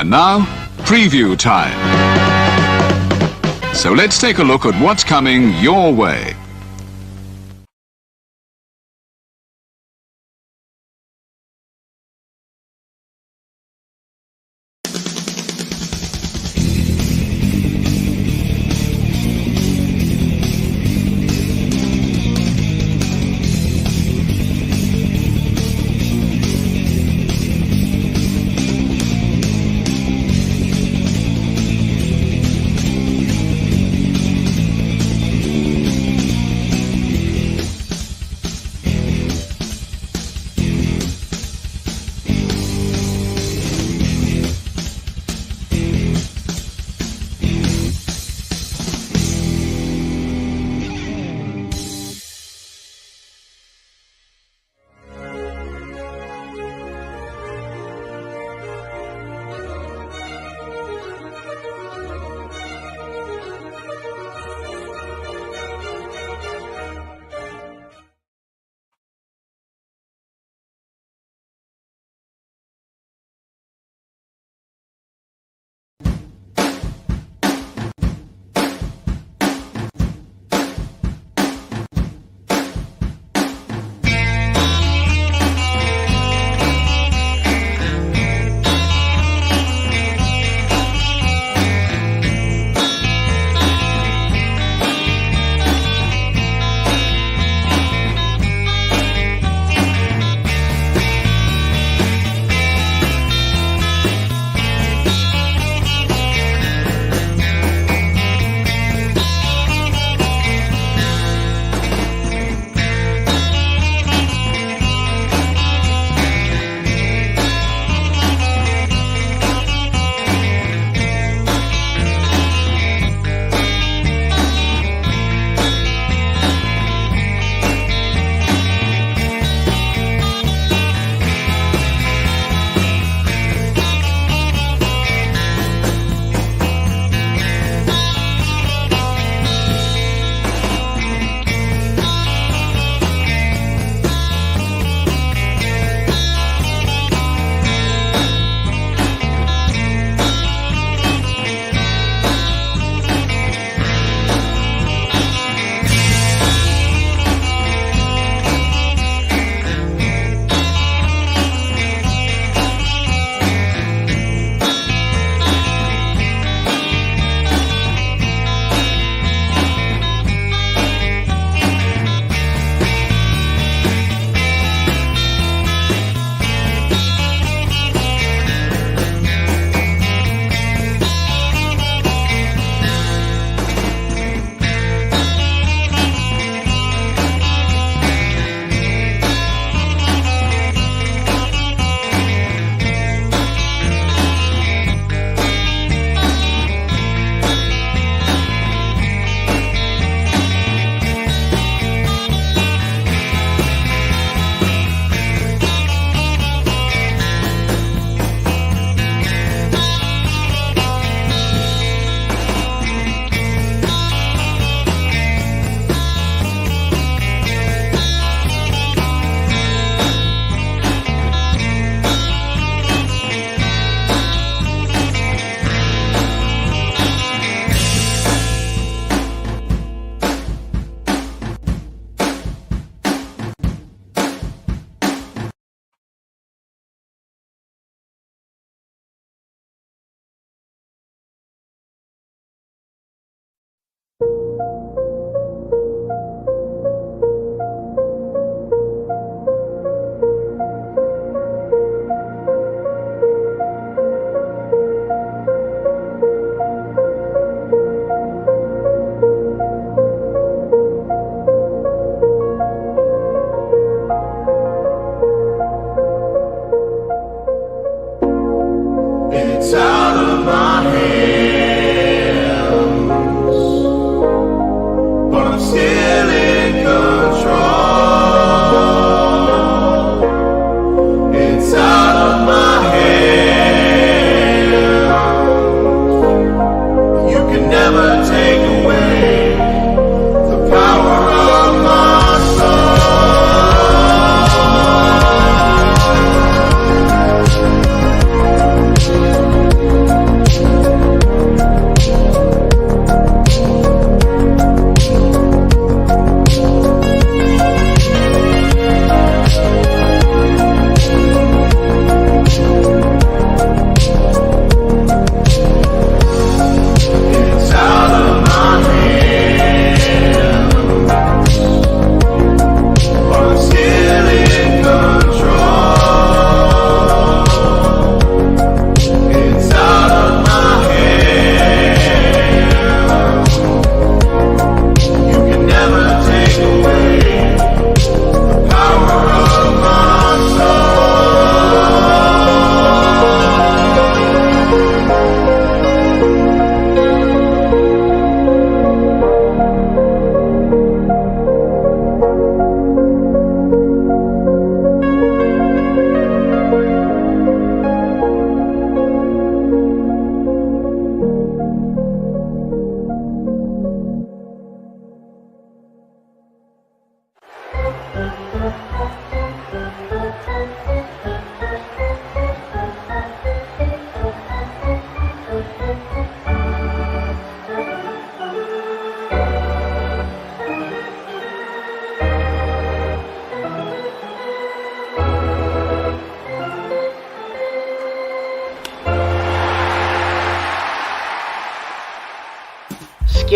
And now, preview time. So let's take a look at what's coming your way.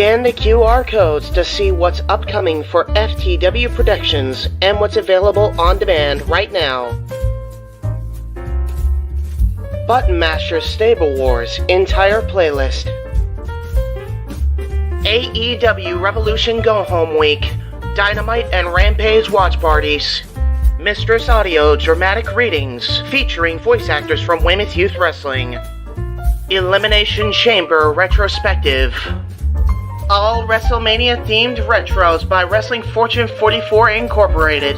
Scan the QR codes to see what's upcoming for FTW Productions and what's available on demand right now. Button Master Stable Wars entire playlist. AEW Revolution Go Home Week, Dynamite and Rampage watch parties. Mistress Audio dramatic readings featuring voice actors from Weymouth Youth Wrestling. Elimination Chamber retrospective. All WrestleMania themed retros by Wrestling Fortune 44 Incorporated.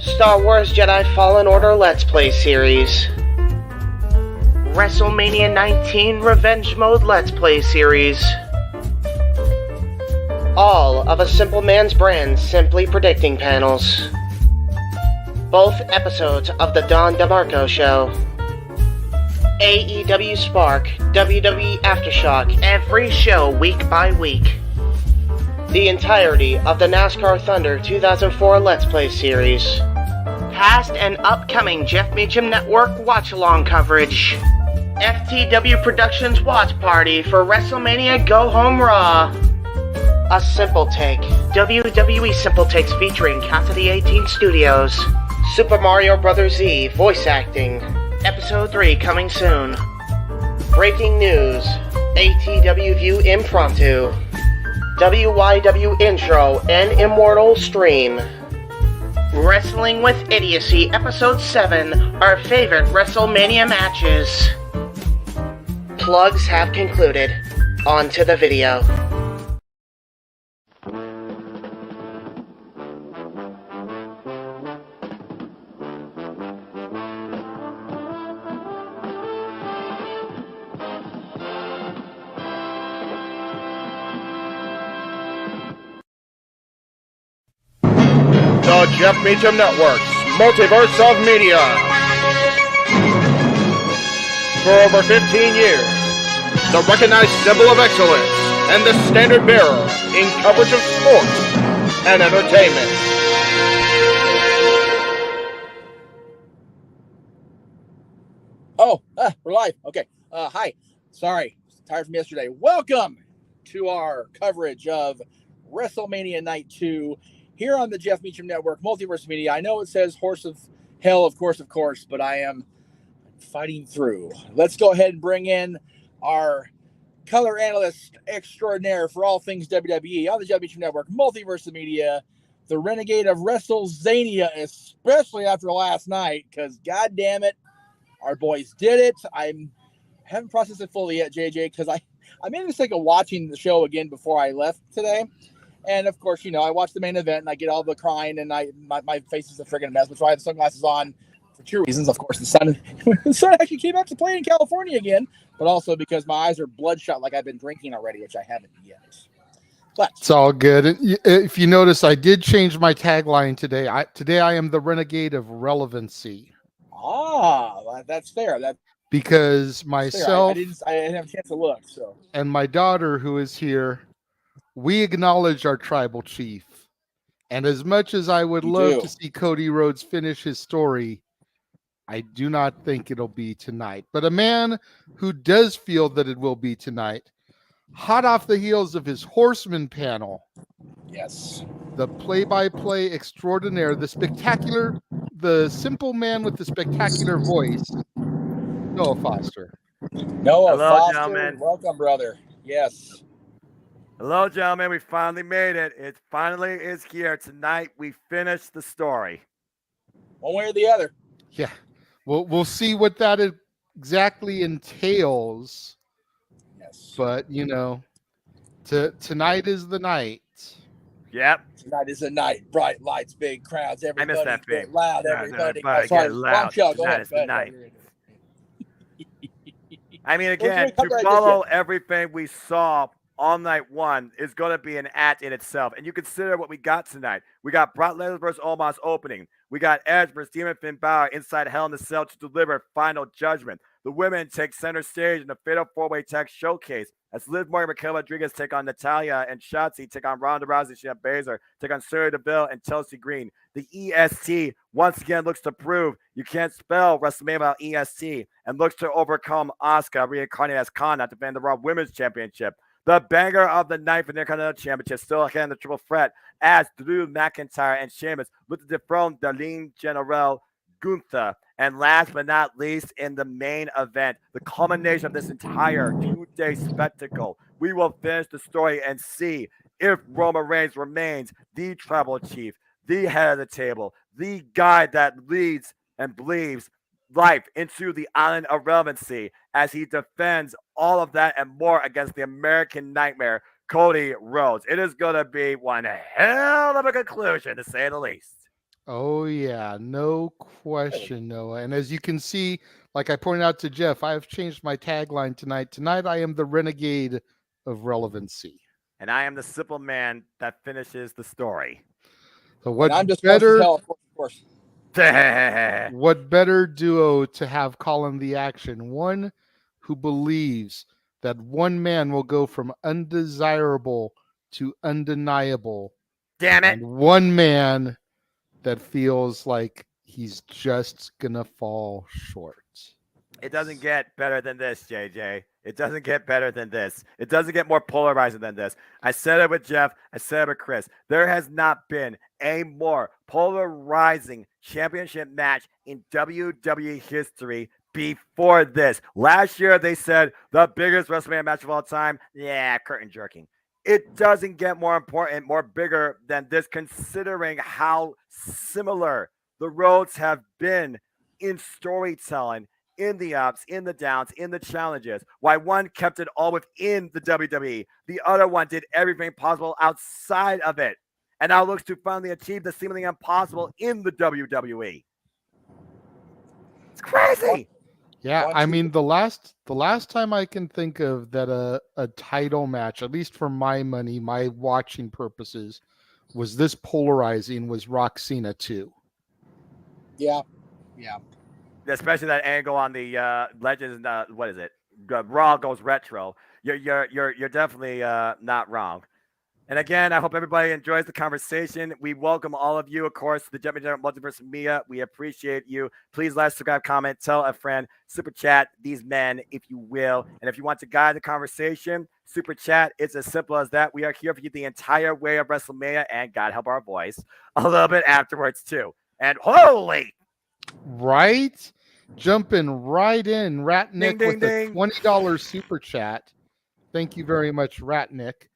Star Wars Jedi Fallen Order Let's Play series. WrestleMania 19 Revenge Mode Let's Play series. All of A Simple Man's Brand Simply Predicting panels. Both episodes of The Don DeMarco Show. AEW Spark, WWE Aftershock, every show week by week. The entirety of the NASCAR Thunder 2004 Let's Play series. Past and upcoming Jeff Meacham Network watch-along coverage. FTW Productions watch party for WrestleMania Go Home Raw. A Simple Take, WWE Simple Takes featuring Cassidy 18 Studios. Super Mario Bros. Z voice acting. Episode 3 coming soon. Breaking news. ATW View Impromptu. WYW Intro and Immortal Stream. Wrestling with Idiocy Episode 7. Our favorite WrestleMania matches. Plugs have concluded. On to the video. The Jeff Meacham Network's Multiverse of Media. For over 15 years, the recognized symbol of excellence and the standard bearer in coverage of sports and entertainment. We're live. Okay. Hi. Sorry. Tired from yesterday. Welcome to our coverage of WrestleMania Night 2 here on the Jeff Meacham Network, Multiverse Media. I know it says Horse of Hell, of course, but I am fighting through. Let's go ahead and bring in our color analyst extraordinaire for all things WWE on the Jeff Meacham Network, Multiverse Media, the Renegade of WrestleZania, especially after last night, because God damn it, our boys did it. I haven't processed it fully yet, JJ, because I made a mistake of watching the show again before I left today. And of course, you know, I watch the main event and I get all the crying and my face is a friggin' mess, which I have sunglasses on for two reasons. Of course, the sun actually came out to play in California again, but also because my eyes are bloodshot like I've been drinking already, which I haven't yet. But it's all good. If you notice, I did change my tagline today. Today I am the Renegade of Relevancy. That's fair. Because myself, I didn't have a chance to look. So, and my daughter, who is here, we acknowledge our tribal chief. And as much as I would love to see Cody Rhodes finish his story, I do not think it'll be tonight. But a man who does feel that it will be tonight, hot off the heels of his Horseman panel. Yes. The play-by-play extraordinaire, the simple man with the spectacular voice, Noah Foster. Noah Hello, Foster, gentlemen. welcome, brother. Yes. Hello, gentlemen. We finally made it. It finally is here. Tonight, we finished the story. One way or the other. Yeah. We'll see what that exactly entails. Yes. But, you know, tonight is the night. Yep. Tonight is the night. Bright lights, big crowds. Everybody I missed that get thing. loud. Everybody. Sorry, Wrong loud. show. Go Tonight ahead. is the night. I mean, We're again, gonna to follow everything we saw on night one is going to be an act in itself. And you consider what we got tonight. We got Brock Lesnar versus Omos opening. We got Edge versus Demon Finn Balor inside Hell in a Cell to deliver Final Judgment. The women take center stage in the Fatal 4-Way Tag Showcase as Liv Morgan and Raquel Rodriguez take on Natalya and Shotzi, take on Ronda Rousey, Shayna Baszler, take on Sonya Deville and Chelsea Green. The EST once again looks to prove you can't spell WrestleMania without EST and looks to overcome Asuka, reincarnated as Kana, to defend the Raw Women's Championship. The banger of the night for the Intercontinental Championship, still again the triple threat, as Drew McIntyre and Sheamus look to dethrone the lean General Gunther. And last but not least, in the main event, the culmination of this entire 2-day spectacle, we will finish the story and see if Roman Reigns remains the tribal chief, the head of the table, the guy that leads and believes life into the island of relevancy as he defends all of that and more against the American Nightmare, Cody Rhodes. It is going to be one hell of a conclusion, to say the least. Oh, yeah, no question, Noah. And as you can see, like I pointed out to Jeff, I have changed my tagline tonight. Tonight, I am the renegade of relevancy. And I am the simple man that finishes the story. So what I'm just better, hell, of course. what better duo to have calling the action? One who believes that one man will go from undesirable to undeniable. Damn it. And one man that feels like he's just gonna fall short. It doesn't get better than this, JJ. It doesn't get better than this. It doesn't get more polarizing than this. I said it with Jeff. I said it with Chris. There has not been a more polarizing championship match in WWE history before this. Last year, they said the biggest WrestleMania match of all time. Yeah, curtain jerking. It doesn't get more important, more bigger than this, considering how similar the roads have been in storytelling, in the ups, in the downs, in the challenges. Why one kept it all within the WWE, the other one did everything possible outside of it, and now looks to finally achieve the seemingly impossible in the WWE. It's crazy. Yeah, I mean the last time I can think of that a title match, at least for my money, my watching purposes, was this polarizing was Rock Cena 2. Yeah. Especially that angle on the Legends. What is it? Raw goes retro. You're definitely not wrong. And again, I hope everybody enjoys the conversation. We welcome all of you, of course, to the JMN Multiverse of Media. We appreciate you. Please like, subscribe, comment, tell a friend, super chat these men, if you will. And if you want to guide the conversation, super chat. It's as simple as that. We are here for you the entire way of WrestleMania, and God help our voice, a little bit afterwards too. And holy, right, jumping right in, Ratnick ding, with a $20 super chat. Thank you very much, Ratnick.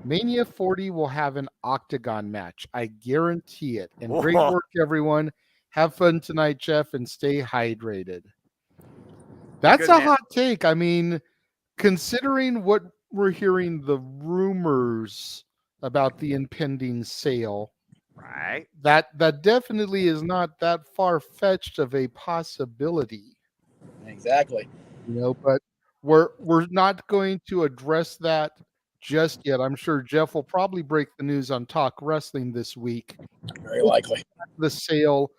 Mania 40 will have an octagon match. I guarantee it. And great work, everyone. Have fun tonight, Jeff, and stay hydrated. That's a hot take. I mean, considering what we're hearing, the rumors about the impending sale, right? That definitely is not that far-fetched of a possibility. Exactly. You know, but we're not going to address that just yet. I'm sure Jeff will probably break the news on Talk Wrestling this week. Very likely. The sale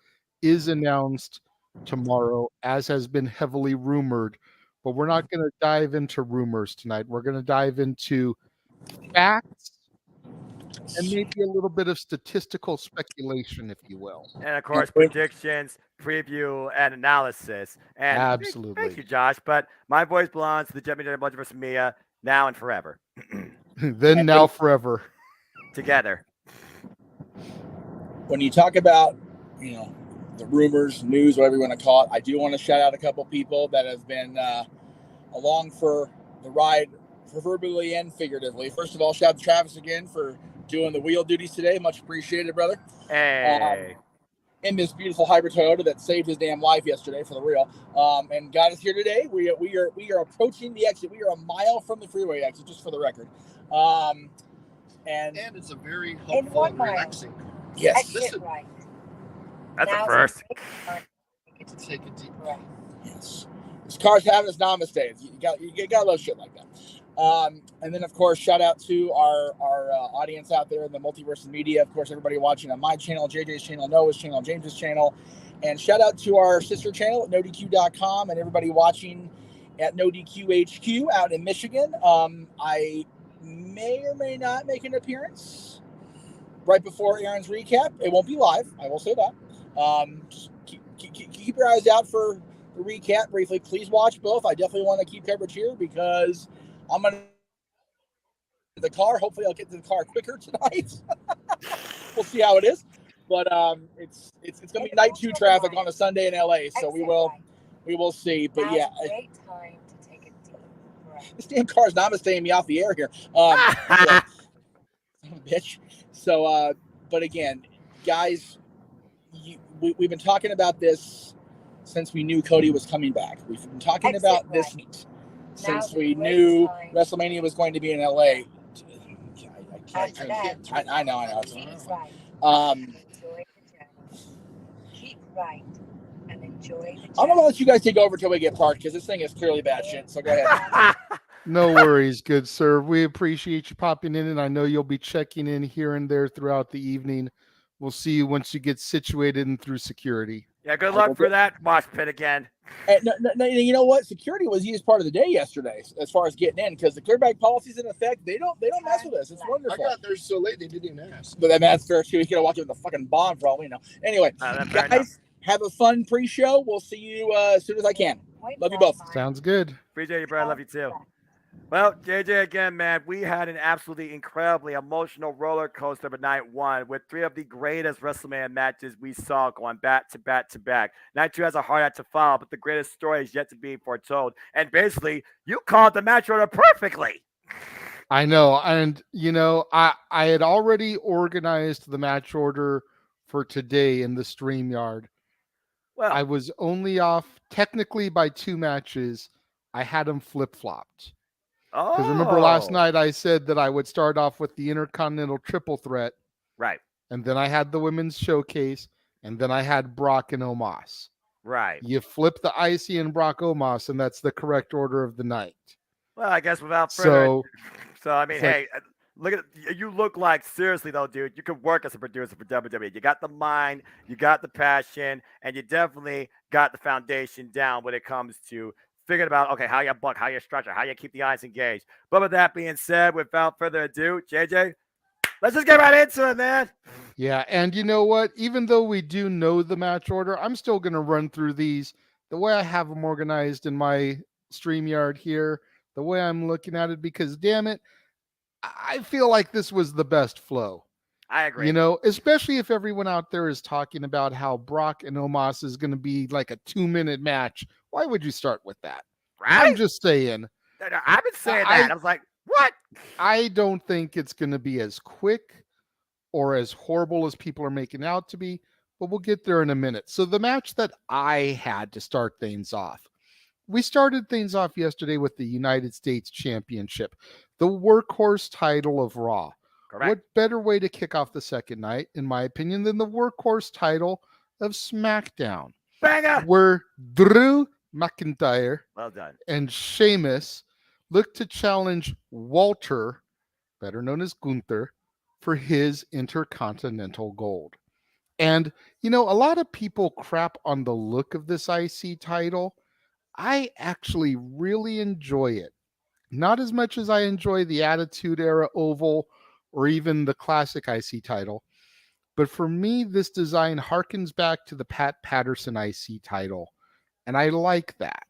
is announced tomorrow, as has been heavily rumored, but we're not going to dive into rumors tonight. We're going to dive into facts and maybe a little bit of statistical speculation, if you will. And of course, predictions, preview, and analysis. And absolutely. Thank you, Josh. But my voice belongs to the JMN Multiverse of Media now and forever. Then, now, forever. Together. When you talk about, the rumors, news, whatever you want to call it, I do want to shout out a couple people that have been along for the ride, proverbially and figuratively. First of all, shout out to Travis again for doing the wheel duties today. Much appreciated, brother. Hey. In this beautiful hybrid Toyota that saved his damn life yesterday, for the real, and got us here today. We are approaching the exit. We are a mile from the freeway exit, just for the record. And it's a very helpful and relaxing. Yes, Right. That's a first. Take a deep breath. Yes, this car's having its namaste. You got love shit like that. And then, of course, shout out to our audience out there in the Multiverse of Media. Of course, everybody watching on my channel, JJ's channel, Noah's channel, James's channel. And shout out to our sister channel at NoDQ.com and everybody watching at NoDQHQ out in Michigan. I may or may not make an appearance right before Aaron's recap. It won't be live, I will say that. Just keep your eyes out for the recap briefly. Please watch both. I definitely want to keep coverage here because I'm going the car. Hopefully, I'll get to the car quicker tonight. We'll see how it is. But it's going to be night 2 traffic on a Sunday in LA, so we will see. But yeah, great time to take a deep breath. this damn car's not staying me off the air here. Bitch. So, but again, guys, we've been talking about this since we knew Cody was coming back. We've been talking about this since we knew WrestleMania was going to be in LA. I know. Keep right and enjoy the journey. I'm gonna let you guys take over till we get parked because this thing is clearly bad shit. So go ahead. No worries, good sir. We appreciate you popping in, and I know you'll be checking in here and there throughout the evening. We'll see you once you get situated and through security. Yeah, good luck for that mosh pit again. No, you know what? Security was used part of the day yesterday as far as getting in because the clearback policy's in effect. They don't mess with us. It's wonderful. I got there so late they didn't even ask. But that's fair too. He could have walked in with a fucking bomb for all we know. Anyway, guys, have a fun pre-show. We'll see you as soon as I can. Love you both. Sounds good. Appreciate you, bro. Love you too. Well, JJ, again, man, we had an absolutely incredibly emotional roller coaster of night 1 with 3 of the greatest WrestleMania matches we saw going back to back to back. Night 2 has a hard act to follow, but the greatest story is yet to be foretold. And basically, you called the match order perfectly. I know. And, I had already organized the match order for today in the StreamYard. Well, I was only off technically by 2 matches. I had them flip-flopped. Because remember last night I said that I would start off with the Intercontinental Triple Threat. Right. And then I had the Women's Showcase. And then I had Brock and Omos. Right. You flip the IC and Brock Omos, and that's the correct order of the night. Well, I guess without further So, I mean, hey, look at you look like, seriously, though, dude, you could work as a producer for WWE. You got the mind, you got the passion, and you definitely got the foundation down when it comes to figuring about, okay, how you book, how you structure, how you keep the eyes engaged. But with that being said, without further ado, JJ, let's just get right into it, man. Yeah, and you know what? Even though we do know the match order, I'm still going to run through these the way I have them organized in my StreamYard here, the way I'm looking at it, because damn it, I feel like this was the best flow. I agree. Especially if everyone out there is talking about how Brock and Omos is going to be like a 2-minute match. Why would you start with that? Right? I'm just saying. I've been saying that. I was like, what? I don't think it's going to be as quick or as horrible as people are making out to be, but we'll get there in a minute. So the match that I had to start things off, we started things off yesterday with the United States Championship, the workhorse title of Raw. Correct. What better way to kick off the second night, in my opinion, than the workhorse title of SmackDown? Banger! Where Drew McIntyre and Sheamus look to challenge Walter, better known as Gunther, for his Intercontinental Gold. And, a lot of people crap on the look of this IC title. I actually really enjoy it. Not as much as I enjoy the Attitude Era Oval or even the classic IC title. But for me, this design harkens back to the Pat Patterson IC title. And I like that.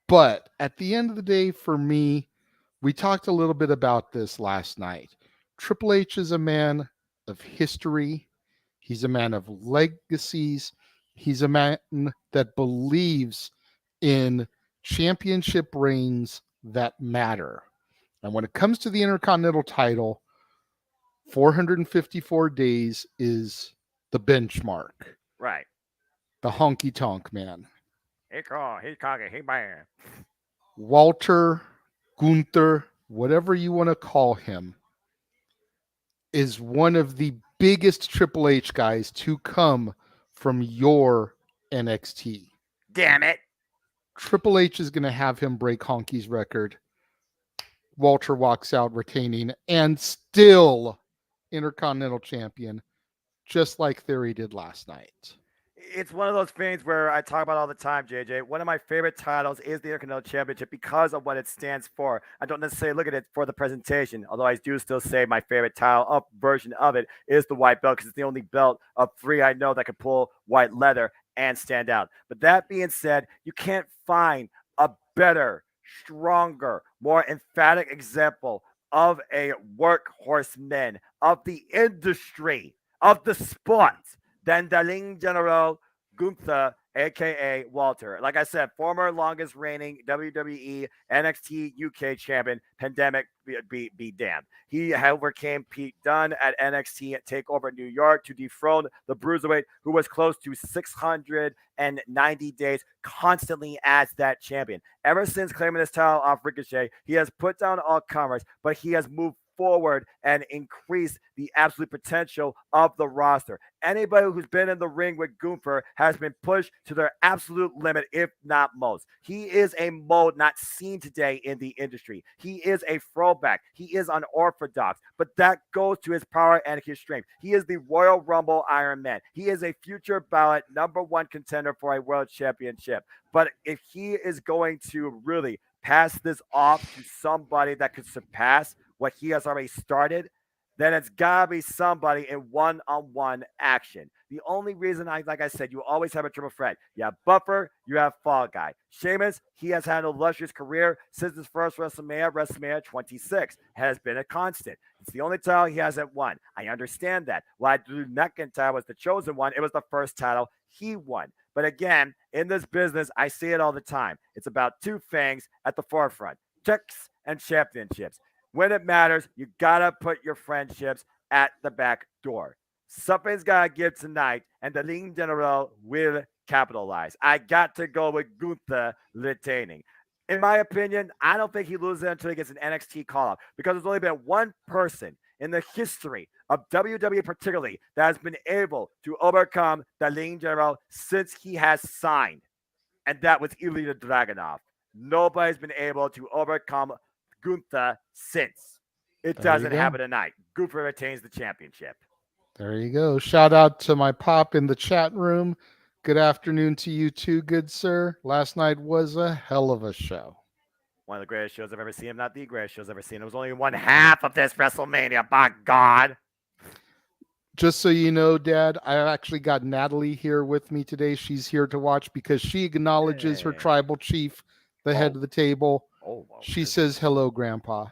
But at the end of the day, for me, we talked a little bit about this last night. Triple H is a man of history. He's a man of legacies. He's a man that believes in championship reigns that matter. And when it comes to the Intercontinental title, 454 days is the benchmark. Right. The honky tonk man. He's cocky, he bad. Walter, Gunther, whatever you want to call him, is one of the biggest Triple H guys to come from your NXT. Damn it. Triple H is going to have him break Honky's record. Walter walks out retaining and still Intercontinental Champion, just like Theory did last night. It's one of those things where I talk about all the time, JJ. One of my favorite titles is the Intercontinental Championship because of what it stands for. I don't necessarily look at it for the presentation, although I do still say my favorite title version of it is the white belt because it's the only belt of 3 I know that can pull white leather and stand out. But that being said, you can't find a better stronger, more emphatic example of a workhorseman of the industry, of the sport, than the Ling General Gunther, aka Walter. Like I said, former longest reigning WWE NXT UK champion, pandemic be damned. He overcame Pete Dunne at NXT TakeOver New York to dethrone the Bruiserweight, who was close to 690 days constantly as that champion. Ever since claiming his title off Ricochet, he has put down all comers, but he has moved forward and increase the absolute potential of the roster. Anybody who's been in the ring with Gunther has been pushed to their absolute limit, if not most. He is a mode not seen today in the industry. He is a throwback. He is unorthodox, but that goes to his power and his strength. He is the Royal Rumble Iron Man. He is a future ballot #1 contender for a world championship. But if he is going to really pass this off to somebody that could surpass what he has already started, then it's gotta be somebody in one-on-one action. The only reason like I said, you always have a triple threat. You have Buffer, you have Fall Guy. Sheamus, he has had an illustrious career since his first WrestleMania 26, has been a constant. It's the only title he hasn't won. I understand that. While Drew McIntyre was the chosen one, it was the first title he won. But again, in this business, I see it all the time. It's about two things at the forefront: checks and championships. When it matters, you gotta put your friendships at the back door. Something's gotta give tonight, and the Ling General will capitalize. I got to go with Gunther retaining. In my opinion, I don't think he loses until he gets an NXT call-up, because there's only been one person in the history of WWE particularly that has been able to overcome the Ling General since he has signed, and that was Ilya Dragunov. Nobody's been able to overcome Gunther since. It doesn't happen tonight. Gunther retains the championship. There you go. Shout out to my pop in the chat room. Good afternoon to you too, good sir. Last night was a hell of a show. One of the greatest shows I've ever seen. Not the greatest shows I've ever seen. It was only one half of this WrestleMania. By God. Just so you know, Dad, I actually got Natalie here with me today. She's here to watch because she acknowledges her tribal chief, the head of the table. She says, hello, Grandpa.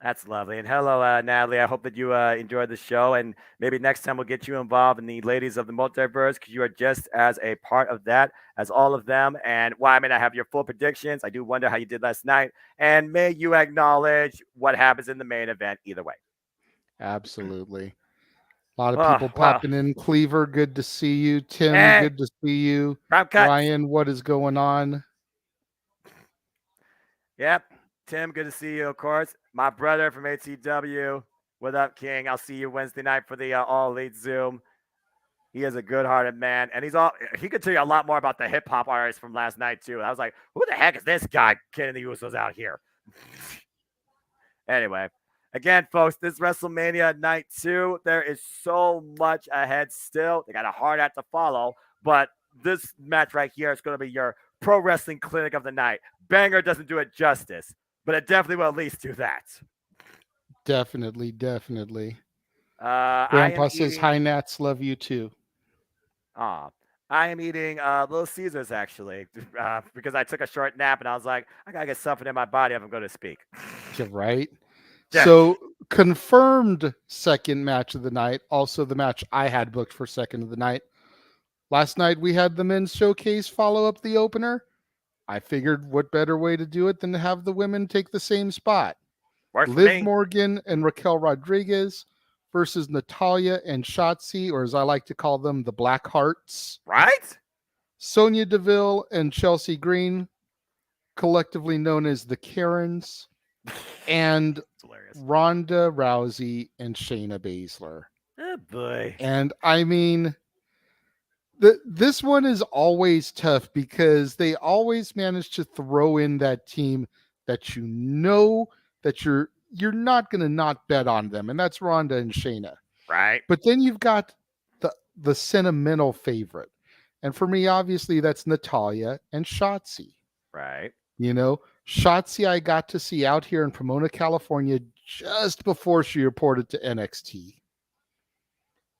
That's lovely. And hello, Natalie. I hope that you enjoyed the show. And maybe next time we'll get you involved in the Ladies of the Multiverse, because you are just as a part of that as all of them. And well, I mean, I have your full predictions. I do wonder how you did last night. And may you acknowledge what happens in the main event either way. Absolutely. A lot of people popping in. Cleaver, good to see you. Tim, good to see you. Ryan, what is going on? Yep. Tim, good to see you, of course. My brother from ATW. What up, King? I'll see you Wednesday night for the All Elite Zoom. He is a good-hearted man, and he could tell you a lot more about the hip-hop artists from last night, too. I was like, who the heck is this guy kidding the Usos out here? Anyway, again, folks, this WrestleMania Night 2, there is so much ahead still. They got a hard act to follow, but this match right here is going to be your pro wrestling clinic of the night. Banger doesn't do it justice, but it definitely will at least do that. Definitely. Grandpa says, hi, Nats, love you too. I am eating Little Caesars, actually, because I took a short nap, and I was like, I got to get something in my body if I'm going to speak. You're right. Yeah. So, confirmed second match of the night, also the match I had booked for second of the night. Last night, we had the men's showcase follow up the opener. I figured what better way to do it than to have the women take the same spot. Liv Morgan and Raquel Rodriguez versus Natalya and Shotzi, or as I like to call them, the Black Hearts. Right? Sonya Deville and Chelsea Green, collectively known as the Karens. And Ronda Rousey and Shayna Baszler. Oh, boy. And I mean, this one is always tough because they always manage to throw in that team that you know that you're not going to not bet on them, and that's Ronda and Shayna. Right. But then you've got the sentimental favorite. And for me, obviously, that's Natalya and Shotzi. Right. You know, Shotzi I got to see out here in Pomona, California, just before she reported to NXT.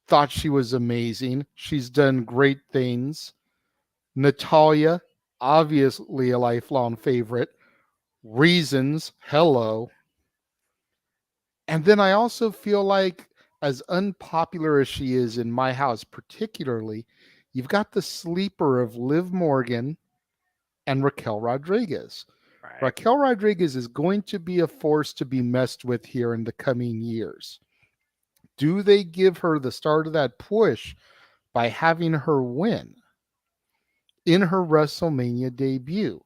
Thought she was amazing. She's done great things. Natalya, obviously a lifelong favorite. Reasons, hello. And then I also feel like, as unpopular as she is in my house, particularly, you've got the sleeper of Liv Morgan and Raquel Rodriguez. Right. Raquel Rodriguez is going to be a force to be messed with here in the coming years. Do they give her the start of that push by having her win in her WrestleMania debut?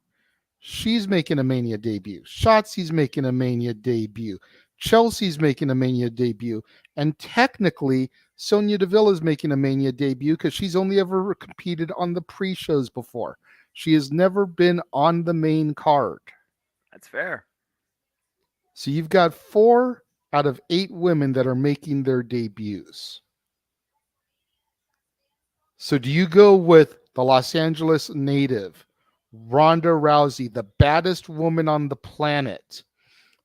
She's making a Mania debut. Shotzi's making a Mania debut. Chelsea's making a Mania debut. And technically, Sonya Deville is making a Mania debut because she's only ever competed on the pre-shows before. She has never been on the main card. That's fair. So you've got 4 out of 8 women that are making their debuts. So do you go with the Los Angeles native, Ronda Rousey, the baddest woman on the planet,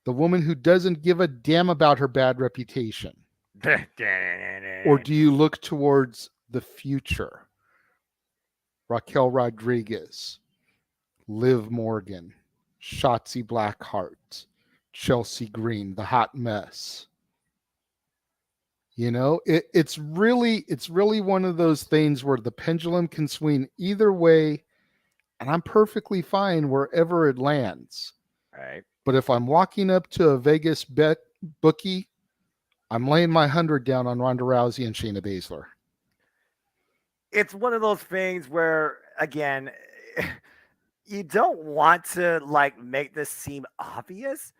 the woman who doesn't give a damn about her bad reputation? Or do you look towards the future? Raquel Rodriguez, Liv Morgan, Shotzi Blackheart, Chelsea Green, the hot mess. You know, it's really one of those things where the pendulum can swing either way, and I'm perfectly fine wherever it lands. Right. But if I'm walking up to a Vegas bookie, I'm laying my 100 down on Ronda Rousey and Shayna Baszler. It's one of those things where, again, you don't want to make this seem obvious.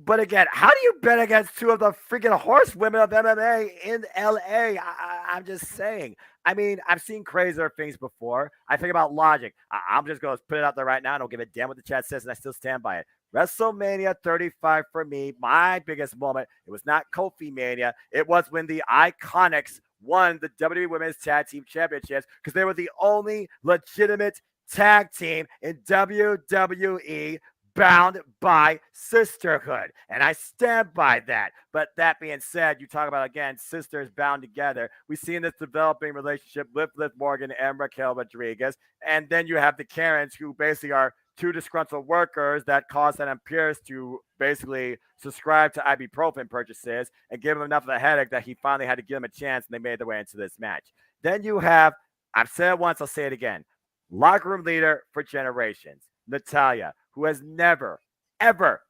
But again, how do you bet against 2 of the freaking horsewomen of MMA in LA? I'm just saying. I mean, I've seen crazier things before. I think about logic. I'm just going to put it out there right now. I don't give a damn what the chat says, and I still stand by it. WrestleMania 35 for me, my biggest moment. It was not Kofi Mania. It was when the Iconics won the WWE Women's Tag Team Championships because they were the only legitimate tag team in WWE bound by sisterhood. And I stand by that. But that being said, you talk about, again, sisters bound together. We've seen this developing relationship with Liv Morgan and Raquel Rodriguez. And then you have the Karens, who basically are 2 disgruntled workers that caused Adam Pearce to basically subscribe to ibuprofen purchases and give him enough of a headache that he finally had to give him a chance, and they made their way into this match. Then you have, I've said it once, I'll say it again, locker room leader for generations, Natalya, who has never, ever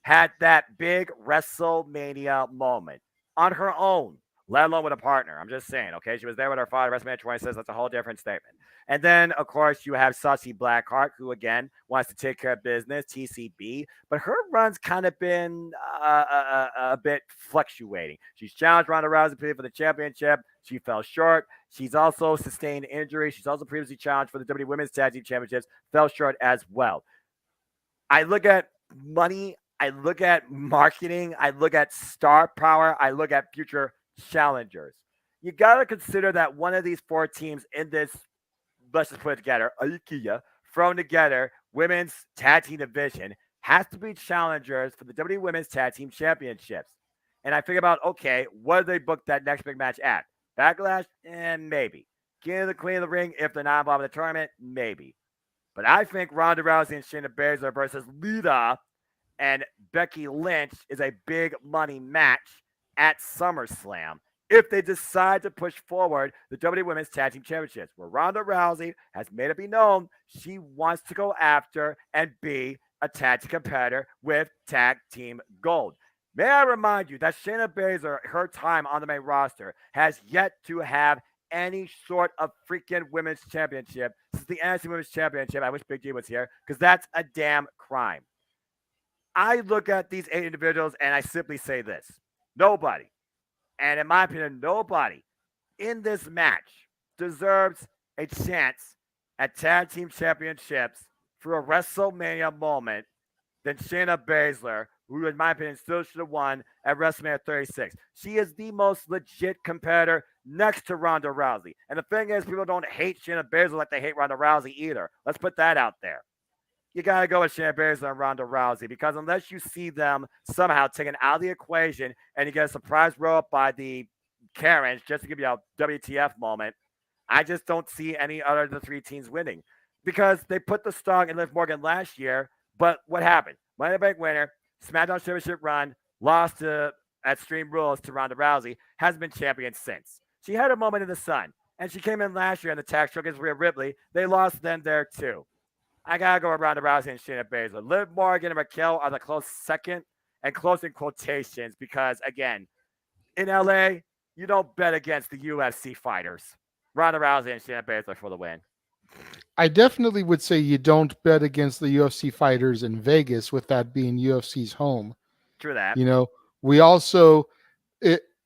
had that big WrestleMania moment on her own, let alone with a partner. I'm just saying, okay? She was there with her father, WrestleMania 26. That's a whole different statement. And then, of course, you have Shotzi Blackheart, who, again, wants to take care of business, TCB. But her run's kind of been a bit fluctuating. She's challenged Ronda Rousey for the championship. She fell short. She's also sustained injury. She's also previously challenged for the WWE Women's Tag Team Championships. Fell short as well. I look at money. I look at marketing. I look at star power. I look at future challengers. You got to consider that one of these 4 teams in this, let's just put it together, IKEA, thrown together, women's tag team division, has to be challengers for the WWE Women's Tag Team Championships. And I think about, okay, what do they book that next big match at? Backlash? Maybe. King of the Queen of the Ring, if they're not involved in the tournament? Maybe. But I think Ronda Rousey and Shayna Baszler versus Lita and Becky Lynch is a big money match at SummerSlam if they decide to push forward the WWE Women's Tag Team Championships, where Ronda Rousey has made it be known she wants to go after and be a tag team competitor with tag team gold. May I remind you that Shayna Baszler, her time on the main roster, has yet to have any sort of freaking women's championship since the NXT Women's Championship. I wish Big G was here because that's a damn crime. I look at these 8 individuals and I simply say this. Nobody, and in my opinion, nobody in this match deserves a chance at tag team championships for a WrestleMania moment than Shayna Baszler, who, in my opinion, still should have won at WrestleMania 36. She is the most legit competitor next to Ronda Rousey. And the thing is, people don't hate Shayna Baszler like they hate Ronda Rousey either. Let's put that out there. You got to go with Shayna Baszler and Ronda Rousey because unless you see them somehow taken out of the equation and you get a surprise roll up by the Karens just to give you a WTF moment, I just don't see any other of the 3 teams winning because they put the stock in Liv Morgan last year. But what happened? Money in the Bank winner, SmackDown Championship run, lost to at Extreme Rules to Ronda Rousey, hasn't been champion since. She had a moment in the sun, and she came in last year in the tag show against Rhea Ripley. They lost then there too. I gotta go with Ronda Rousey and Shayna Baszler. Liv Morgan and Raquel are the close second, and close in quotations because, again, in LA, you don't bet against the UFC fighters. Ronda Rousey and Shayna Baszler for the win. I definitely would say you don't bet against the UFC fighters in Vegas, with that being UFC's home. True that. You know, we also,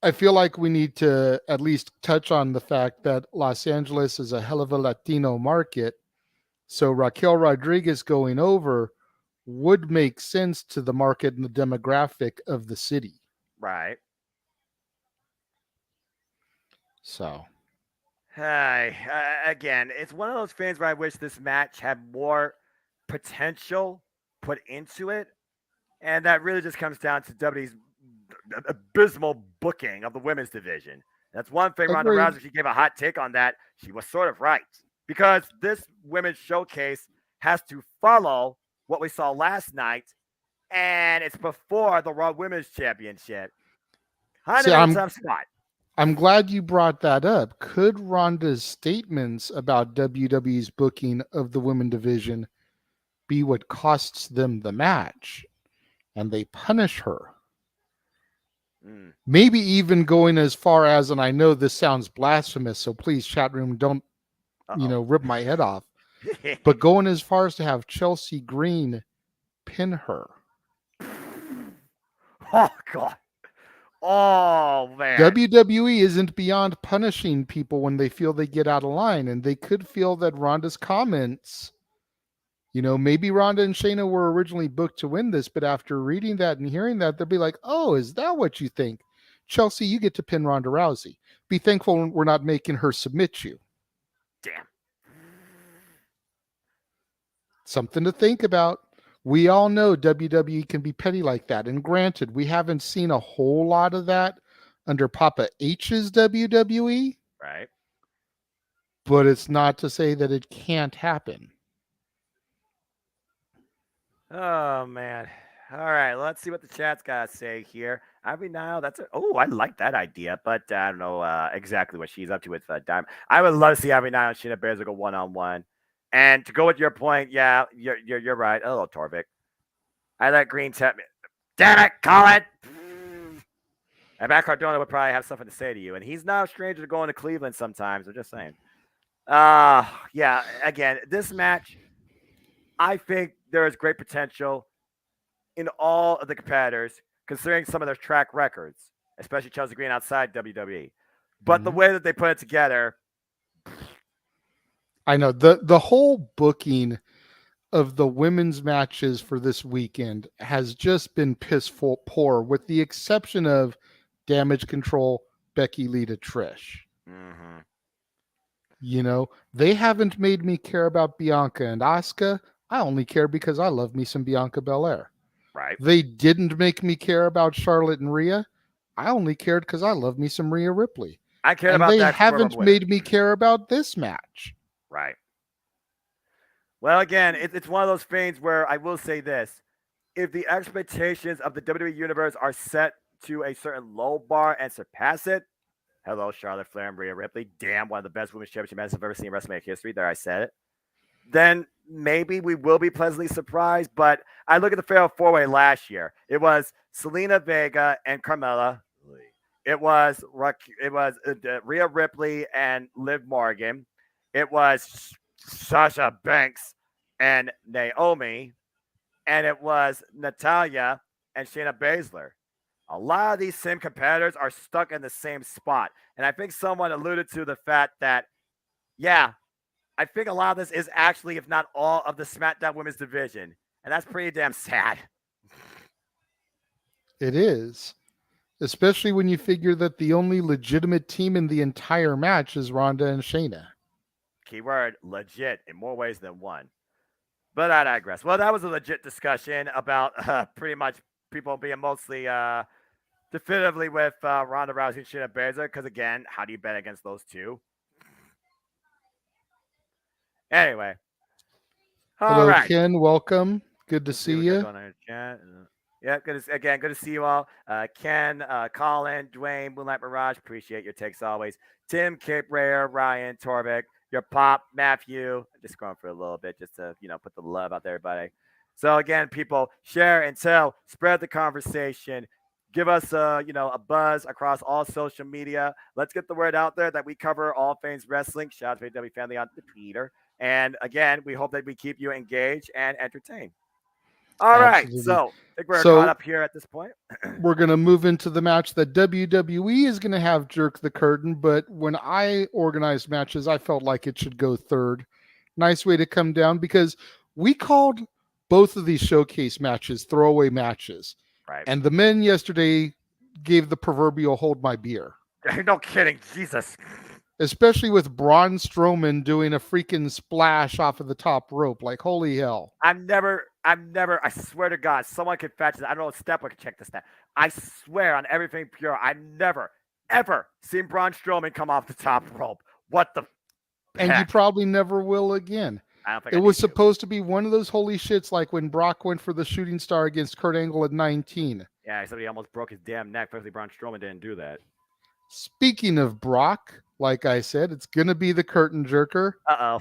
I feel like we need to at least touch on the fact that Los Angeles is a hell of a Latino market. So Raquel Rodriguez going over would make sense to the market and the demographic of the city. Right. So. Again, it's one of those things where I wish this match had more potential put into it. And that really just comes down to WWE's abysmal booking of the women's division. That's one thing. Ronda Rousey, she gave a hot take on that. She was sort of right. Because this women's showcase has to follow what we saw last night. And it's before the Raw Women's Championship. Kind of a tough spot. I'm glad you brought that up. Could Ronda's statements about WWE's booking of the women division be what costs them the match and they punish her? Maybe even going as far as, and I know this sounds blasphemous, so please, chat room, don't rip my head off, but going as far as to have Chelsea Green pin her. Oh, God. Oh, man. WWE isn't beyond punishing people when they feel they get out of line, and they could feel that Ronda's comments, maybe Ronda and Shayna were originally booked to win this, but after reading that and hearing that, they'll be like, oh, is that what you think? Chelsea, you get to pin Ronda Rousey. Be thankful we're not making her submit you. Damn. Something to think about. We all know WWE can be petty like that. And granted, we haven't seen a whole lot of that under Papa H's WWE. Right. But it's not to say that it can't happen. Oh, man. All right. Let's see what the chat's got to say here. Ivy Nile, I like that idea, but I don't know exactly what she's up to with Diamond. I would love to see Ivy Nile and Shayna Baszler go one-on-one. And to go with your point, yeah, you're right. Hello, Torvik. I let Green tap me. Damn it, Colin! And Matt Cardona would probably have something to say to you. And he's not a stranger to going to Cleveland sometimes. I'm just saying. Yeah, again, this match, I think there is great potential in all of the competitors, considering some of their track records, especially Chelsea Green outside WWE. But the way that they put it together, I know the whole booking of the women's matches for this weekend has just been piss poor, with the exception of Damage Control, Becky Lita, Trish. They haven't made me care about Bianca and Asuka. I only care because I love me some Bianca Belair. Right. They didn't make me care about Charlotte and Rhea. I only cared because I love me some Rhea Ripley. I care about that. They haven't made me care about this match. Right. Well, again, it's one of those things where I will say this. If the expectations of the WWE Universe are set to a certain low bar and surpass it, hello, Charlotte Flair and Rhea Ripley, damn, one of the best women's championship matches I've ever seen in WrestleMania history. There, I said it. Then maybe we will be pleasantly surprised. But I look at the Fatal 4-Way last year. It was Selena Vega and Carmella. It was Rhea Ripley and Liv Morgan. It was Sasha Banks and Naomi. And it was Natalya and Shayna Baszler. A lot of these same competitors are stuck in the same spot. And I think someone alluded to the fact that, yeah, I think a lot of this is actually, if not all, of the SmackDown Women's Division. And that's pretty damn sad. It is. Especially when you figure that the only legitimate team in the entire match is Ronda and Shayna. Keyword, legit, in more ways than one. But I digress. Well, that was a legit discussion about pretty much people being mostly definitively with Ronda Rousey and Shayna Baszler. Because, again, how do you bet against those two? Anyway. Hello, right. Ken. Welcome. Good to Let's see what we got you. going on in chat. Yeah, good to see you all. Ken, Colin, Dwayne, Moonlight Mirage, appreciate your takes always. Tim, Cape Rare, Ryan, Torvik, your pop, Matthew. Just going for a little bit just to, put the love out there, everybody. So again, people, share and tell, spread the conversation. Give us a buzz across all social media. Let's get the word out there that we cover all things wrestling. Shout out to AW Family on the Twitter. And again, we hope that we keep you engaged and entertained. All right, Absolutely. so I think we're caught up here at this point. We're going to move into the match that WWE is going to have jerk the curtain, but when I organized matches, I felt like it should go third. Nice way to come down because we called both of these showcase matches throwaway matches. Right. And the men yesterday gave the proverbial hold my beer. No kidding. Jesus. Especially with Braun Strowman doing a freaking splash off of the top rope. Like, holy hell. I swear to God, someone can fetch it. I don't know if Stepper can check this stat. I swear on everything pure, I never, ever seen Braun Strowman come off the top rope. What the And you probably never will again. I don't think it was supposed to be one of those holy shits like when Brock went for the shooting star against Kurt Angle at 19. Yeah, somebody almost broke his damn neck. Firstly, Braun Strowman didn't do that. Speaking of Brock, like I said, it's going to be the curtain jerker. Uh-oh.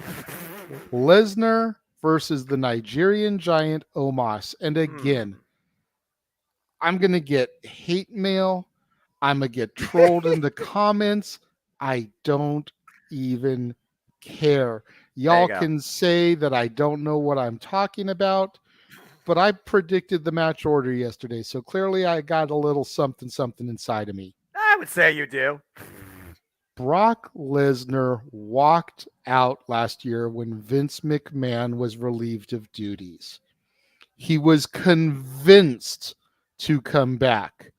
Lesnar versus the Nigerian giant Omos. And again, I'm going to get hate mail. I'm going to get trolled in the comments. I don't even care. Y'all can say that I don't know what I'm talking about, but I predicted the match order yesterday. So clearly I got a little something inside of me. I would say you do. Brock Lesnar walked out last year when Vince McMahon was relieved of duties. He was convinced to come back.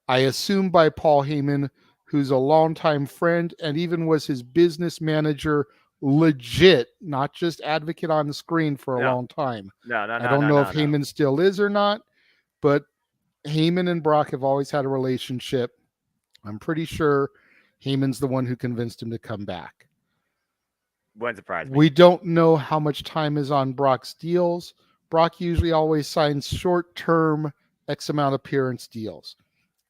I assume by Paul Heyman, who's a longtime friend and even was his business manager, legit, not just advocate on the screen for a long time. No. I don't know if Heyman still is or not, but Heyman and Brock have always had a relationship. I'm pretty sure Heyman's the one who convinced him to come back. Wouldn't surprise me. We don't know how much time is on Brock's deals. Brock usually always signs short-term X amount appearance deals.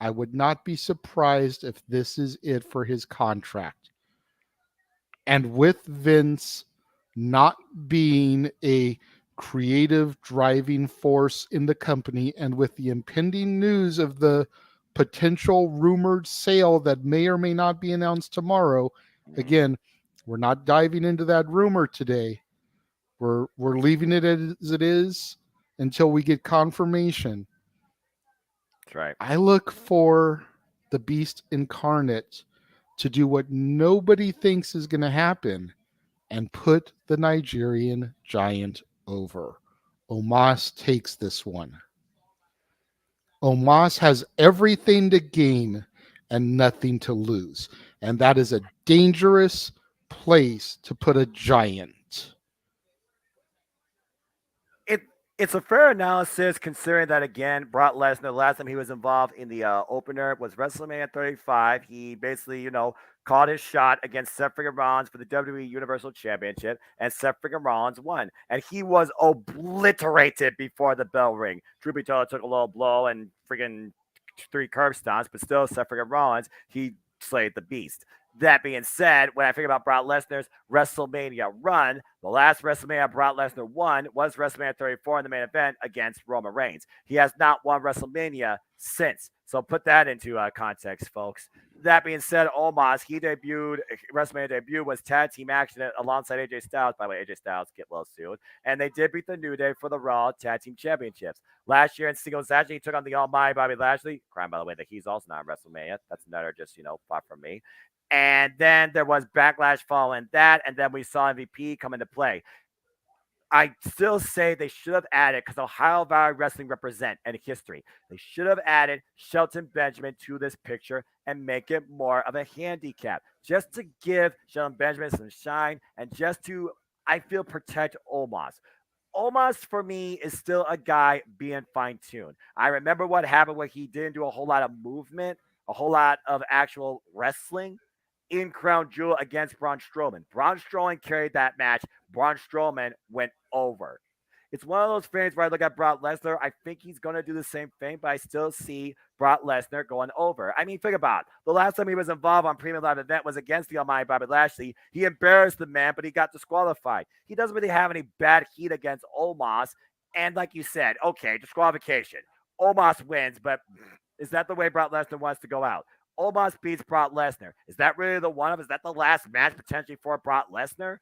I would not be surprised if this is it for his contract. And with Vince not being a creative driving force in the company, and with the impending news of the potential rumored sale that may or may not be announced tomorrow, again, we're not diving into that rumor today. We're leaving it as it is until we get confirmation. That's right. I look for the Beast Incarnate to do what nobody thinks is going to happen and put the Nigerian giant over. Omos takes this one. Omos has everything to gain and nothing to lose. And that is a dangerous place to put a giant. It's a fair analysis considering that, again, Brock Lesnar, last time he was involved in the opener was WrestleMania 35. He basically, caught his shot against Seth freaking Rollins for the WWE Universal Championship, and Seth freaking Rollins won. And he was obliterated before the bell ring. Truth be told, took a little blow and freaking 3 curb stomps, but still, Seth freaking Rollins, he slayed the beast. That being said, when I think about Brock Lesnar's WrestleMania run, the last WrestleMania Brock Lesnar won was WrestleMania 34 in the main event against Roman Reigns. He has not won WrestleMania since. So put that into context, folks. That being said, Omos, WrestleMania debut was tag team action alongside AJ Styles. By the way, AJ Styles get well soon. And they did beat the New Day for the Raw Tag Team Championships. Last year in singles action, he took on the Almighty Bobby Lashley. Crime, by the way, that he's also not in WrestleMania. That's another just, thought from me. And then there was backlash following that, and then we saw MVP come into play. I still say they should have added, because Ohio Valley Wrestling represent and history, they should have added Shelton Benjamin to this picture and make it more of a handicap, just to give Shelton Benjamin some shine and just to, I feel, protect Omos. Omos, for me, is still a guy being fine-tuned. I remember what happened when he didn't do a whole lot of movement, a whole lot of actual wrestling in Crown Jewel against Braun Strowman. Braun Strowman carried that match. Braun Strowman went over. It's one of those things where I look at Brock Lesnar. I think he's going to do the same thing, but I still see Brock Lesnar going over. I mean, think about it. The last time he was involved on Premium Live Event was against the Almighty Bobby Lashley. He embarrassed the man, but he got disqualified. He doesn't really have any bad heat against Omos. And like you said, okay, disqualification. Omos wins, but is that the way Brock Lesnar wants to go out? Omos beats Brock Lesnar. Is that really the one of? Is that the last match potentially for Brock Lesnar?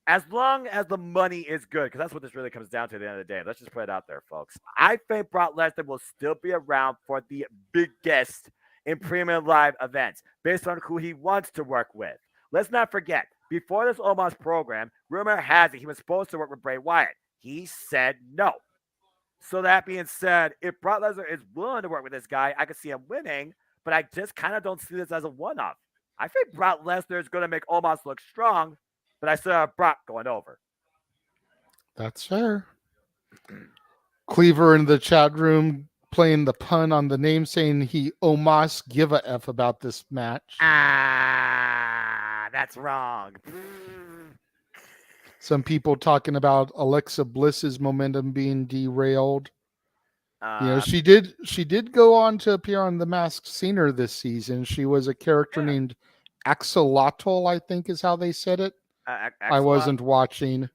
As long as the money is good, because that's what this really comes down to at the end of the day. Let's just put it out there, folks. I think Brock Lesnar will still be around for the biggest in Premium Live events based on who he wants to work with. Let's not forget, before this Omos program, rumor has it he was supposed to work with Bray Wyatt. He said no. So that being said, if Brock Lesnar is willing to work with this guy, I could see him winning, but I just kind of don't see this as a one-off. I think Brock Lesnar is going to make Omos look strong, but I still have Brock going over. That's fair. Cleaver in the chat room playing the pun on the name, saying he Omos give a F about this match. That's wrong. Some people talking about Alexa Bliss's momentum being derailed. She did go on to appear on The Masked Singer this season. She was a character named Axolotl, I think is how they said it. I wasn't watching.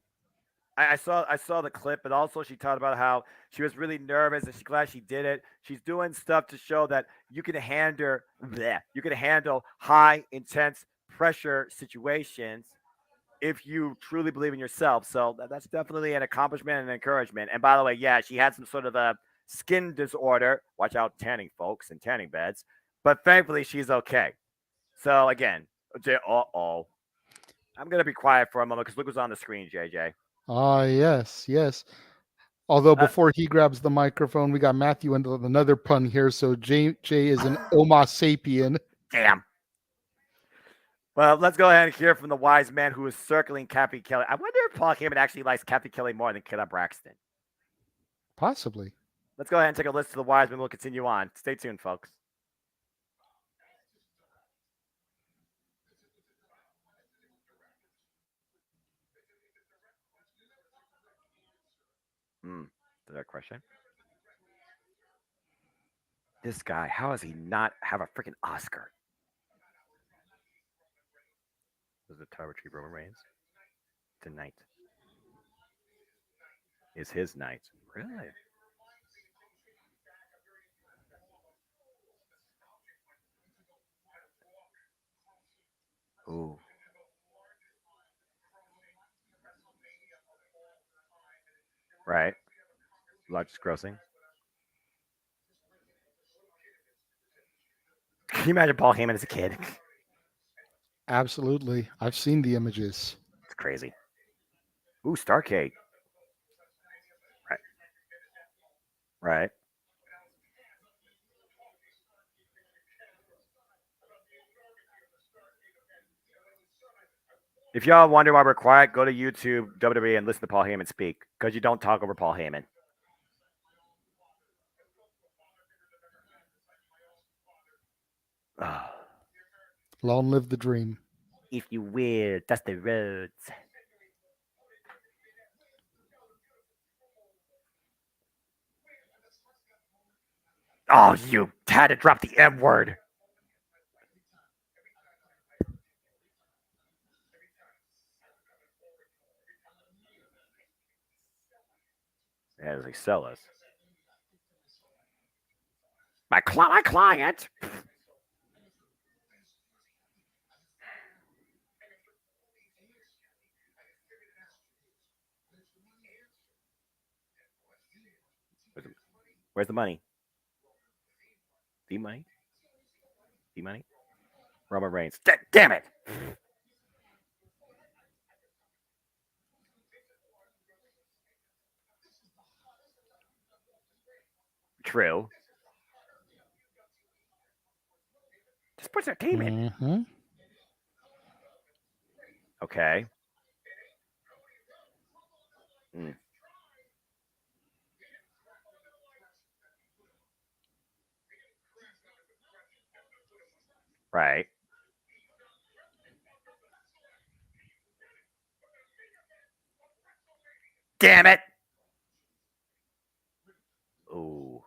I saw the clip, but also she talked about how she was really nervous and she's glad she did it. She's doing stuff to show that you can handle high, intense pressure situations if you truly believe in yourself. So that's definitely an accomplishment and an encouragement. And by the way, yeah, she had some sort of a skin disorder. Watch out, tanning folks and tanning beds. But thankfully, she's okay. So again, I'm going to be quiet for a moment because look what's on the screen, JJ. Yes. Although before he grabs the microphone, we got Matthew into another pun here. So Jay is an Homo sapien. Damn. Well, let's go ahead and hear from the wise man who is circling Kathy Kelly. I wonder if Paul Heyman actually likes Kathy Kelly more than Kayla Braxton. Possibly. Let's go ahead and take a listen to the wise man. We'll continue on. Stay tuned, folks. Is that a question? This guy, how does he not have a freaking Oscar? Does the title retrieve Roman Reigns? Tonight is his night. Really? Ooh. Right. Largest grossing. Can you imagine Paul Heyman as a kid? Absolutely. I've seen the images. It's crazy. Ooh, Starcade. Right. If y'all wonder why we're quiet, go to YouTube, WWE, and listen to Paul Heyman speak, because you don't talk over Paul Heyman. Long live the dream. If you will, that's the roads. Oh, you had to drop the M word. As they sell us. My client. Where's the money? The money? The money? Roman Reigns. Damn it! True. Sports entertainment. Mm-hmm. Okay. Right. Damn it. Ooh.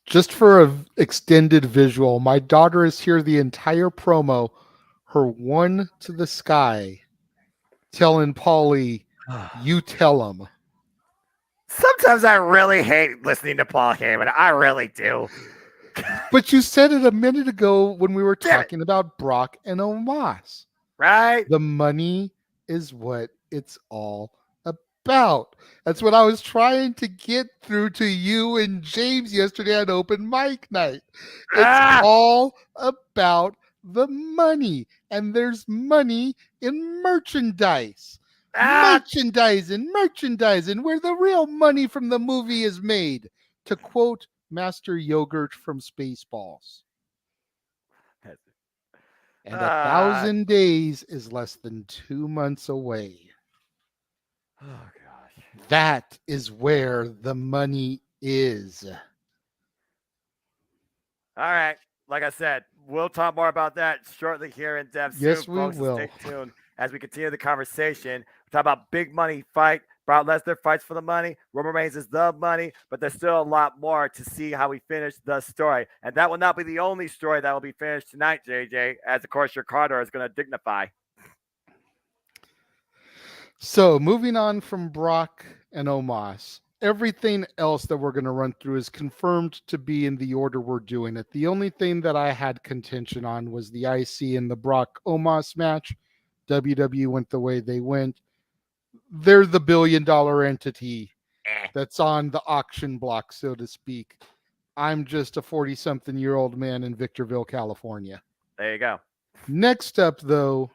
Just for an extended visual, my daughter is here the entire promo, her one to the sky, telling Paulie, you tell him. Sometimes I really hate listening to Paul Heyman. I really do. But you said it a minute ago when we were talking about Brock and Omos. Right? The money is what it's all about. That's what I was trying to get through to you and James yesterday at open mic night. It's all about the money, and there's money in merchandise. Merchandising, where the real money from the movie is made. To quote Master Yogurt from Spaceballs. And 1,000 days is less than 2 months away. Oh, gosh. That is where the money is. All right. Like I said, we'll talk more about that shortly here in depth. Yes, soon, we folks, will. So stay tuned as we continue the conversation. We talk about big money fight. Brock Lesnar fights for the money. Roman Reigns is the money, but there's still a lot more to see how we finish the story. And that will not be the only story that will be finished tonight, JJ, as of course your Carter is going to dignify. So moving on from Brock and Omos, everything else that we're going to run through is confirmed to be in the order we're doing it. The only thing that I had contention on was the IC and the Brock Omos match. WWE went the way they went. They're the billion-dollar entity that's on the auction block, so to speak. I'm just a 40-something-year-old man in Victorville, California. There you go. Next up, though,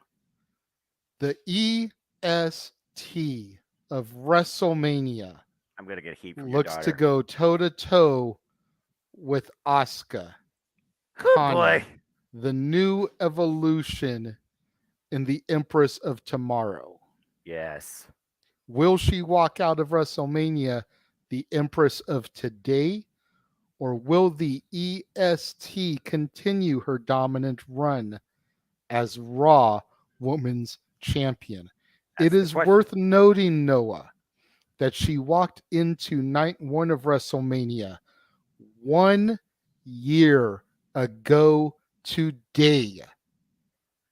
the EST of WrestleMania. I'm going to get heat from looks your to daughter. go toe-to-toe with Asuka. Oh, boy. The new evolution in the Empress of Tomorrow. Yes. Will she walk out of WrestleMania the Empress of today, or will the EST continue her dominant run as Raw Women's Champion? It is worth noting, Noah, that she walked into night one of WrestleMania 1 year ago today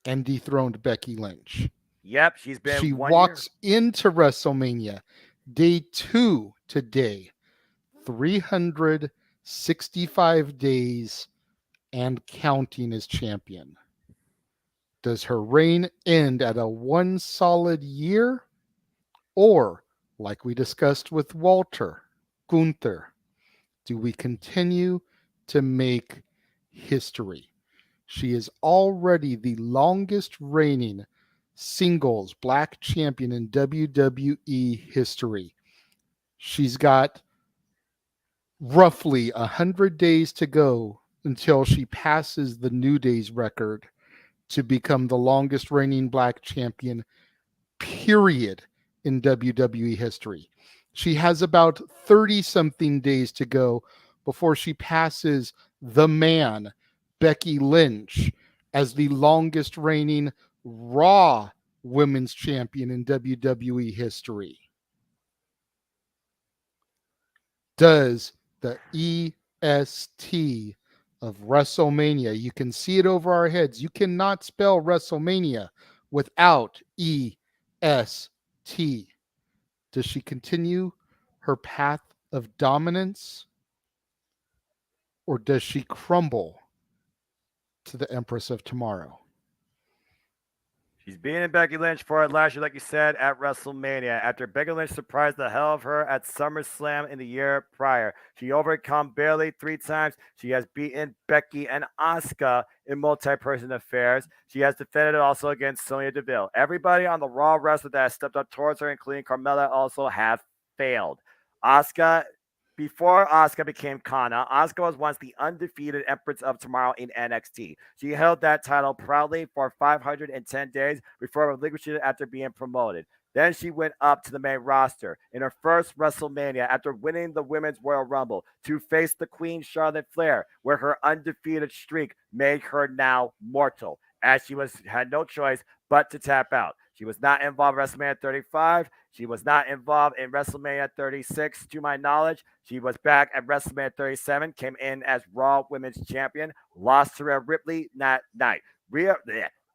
and dethroned Becky Lynch. Yep, she's been. She 1 walks year. into WrestleMania day 2 today, 365 days and counting as champion. Does her reign end at a 1 solid year? Or, like we discussed with Gunther, do we continue to make history? She is already the longest reigning singles black champion in WWE history. She's got roughly 100 days to go until she passes the New Day's record to become the longest reigning black champion, period, in WWE history. She has about 30-something days to go before she passes the man, Becky Lynch, as the longest reigning Raw Women's Champion in WWE history. Does the EST of WrestleMania, you can see it over our heads, you cannot spell WrestleMania without EST. Does she continue her path of dominance, or does she crumble to the Empress of Tomorrow? She's beating Becky Lynch for it last year, like you said, at WrestleMania. After Becky Lynch surprised the hell of her at SummerSlam in the year prior. She overcome Bayley 3 times. She has beaten Becky and Asuka in multi-person affairs. She has defended it also against Sonya Deville. Everybody on the Raw wrestler that has stepped up towards her, including Carmella, also have failed. Asuka Before Asuka became Kana, Asuka was once the undefeated Empress of Tomorrow in NXT. She held that title proudly for 510 days before relinquishing it after being promoted. Then she went up to the main roster in her first WrestleMania after winning the Women's Royal Rumble to face the Queen Charlotte Flair, where her undefeated streak made her now mortal, as she had no choice but to tap out. She was not involved in WrestleMania 35. She was not involved in WrestleMania 36, to my knowledge. She was back at WrestleMania 37, came in as Raw Women's Champion, lost to Rhea Ripley that night.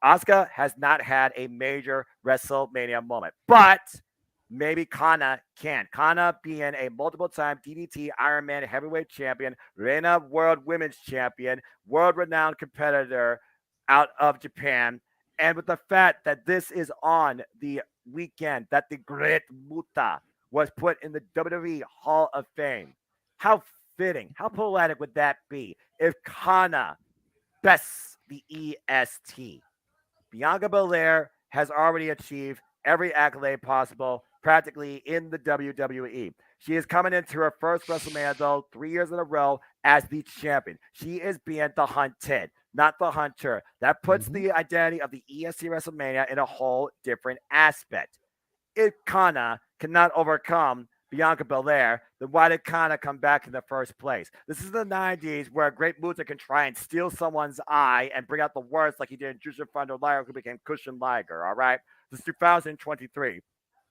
Asuka has not had a major WrestleMania moment, but maybe Kana can. Kana being a multiple-time DDT Ironman heavyweight champion, Reina World Women's Champion, world-renowned competitor out of Japan, and with the fact that this is on the weekend that the Great Muta was put in the WWE Hall of Fame. How fitting, how poetic would that be if Kana bests the EST? Bianca Belair has already achieved every accolade possible practically in the WWE. She is coming into her first WrestleMania, though, 3 years in a row as the champion. She is being the hunted, not the hunter. That puts the identity of the EST WrestleMania in a whole different aspect. If Kana cannot overcome Bianca Belair, then why did Kana come back in the first place? This is the 90s where a Great Muta can try and steal someone's eye and bring out the worst like he did in Jushin Thunder Liger, who became Cushion Liger, all right? This is 2023.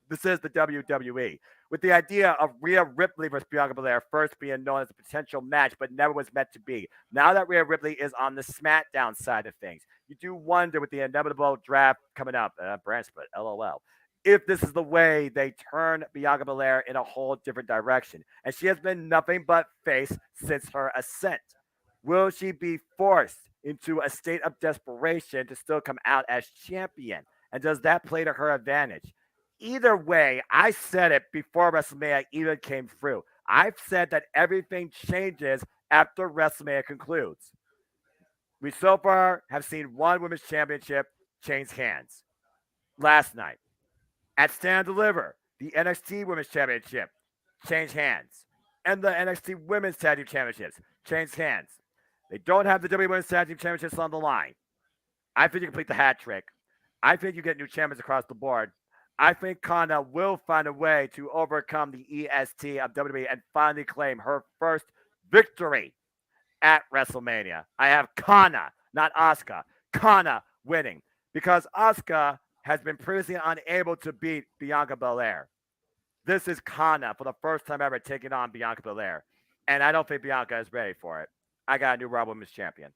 This is the WWE. With the idea of Rhea Ripley versus Bianca Belair first being known as a potential match, but never was meant to be. Now that Rhea Ripley is on the SmackDown side of things, you do wonder with the inevitable draft coming up, brand split, LOL, if this is the way they turn Bianca Belair in a whole different direction. And she has been nothing but face since her ascent. Will she be forced into a state of desperation to still come out as champion? And does that play to her advantage? Either way, I said it before WrestleMania even came through. I've said that everything changes after WrestleMania concludes. We so far have seen one women's championship change hands. Last night, at Stand and Deliver, the NXT Women's Championship changed hands. And the NXT Women's Tag Team Championships changed hands. They don't have the WWE Women's Tag Team Championships on the line. I think you complete the hat trick. I think you get new champions across the board. I think Kana will find a way to overcome the EST of WWE and finally claim her first victory at WrestleMania. I have Kana, not Asuka. Kana winning because Asuka has been previously unable to beat Bianca Belair. This is Kana for the first time ever taking on Bianca Belair. And I don't think Bianca is ready for it. I got a new Raw Women's Champion.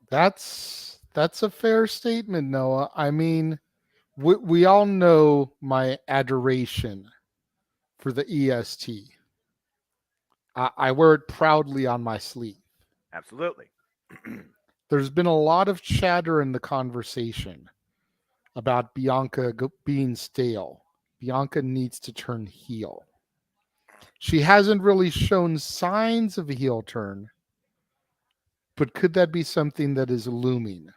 That's a fair statement, Noah. I mean, we all know my adoration for the EST. I wear it proudly on my sleeve. Absolutely. There's been a lot of chatter in the conversation about Bianca being stale. Bianca needs to turn heel. She hasn't really shown signs of a heel turn, but could that be something that is looming?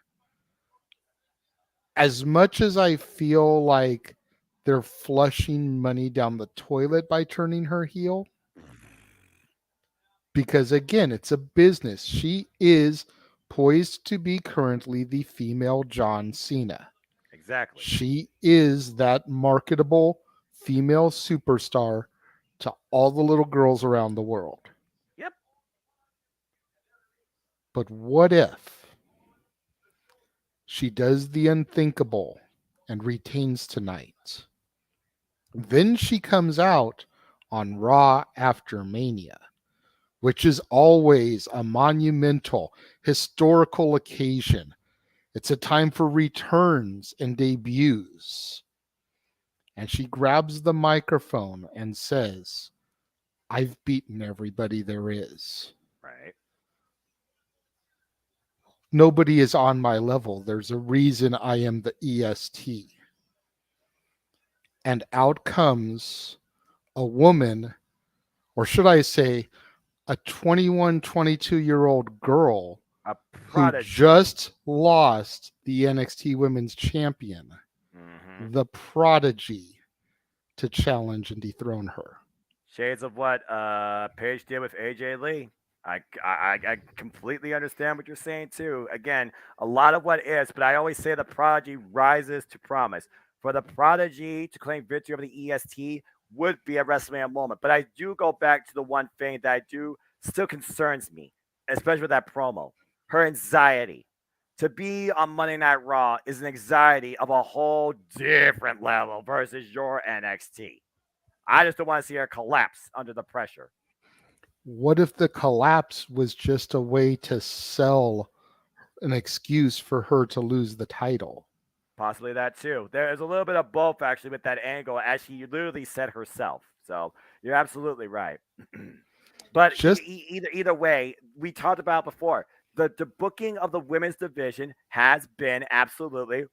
As much as I feel like they're flushing money down the toilet by turning her heel, because again, it's a business. She is poised to be currently the female John Cena. Exactly. She is that marketable female superstar to all the little girls around the world. Yep. But what if she does the unthinkable and retains tonight? Then she comes out on Raw after Mania, which is always a monumental, historical occasion. It's a time for returns and debuts. And she grabs the microphone and says, I've beaten everybody there is. Right. Nobody is on my level. There's a reason I am the EST. And out comes a woman, or should I say, a 21, 22-year-old girl who just lost the NXT Women's Champion, the Prodigy, to challenge and dethrone her. Shades of what Paige did with AJ Lee. I completely understand what you're saying too. Again, a lot of what is, but I always say the prodigy rises to promise. For the prodigy to claim victory over the EST would be a WrestleMania moment. But I do go back to the one thing that I do still concerns me, especially with that promo. Her anxiety. To be on Monday Night Raw is an anxiety of a whole different level versus your NXT. I just don't want to see her collapse under the pressure. What if the collapse was just a way to sell an excuse for her to lose the title? Possibly that too. There is a little bit of both actually with that angle, as she literally said herself. So you're absolutely right. But Just- either way, we talked about before. The booking of the women's division has been absolutely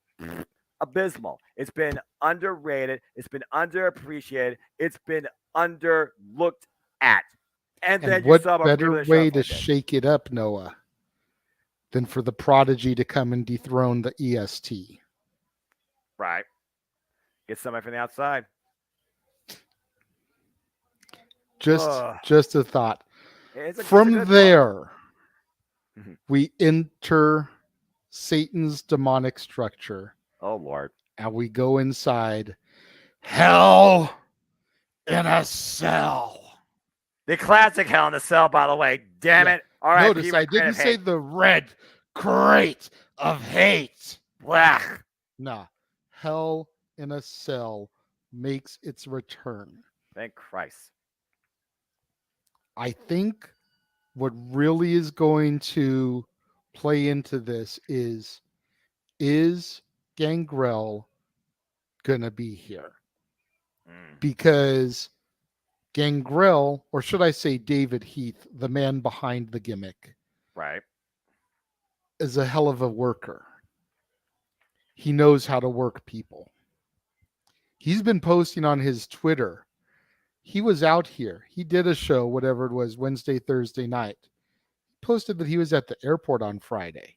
abysmal. It's been underrated. It's been underappreciated. It's been underlooked at. And then you what saw a better way to shake it up, Noah, than for the prodigy to come and dethrone the EST? Right. Get somebody from the outside. Just a thought. From there, we enter Satan's demonic structure. Oh, Lord. And we go inside Hell in a Cell. The classic Hell in a Cell, by the way. Damn it. All right. Notice I didn't say the red crate of hate. Blah. Nah. Hell in a Cell makes its return. Thank Christ. I think what really is going to play into this is Gangrel gonna be here? Because Gangrel, or should I say David Heath, the man behind the gimmick, right, is a hell of a worker. He knows how to work people. He's been posting on his Twitter. He was out here. He did a show, whatever it was, Wednesday, Thursday night. He posted that he was at the airport on Friday.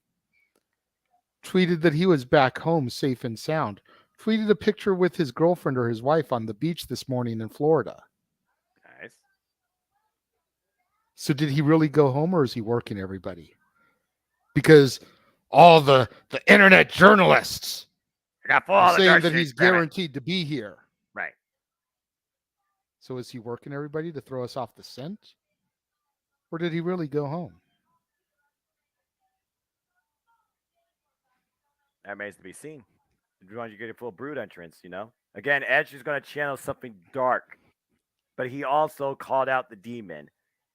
Tweeted that he was back home safe and sound. Tweeted a picture with his girlfriend or his wife on the beach this morning in Florida. Nice. So did he really go home, or is he working everybody? Because all the internet journalists are saying that he's guaranteed to be here. Right. So is he working everybody to throw us off the scent? Or did he really go home? That remains to be seen. If you want to get a full brood entrance, Again, Edge is going to channel something dark. But he also called out the demon.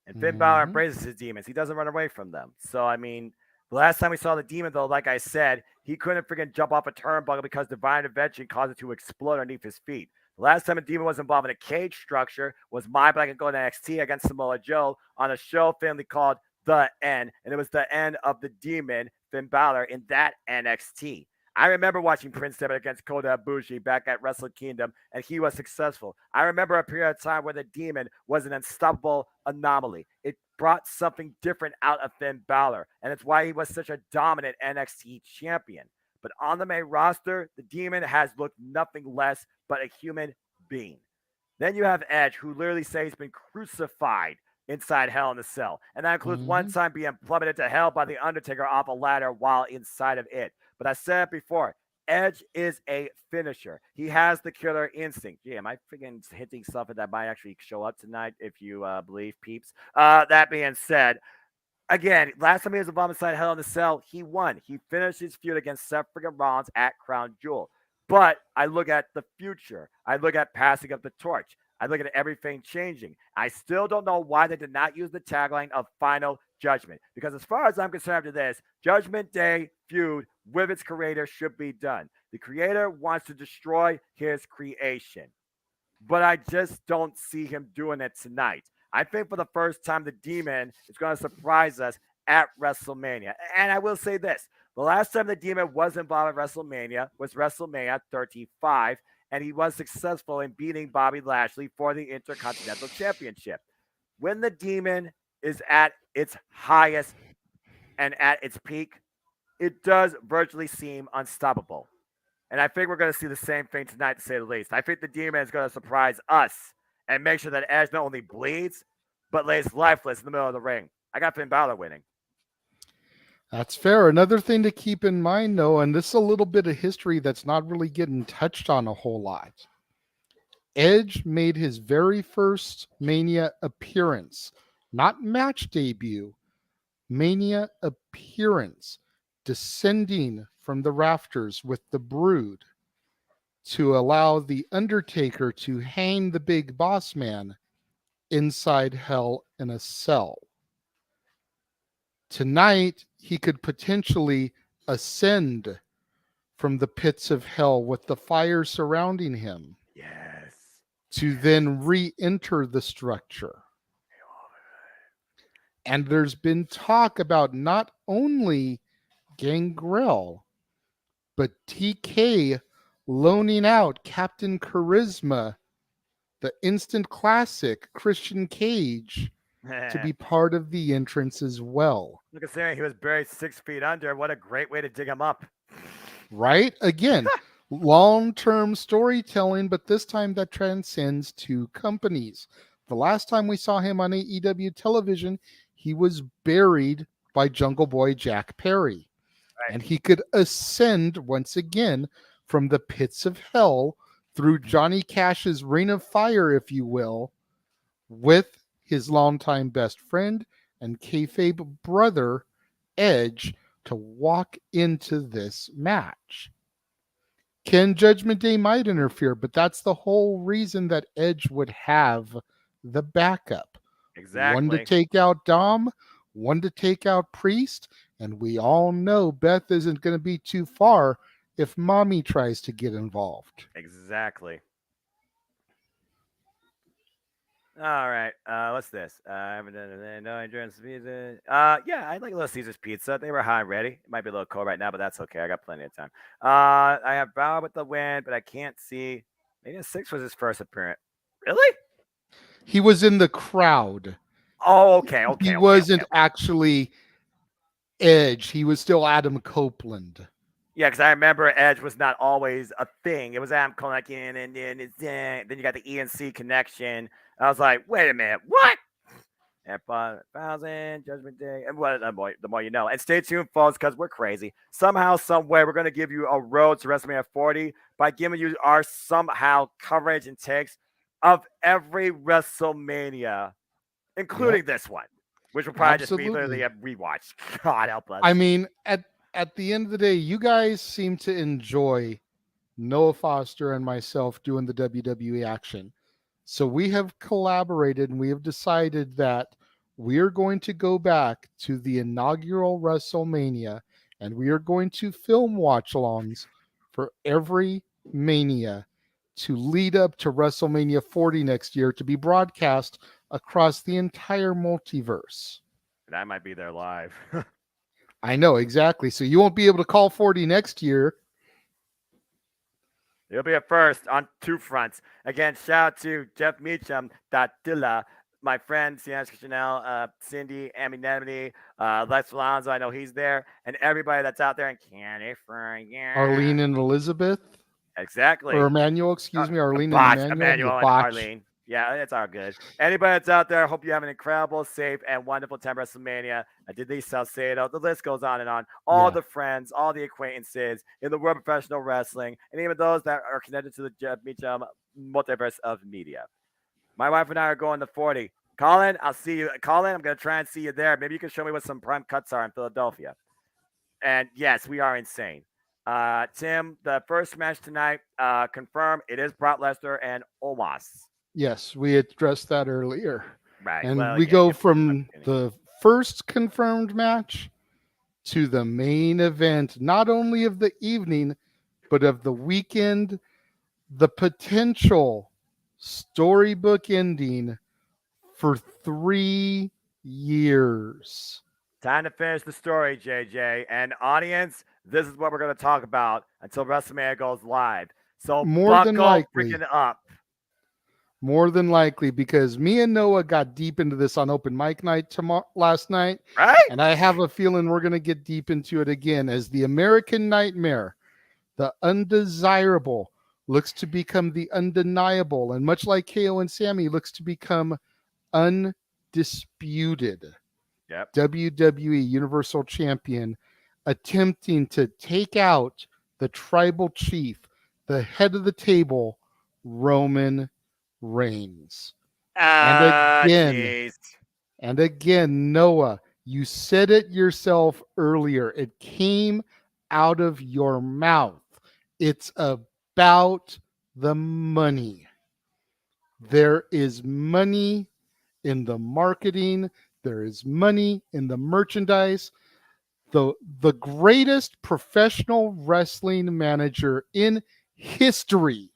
And Finn Balor embraces his demons. He doesn't run away from them. So, the last time we saw the demon, though, like I said, he couldn't freaking jump off a turnbuckle because Divine Intervention caused it to explode underneath his feet. The last time a demon was involved in a cage structure was My Black and Gold NXT against Samoa Joe on a show family called The End. And it was the end of the demon, Finn Balor, in that NXT. I remember watching Prince Devitt against Kota Ibushi back at Wrestle Kingdom, and he was successful. I remember a period of time where the demon was an unstoppable anomaly. It brought something different out of Finn Balor, and it's why he was such a dominant NXT champion. But on the main roster, the demon has looked nothing less but a human being. Then you have Edge, who literally says he's been crucified inside Hell in a Cell. And that includes one time being plummeted to hell by The Undertaker off a ladder while inside of it. But I said it before, Edge is a finisher. He has the killer instinct. Yeah, am I freaking hinting something that might actually show up tonight if you believe, peeps? That being said, again, last time he was involved inside Hell in a Cell, he won. He finished his feud against Seth freaking Rollins at Crown Jewel. But I look at the future. I look at passing of the torch. I look at everything changing. I still don't know why they did not use the tagline of Final Judgment. Because as far as I'm concerned after this, Judgment Day feud with its creator should be done. The creator wants to destroy his creation. But I just don't see him doing it tonight. I think for the first time, the demon is going to surprise us at WrestleMania. And I will say this. The last time the demon was involved at WrestleMania was WrestleMania 35. And he was successful in beating Bobby Lashley for the Intercontinental Championship. When the demon is at its highest and at its peak, it does virtually seem unstoppable. And I think we're going to see the same thing tonight, to say the least. I think the demon is going to surprise us and make sure that Edge not only bleeds, but lays lifeless in the middle of the ring. I got Finn Balor winning. That's fair. Another thing to keep in mind, though, and this is a little bit of history that's not really getting touched on a whole lot. Edge made his very first Mania appearance, not match debut, Mania appearance, descending from the rafters with the Brood to allow the Undertaker to hang the Big Boss Man inside Hell in a Cell. Tonight, he could potentially ascend from the pits of hell with the fire surrounding him. Yes. To then re-enter the structure. And there's been talk about not only Gangrel, but TK loaning out Captain Charisma, the instant classic Christian Cage, to be part of the entrance as well. Look at Sammy, he was buried 6 feet under. What a great way to dig him up. Right? Again, long-term storytelling, but this time that transcends two companies. The last time we saw him on AEW television, he was buried by Jungle Boy Jack Perry. Right. And he could ascend once again from the pits of hell through Johnny Cash's Ring of Fire, if you will, with his longtime best friend and kayfabe brother, Edge, to walk into this match. Ken Judgment Day might interfere, but that's the whole reason that Edge would have the backup. Exactly. One to take out Dom, one to take out Priest, and we all know Beth isn't going to be too far if Mommy tries to get involved. Exactly. All right. What's this? I haven't done it. No endurance pizza. Yeah, I like Little Caesar's pizza. They were high and ready. It might be a little cold right now, but that's okay. I got plenty of time. I have Balor with the win, but I can't see. Maybe 6 was his first appearance. Really? He was in the crowd. Oh, okay. He wasn't actually Edge. He was still Adam Copeland. Yeah, because I remember Edge was not always a thing. It was Adam Copeland, and then you got the ENC connection. I was like, wait a minute, what? And 5,000, Judgment Day, and what? The more you know. And stay tuned, folks, because we're crazy. Somehow, some way, we're going to give you a road to WrestleMania 40 by giving you our somehow coverage and takes of every WrestleMania, including this one, which will probably just be literally a rewatch. God help us. I mean, at the end of the day, you guys seem to enjoy Noah Foster and myself doing the WWE action. So we have collaborated and we have decided that we are going to go back to the inaugural WrestleMania and we are going to film watch-alongs for every Mania to lead up to WrestleMania 40 next year to be broadcast across the entire multiverse. That might be there live. I know, exactly. So you won't be able to call 40 next year. You'll be at first on 2 fronts. Again, shout out to Jeff Meacham, Dilla, my friend, Sienna Chanel, Cindy, Aminemity, Lex Alonso, I know he's there, and everybody that's out there in California. Arlene and Elizabeth. Exactly. Or Emmanuel, excuse me, Arlene and Emmanuel and Arlene. Yeah, it's all good. Anybody that's out there, I hope you have an incredible, safe, and wonderful time at WrestleMania. I did these Salcedo. The list goes on and on. All the friends, all the acquaintances in the world of professional wrestling, and even those that are connected to the Jeff Meacham Multiverse of Media. My wife and I are going to 40. Colin, I'll see you. Colin, I'm going to try and see you there. Maybe you can show me what some prime cuts are in Philadelphia. And yes, we are insane. Tim, the first match tonight, confirmed it is Brock Lesnar and Omos. Yes, we addressed that earlier. Right. And we go from the first confirmed match to the main event, not only of the evening, but of the weekend, the potential storybook ending for 3 years. Time to finish the story, JJ. And audience, this is what we're going to talk about until WrestleMania goes live. So more than likely, freaking up. More than likely, because me and Noah got deep into this on open mic night last night. Right. And I have a feeling we're going to get deep into it again as the American Nightmare, the undesirable looks to become the undeniable, and much like KO and Sammy, looks to become undisputed WWE Universal Champion, attempting to take out the tribal chief, the head of the table, Roman Reigns. And again, Noah, you said it yourself earlier. It came out of your mouth. It's about the money. There is money in the marketing. There is money in the merchandise. The greatest professional wrestling manager in history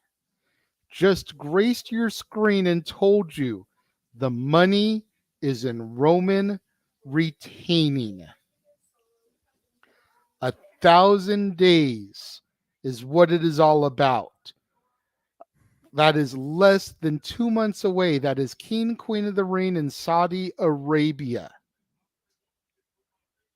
just graced your screen and told you the money is in Roman retaining. 1,000 days is what it is all about. That is less than 2 months away. That is King, Queen of the Ring in Saudi Arabia.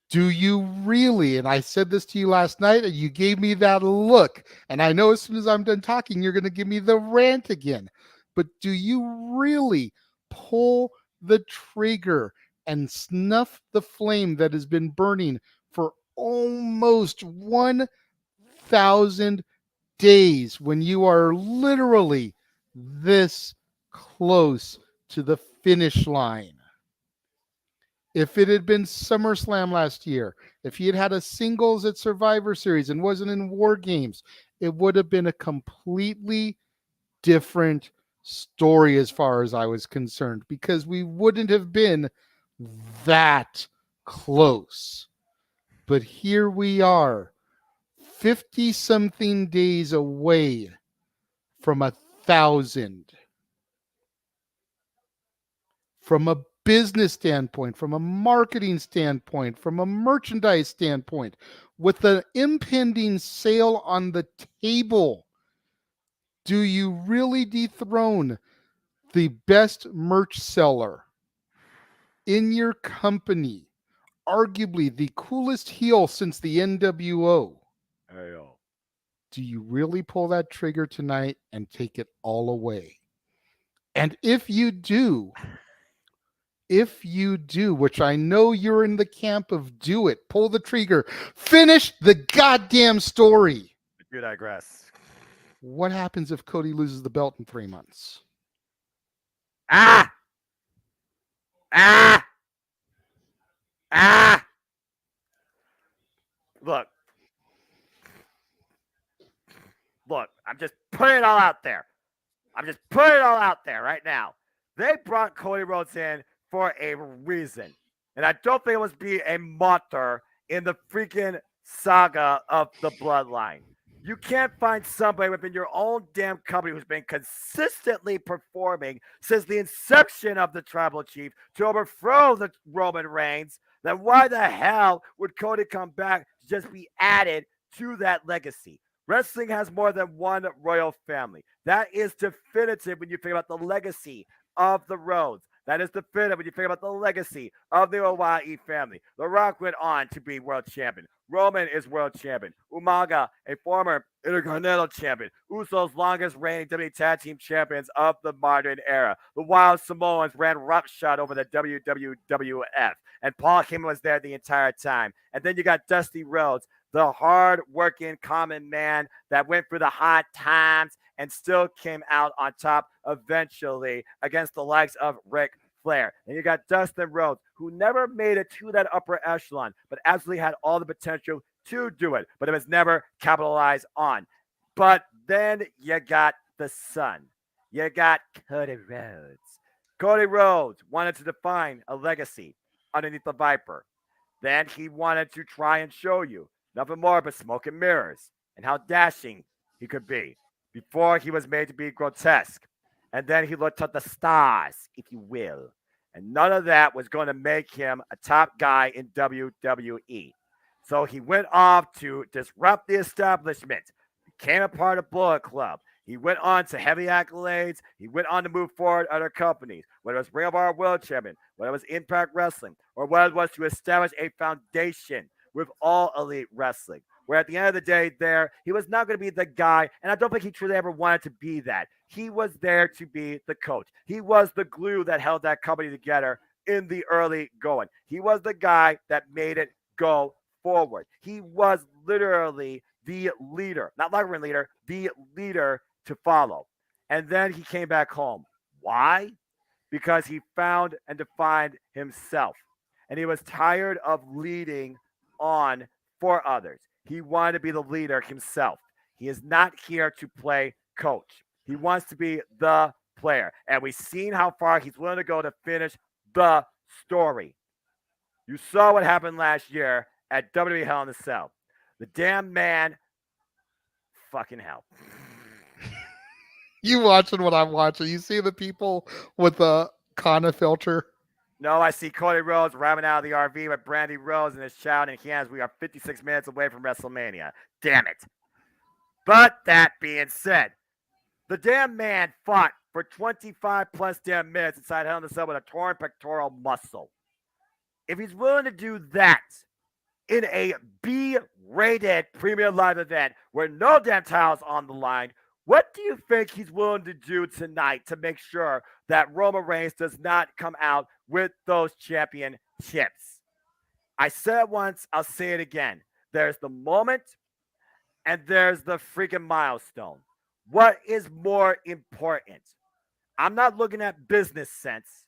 Do you really? And I said this to you last night, and you gave me that look. And I know as soon as I'm done talking, you're going to give me the rant again. But do you really pull the trigger and snuff the flame that has been burning for almost 1,000 days when you are literally this close to the finish line? If it had been SummerSlam last year, if he had had a singles at Survivor Series and wasn't in War Games, it would have been a completely different story as far as I was concerned, because we wouldn't have been that close. But here we are, 50-something days away from 1,000. From a business standpoint, from a marketing standpoint, from a merchandise standpoint, with the impending sale on the table, do you really dethrone the best merch seller in your company, arguably the coolest heel since the NWO? Do you really pull that trigger tonight and take it all away? And if you do, which I know you're in the camp of do it, pull the trigger, finish the goddamn story. You digress. What happens if Cody loses the belt in 3 months? Look, I'm just putting it all out there. Right now. They brought Cody Rhodes in for a reason. And I don't think it was be a martyr in the freaking saga of the bloodline. You can't find somebody within your own damn company who's been consistently performing since the inception of the tribal chief to overthrow the Roman Reigns. Then why the hell would Cody come back to just be added to that legacy? Wrestling has more than one royal family. That is definitive when you think about the legacy of the Rhodes. That is definitive when you think about the legacy of the Hawaii family. The Rock went on to be world champion. Roman is world champion. Umaga, a former Intercontinental champion. Usos, longest reigning WWE Tag Team champions of the modern era. The Wild Samoans ran roughshod over the WWF. And Paul Heyman was there the entire time. And then you got Dusty Rhodes, the hard-working common man that went through the hard times and still came out on top eventually against the likes of Ric Flair. And you got Dustin Rhodes, who never made it to that upper echelon, but absolutely had all the potential to do it, but it was never capitalized on. But then you got the son. You got Cody Rhodes. Cody Rhodes wanted to define a legacy underneath the Viper. Then he wanted to try and show you nothing more but smoke and mirrors and how dashing he could be before he was made to be grotesque. And then he looked at the stars, if you will. And none of that was going to make him a top guy in WWE. So he went off to disrupt the establishment, became a part of Bullet Club. He went on to heavy accolades. He went on to move forward other companies, whether it was Ring of Honor World Champion, whether it was Impact Wrestling, or whether it was to establish a foundation with All Elite Wrestling. where at the end of the day he was not going to be the guy, and I don't think he truly ever wanted to be that. He was there to be the coach. He was the glue that held that company together in the early going. He was the guy that made it go forward. He was literally the leader, not locker room leader, the leader to follow. And then he came back home. Why? Because he found and defined himself. And he was tired of leading on for others. He wanted to be the leader himself. He is not here to play coach. He wants to be the player. And we've seen how far he's willing to go to finish the story. You saw what happened last year at WWE Hell in a Cell. The damn man, fucking hell. You watching what I'm watching? You see the people with the Kana filter? No, I see Cody Rhodes ramming out of the RV with Brandy Rose and his child in hands. We are 56 minutes away from WrestleMania. Damn it. But that being said, the damn man fought for 25 plus damn minutes inside Hell in a Cell with a torn pectoral muscle. If he's willing to do that in a B-rated premium live event where no damn title's on the line, what do you think he's willing to do tonight to make sure that Roman Reigns does not come out with those championships? I said it once, I'll say it again. There's the moment and there's the freaking milestone. What is more important? I'm not looking at business sense.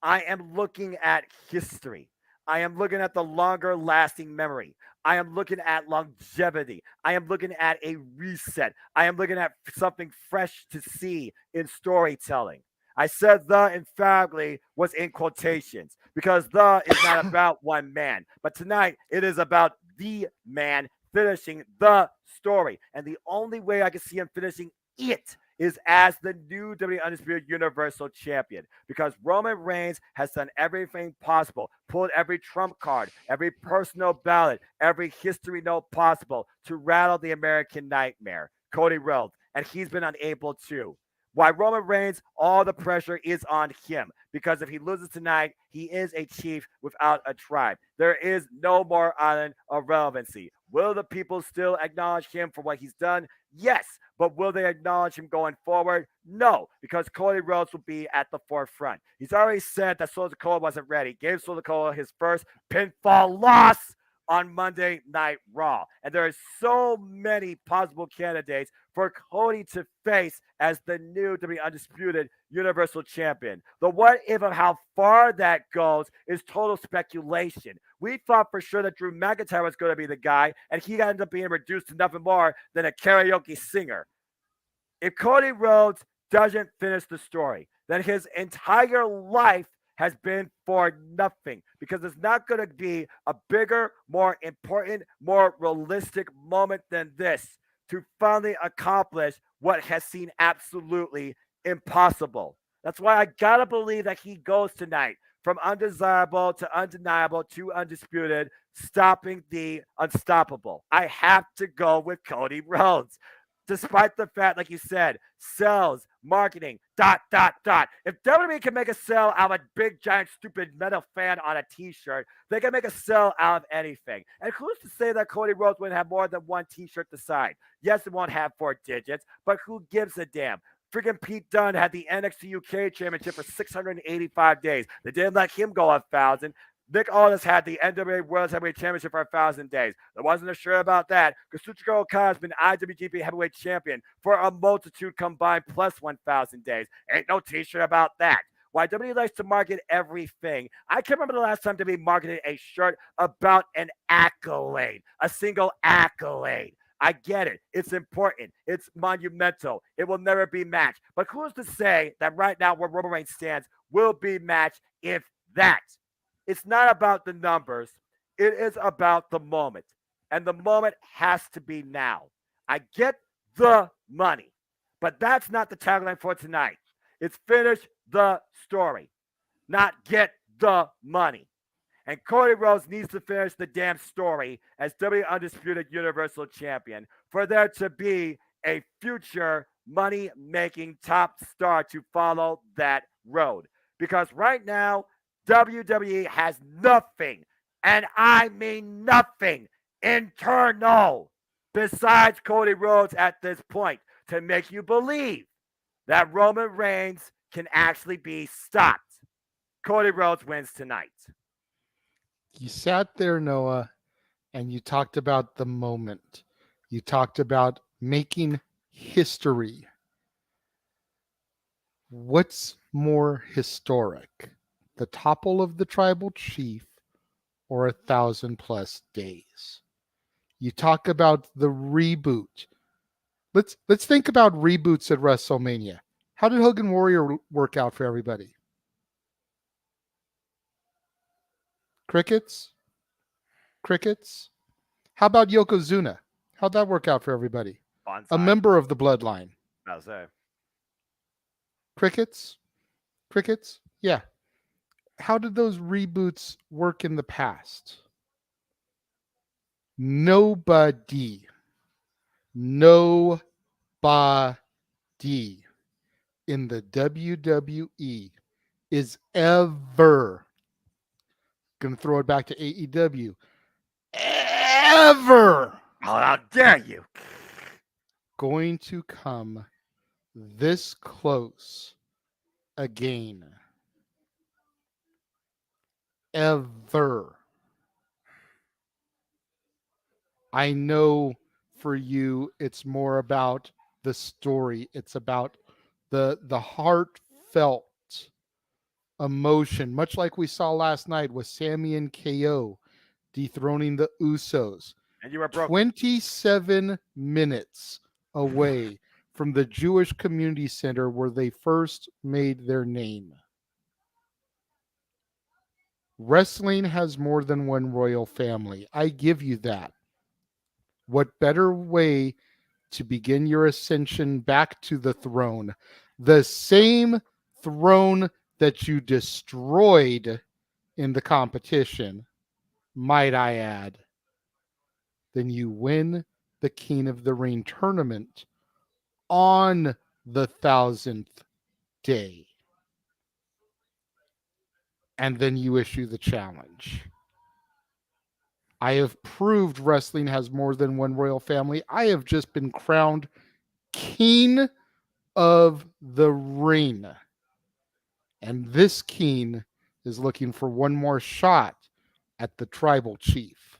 I am looking at history. I am looking at the longer lasting memory. I am looking at longevity. I am looking at a reset. I am looking at something fresh to see in storytelling. I said the emphatically was in quotations because the is not about one man. But tonight it is about the man finishing the story. And the only way I can see him finishing it is as the new WWE Undisputed Universal Champion, because Roman Reigns has done everything possible, pulled every trump card, every personal ballot, every history note possible to rattle the American Nightmare, Cody Rhodes, and he's been unable to. Why Roman Reigns, all the pressure is on him, because if he loses tonight, he is a chief without a tribe. There is no more island of relevancy. Will the people still acknowledge him for what he's done? Yes. But will they acknowledge him going forward? No, because Cody Rhodes will be at the forefront. He's already said that Solo Sikoa wasn't ready. Gave Solo Sikoa his first pinfall loss on Monday Night Raw. And there are so many possible candidates for Cody to face as the new WWE Undisputed Universal Champion. The what if of how far that goes is total speculation. We thought for sure that Drew McIntyre was going to be the guy, and he ended up being reduced to nothing more than a karaoke singer. If Cody Rhodes doesn't finish the story, then his entire life has been for nothing, because it's not going to be a bigger, more important, more realistic moment than this to finally accomplish what has seemed absolutely impossible. That's why I got to believe that he goes tonight from undesirable to undeniable to undisputed, stopping the unstoppable. I have to go with Cody Rhodes. Despite the fact, like you said, sales, marketing, ... If WWE can make a sell out of a big, giant, stupid metal fan on a t-shirt, they can make a sell out of anything. And who's to say that Cody Rhodes wouldn't have more than one t-shirt to sign? Yes, it won't have 4 digits, but who gives a damn? Freaking Pete Dunne had the NXT UK Championship for 685 days. They didn't let him go 1,000. Nick Aldis had the NWA World Heavyweight Championship for 1,000 days. I wasn't sure about that because Kazuchika Okada has been IWGP Heavyweight Champion for a multitude combined plus 1,000 days. Ain't no t-shirt about that. Why WWE likes to market everything. I can't remember the last time WWE marketed a shirt about an accolade, a single accolade. I get it. It's important. It's monumental. It will never be matched. But who's to say that right now where Roman Reigns stands will be matched if that? It's not about the numbers. It is about the moment. And the moment has to be now. I get the money. But that's not the tagline for tonight. It's finish the story, not get the money. And Cody Rhodes needs to finish the damn story as WWE Undisputed Universal Champion for there to be a future money-making top star to follow that road. Because right now, WWE has nothing, and I mean nothing, internal besides Cody Rhodes at this point to make you believe that Roman Reigns can actually be stopped. Cody Rhodes wins tonight. You sat there, Noah, and you talked about the moment. You talked about making history. What's more historic, the topple of the tribal chief or 1,000+ days? You talk about the reboot. Let's think about reboots at WrestleMania. How did Hogan Warrior work out for everybody? Crickets? Crickets? How about Yokozuna? How'd that work out for everybody? Bonsai. A member of the bloodline. I'll say. Crickets? Crickets? Yeah. How did those reboots work in the past? Nobody in the WWE is ever going to throw it back to AEW. Ever. Oh, how dare you? Going to come this close again. Ever. I know for you, it's more about the story. It's about the heartfelt emotion, much like we saw last night with Sami and KO dethroning the Usos. And you were broke. 27 minutes away from the Jewish Community Center where they first made their name. Wrestling has more than one royal family. I give you that. What better way to begin your ascension back to the throne? The same throne that you destroyed in the competition, might I add. Then you win the King of the Ring tournament on the 1,000th day. And then you issue the challenge. I have proved wrestling has more than one royal family. I have just been crowned King of the Ring. And this king is looking for one more shot at the tribal chief.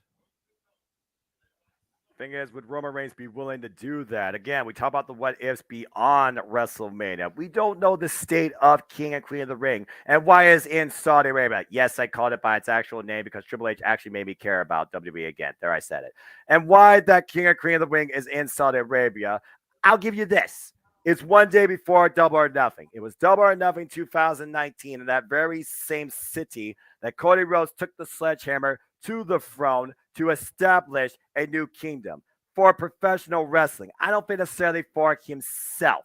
Thing is, would Roman Reigns be willing to do that? Again, we talk about the what ifs beyond WrestleMania. We don't know the state of King and Queen of the Ring and why is in Saudi Arabia. Yes, I called it by its actual name because Triple H actually made me care about WWE again. There, I said it. And why that King and Queen of the Ring is in Saudi Arabia, I'll give you this. It's one day before Double or Nothing. It was Double or Nothing 2019 in that very same city that Cody Rhodes took the sledgehammer to the throne to establish a new kingdom for professional wrestling. I don't think necessarily for himself.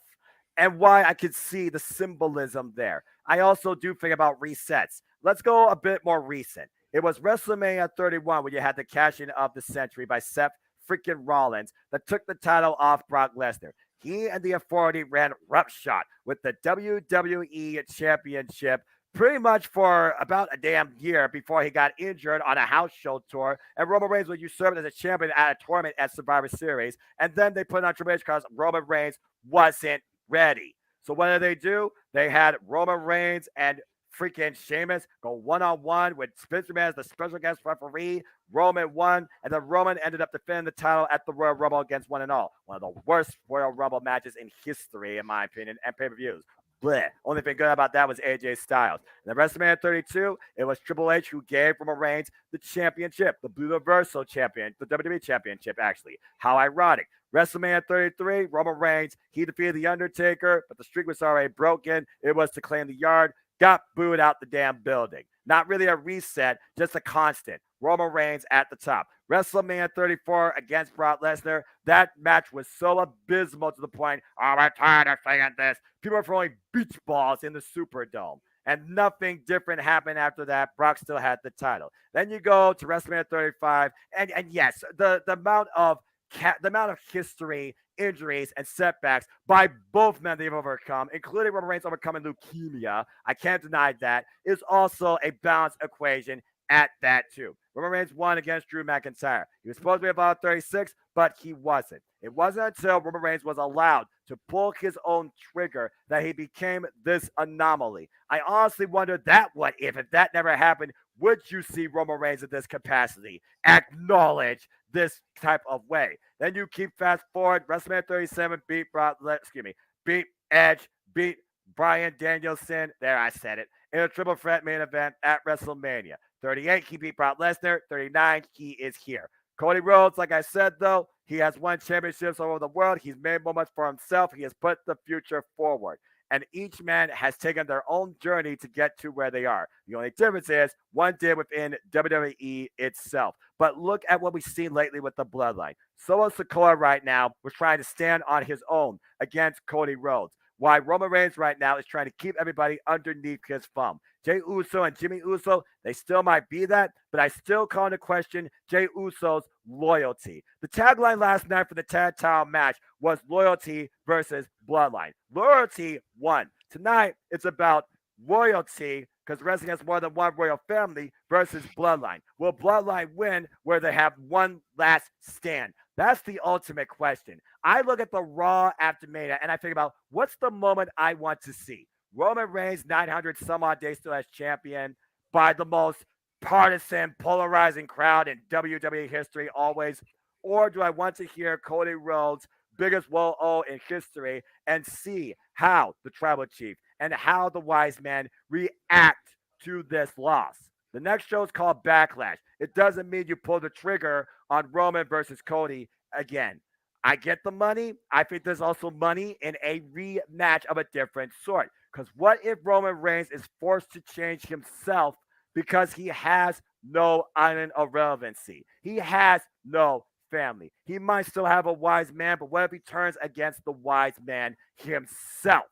And why I could see the symbolism there. I also do think about resets. Let's go a bit more recent. It was WrestleMania 31 when you had the cash-in of the century by Seth freaking Rollins that took the title off Brock Lesnar. He and the Authority ran roughshod with the WWE Championship pretty much for about a damn year before he got injured on a house show tour. And Roman Reigns was usurped as a champion at a tournament at Survivor Series. And then they put on Triple H because Roman Reigns wasn't ready. So what did they do? They had Roman Reigns and freaking Sheamus go one-on-one with Spencer Man as the special guest referee. Roman won, and then Roman ended up defending the title at the Royal Rumble against One and All. One of the worst Royal Rumble matches in history, in my opinion, and pay-per-views. Bleh. Only thing good about that was AJ Styles. And then WrestleMania 32, it was Triple H who gave Roman Reigns the championship, the Universal Champion, the WWE Championship, actually. How ironic. WrestleMania 33, Roman Reigns, he defeated The Undertaker, but the streak was already broken. It was to claim the yard. Got booed out the damn building. Not really a reset, just a constant. Roman Reigns at the top. WrestleMania 34 against Brock Lesnar. That match was so abysmal to the point, oh, I'm tired of saying this. People are throwing beach balls in the Superdome. And nothing different happened after that. Brock still had the title. Then you go to WrestleMania 35. And yes, the amount of history, injuries, and setbacks by both men they've overcome, including Roman Reigns overcoming leukemia, I can't deny that, is also a balanced equation at that too. Roman Reigns won against Drew McIntyre. He was supposed to be about 36, but he wasn't. It wasn't until Roman Reigns was allowed to pull his own trigger that he became this anomaly. I honestly wonder that what if that never happened, would you see Roman Reigns in this capacity acknowledge this type of way? Then you keep fast forward, WrestleMania 37 beat Edge, beat Bryan Danielson. There, I said it. In a triple threat main event at WrestleMania. 38, he beat Brock Lesnar. 39, he is here. Cody Rhodes, like I said, though, he has won championships all over the world. He's made moments for himself. He has put the future forward. And each man has taken their own journey to get to where they are. The only difference is one did within WWE itself. But look at what we've seen lately with the Bloodline. Solo Sikoa right now was trying to stand on his own against Cody Rhodes. Why Roman Reigns right now is trying to keep everybody underneath his thumb. Jey Uso and Jimmy Uso, they still might be that, but I still call into question Jey Uso's loyalty. The tagline last night for the tag title match was loyalty versus bloodline. Loyalty won. Tonight, it's about royalty, because wrestling has more than one royal family, versus bloodline. Will bloodline win where they have one last stand? That's the ultimate question. I look at the Raw after Mania and I think about what's the moment I want to see. Roman Reigns, 900 some odd days still as champion by the most partisan, polarizing crowd in WWE history always. Or do I want to hear Cody Rhodes' biggest woe in history and see how the Tribal Chief and how the Wise Man react to this loss? The next show is called Backlash. It doesn't mean you pull the trigger on Roman versus Cody again. I get the money. I think there's also money in a rematch of a different sort. Because what if Roman Reigns is forced to change himself because he has no island of relevancy? He has no family. He might still have a wise man, but what if he turns against the wise man himself?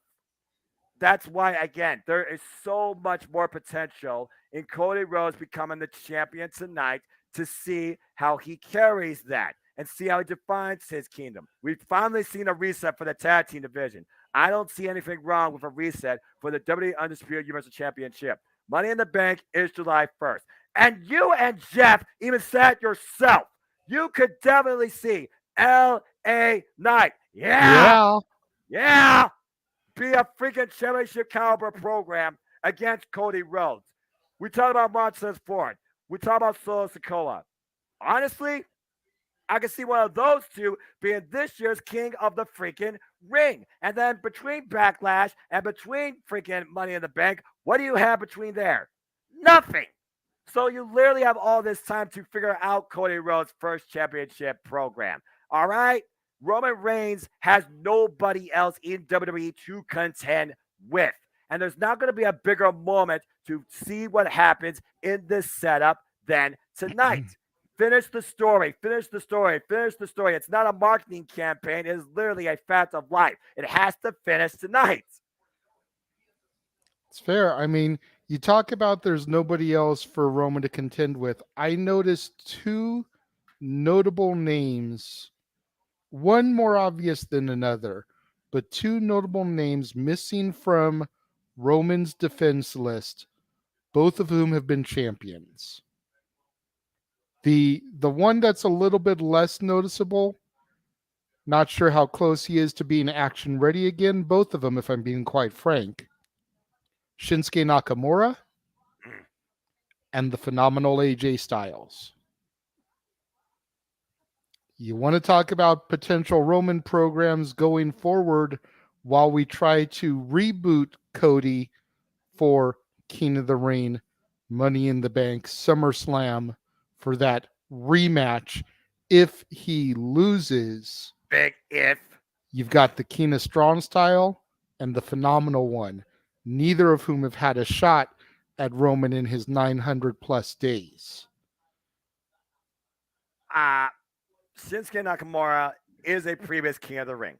That's why, again, there is so much more potential in Cody Rhodes becoming the champion tonight to see how he carries that and see how he defines his kingdom. We've finally seen a reset for the tag team division. I don't see anything wrong with a reset for the WWE Undisputed Universal Championship. Money in the Bank is July 1st. And you and Jeff even said yourself, you could definitely see L.A. Knight. Yeah. Be a freaking championship caliber program against Cody Rhodes. We talk about Montez Ford. We talk about Solo Sikoa. Honestly, I can see one of those two being this year's King of the freaking Ring. And then between Backlash and between freaking Money in the Bank, what do you have between there? Nothing. So you literally have all this time to figure out Cody Rhodes' first championship program. All right? Roman Reigns has nobody else in WWE to contend with. And there's not going to be a bigger moment to see what happens in this setup than tonight. Finish the story. It's not a marketing campaign. It is literally a fact of life. It has to finish tonight. It's fair. I mean, you talk about there's nobody else for Roman to contend with. I noticed two notable names, one more obvious than another, but two notable names missing from Roman's defense list, both of whom have been champions. The one that's a little bit less noticeable, not sure how close he is to being action ready again, both of them, if I'm being quite frank, Shinsuke Nakamura and the phenomenal AJ Styles. You want to talk about potential Roman programs going forward while we try to reboot Cody for King of the Ring, Money in the Bank, SummerSlam for that rematch. If he loses, big if, you've got the King of Strong Style and the Phenomenal One, neither of whom have had a shot at Roman in his 900 plus days. Shinsuke Nakamura is a previous King of the Ring.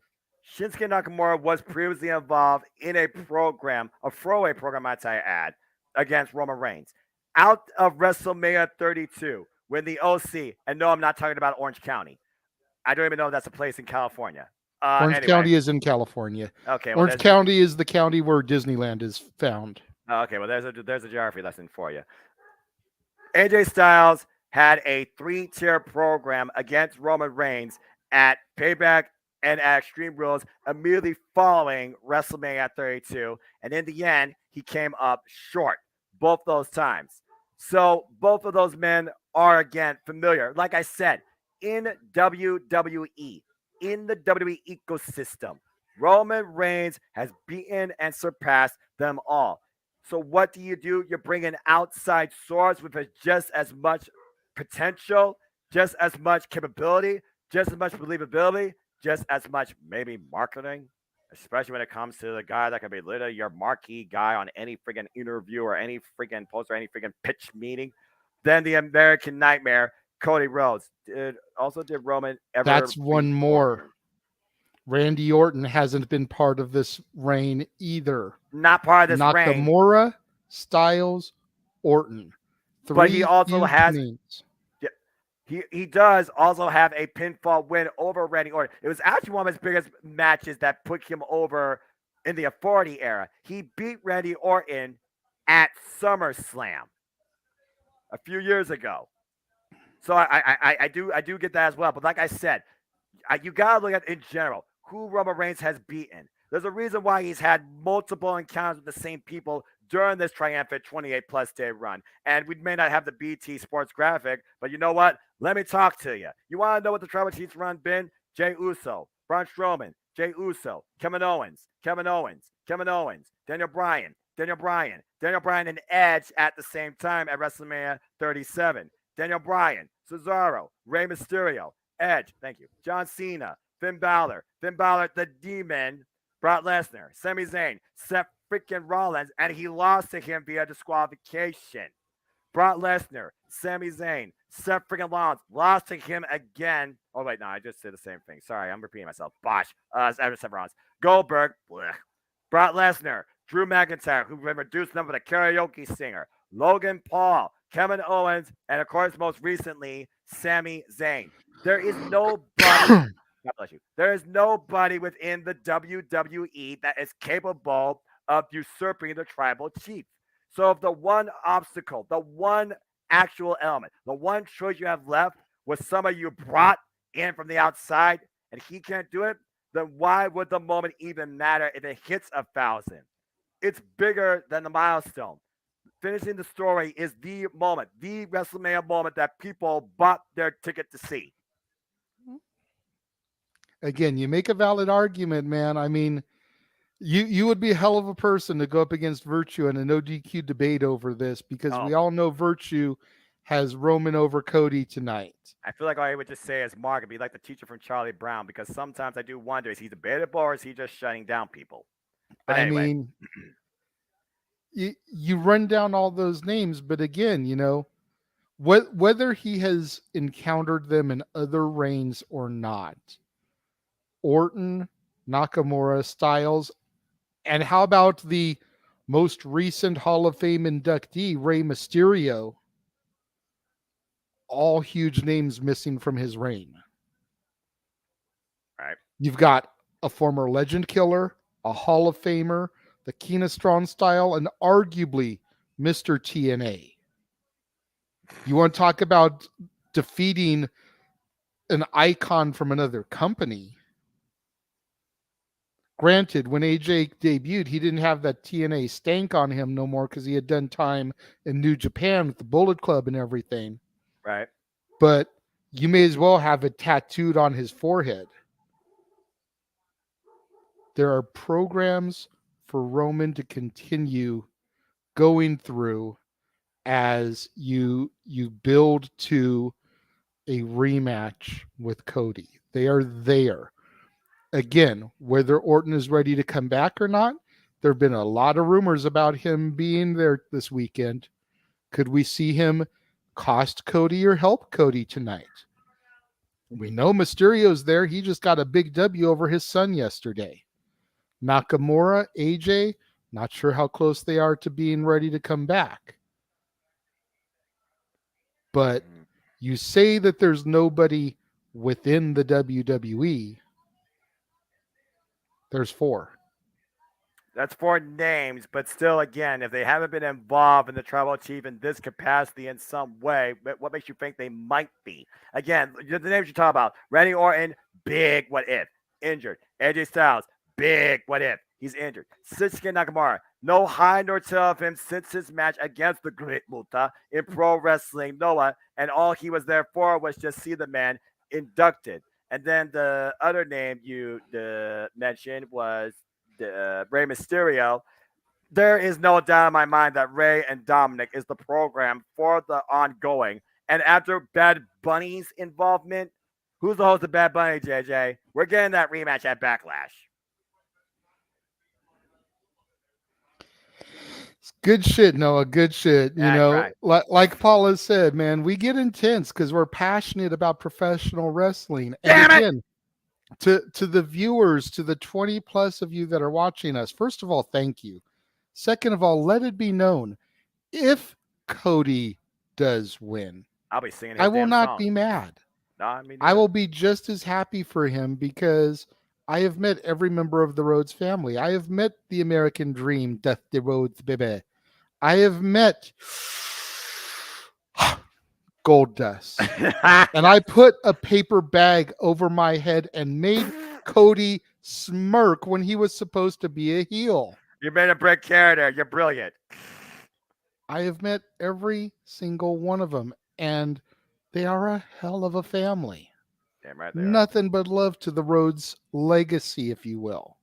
Shinsuke Nakamura was previously involved in a program, a throwaway program, might I add, against Roman Reigns. Out of WrestleMania 32, when the OC, and no, I'm not talking about Orange County. I don't even know if that's a place in California. Orange County is in California. Okay, well, Orange County is the county where Disneyland is found. Okay, well, there's a geography lesson for you. AJ Styles had a 3-tier program against Roman Reigns at Payback and at Extreme Rules immediately following WrestleMania 32. And in the end, he came up short both those times. So both of those men are, again, familiar. Like I said, in WWE, in the WWE ecosystem, Roman Reigns has beaten and surpassed them all. So what do? You bring an outside source with just as much potential, just as much capability, just as much believability, just as much maybe marketing, especially when it comes to the guy that can be literally your marquee guy on any freaking interview or any freaking post or any freaking pitch meeting. Then the American Nightmare, Cody Rhodes. Did Roman ever? That's one more. Randy Orton hasn't been part of this reign either. Not part of this reign. Nakamura, Styles, Orton. But he also has. Names. He does also have a pinfall win over Randy Orton. It was actually one of his biggest matches that put him over in the Authority era. He beat Randy Orton at SummerSlam a few years ago. So I do get that as well. But like I said, you gotta look at in general who Roman Reigns has beaten. There's a reason why he's had multiple encounters with the same people during this triumphant 28-plus day run. And we may not have the BT Sports graphic, but you know what? Let me talk to you. You want to know what the Tribal Chiefs run been? Jey Uso, Braun Strowman, Jey Uso, Kevin Owens, Daniel Bryan, and Edge at the same time at WrestleMania 37. Daniel Bryan, Cesaro, Rey Mysterio, Edge, thank you, John Cena, Finn Balor, the Demon, Brock Lesnar, Sami Zayn, Seth freaking Rollins, and he lost to him via disqualification. Brock Lesnar, Sami Zayn, Seth freaking Rollins, lost to him again. Oh, wait, no, I just did the same thing. Sorry, I'm repeating myself. Bosh. Seth Rollins. Goldberg, blech. Brock Lesnar, Drew McIntyre, who's been reduced number to karaoke singer, Logan Paul, Kevin Owens, and of course, most recently, Sami Zayn. There is nobody. God bless you. There is nobody within the WWE that is capable of usurping the tribal chief. So if the one obstacle, the one actual element, the one choice you have left was somebody you brought in from the outside and he can't do it, then why would the moment even matter if it hits 1,000? It's bigger than the milestone. Finishing the story is the moment, the WrestleMania moment that people bought their ticket to see. Again, you make a valid argument, man. I mean, you would be a hell of a person to go up against Virtue in a no DQ debate over this because we all know Virtue has Roman over Cody tonight. I feel like all I would just say is Mark would be like the teacher from Charlie Brown because sometimes I do wonder, is he debatable or is he just shutting down people? But anyway. I mean, you run down all those names, but again, you know, whether he has encountered them in other reigns or not, Orton, Nakamura, Styles, and how about the most recent Hall of Fame inductee, Rey Mysterio? All huge names missing from his reign. Right. You've got a former legend killer, a Hall of Famer, the Kina Strong style, and arguably Mr. TNA. You want to talk about defeating an icon from another company? Granted, when AJ debuted, he didn't have that TNA stank on him no more because he had done time in New Japan with the Bullet Club and everything. Right. But you may as well have it tattooed on his forehead. There are programs for Roman to continue going through as you build to a rematch with Cody. They are there. Again, whether Orton is ready to come back or not, there have been a lot of rumors about him being there this weekend. Could we see him cost Cody or help Cody tonight? We know Mysterio's there. He just got a big W over his son yesterday. Nakamura, AJ, not sure how close they are to being ready to come back. But you say that there's nobody within the WWE. There's 4. That's 4 names, but still, again, if they haven't been involved in the tribal chief in this capacity in some way, what makes you think they might be? Again, the names you talk about: Randy Orton, big what if, injured. AJ Styles, big what if, he's injured. Shinsuke Nakamura, no high nor tail of him since his match against the Great Muta in Pro Wrestling Noah, and all he was there for was just see the man inducted. And then the other name you mentioned was Rey Mysterio. There is no doubt in my mind that Rey and Dominic is the program for the ongoing. And after Bad Bunny's involvement, who's the host of Bad Bunny, JJ? We're getting that rematch at Backlash. Good shit, Noah. Good shit. You know, right. like Paula said, man, we get intense because we're passionate about professional wrestling. And again, to the viewers, to the 20 plus of you that are watching us, first of all, thank you. Second of all, let it be known, if Cody does win, I'll be singing. I will not be mad. No, I will be just as happy for him because I have met every member of the Rhodes family. I have met the American Dream, Death the Rhodes, baby. I have met Gold Dust. And I put a paper bag over my head and made Cody smirk when he was supposed to be a heel. You made a brick character. You're brilliant. I have met every single one of them, and they are a hell of a family. Damn right Nothing but love to the Rhodes legacy, if you will.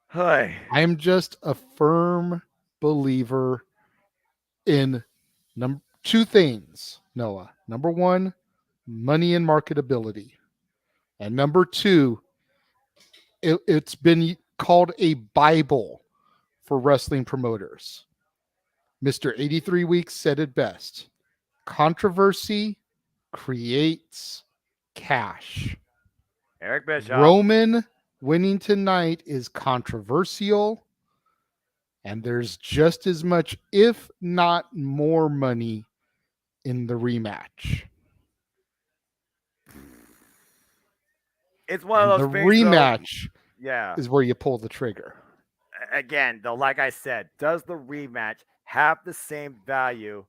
Hi. I'm just a firm believer in two things, Noah. Number one, money and marketability. And number two, it's been called a Bible for wrestling promoters. Mr. 83 Weeks said it best. Controversy creates cash. Eric Bischoff. Roman winning tonight is controversial, and there's just as much, if not more, money in the rematch. It's one of those things. The rematch though, is where you pull the trigger. Again, though, like I said, does the rematch have the same value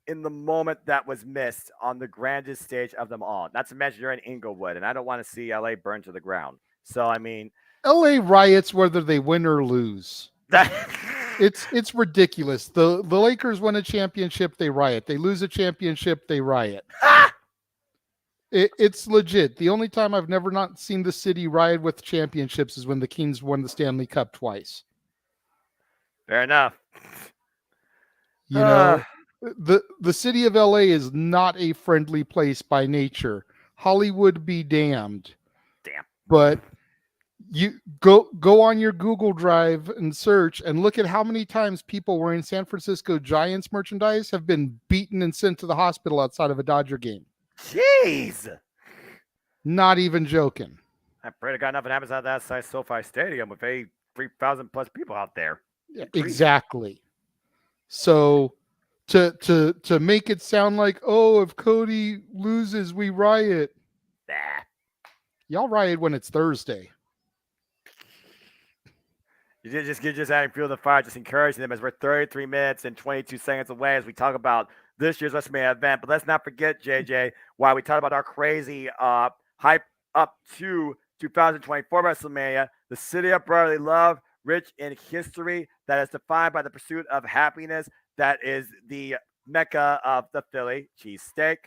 in the moment that was missed on the grandest stage of them all? Not to mention you're in Inglewood, and I don't want to see LA burn to the ground. So, I mean, LA riots whether they win or lose. It's ridiculous. The Lakers win a championship, they riot. They lose a championship, they riot. It's legit. The only time I've never not seen the city riot with championships is when the Kings won the Stanley Cup twice. Fair enough. You know, the city of LA is not a friendly place by nature. Hollywood be damned. Damn. But you go on your Google Drive and search and look at how many times people wearing San Francisco Giants merchandise have been beaten and sent to the hospital outside of a Dodger game. Jeez. Not even joking. I pray to God nothing happens out that size SoFi Stadium with 3,000 plus people out there. Yeah, exactly. So to make it sound like, oh, if Cody loses, we riot. Nah. Y'all riot when it's Thursday. You're just adding fuel to the fire, just encouraging them as we're 33 minutes and 22 seconds away as we talk about this year's WrestleMania event. But let's not forget, JJ, while we talk about our crazy hype up to 2024 WrestleMania, the city of brotherly love, rich in history that is defined by the pursuit of happiness, that is the mecca of the Philly cheesesteak,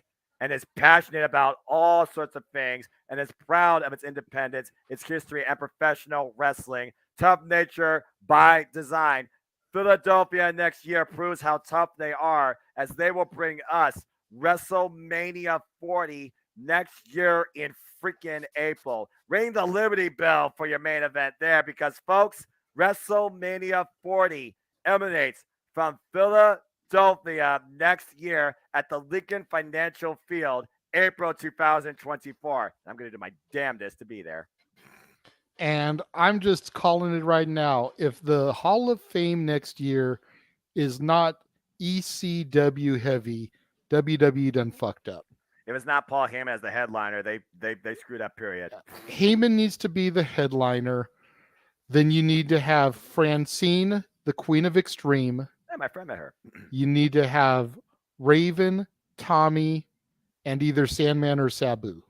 and is passionate about all sorts of things, and is proud of its independence, its history, and professional wrestling. Tough nature by design. Philadelphia next year proves how tough they are as they will bring us WrestleMania 40 next year in freaking April. Ring the Liberty Bell for your main event there because, folks, WrestleMania 40 emanates from Philadelphia next year at the Lincoln Financial Field, April 2024. I'm going to do my damnedest to be there. And I'm just calling it right now. If the Hall of Fame next year is not ECW heavy, WWE done fucked up. If it's not Paul Heyman as the headliner, they screwed up, period. Heyman needs to be the headliner. Then you need to have Francine, the Queen of Extreme. Yeah, my friend met her. You need to have Raven, Tommy, and either Sandman or Sabu.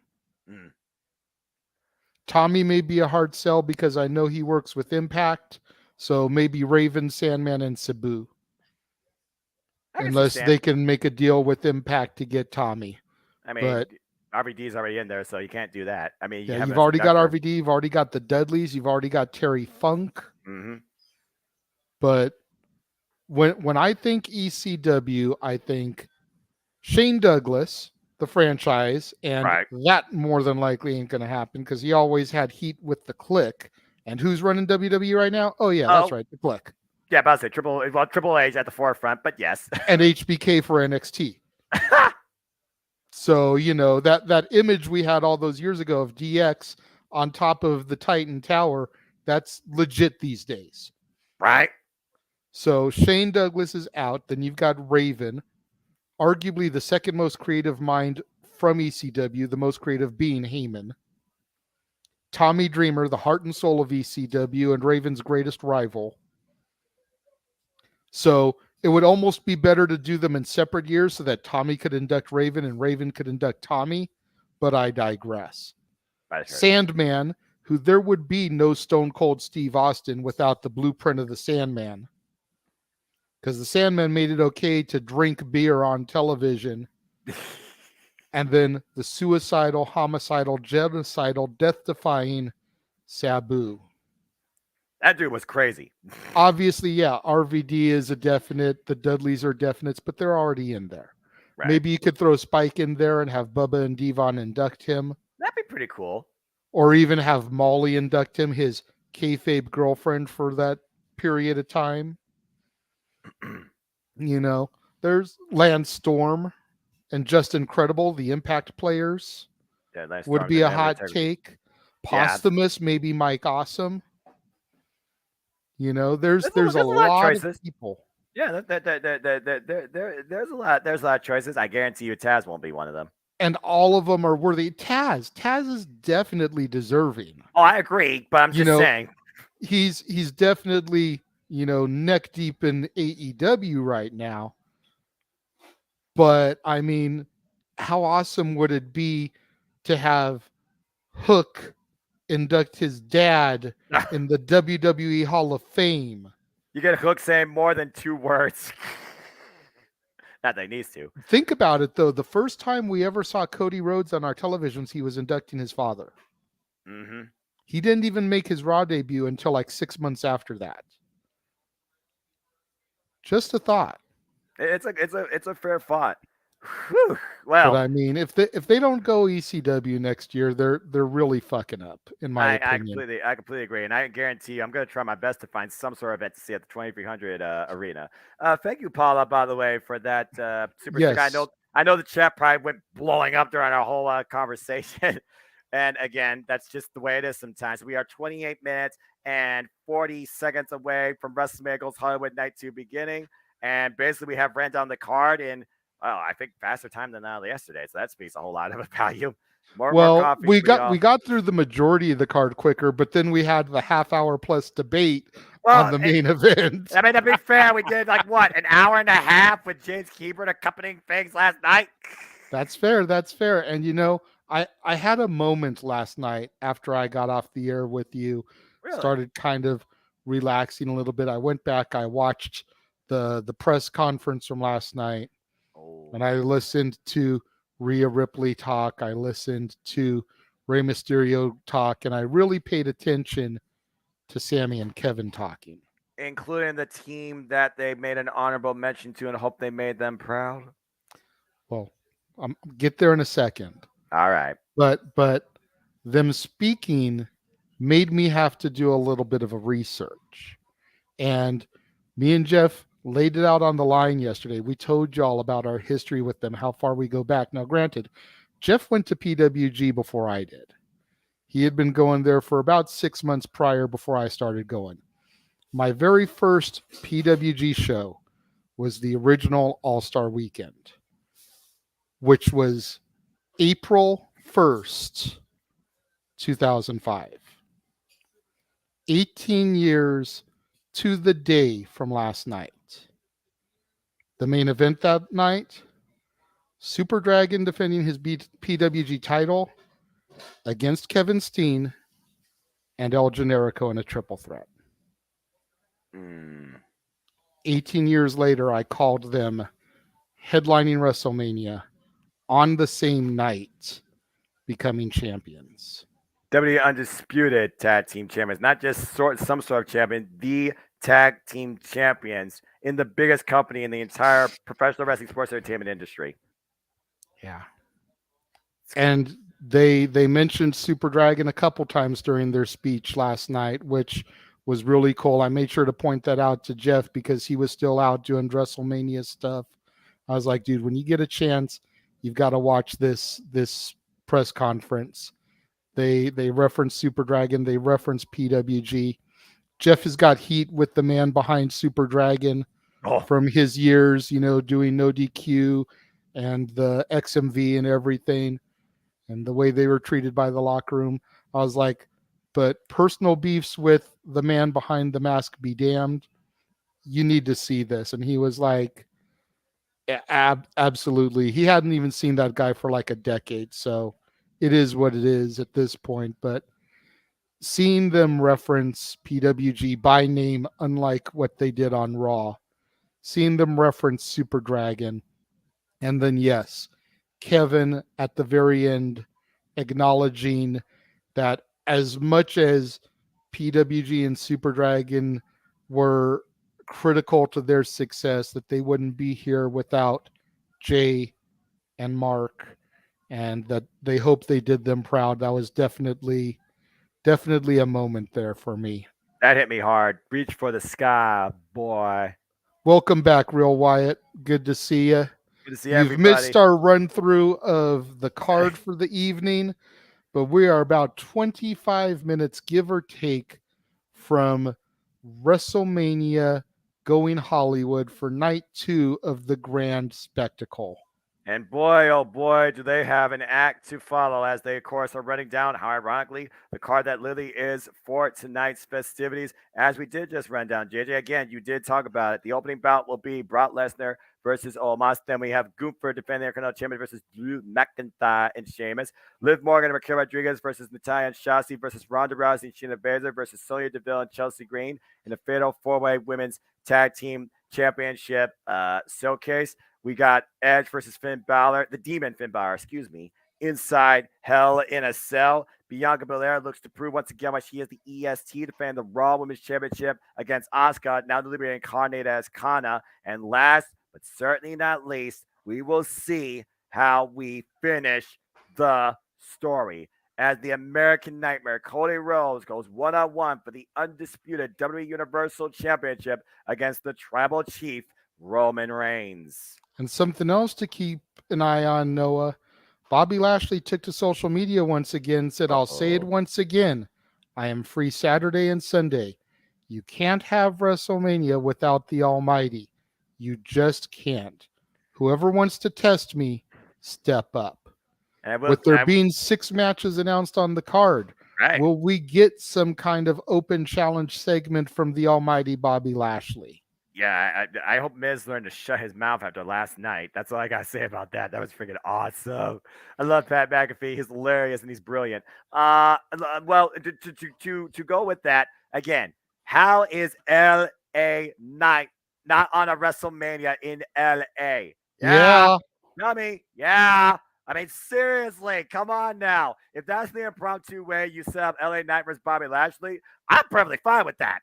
Mm. Tommy may be a hard sell because I know he works with Impact. So maybe Raven, Sandman, and Sabu. Unless they can make a deal with Impact to get Tommy. I mean, RVD's already in there, so you can't do that. I mean, you've already got RVD, you've already got the Dudleys, you've already got Terry Funk. Mm-hmm. But when I think ECW, I think Shane Douglas, the franchise, and that more than likely ain't going to happen because he always had heat with the Click. And who's running WWE right now? Oh, yeah, that's right, the Click. Yeah, but I'll say Triple H at the forefront, but yes. And HBK for NXT. So, that image we had all those years ago of DX on top of the Titan Tower, that's legit these days. Right. So Shane Douglas is out. Then you've got Raven, arguably the second most creative mind from ECW, the most creative being Heyman. Tommy Dreamer, the heart and soul of ECW and Raven's greatest rival. So it would almost be better to do them in separate years so that Tommy could induct Raven and Raven could induct Tommy, but I digress. Sandman, who there would be no Stone Cold Steve Austin without the blueprint of the Sandman. Because the Sandman made it okay to drink beer on television. And then the suicidal, homicidal, genocidal, death-defying Sabu. That dude was crazy. Obviously, yeah, RVD is a definite. The Dudleys are definites, but they're already in there. Right. Maybe you could throw Spike in there and have Bubba and Devon induct him. That'd be pretty cool. Or even have Molly induct him, his kayfabe girlfriend, for that period of time. There's Lance Storm and Just Incredible, the Impact players. Yeah, Lance would be a hot take. Posthumous, maybe Mike Awesome. There's a lot of people. Yeah, there's a lot. There's a lot of choices. I guarantee you, Taz won't be one of them. And all of them are worthy. Taz is definitely deserving. Oh, I agree, but I'm just saying he's definitely neck deep in AEW right now. But I mean, how awesome would it be to have Hook induct his dad in the WWE Hall of Fame? You get Hook saying more than 2 words. Not that he needs to. Think about it, though. The first time we ever saw Cody Rhodes on our televisions, he was inducting his father. Mm-hmm. He didn't even make his Raw debut until like 6 months after that. Just a thought. It's a fair thought. Whew. Well, but I mean, if they don't go ECW next year, they're really fucking up, in my opinion. I completely agree, and I guarantee you, I'm going to try my best to find some sort of event to see at the 2300 arena. Thank you, Paula, by the way, for that super sticker. I know the chat probably went blowing up during our whole conversation, and again, that's just the way it is sometimes. We are 28 minutes and 40 seconds away from WrestleMania Goes Hollywood Night 2 beginning, and basically we have ran down the card in. Well, I think faster time than yesterday, so that speaks a whole lot of value. More coffee, we got through the majority of the card quicker, but then we had the half-hour plus debate on the main event. I mean, to be fair, we did an hour and a half with James Keebert accompanying things last night. That's fair. And I had a moment last night after I got off the air with you. Really? Started kind of relaxing a little bit. I went back. I watched the press conference from last night. And I listened to Rhea Ripley talk. I listened to Rey Mysterio talk. And I really paid attention to Sammy and Kevin talking. Including the team that they made an honorable mention to and hope they made them proud. Well, I'll get there in a second. All right. But them speaking made me have to do a little bit of a research. And me and Jeff laid it out on the line yesterday. We told y'all about our history with them, how far we go back. Now, granted, Jeff went to PWG before I did. He had been going there for about 6 months prior before I started going. My very first PWG show was the original All-Star Weekend, which was April 1st, 2005. 18 years to the day from last night. The main event that night, Super Dragon defending his PWG title against Kevin Steen and El Generico in a triple threat. 18 years later, I called them headlining WrestleMania on the same night, becoming champions. WWE Undisputed Tag Team Champions, not just some sort of champion, the Tag Team Champions in the biggest company in the entire professional wrestling sports entertainment industry. Yeah. And they mentioned Super Dragon a couple times during their speech last night, which was really cool. I made sure to point that out to Jeff because he was still out doing WrestleMania stuff. I was like, dude, when you get a chance, you've got to watch this press conference. They reference Super Dragon. They reference PWG. Jeff has got heat with the man behind Super Dragon from his years, doing No DQ and the XMV and everything, and the way they were treated by the locker room. I was like, but personal beefs with the man behind the mask be damned. You need to see this. And he was like, absolutely. He hadn't even seen that guy for like a decade. So it is what it is at this point. But seeing them reference PWG by name, unlike what they did on Raw, seeing them reference Super Dragon, and then, yes, Kevin at the very end acknowledging that as much as PWG and Super Dragon were critical to their success, that they wouldn't be here without Jay and Mark, and that they hope they did them proud. That was definitely a moment there for me. That hit me hard. Reach for the sky, boy. Welcome back, Real Wyatt. Good to see you. Good to see You've everybody. missed our run through of the card for the evening, but we are about 25 minutes, give or take, from WrestleMania going Hollywood for night 2 of the Grand Spectacle. And boy, oh boy, do they have an act to follow as they, of course, are running down, how ironically, the card that literally is for tonight's festivities. As we did just run down, JJ, again, you did talk about it. The opening bout will be Brock Lesnar versus Omos. Then we have Gunther defending the Intercontinental Champion versus Drew McIntyre and Sheamus. Liv Morgan and Raquel Rodriguez versus Natalya and Shotzi versus Ronda Rousey and Shayna Baszler versus Sonya Deville and Chelsea Green in the fatal four-way women's tag team championship showcase. We got Edge versus Finn Balor, the Demon Finn Balor, inside Hell in a Cell. Bianca Belair looks to prove once again why she is the EST, defending the Raw Women's Championship against Asuka, now deliberately incarnated as Kana. And last, but certainly not least, we will see how we finish the story as the American Nightmare, Cody Rhodes, goes one-on-one for the undisputed WWE Universal Championship against the Tribal Chief, Roman Reigns. And something else to keep an eye on, Noah. Bobby Lashley took to social media once again, said, I'll say it once again. I am free Saturday and Sunday. You can't have WrestleMania without the Almighty. You just can't. Whoever wants to test me, step up. With there being 6 matches announced on the card, right, will we get some kind of open challenge segment from the Almighty Bobby Lashley? Yeah, I hope Miz learned to shut his mouth after last night. That's all I got to say about that. That was freaking awesome. I love Pat McAfee. He's hilarious and he's brilliant. Well, to go with that, again, how is LA Knight not on a WrestleMania in LA? Yeah. Dummy. Yeah. I mean, seriously, come on now. If that's the impromptu way you set up LA Knight versus Bobby Lashley, I'm perfectly fine with that.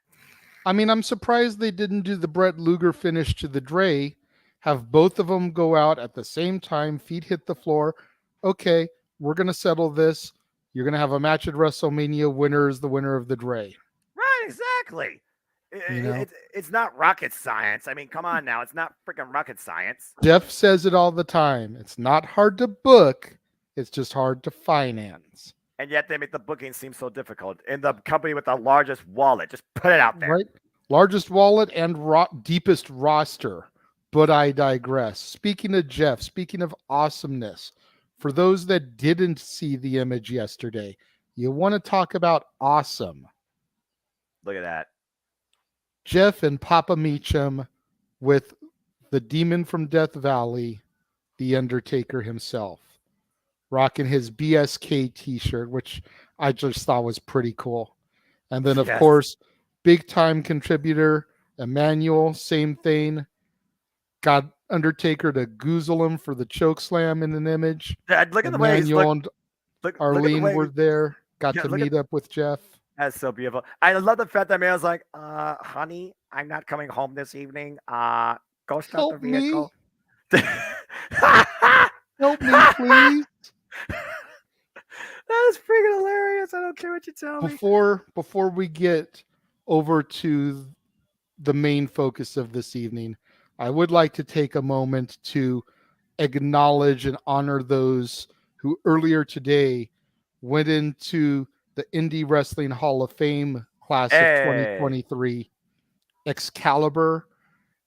I mean, I'm surprised they didn't do the Brett Luger finish to the Dre, have both of them go out at the same time, feet hit the floor. Okay, we're going to settle this. You're going to have a match at WrestleMania. Winner is the winner of the Dre. Right, exactly. It's not rocket science. I mean, come on now. It's not freaking rocket science. Jeff says it all the time. It's not hard to book. It's just hard to finance. And yet they make the booking seem so difficult. In the company with the largest wallet. Just put it out there. Right. Largest wallet and deepest roster. But I digress. Speaking of Jeff, speaking of awesomeness, for those that didn't see the image yesterday, you want to talk about awesome. Look at that. Jeff and Papa Meacham with the demon from Death Valley, The Undertaker himself, rocking his BSK t-shirt, which I just thought was pretty cool. And then, of course, big time contributor Emmanuel, same thing. Got Undertaker to goozle him for the choke slam in an image. Look at the way he's and Arlene were there. Got to meet up with Jeff. That's so beautiful. I love the fact that man was like, honey, I'm not coming home this evening. Go start the vehicle. Help me, please. That is freaking hilarious. I don't care what you tell me. Before we get over to the main focus of this evening, I would like to take a moment to acknowledge and honor those who earlier today went into the Indie Wrestling Hall of Fame class of 2023. Excalibur,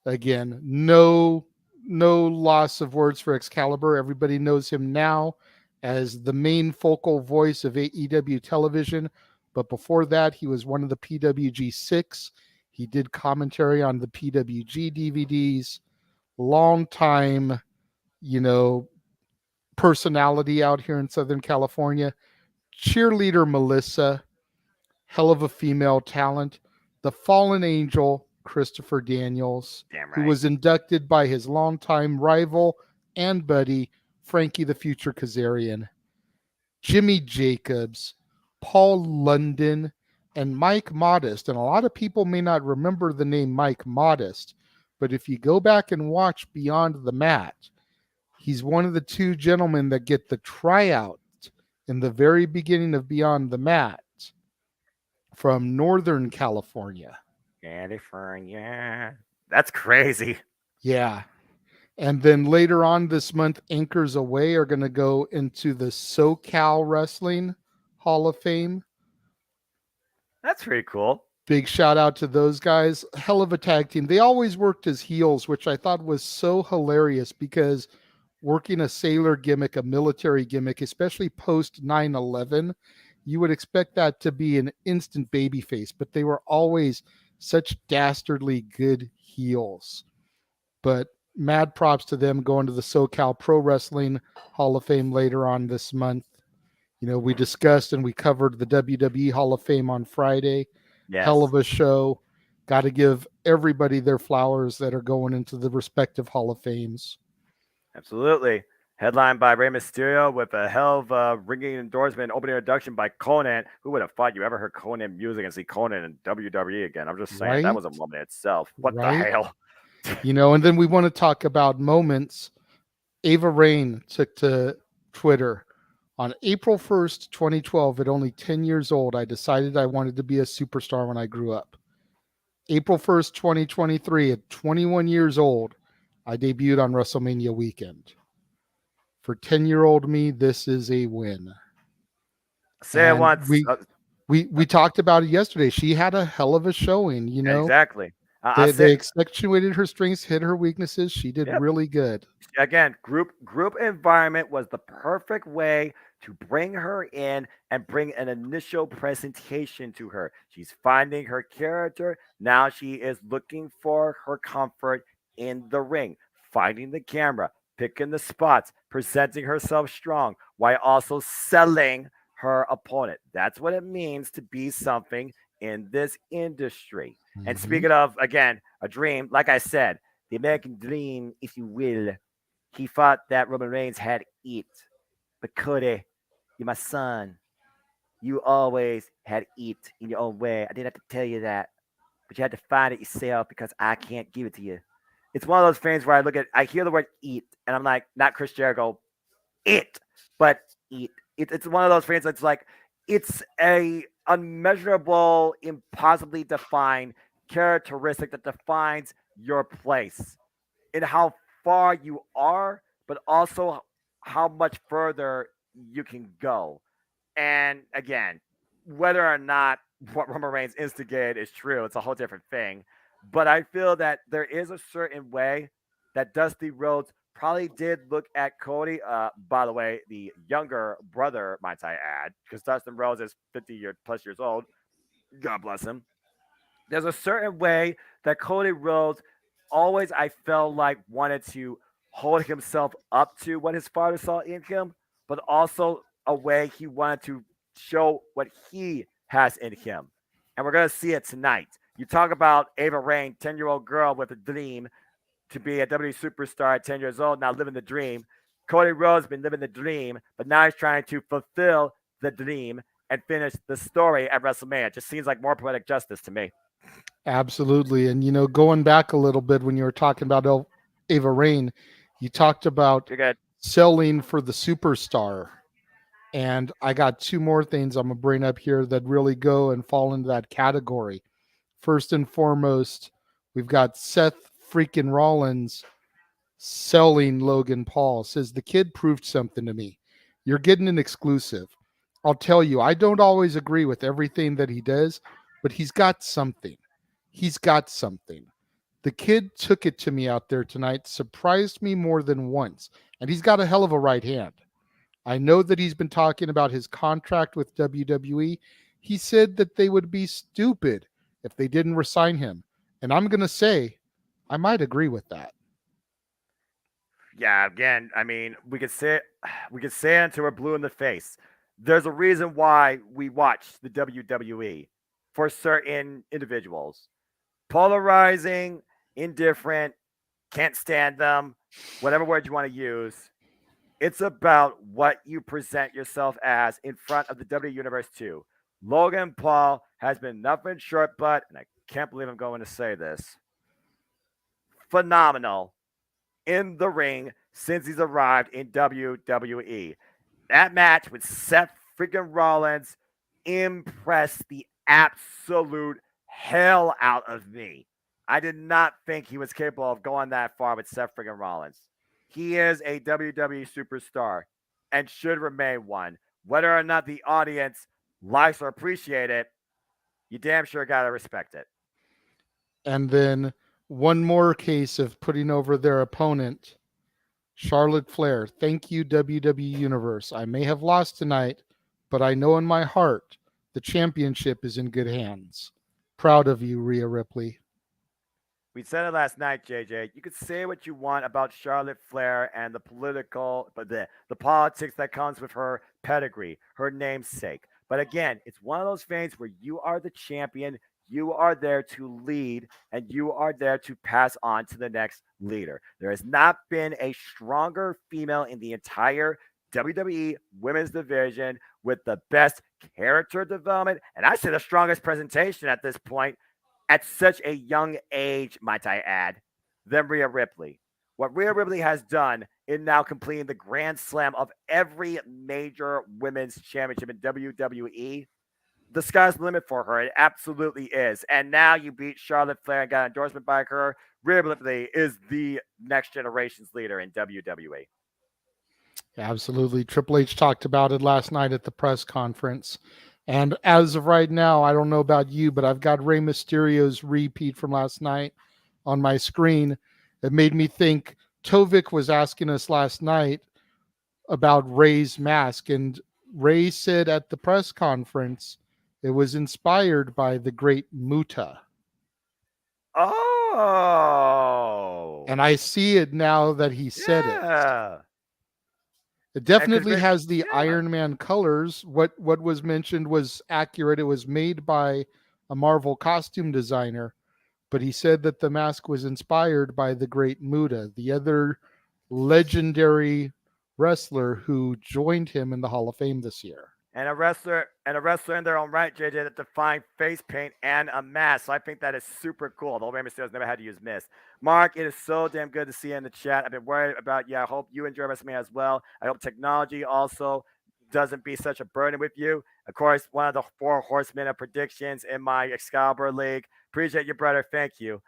again, no loss of words for Excalibur. Everybody knows him now as the main focal voice of AEW television. But before that, he was one of the PWG 6. He did commentary on the PWG DVDs. Long time, personality out here in Southern California. Cheerleader Melissa, hell of a female talent. The Fallen Angel, Christopher Daniels, who was inducted by his longtime rival and buddy, Frankie the Future Kazarian. Jimmy Jacobs, Paul London, and Mike Modest. And a lot of people may not remember the name Mike Modest, but if you go back and watch Beyond the Mat, he's one of the two gentlemen that get the tryout in the very beginning of Beyond the Mat from Northern California. California. That's crazy. Yeah. And then later on this month, Anchors Away are going to go into the SoCal Wrestling Hall of Fame. That's pretty cool. Big shout out to those guys. Hell of a tag team. They always worked as heels, which I thought was so hilarious because working a sailor gimmick, a military gimmick, especially post 9/11, you would expect that to be an instant babyface, but they were always such dastardly good heels. But mad props to them going to the SoCal Pro Wrestling Hall of Fame later on this month. We discussed and we covered the WWE Hall of Fame on Friday. Yes. Hell of a show. Got to give everybody their flowers that are going into the respective Hall of Fames. Absolutely. Headlined by Rey Mysterio with a hell of a ringing endorsement, opening introduction by Conan. Who would have thought you ever heard Conan music and see Conan in WWE again? I'm just saying that was a moment itself. What the hell? And then we want to talk about moments. Ava Rain took to Twitter on April 1st, 2012, at only 10 years old. I decided I wanted to be a superstar when I grew up. April 1st, 2023, at 21 years old, I debuted on WrestleMania weekend. For 10-year-old me, this is a win. Say it once. We talked about it yesterday. She had a hell of a showing, Exactly. They accentuated her strengths, hit her weaknesses. She did really good. Again, group environment was the perfect way to bring her in and bring an initial presentation to her. She's finding her character. Now she is looking for her comfort in the ring, finding the camera, picking the spots, presenting herself strong while also selling her opponent. That's what it means to be something in this industry. Mm-hmm. And speaking of, again, a dream, like I said, the American dream, if you will, he thought that Roman Reigns had it. But Cody, you're my son. You always had it in your own way. I didn't have to tell you that. But you had to find it yourself because I can't give it to you. It's one of those things where I hear the word eat, and I'm like, not Chris Jericho, it, but eat. It's one of those things that's like, it's a unmeasurable, impossibly defined characteristic that defines your place in how far you are, but also how much further you can go. And again, whether or not what Roman Reigns instigated is true, it's a whole different thing. But I feel that there is a certain way that Dusty Rhodes probably did look at Cody. By the way, the younger brother, might I add, because Dustin Rhodes is 50 plus years old. God bless him. There's a certain way that Cody Rhodes always, I felt like, wanted to hold himself up to what his father saw in him, but also a way he wanted to show what he has in him. And we're going to see it tonight. You talk about Ava Raine, 10-year-old girl with a dream to be a WWE superstar at 10 years old, now living the dream. Cody Rhodes has been living the dream, but now he's trying to fulfill the dream and finish the story at WrestleMania. It just seems like more poetic justice to me. Absolutely. And, going back a little bit when you were talking about Ava Raine, you talked about selling for the superstar. And I got two more things I'm going to bring up here that really go and fall into that category. First and foremost, we've got Seth freaking Rollins selling Logan Paul. Says the kid proved something to me. You're getting an exclusive. I'll tell you, I don't always agree with everything that he does, but he's got something. He's got something. The kid took it to me out there tonight, surprised me more than once, and he's got a hell of a right hand. I know that he's been talking about his contract with WWE. He said that they would be stupid if they didn't resign him. And I'm going to say, I might agree with that. Yeah, again, I mean, we could say it until we're blue in the face. There's a reason why we watch the WWE for certain individuals. Polarizing, indifferent, can't stand them, whatever word you want to use. It's about what you present yourself as in front of the WWE Universe too. Logan Paul has been nothing short but, and I can't believe I'm going to say this, phenomenal in the ring since he's arrived in WWE. That match with Seth freaking Rollins impressed the absolute hell out of me. I did not think he was capable of going that far with Seth freaking Rollins. He is a WWE superstar and should remain one. Whether or not the audience likes or appreciate it, you damn sure got to respect it. And then one more case of putting over their opponent, Charlotte Flair. Thank you, WWE Universe. I may have lost tonight, but I know in my heart the championship is in good hands. Proud of you, Rhea Ripley. We said it last night, JJ. You could say what you want about Charlotte Flair and the politics that comes with her pedigree, her namesake. But again, it's one of those things where you are the champion, you are there to lead, and you are there to pass on to the next leader. There has not been a stronger female in the entire WWE women's division with the best character development, and I say the strongest presentation at this point, at such a young age, might I add, than Rhea Ripley. What Rhea Ripley has done in now completing the Grand Slam of every major women's championship in WWE, the sky's the limit for her. It absolutely is. And now you beat Charlotte Flair and got an endorsement by her. Rhea Ripley is the next generation's leader in WWE. Absolutely. Triple H talked about it last night at the press conference. And as of right now, I don't know about you, but I've got Rey Mysterio's repeat from last night on my screen. It made me think Tovik was asking us last night about Rey's mask. And Rey said at the press conference, it was inspired by the great Muta. Oh. And I see it now that he said it. It definitely has the Iron Man colors. What was mentioned was accurate. It was made by a Marvel costume designer, but he said that the mask was inspired by the great Muta, the other legendary wrestler who joined him in the Hall of Fame this year. And a wrestler in their own right, JJ, that defined face paint and a mask. So I think that is super cool. Although Rey Mysterio's never had to use mist. Mark, it is so damn good to see you in the chat. I've been worried about you. I hope you enjoy WrestleMania as well. I hope technology also doesn't be such a burden with you. Of course, one of the 4 horsemen of predictions in my Excalibur League. Appreciate you, brother. Thank you.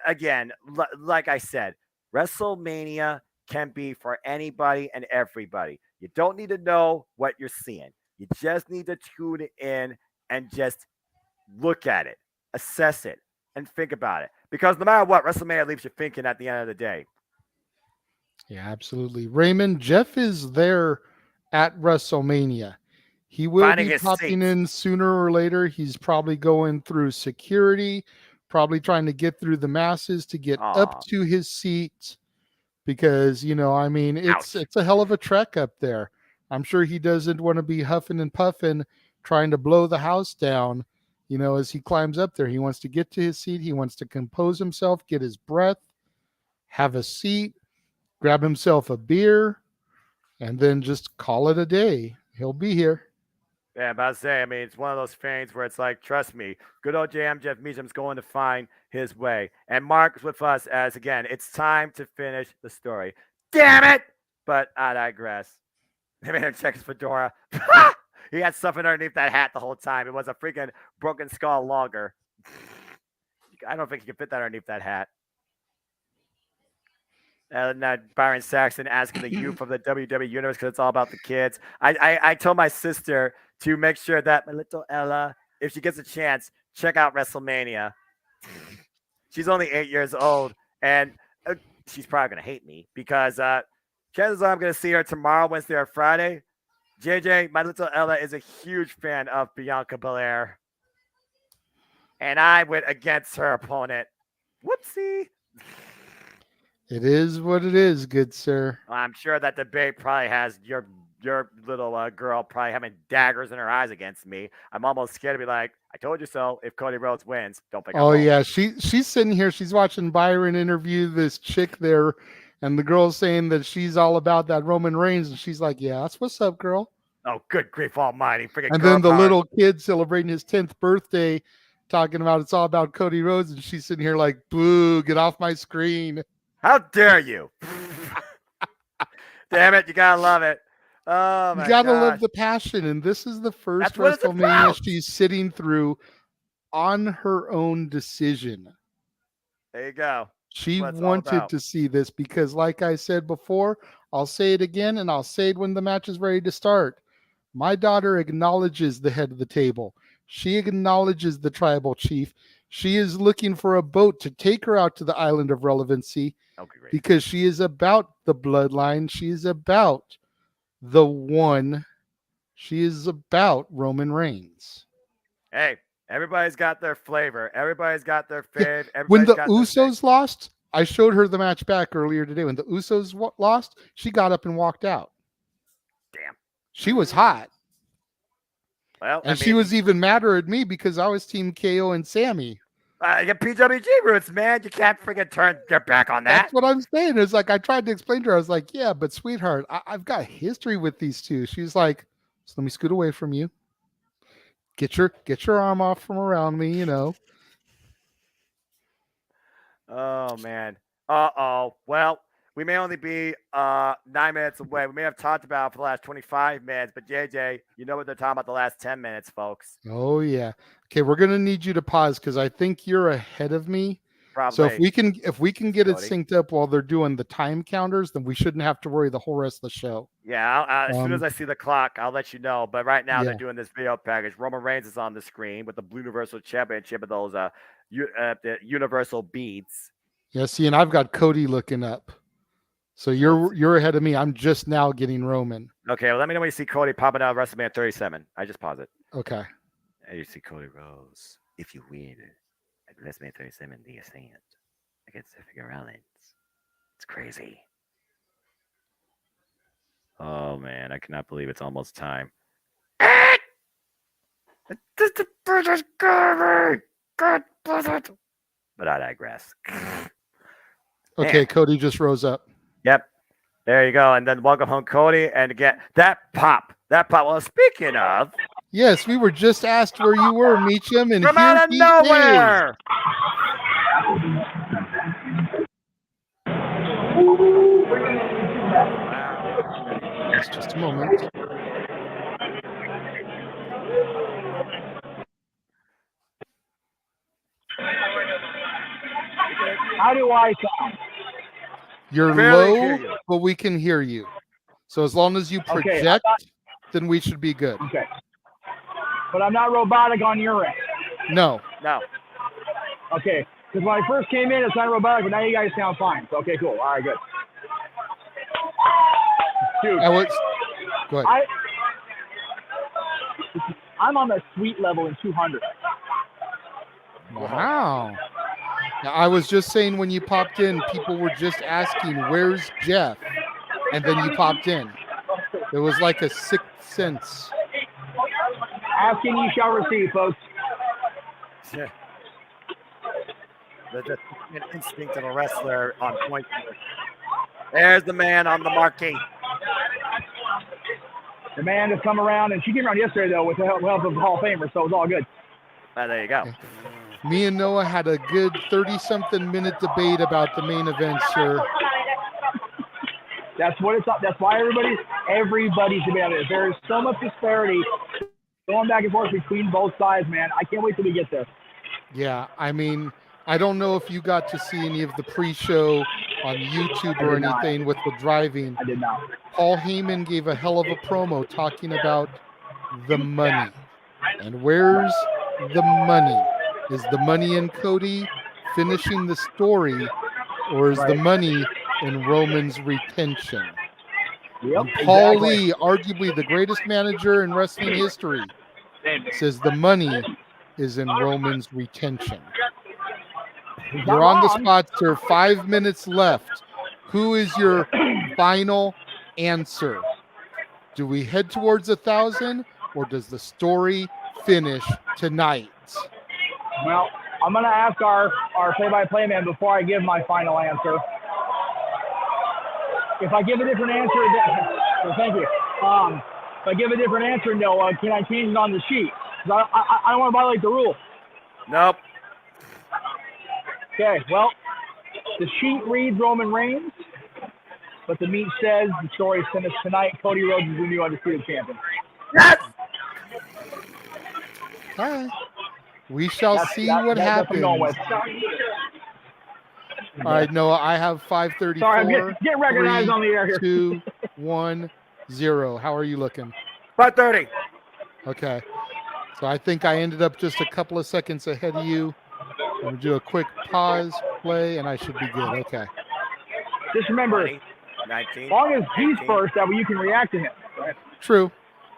Again, like I said, WrestleMania can be for anybody and everybody. You don't need to know what you're seeing. You just need to tune in and just look at it, assess it, and think about it. Because no matter what, WrestleMania leaves you thinking at the end of the day. Yeah, absolutely. Raymond, Jeff is there at WrestleMania. He will Finding be his popping seats. in sooner or later. He's probably going through security, probably trying to get through the masses to get up to his seat because, I mean, it's a hell of a trek up there. I'm sure he doesn't want to be huffing and puffing trying to blow the house down, as he climbs up there. He wants to get to his seat. He wants to compose himself, get his breath, have a seat, grab himself a beer, and then just call it a day. He'll be here. Yeah, I'm about to say, I mean, it's one of those things where it's like, trust me, good old JM Jeff Meacham's going to find his way. And Mark's with us as, again, it's time to finish the story. Damn it! But I digress. They made him check his fedora. He had something underneath that hat the whole time. It was a freaking broken skull logger. I don't think he can fit that underneath that hat. And Byron Saxton asking the youth of the WWE Universe because it's all about the kids. I told my sister to make sure that my little Ella, if she gets a chance, check out WrestleMania. She's only 8 years old, and she's probably going to hate me because chances are I'm going to see her tomorrow, Wednesday, or Friday. JJ, my little Ella is a huge fan of Bianca Belair, and I went against her opponent. Whoopsie. It is what it is, good sir. I'm sure that debate probably has your little girl probably having daggers in her eyes against me. I'm almost scared to be like, I told you so. If Cody Rhodes wins, don't think. Oh yeah, she's sitting here. She's watching Byron interview this chick there, and the girl's saying that she's all about that Roman Reigns, and she's like, "Yeah, that's what's up, girl." Oh, good grief almighty! Freaking and then the little kid celebrating his 10th birthday, talking about it's all about Cody Rhodes, and she's sitting here like, "Boo! Get off my screen!" How dare you? Damn it! You gotta love it. Oh my! You gotta love the passion, and this is the first WrestleMania she's sitting through on her own decision. There you go. She wanted to see this because, like I said before, I'll say it again, and I'll say it when the match is ready to start. My daughter acknowledges the head of the table. She acknowledges the tribal chief. She is looking for a boat to take her out to the island of relevancy because she is about the bloodline. She is about the one. She is about Roman Reigns. Hey, everybody's got their flavor. Everybody's got their fave. When the Usos lost, I showed her the match back earlier today. When the Usos lost, she got up and walked out. Damn. She was hot. Well, and she was even madder at me because I was Team KO and Sammy. You got PWG roots, man. You can't freaking turn your back on that. That's what I'm saying. It's like I tried to explain to her. I was like, yeah, but sweetheart, I've got history with these two. She's like, so let me scoot away from you. Get your arm off from around me, Oh, man. Uh-oh. Well, we may only be 9 minutes away. We may have talked about it for the last 25 minutes, but JJ, you know what they're talking about the last 10 minutes, folks. Oh, yeah. Okay, we're going to need you to pause because I think you're ahead of me. Probably. So if we can get it synced up while they're doing the time counters, then we shouldn't have to worry the whole rest of the show. Yeah, as soon as I see the clock, I'll let you know. But right now, they're doing this video package. Roman Reigns is on the screen with the Blue Universal Championship and those the Universal beads. Yeah, see, and I've got Cody looking up. So you're ahead of me. I'm just now getting Roman. Okay, well, let me know when you see Cody popping out of WrestleMania 37. I just pause it. Okay. And you see Cody Rhodes. If you win at WrestleMania 37, the Ascent against Seth Rollins. It's crazy. Oh, man, I cannot believe it's almost time. But I digress. Okay, Man. Cody just rose up. Yep. There you go. And then welcome home, Cody. And again, that pop. Well, speaking of. Yes, we were just asked where you were, Meacham. And from out of nowhere. Just a moment. How do I sound? You're low, but we can hear you. So as long as you project, then we should be good. Okay. But I'm not robotic on your end. No. Okay. Because when I first came in, it's not robotic, but now you guys sound fine. So, okay, cool. All right, good. Dude. Go ahead. I'm on the sweet level in 200. Wow. Now, I was just saying when you popped in, people were just asking, where's Jeff? And then you popped in. It was like a sixth sense. Asking you shall receive, folks. Yeah. The instinct of a wrestler on point. There's the man on the marquee. The man has come around, and she came around yesterday, though, with the help of the Hall of Famer, so it was all good. There you go. Me and Noah had a good 30-something minute debate about the main event, sir. That's what it's. That's why everybody's debating it. There is so much disparity going back and forth between both sides, man. I can't wait till we get there. Yeah, I mean, I don't know if you got to see any of the pre-show on YouTube or anything with the driving. I did not. Paul Heyman gave a hell of a promo talking about the money. And where's the money? Is the money in Cody finishing the story, or is the money in Roman's retention? Yep, Paul Lee, arguably the greatest manager in wrestling history, says the money is in Roman's retention. You're on the spot, sir. 5 minutes left. Who is your final answer? Do we head towards 1,000, or does the story finish tonight? Well, I'm going to ask our play-by-play man before I give my final answer. If I give a different answer, thank you. If I give a different answer, Noah, can I change it on the sheet? Because I don't want to violate the rule. Nope. Okay, well, the sheet reads Roman Reigns, but the meat says the story is finished tonight. Cody Rhodes is the new undisputed champion. Yes! All right. We shall see what happens. All right, Noah, I have 5:34. Sorry, I'm getting recognized on the air here. 2, 1, 0. How are you looking? 5:30. Okay. So I think I ended up just a couple of seconds ahead of you. I'm going to do a quick pause, play, and I should be good. Okay. Just remember, 19, as long as he's first, that way you can react to him. True.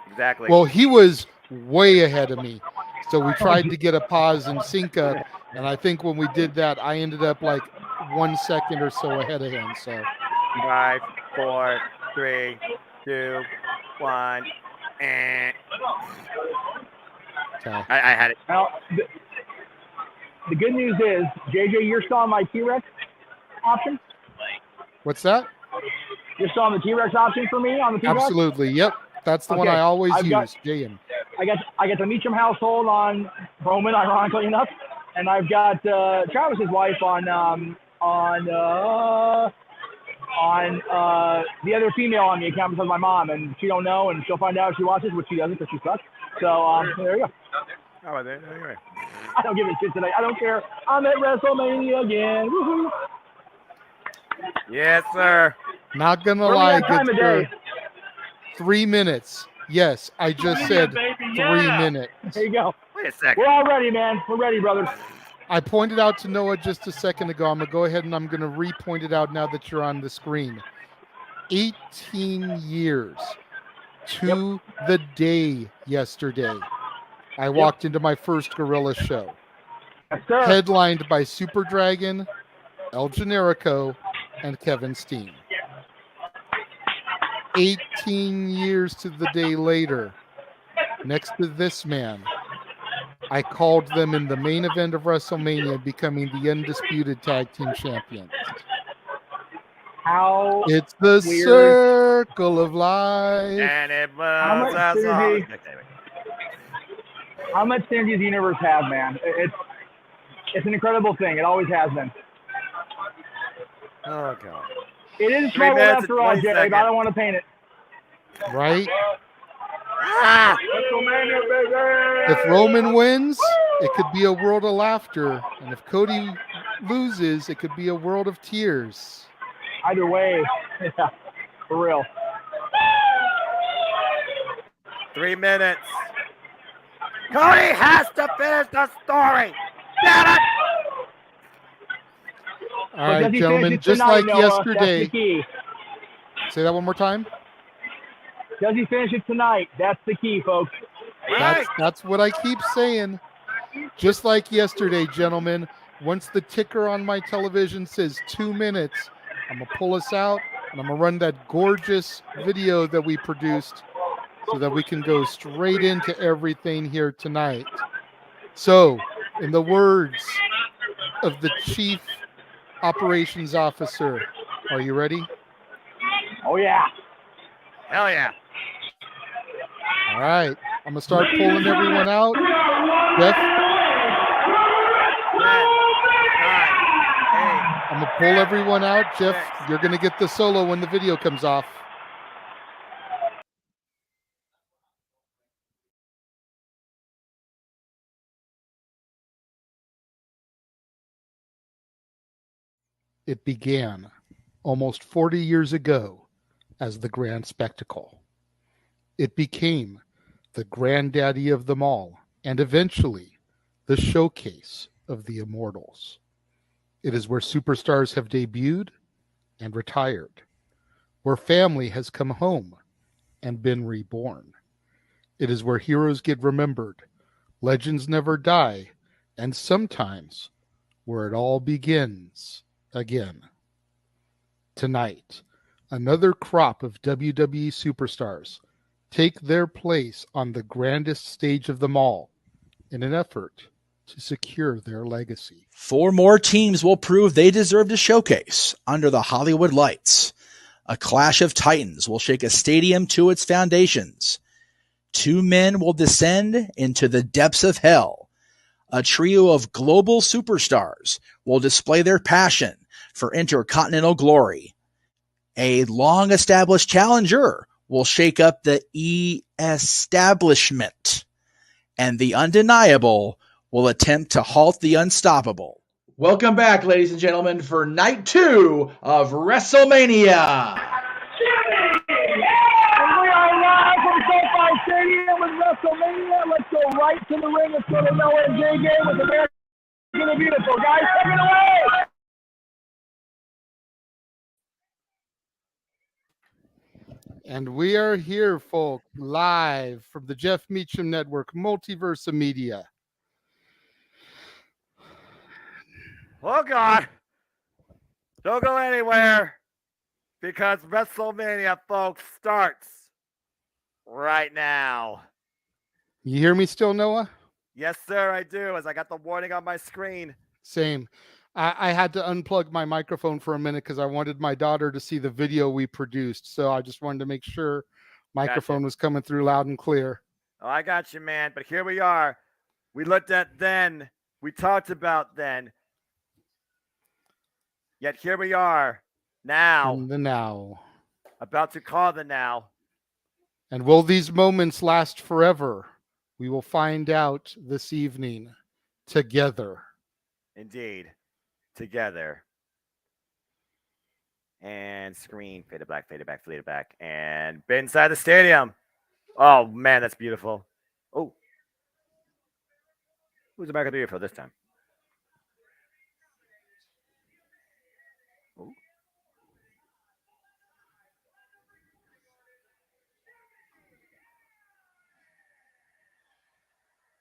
Exactly. Well, he was way ahead of me. So we tried to get a pause and sync up. And I think when we did that, I ended up like 1 second or so ahead of him. So 5, 4, 3, 2, 1. Okay. I had it. Now, the good news is, JJ, you're still on my T-Rex option? What's that? You're still on the T-Rex option for me on the T-Rex? Absolutely. Yep. That's the one I always use, JM. I got the Meacham household on Roman, ironically enough, and I've got Travis's wife on the other female on the account because my mom, and she don't know, and she'll find out if she watches, which she doesn't because she sucks. So there you go. Oh, anyway. I don't give a shit today. I don't care. I'm at WrestleMania again. Woohoo! Yes, sir. Not gonna lie, good sir. 3 minutes. Yes, I just said 3 minutes. There you go. Wait a second. We're all ready, man. We're ready, brothers. I pointed out to Noah just a second ago. I'm going to go ahead and I'm going to re-point it out now that you're on the screen. 18 years to the day yesterday, I walked into my first Gorilla show. Yes, sir. Headlined by Super Dragon, El Generico, and Kevin Steen. 18 years to the day later, next to this man, I called them in the main event of WrestleMania, becoming the undisputed tag team champions. How it's the weird. Circle of life. And it How was much synergy does the universe have, man? It's an incredible thing. It always has been. Oh, God. It is a struggle after all, Jay, but I don't want to paint it. Right? WrestleMania, baby! If Roman wins, it could be a world of laughter. And if Cody loses, it could be a world of tears. Either way, yeah, for real. 3 minutes. Cody has to finish the story. Damn it! All right, gentlemen, just like yesterday. That's the key. Say that one more time. Does he finish it tonight? That's the key, folks. That's what I keep saying. Just like yesterday, gentlemen, once the ticker on my television says 2 minutes, I'm going to pull us out and I'm going to run that gorgeous video that we produced so that we can go straight into everything here tonight. So, in the words of the Chief Operations Officer, are you ready? Oh, yeah. Hell yeah. All right. I'm going to start pulling everyone out. Jeff? 10, 9, 8. I'm going to pull everyone out. Jeff, you're going to get the solo when the video comes off. It began almost 40 years ago as the Grand Spectacle. It became the granddaddy of them all, and eventually the showcase of the immortals. It is where superstars have debuted and retired, where family has come home and been reborn. It is where heroes get remembered, legends never die, and sometimes where it all begins again. Tonight, another crop of WWE superstars take their place on the grandest stage of them all in an effort to secure their legacy. 4 more teams will prove they deserve to showcase under the Hollywood lights. A clash of titans will shake a stadium to its foundations. 2 men will descend into the depths of hell. A trio of global superstars will display their passion for intercontinental glory. A long-established challenger will shake up the establishment. And the undeniable will attempt to halt the unstoppable. Welcome back, ladies and gentlemen, for Night 2 of WrestleMania. And we are live from SoFi Stadium with WrestleMania. Let's go right to the ring. Let's go to Noah and JJ with American the Beautiful. Guys, take it away! And we are here, folk, live from the Jeff Meacham Network, Multiverse of Media. Oh, God. Don't go anywhere because WrestleMania, folks, starts right now. You hear me still, Noah? Yes, sir, I do, as I got the warning on my screen. Same. I had to unplug my microphone for a minute because I wanted my daughter to see the video we produced. So I just wanted to make sure microphone was coming through loud and clear. Oh, I got you, man. But here we are. We looked at then. We talked about then. Yet here we are now. In the now. About to call the now. And will these moments last forever? We will find out this evening together. Indeed. Together. And screen. Fade it back, fade it back, fade it back. And been inside the stadium. Oh, man, that's beautiful. Oh. Who's American Beautiful this time? Oh.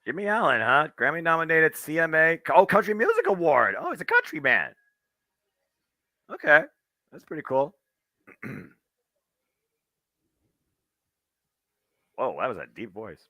Jimmy Allen, huh? Grammy-nominated CMA. Oh, Country Music Award. Oh, he's a country man. Okay. That's pretty cool. Whoa, that was a deep voice.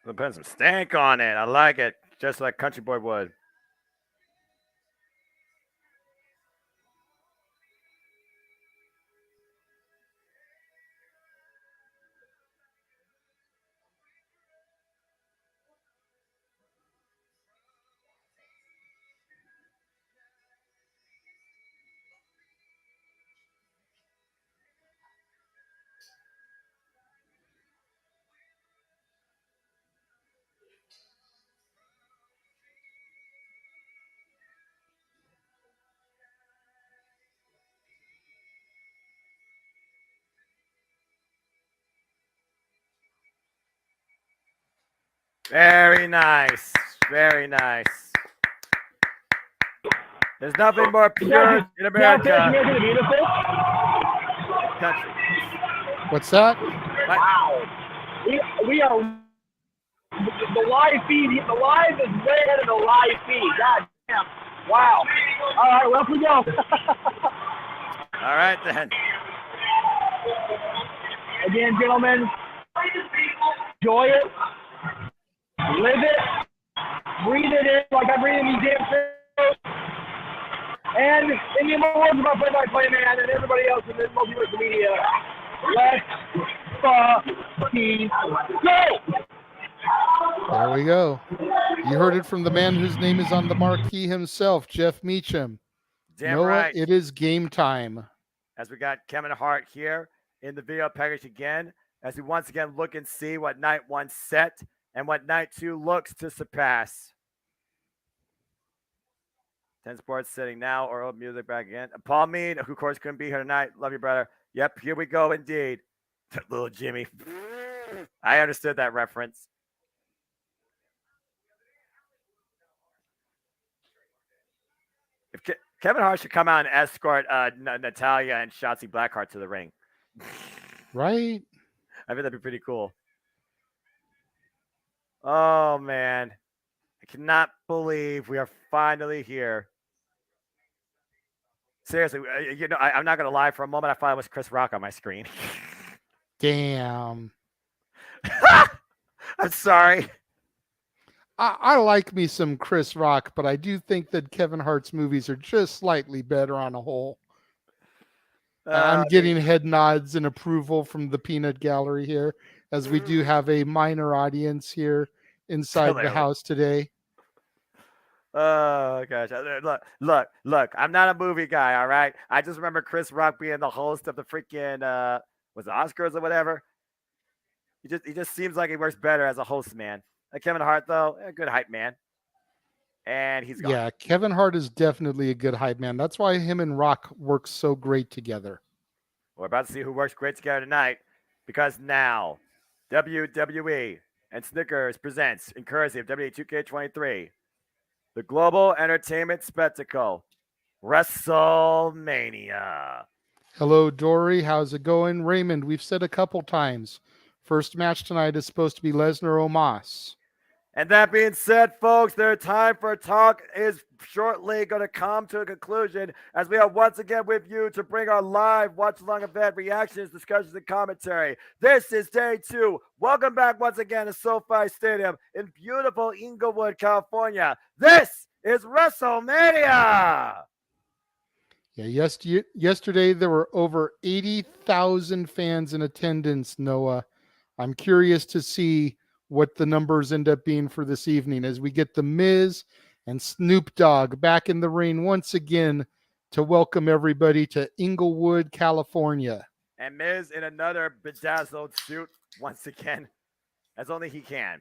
Put some stank on it. I like it. Just like Country Boy would. Very nice. Very nice. There's nothing more pure in America. Country. What's that? Wow. We are the live feed. The live is way ahead of the live feed. God damn. Wow. All right, well, we go. All right, then. Again, gentlemen, enjoy it. Live it. Breathe it in like I'm breathing these damn things. And in the words of my play-by-play man and everybody else in this multiverse media, let's fucking go! There we go. You heard it from the man whose name is on the marquee himself, Jeff Meacham. Damn Noah, right. it is game time. As we got Kevin Hart here in the video package again, as we once again look and see what Night 1 set and what Night 2 looks to surpass. 10 Sports sitting now, or old music back again. Paul Mead, who of course couldn't be here tonight. Love you, brother. Yep, here we go indeed. Little Jimmy. I understood that reference. If Kevin Hart should come out and escort Natalia and Shotzi Blackheart to the ring. Right? I think that'd be pretty cool. Oh, man. I cannot believe we are finally here. Seriously, I'm not going to lie. For a moment, I thought it was Chris Rock on my screen. Damn. I'm sorry. I like me some Chris Rock, but I do think that Kevin Hart's movies are just slightly better on a whole. I'm getting head nods and approval from the peanut gallery here, as we do have a minor audience here inside the house today. Oh, gosh. Look. I'm not a movie guy, all right? I just remember Chris Rock being the host of the freaking, was it Oscars or whatever? He just seems like he works better as a host, man. Like Kevin Hart, though, a good hype man. And he's gone. Yeah, Kevin Hart is definitely a good hype man. That's why him and Rock work so great together. We're about to see who works great together tonight, because now WWE and Snickers presents, in courtesy of WWE 2K23, the global entertainment spectacle, WrestleMania. Hello, Dory. How's it going? Raymond, we've said a couple times. First match tonight is supposed to be Lesnar-Omos. And that being said, folks, their time for talk is shortly going to come to a conclusion, as we are once again with you to bring our live watch-along event reactions, discussions, and commentary. This is day 2. Welcome back once again to SoFi Stadium in beautiful Inglewood, California. This is WrestleMania! Yeah, yesterday there were over 80,000 fans in attendance, Noah. I'm curious to see what the numbers end up being for this evening as we get The Miz and Snoop Dogg back in the ring once again to welcome everybody to Inglewood, California. And Miz in another bedazzled suit once again, as only he can.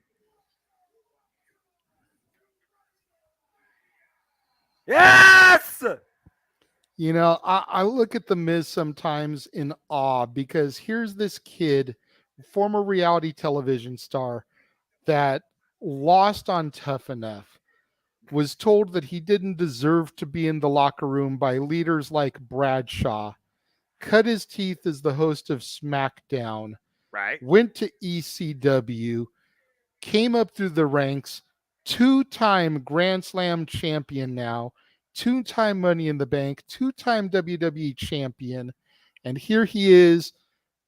Yes! You know, I look at The Miz sometimes in awe, because here's this kid, former reality television star, that lost on Tough Enough, was told that he didn't deserve to be in the locker room by leaders like Bradshaw, cut his teeth as the host of SmackDown, right? Went to ECW, came up through the ranks, 2-time Grand Slam champion now, 2-time Money in the Bank, 2-time WWE champion, and here he is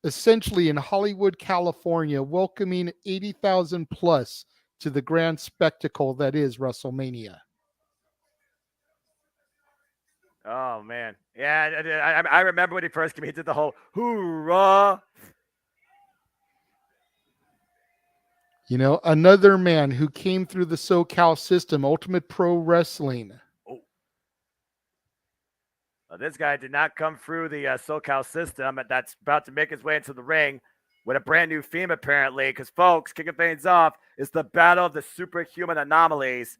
essentially in Hollywood, California, welcoming 80,000 plus to the grand spectacle that is WrestleMania. Oh man, yeah, I remember when he first came. He did the whole hoorah. You know, another man who came through the SoCal system, Ultimate Pro Wrestling. Oh. Well, this guy did not come through the SoCal system. That's about to make his way into the ring with a brand new theme, apparently. Because, folks, kicking things off is the Battle of the Superhuman Anomalies.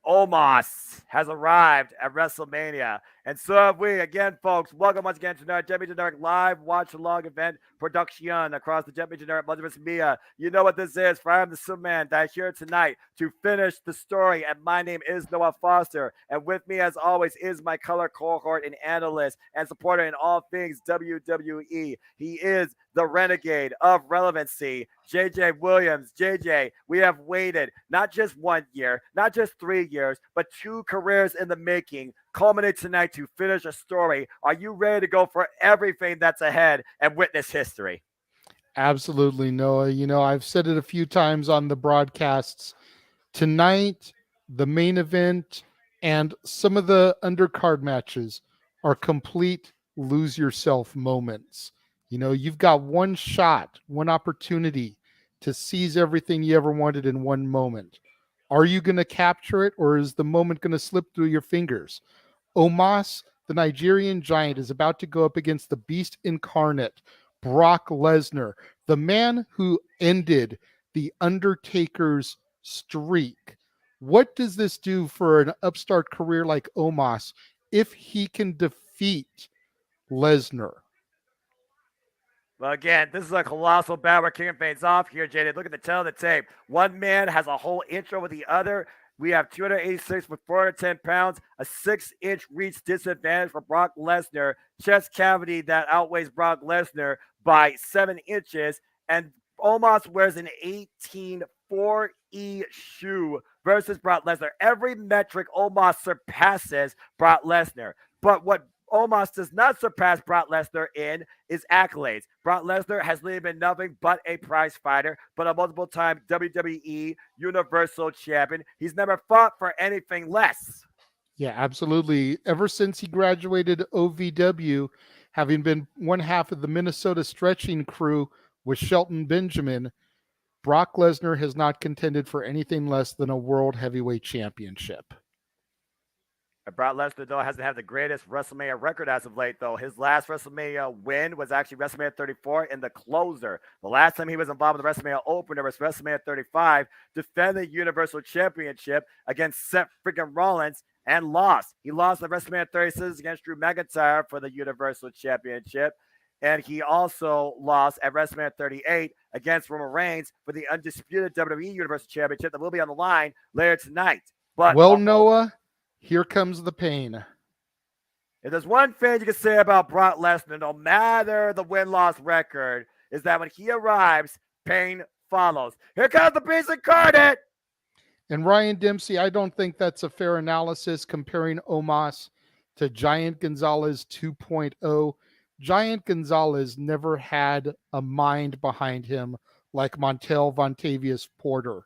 Omos has arrived at WrestleMania. And so have we. Again, folks, welcome once again to our JMN Generic live watch-along event production across the JMN Generic Multiverse of Media. You know what this is, for I am the Superman that is here tonight to finish the story. And my name is Noah Foster. And with me, as always, is my color cohort and analyst and supporter in all things WWE. He is the Renegade of Relevancy, JJ Williams. JJ, we have waited not just 1 year, not just 3 years, but 2 careers in the making, culminate tonight to finish a story. Are you ready to go for everything that's ahead and witness history? Absolutely, Noah. You know, I've said it a few times on the broadcasts. Tonight, the main event and some of the undercard matches are complete lose yourself moments. You know, you've got one shot, one opportunity to seize everything you ever wanted in one moment. Are you going to capture it, or is the moment going to slip through your fingers? Omos, the Nigerian giant, is about to go up against the beast incarnate, Brock Lesnar, the man who ended the Undertaker's streak. What does this do for an upstart career like Omos if he can defeat Lesnar? Well, again, this is a colossal battle. We're kicking things off here, JD. Look at the tail of the tape. One man has a whole intro with the other. We have 286 with 410 pounds, a 6-inch reach disadvantage for Brock Lesnar, chest cavity that outweighs Brock Lesnar by 7 inches, and Omos wears an 18 4E shoe versus Brock Lesnar. Every metric Omos surpasses Brock Lesnar. But what Omos does not surpass Brock Lesnar in is accolades. Brock Lesnar has really been nothing but a prize fighter, but a multiple-time WWE Universal Champion. He's never fought for anything less. Yeah, absolutely. Ever since he graduated OVW, having been one half of the Minnesota stretching crew with Shelton Benjamin, Brock Lesnar has not contended for anything less than a World Heavyweight Championship. Brock Lesnar, though, hasn't had the greatest WrestleMania record as of late, though. His last WrestleMania win was actually WrestleMania 34 in the closer. The last time he was involved in the WrestleMania opener was WrestleMania 35, defending the Universal Championship against Seth freaking Rollins and lost. He lost at WrestleMania 36 against Drew McIntyre for the Universal Championship. And he also lost at WrestleMania 38 against Roman Reigns for the undisputed WWE Universal Championship that will be on the line later tonight. But Noah, here comes the pain. If there's one thing you can say about Brock Lesnar, no matter the win-loss record, is that when he arrives, pain follows. Here comes the beast incarnate. And Ryan Dempsey, I don't think that's a fair analysis comparing Omos to Giant Gonzalez 2.0. Giant Gonzalez never had a mind behind him like Montel Vontavious Porter.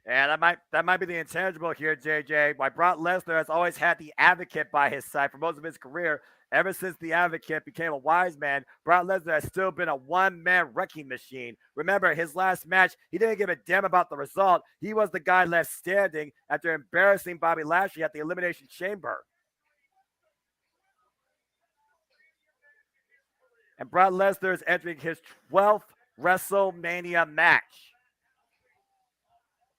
And that might be the intangible here, JJ. Why Brock Lesnar has always had the Advocate by his side for most of his career. Ever since the Advocate became a wise man, Brock Lesnar has still been a one-man wrecking machine. Remember, his last match, he didn't give a damn about the result. He was the guy left standing after embarrassing Bobby Lashley at the Elimination Chamber. And Brock Lesnar is entering his 12th WrestleMania match.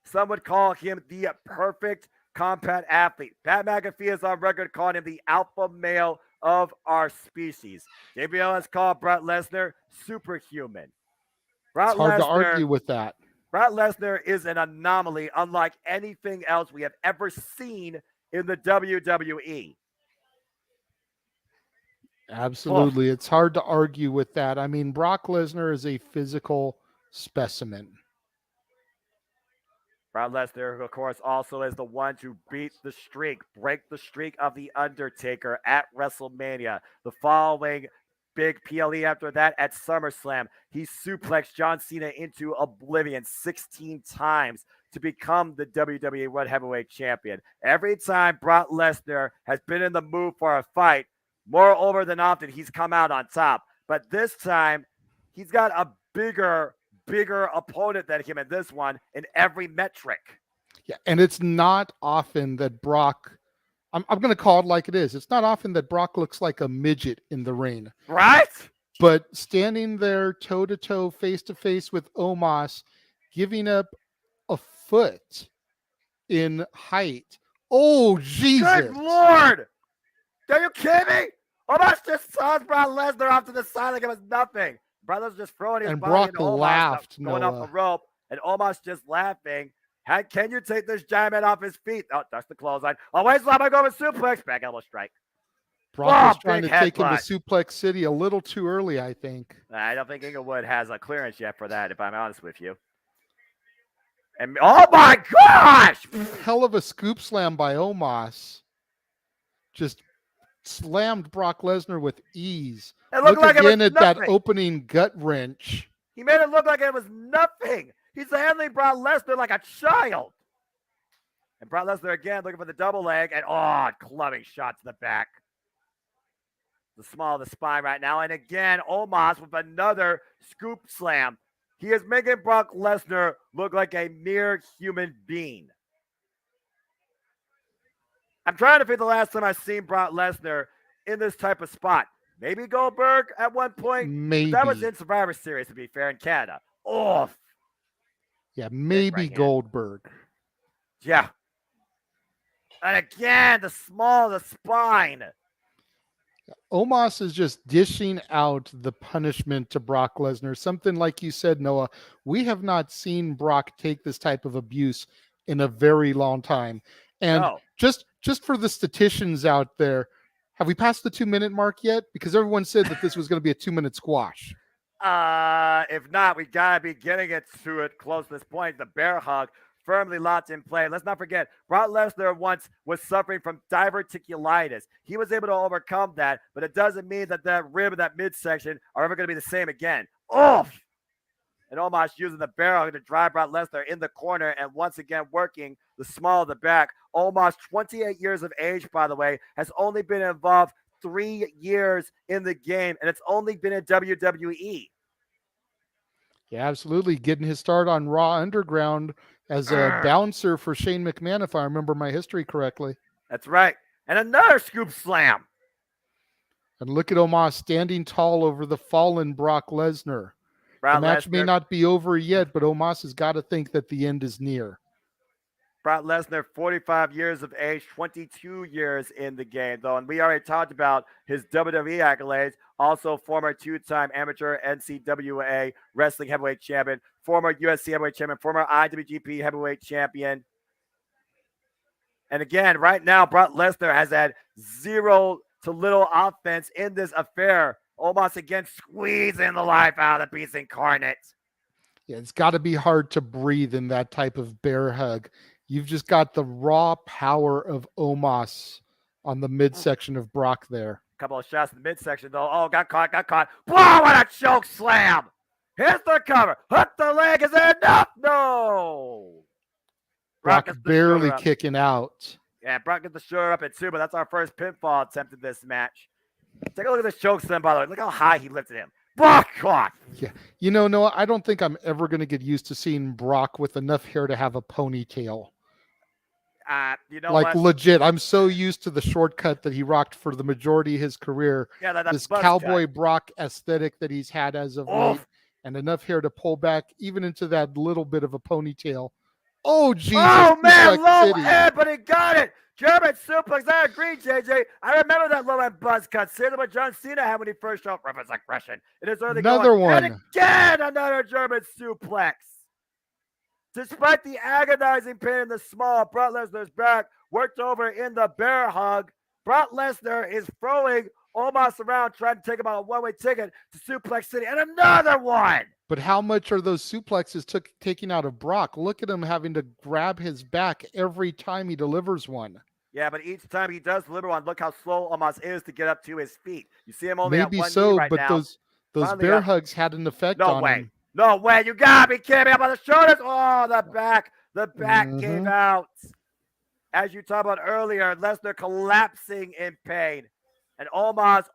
Some would call him the perfect combat athlete. Pat McAfee is on record calling him the alpha male of our species. JBL has called Brock Lesnar superhuman. It's hard to argue with that. Brock Lesnar is an anomaly unlike anything else we have ever seen in the WWE. Absolutely. It's hard to argue with that. I mean, Brock Lesnar is a physical specimen. Brock Lesnar, of course, also is the one to beat the streak, break the streak of The Undertaker at WrestleMania. The following big PLE after that at SummerSlam. He suplexed John Cena into oblivion 16 times to become the WWE World Heavyweight Champion. Every time Brock Lesnar has been in the mood for a fight, more over than often, he's come out on top. But this time, he's got a bigger opponent than him in this one in every metric. Yeah, and it's not often that Brock, I'm going to call it like it is. It's not often that Brock looks like a midget in the ring. Right? But standing there toe-to-toe, face-to-face with Omos, giving up a foot in height. Oh, Jesus. Good Lord. Are you kidding me? Omos just tossed Brock Lesnar off to the side like it was nothing. Brock Lesnar just throwing his and body Brock into Omos, laughed, going off the rope, and Omos just laughing. Can you take this giant man off his feet? Oh, that's the clothesline. Oh, wait, I'm going to go with suplex. Back elbow strike. Brock was trying to take him to Suplex City a little too early, I think. I don't think Inglewood has a clearance yet for that, if I'm honest with you. And oh my gosh! Hell of a scoop slam by Omos. Just slammed Brock Lesnar with ease. Look like again it was at nothing. That opening gut wrench. He made it look like it was nothing. He's handling Brock Lesnar like a child. And Brock Lesnar again looking for the double leg, and clubbing shot to the back. The small of the spine right now. And again, Omos with another scoop slam. He is making Brock Lesnar look like a mere human being. I'm trying to think the last time I've seen Brock Lesnar in this type of spot. Maybe Goldberg at one point. Maybe. That was in Survivor Series, to be fair, in Canada. Yeah, maybe Goldberg. Yeah. And again, the small of the spine. Omos is just dishing out the punishment to Brock Lesnar. Something like you said, Noah, we have not seen Brock take this type of abuse in a very long time. And just for the statisticians out there, have we passed the 2-minute mark yet? Because everyone said that this was going to be a 2-minute squash. If not, we got to be getting it to it close to this point. The bear hug firmly locked in play. Let's not forget, Brock Lesnar once was suffering from diverticulitis. He was able to overcome that, but it doesn't mean that that rib and that midsection are ever going to be the same again. And Omos using the barrel to drive Brock Lesnar in the corner and once again working the small of the back. Omos, 28 years of age, by the way, has only been involved 3 years in the game, and it's only been in WWE. Yeah, absolutely. Getting his start on Raw Underground as a bouncer for Shane McMahon, if I remember my history correctly. That's right. And another scoop slam. And look at Omos standing tall over the fallen Brock Lesnar. The match may not be over yet, but Omos has got to think that the end is near. Brock Lesnar, 45 years of age, 22 years in the game, though. And we already talked about his WWE accolades. Also, former 2-time amateur NCAA wrestling heavyweight champion, former UFC heavyweight champion, former IWGP heavyweight champion. And again, right now, Brock Lesnar has had zero to little offense in this affair. Omos again squeezing the life out of the beast incarnate. Yeah, it's got to be hard to breathe in that type of bear hug. You've just got the raw power of Omos on the midsection of Brock there. A couple of shots in the midsection, though. Oh, got caught. Whoa, what a choke slam! Here's the cover. Hook the leg. Is there enough? No. Brock barely kicking out. Yeah, Brock gets the shoulder up at 2, but that's our first pinfall attempt in this match. Take a look at this choke slam, by the way. Look how high he lifted him. Brock caught. Yeah. You know, Noah, I don't think I'm ever going to get used to seeing Brock with enough hair to have a ponytail. You know like what? Legit, I'm so used to the shortcut that he rocked for the majority of his career. Yeah, this cowboy Brock aesthetic that he's had as of late, and enough hair to pull back even into that little bit of a ponytail. Oh, Jesus. Oh, man, low head, but he got it. German suplex. I agree, JJ. I remember that low end buzz cut. Similar to what John Cena had when he first showed reference aggression. It is early another one. And again, another German suplex. Despite the agonizing pain in the small, Brock Lesnar's back worked over in the bear hug. Brock Lesnar is throwing Omos around, trying to take him on a one-way ticket to Suplex City. And another one. But how much are those suplexes taking out of Brock? Look at him having to grab his back every time he delivers one. Yeah, but each time he does deliver one, look how slow Omos is to get up to his feet. You see him only Maybe at one so, knee right but now. those bear hugs had an effect No on way. him. No way. You gotta be kidding me. Up on the shoulders. Oh, the back. The back gave out. As you talked about earlier, Lesnar collapsing in pain. And Omos,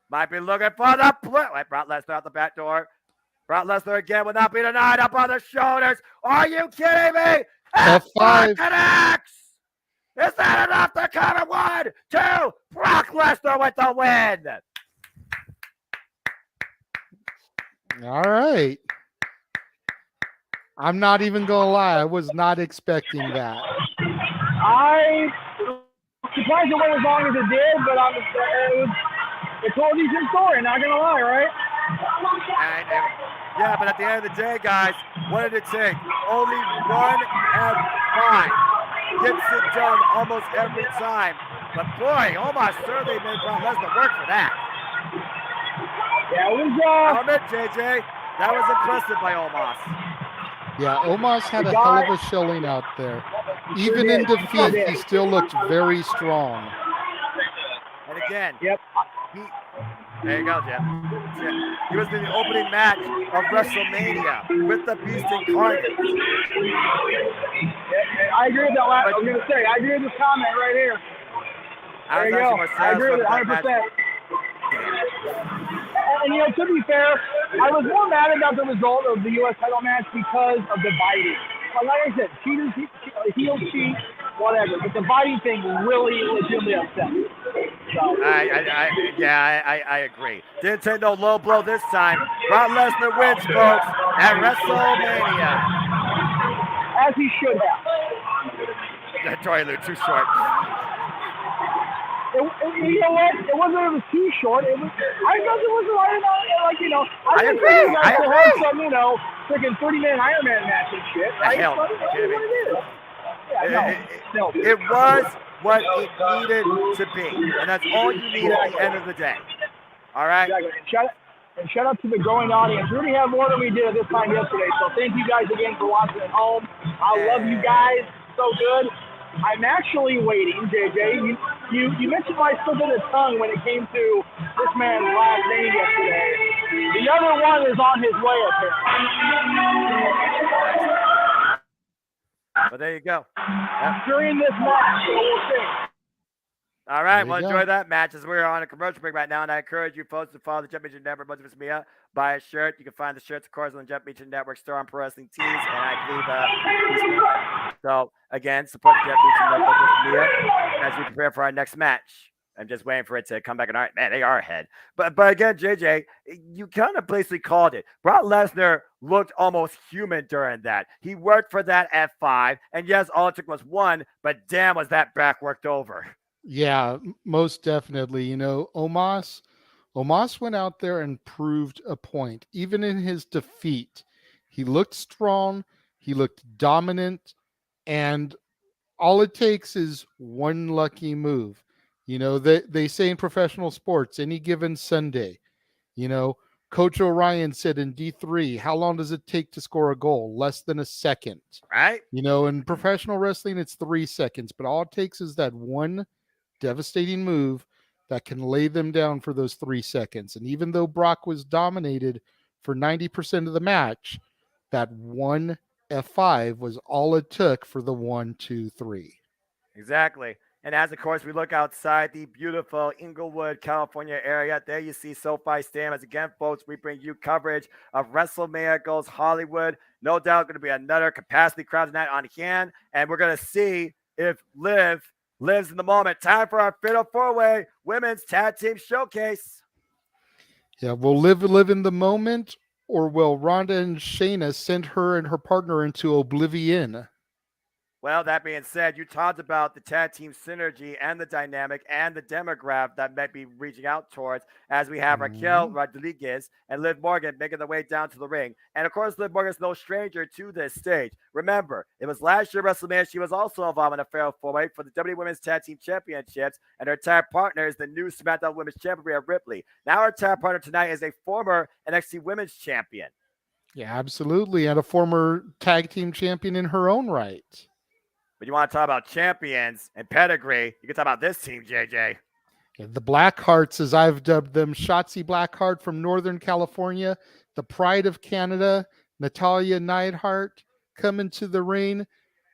might be looking for the play. Wait, Brock Lesnar out the back door. Brock Lesnar again will not be denied. Up on the shoulders. Are you kidding me? F5 connects. Is that enough to cover? 1, 2. Brock Lesnar with the win. All right. I'm not even going to lie. I was not expecting that. I surprised it went as long as it did, but it told a decent story, not going to lie, right? Yeah, but at the end of the day, guys, what did it take? Only 1 F5 gets it done almost every time. But boy, almost certainly made Brock Lesnar work for that. Yeah, it was. I'll admit, JJ, that was impressive by Omos. Yeah, Omos had a hell of a showing out there. Even in defeat, he still looked very strong. And again, there you go, Jeff. He was in the opening match of WrestleMania with the Beast Incarnate. I agree with that last. I was going to say, I agree with this comment right here. There you go. I agree with it 100%. And, to be fair, I was more mad about the result of the U.S. title match because of the biting. Like I said, cheaters, heel cheat, whatever. But the biting thing really legitimately upset me. So. I agree. Didn't take no low blow this time. Brock Lesnar wins, folks, at WrestleMania. As he should have. Tori Lou, too short. You know what? It wasn't too short. I thought it was I agree. I agree. Have some, freaking 30-minute Iron Man match and shit. Hell, it was what it needed to be, and that's all you need at the end of the day. All right. Exactly. And shout out to the growing audience. We already have more than we did at this time yesterday. So thank you guys again for watching at home. I love you guys. So good. I'm actually waiting, JJ. You mentioned my slip of the tongue when it came to this man's last name yesterday. The other one is on his way apparently. But there you go. During this match, we'll see. All right, well, enjoy that match as we're on a commercial break right now, and I encourage you folks to follow the Jump Meacham Network, Multiverse Media, buy a shirt. You can find the shirts, of course, on the Jump Meacham Network store on Pro Wrestling Tees, and I believe so. Again, support the Jump Meacham Network, Multiverse Media, as we prepare for our next match. I'm just waiting for it to come back. And all right, man, they are ahead. But again, JJ, you kind of basically called it. Brock Lesnar looked almost human during that. He worked for that F5, and yes, all it took was 1, but damn, was that back worked over. Yeah, most definitely. Omos went out there and proved a point. Even in his defeat, he looked strong, he looked dominant, and all it takes is one lucky move. They say in professional sports, any given Sunday, Coach Orion said in D3, how long does it take to score a goal? Less than a second. Right. In professional wrestling, it's 3 seconds, but all it takes is that one devastating move that can lay them down for those 3 seconds. And even though Brock was dominated for 90% of the match, that one F5 was all it took for the 1, 2, 3. Exactly. And as, of course, we look outside the beautiful Inglewood, California area, there you see SoFi Stadium. As again, folks, we bring you coverage of WrestleMania Goes Hollywood. No doubt going to be another capacity crowd tonight on hand. And we're going to see if Liv lives in the moment. Time for our Fatal 4-Way Women's Tag Team Showcase. Yeah, will Liv live in the moment, or will Ronda and Shayna send her and her partner into oblivion? Well, that being said, you talked about the tag team synergy and the dynamic and the demographic that might be reaching out towards, as we have Raquel Rodriguez and Liv Morgan making their way down to the ring. And of course, Liv Morgan is no stranger to this stage. Remember, it was last year WrestleMania. She was also involved in a Fatal 4-Way for the WWE Women's Tag Team Championships, and her tag partner is the new SmackDown Women's Champion, Rhea Ripley. Now her tag partner tonight is a former NXT Women's Champion. Yeah, absolutely, and a former tag team champion in her own right. But you want to talk about champions and pedigree, you can talk about this team, JJ. The Blackhearts, as I've dubbed them, Shotzi Blackheart from Northern California, the pride of Canada, Natalya Neidhart coming to the ring.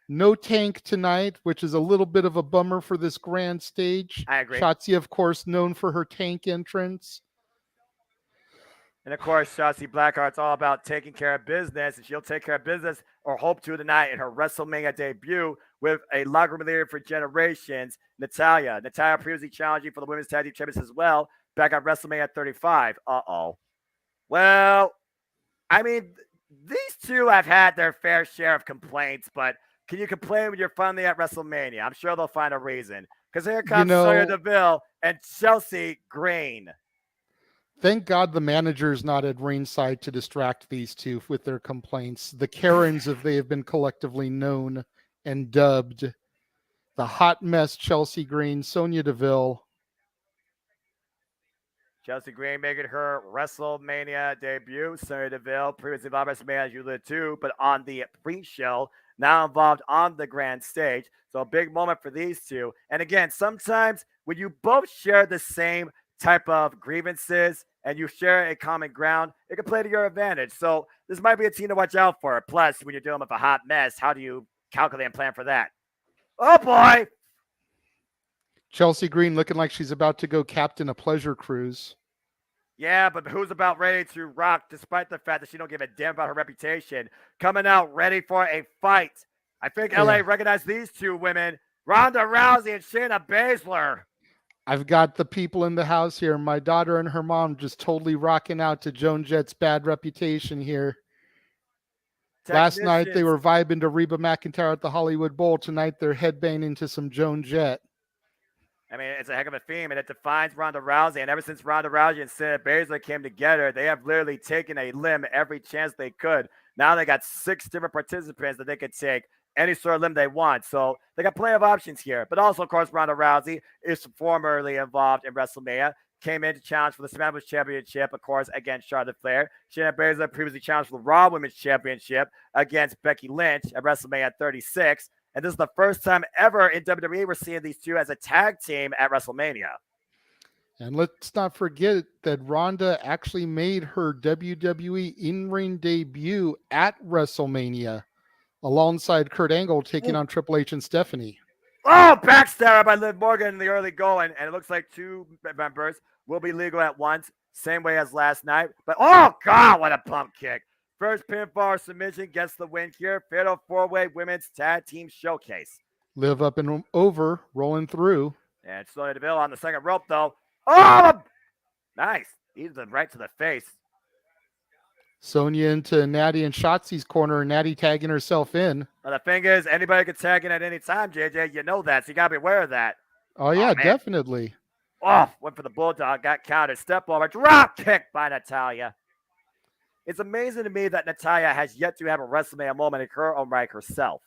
No Tank tonight, which is a little bit of a bummer for this grand stage. I agree. Shotzi, of course, known for her Tank entrance. And, of course, Shotzi Blackheart's all about taking care of business, and she'll take care of business or hope to tonight in her WrestleMania debut with a locker room leader for generations, Natalya. Natalya previously challenging for the Women's Tag Team Champions as well back at WrestleMania 35. Uh-oh. Well, I mean, these two have had their fair share of complaints, but can you complain when you're finally at WrestleMania? I'm sure they'll find a reason. Because here comes Sonya Deville and Chelsea Green. Thank God the manager's not at ringside to distract these two with their complaints. The Karens, if they have been collectively known and dubbed. The hot mess, Chelsea Green, Sonya Deville. Chelsea Green making her WrestleMania debut. Sonya Deville, previously involved in WrestleMania, as you alluded to, but on the pre-show, now involved on the grand stage. So a big moment for these two. And again, sometimes when you both share the same type of grievances and you share a common ground, it can play to your advantage. So this might be a team to watch out for. Plus, when you're dealing with a hot mess, how do you calculate and plan for that? Oh, boy. Chelsea Green looking like she's about to go captain a pleasure cruise. Yeah, but who's about ready to rock despite the fact that she don't give a damn about her reputation? Coming out ready for a fight. I think LA recognized these two women, Ronda Rousey and Shayna Baszler. I've got the people in the house here. My daughter and her mom just totally rocking out to Joan Jett's Bad Reputation here. Last night they were vibing to Reba McEntire at the Hollywood Bowl. Tonight they're headbanging to some Joan Jett. I mean, it's a heck of a theme, and it defines Ronda Rousey. And ever since Ronda Rousey and Shayna Baszler came together, they have literally taken a limb every chance they could. Now they got 6 different participants that they could take any sort of limb they want. So they got plenty of options here. But also, of course, Ronda Rousey is formerly involved in WrestleMania. Came in to challenge for the SmackDown Championship, of course, against Charlotte Flair. Shayna Baszler previously challenged for the Raw Women's Championship against Becky Lynch at WrestleMania 36. And this is the first time ever in WWE we're seeing these two as a tag team at WrestleMania. And let's not forget that Ronda actually made her WWE in-ring debut at WrestleMania alongside Kurt Angle taking on Triple H and Stephanie. Oh, backstabber by Liv Morgan in the early going. And it looks like 2 members will be legal at once, same way as last night. But, oh, God, what a pump kick. First pinfall submission gets the win here. Fatal 4-way Women's Tag Team Showcase. Liv up and over, rolling through. And Sonya Deville on the second rope, though. Oh, nice. He's right to the face. Sonya into Natty and Shotzi's corner, and Natty tagging herself in. Well, the thing is, anybody can tag in at any time, JJ. You know that, so you got to be aware of that. Oh, yeah, definitely. Oh, went for the Bulldog, got counted. Step over, drop kick by Natalya. It's amazing to me that Natalya has yet to have a WrestleMania moment in her own right herself.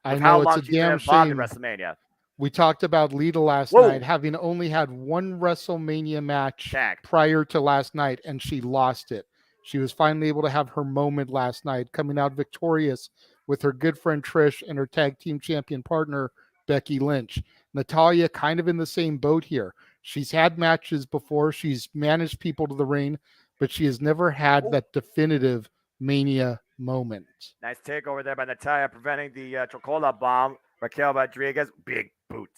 I know, it's a damn shame. In WrestleMania. We talked about Lita last night, having only had one WrestleMania match prior to last night, and she lost it. She was finally able to have her moment last night, coming out victorious with her good friend Trish and her tag team champion partner, Becky Lynch. Natalya kind of in the same boat here. She's had matches before. She's managed people to the ring, but she has never had that definitive Mania moment. Nice takeover there by Natalya, preventing the Trocola bomb. Raquel Rodriguez, big boot.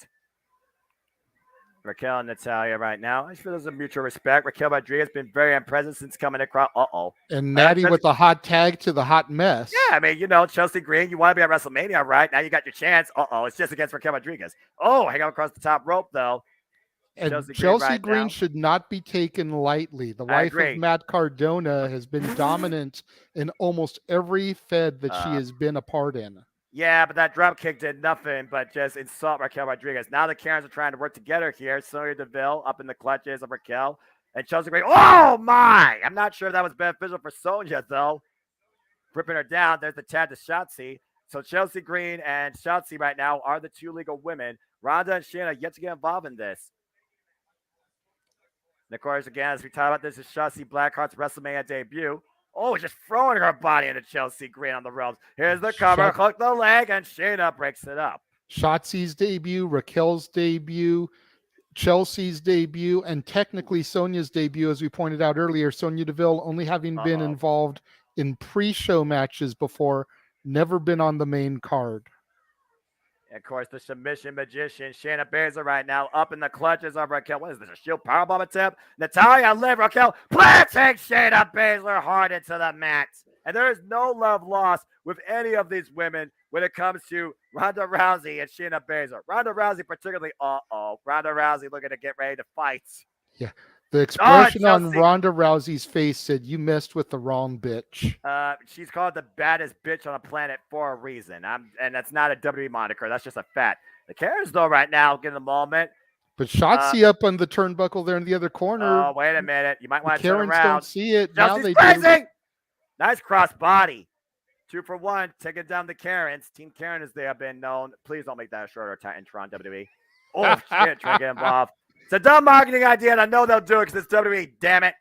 Raquel and Natalya right now. I feel there's a mutual respect. Raquel Rodriguez has been very impressive since coming across. And Natty with the hot tag to the hot mess. Yeah, I mean, you know, Chelsea Green, you want to be at WrestleMania, right? Now you got your chance. It's just against Raquel Rodriguez. Oh, hang on across the top rope, though. And Chelsea Green should not be taken lightly. The wife of Matt Cardona has been dominant in almost every Fed that she has been a part in. Yeah, but that drop kick did nothing but just insult Raquel Rodriguez. Now the Karens are trying to work together here. Sonya Deville up in the clutches of Raquel. And Chelsea Green, oh my! I'm not sure if that was beneficial for Sonya, though. Ripping her down. There's the tag to Shotzi. So Chelsea Green and Shotzi right now are the 2 legal women. Ronda and Shayna yet to get involved in this. And of course, again, as we talk about this, is Shotzi Blackheart's WrestleMania debut. Oh, just throwing her body into Chelsea Green on the ropes. Here's the cover, hook the leg, and Shayna breaks it up. Shotzi's debut, Raquel's debut, Chelsea's debut, and technically Sonya's debut, as we pointed out earlier. Sonya Deville only having been involved in pre-show matches before, never been on the main card. And of course, the submission magician, Shayna Baszler, right now up in the clutches of Raquel. What is this, a shield powerbomb attempt? Natalya, Liv, Raquel, planting Shayna Baszler hard into the mat. And there is no love lost with any of these women when it comes to Ronda Rousey and Shayna Baszler. Ronda Rousey particularly, Ronda Rousey looking to get ready to fight. Yeah. The expression on Ronda Rousey's face said, "You messed with the wrong bitch." She's called the baddest bitch on the planet for a reason. And that's not a WWE moniker. That's just a fact. The Karens, though, right now, getting a moment. But Shotzi up on the turnbuckle there in the other corner. Oh, wait a minute. You might want to turn Karens around. don't see it. Chelsea's Now they crazy. do. Nice cross body. 2 for 1. Taking down the Karens. Team Karen, as they have been known. Please don't make that a shorter intro on WWE. Oh, shit. Trying to get involved. It's a dumb marketing idea, and I know they'll do it because it's WWE. Damn it.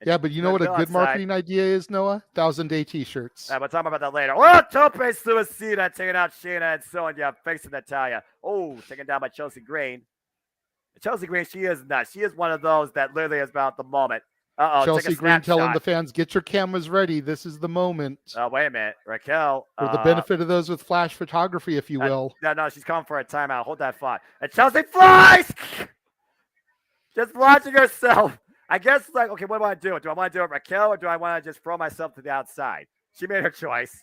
Yeah, but you know what a good marketing idea is, Noah? 1,000-day t-shirts. We'll talk about that later. Oh, Tope Suicida taking out Shayna and Sonya, facing Natalya. Oh, taken down by Chelsea Green. Chelsea Green, she is nuts. She is one of those that literally is about the moment. Chelsea Green telling the fans, get your cameras ready. This is the moment. Oh, wait a minute. Raquel. For the benefit of those with flash photography, if you will. No, she's coming for a timeout. Hold that thought. And Chelsea flies! Just watching herself. I guess, like, okay, what do I do? Do I want to do it Raquel, or do I want to just throw myself to the outside? She made her choice.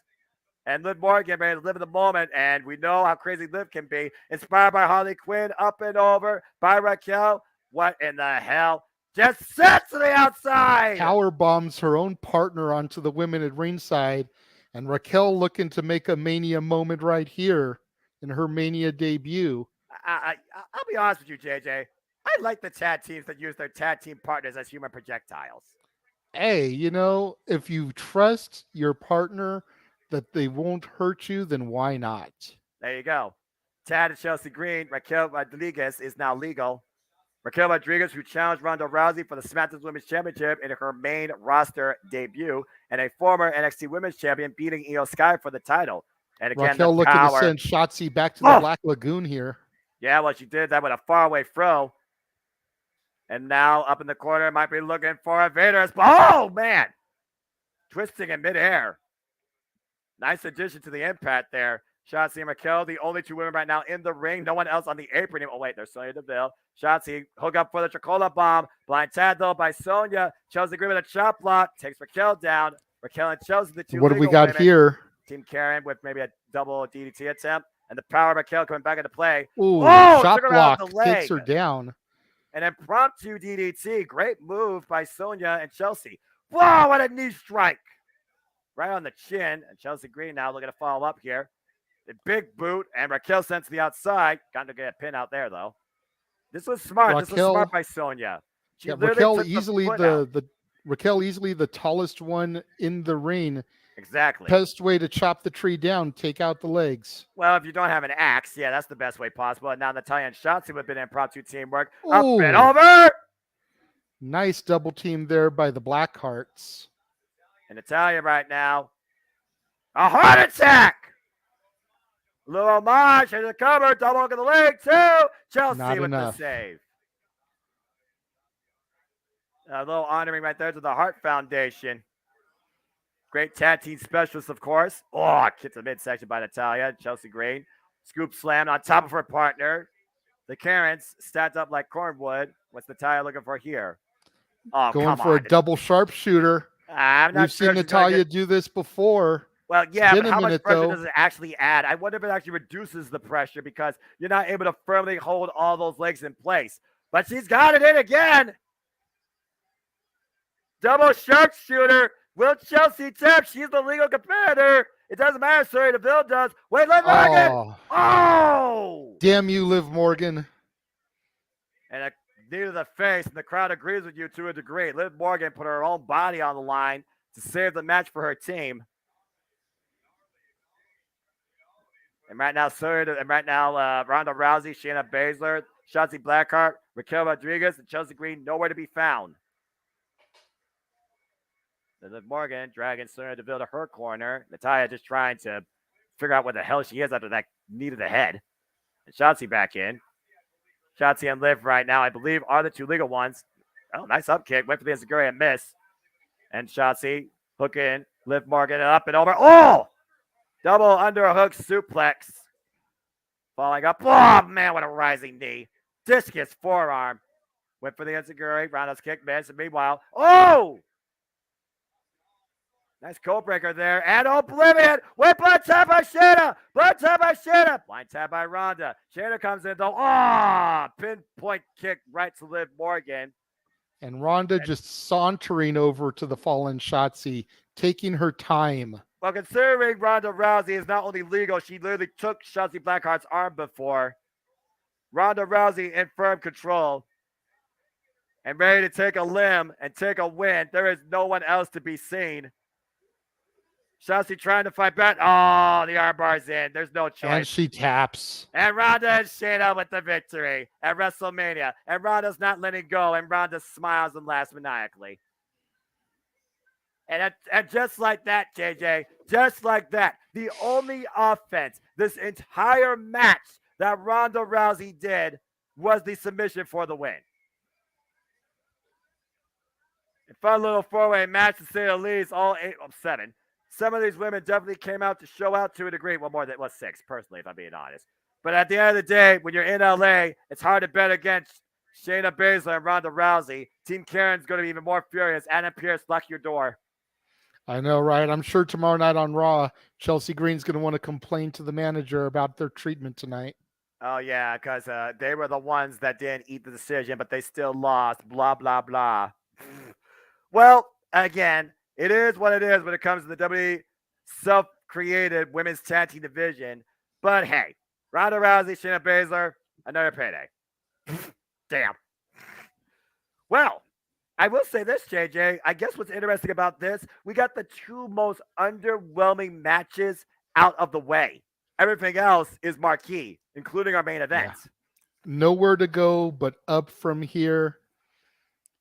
And Liv Morgan ready to live in the moment, and we know how crazy Liv can be. Inspired by Harley Quinn, up and over by Raquel. What in the hell? Just sets to the outside. Power bombs her own partner onto the women at ringside, and Raquel looking to make a Mania moment right here in her Mania debut. I'll be honest with you, JJ. I like the tag teams that use their tag team partners as human projectiles. Hey, you know, if you trust your partner that they won't hurt you, then why not? There you go. Tad and Chelsea Green, Raquel Rodriguez is now legal. Raquel Rodriguez, who challenged Ronda Rousey for the SmackDown Women's Championship in her main roster debut, and a former NXT Women's Champion beating Io Sky for the title. And again, Raquel looking to send Shotzi back to the Black Lagoon here. Yeah, well, she did that with a faraway throw. And now up in the corner, might be looking for a Vader. Oh, man. Twisting in midair. Nice addition to the impact there. Shotzi and Raquel, the only 2 women right now in the ring. No one else on the apron. Oh, wait, there's Sonya Deville. Shotzi hook up for the Tricola bomb. Blind tag, though, by Sonya. Chelsea Green with a chop block. Takes Raquel down. Raquel and Chelsea, the 2 What do we got women. here? Team Karen with maybe a double DDT attempt. And the power of Raquel coming back into play. Ooh, shot block takes her down. An impromptu DDT. Great move by Sonya and Chelsea. Whoa, what a knee strike. Right on the chin. And Chelsea Green now looking to follow up here. The big boot. And Raquel sent to the outside. Got to get a pin out there, though. This was smart. This was smart by Sonya. Raquel easily Raquel easily the tallest one in the ring. Exactly. Best way to chop the tree down, take out the legs. Well, if you don't have an axe, yeah, that's the best way possible. And now Natalya and Shotzi have been impromptu teamwork. Ooh. Up and over. Nice double team there by the Blackhearts. And Natalya right now. A heart attack. Little homage to the cover. Double look at the leg, too. Chelsea with the save. A little honoring right there to the Hart Foundation. Great tag team specialist, of course. Oh, kicked the midsection by Natalya. Chelsea Green. Scoop slam on top of her partner. The Karens stacked up like cornwood. What's Natalya looking for here? Oh, going for a double sharpshooter. We've seen Natalya do this before. Well, yeah, but how much pressure does it actually add? I wonder if it actually reduces the pressure because you're not able to firmly hold all those legs in place. But she's got it in again. Double sharpshooter. Will Chelsea tap? She's the legal competitor. It doesn't matter. Sorry, Deville does. Wait, Liv Morgan. Oh! Damn you, Liv Morgan. And a knee to the face, and the crowd agrees with you to a degree. Liv Morgan put her own body on the line to save the match for her team. And right now, Ronda Rousey, Shayna Baszler, Shotzi Blackheart, Raquel Rodriguez, and Chelsea Green nowhere to be found. Liv Morgan dragging Sonya Deville to her corner. Natalya just trying to figure out what the hell she is after that knee to the head. And Shotzi back in. Shotzi and Liv right now, I believe, are the two legal ones. Oh, nice up kick. Went for the Enziguri and miss. And Shotzi hook in. Liv Morgan up and over. Oh! Double underhook suplex. Falling up. Oh, man, what a rising knee. Discus forearm. Went for the Enziguri. Roundhouse kick, miss. And meanwhile, oh! Nice code breaker there. And Oblivion with blood tap by Shayna. Blood tap by Shayna. Blind tap by Ronda. Shayna comes in though. Oh, pinpoint kick right to Liv Morgan. And Ronda just sauntering over to the fallen Shotzi, taking her time. Well, considering Ronda Rousey is not only legal, she literally took Shotzi Blackheart's arm before. Ronda Rousey in firm control and ready to take a limb and take a win. There is no one else to be seen. Shotzi trying to fight back. Oh, the armbar's in. There's no choice. And she taps. And Ronda and Shayna with the victory at WrestleMania. And Ronda's not letting go. And Ronda smiles and laughs maniacally. And just like that, JJ, just like that, the only offense this entire match that Ronda Rousey did was the submission for the win. A fun little four-way match to say the least. All 7. Some of these women definitely came out to show out to a degree. Well, more than 6, personally, if I'm being honest. But at the end of the day, when you're in LA, it's hard to bet against Shayna Baszler and Ronda Rousey. Team Karen's going to be even more furious. Adam Pearce, lock your door. I know, right? I'm sure tomorrow night on Raw, Chelsea Green's going to want to complain to the manager about their treatment tonight. Oh, yeah, because they were the ones that didn't eat the decision, but they still lost. Blah, blah, blah. Well, again, it is what it is when it comes to the WWE self-created women's tag team division. But hey, Ronda Rousey, Shayna Baszler, another payday. Damn. Well, I will say this, JJ. I guess what's interesting about this, we got the 2 most underwhelming matches out of the way. Everything else is marquee, including our main events. Yeah. Nowhere to go but up from here.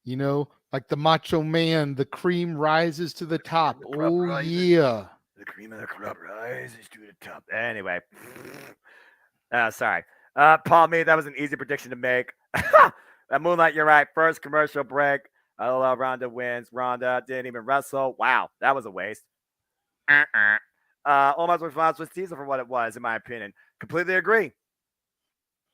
You know, like the Macho Man, the cream rises to the top. Oh, yeah. The cream of the crop rises to the top. Anyway. Sorry. Paul, that was an easy prediction to make. Moonlight, you're right. First commercial break. LOL, Ronda wins. Ronda didn't even wrestle. Wow, that was a waste. Omos response was teaser for what it was, in my opinion. Completely agree.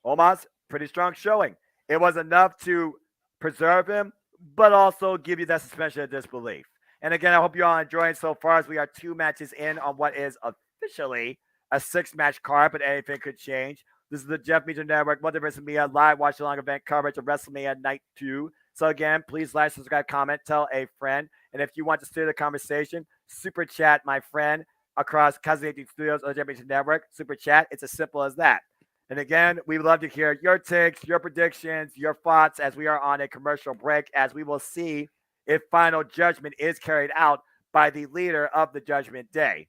Omos, pretty strong showing. It was enough to preserve him, but also give you that suspension of disbelief. And again, I hope you all enjoying so far as we are 2 matches in on what is officially a 6-match card, but anything could change. This is the Jeff Meacham Network Multiverse of Media live watch-along event coverage of WrestleMania Night 2. So again, please like, subscribe, comment, tell a friend. And if you want to steer the conversation, super chat my friend across Cousin 18 Studios or the Jeff Meacham Network. Super chat. It's as simple as that. And again, we would love to hear your takes, your predictions, your thoughts as we are on a commercial break, as we will see if final judgment is carried out by the leader of the Judgment Day.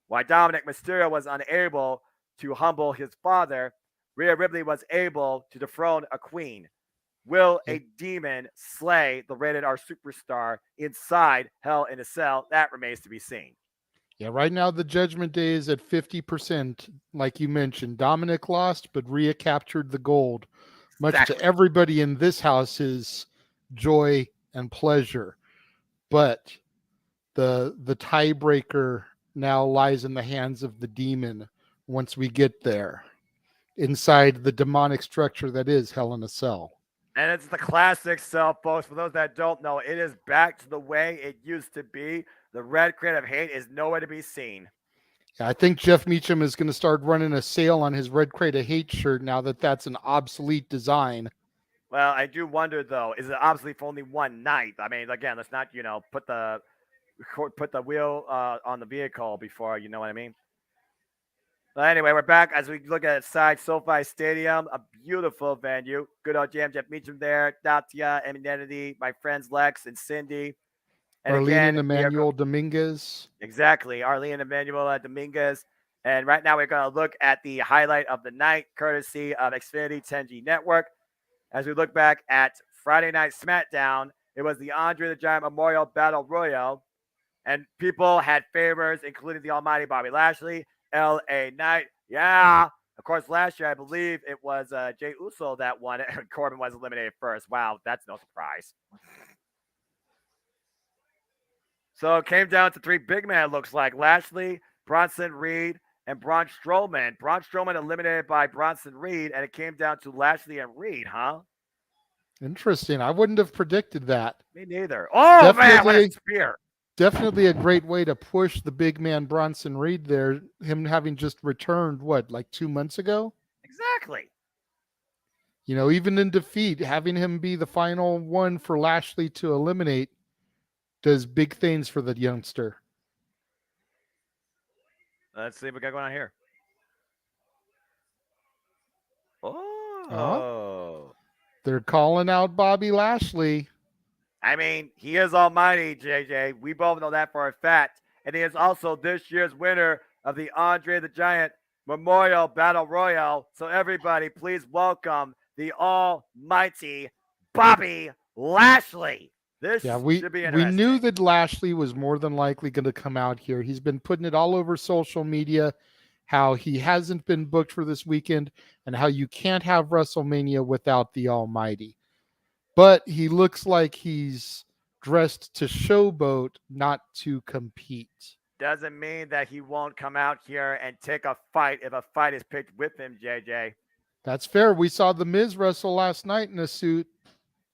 While Dominic Mysterio was unable to humble his father, Rhea Ripley was able to dethrone a queen. Will a demon slay the rated R superstar inside Hell in a Cell? That remains to be seen. Yeah, right now the Judgment Day is at 50%. Like you mentioned, Dominic lost, but Rhea captured the gold. Much to everybody in this house's joy and pleasure. But the tiebreaker now lies in the hands of the demon once we get there, inside the demonic structure that is Hell in a Cell. And it's the classic cell, folks. For those that don't know, it is back to the way it used to be. The red crate of hate is nowhere to be seen. Yeah, I think Jeff Meacham is going to start running a sale on his red crate of hate shirt now that that's an obsolete design. Well, I do wonder, though, is it obsolete for only one night? I mean, again, let's not, put the wheel on the vehicle before, you know what I mean? But anyway, we're back as we look at side SoFi Stadium, a beautiful venue. Good old Jeff Meacham there, Datia, Eminentity, my friends Lex and Cindy. And Arlene again, and Emmanuel Dominguez. Exactly, Arlene and Emmanuel Dominguez. And right now we're going to look at the highlight of the night, courtesy of Xfinity 10G Network. As we look back at Friday Night SmackDown, it was the Andre the Giant Memorial Battle Royal. And people had favors, including the almighty Bobby Lashley, LA Knight. Yeah. Of course, last year, I believe it was Jey Uso that won it, and Corbin was eliminated first. Wow, that's no surprise. So it came down to three big men, it looks like. Lashley, Bronson Reed, and Braun Strowman. Braun Strowman eliminated by Bronson Reed, and it came down to Lashley and Reed, huh? Interesting. I wouldn't have predicted that. Me neither. Oh, man, what a spear. Definitely a great way to push the big man Bronson Reed there. Him having just returned, like 2 months ago? Exactly. You know, even in defeat, having him be the final one for Lashley to eliminate does big things for the youngster. Let's see what we got going on here. Oh. They're calling out Bobby Lashley. I mean, he is almighty, JJ. We both know that for a fact. And he is also this year's winner of the Andre the Giant Memorial Battle Royal. So everybody, please welcome the almighty Bobby Lashley. This should be interesting. We knew that Lashley was more than likely going to come out here. He's been putting it all over social media, how he hasn't been booked for this weekend, and how you can't have WrestleMania without the Almighty. But he looks like he's dressed to showboat, not to compete. Doesn't mean that he won't come out here and take a fight if a fight is picked with him, JJ. That's fair. We saw The Miz wrestle last night in a suit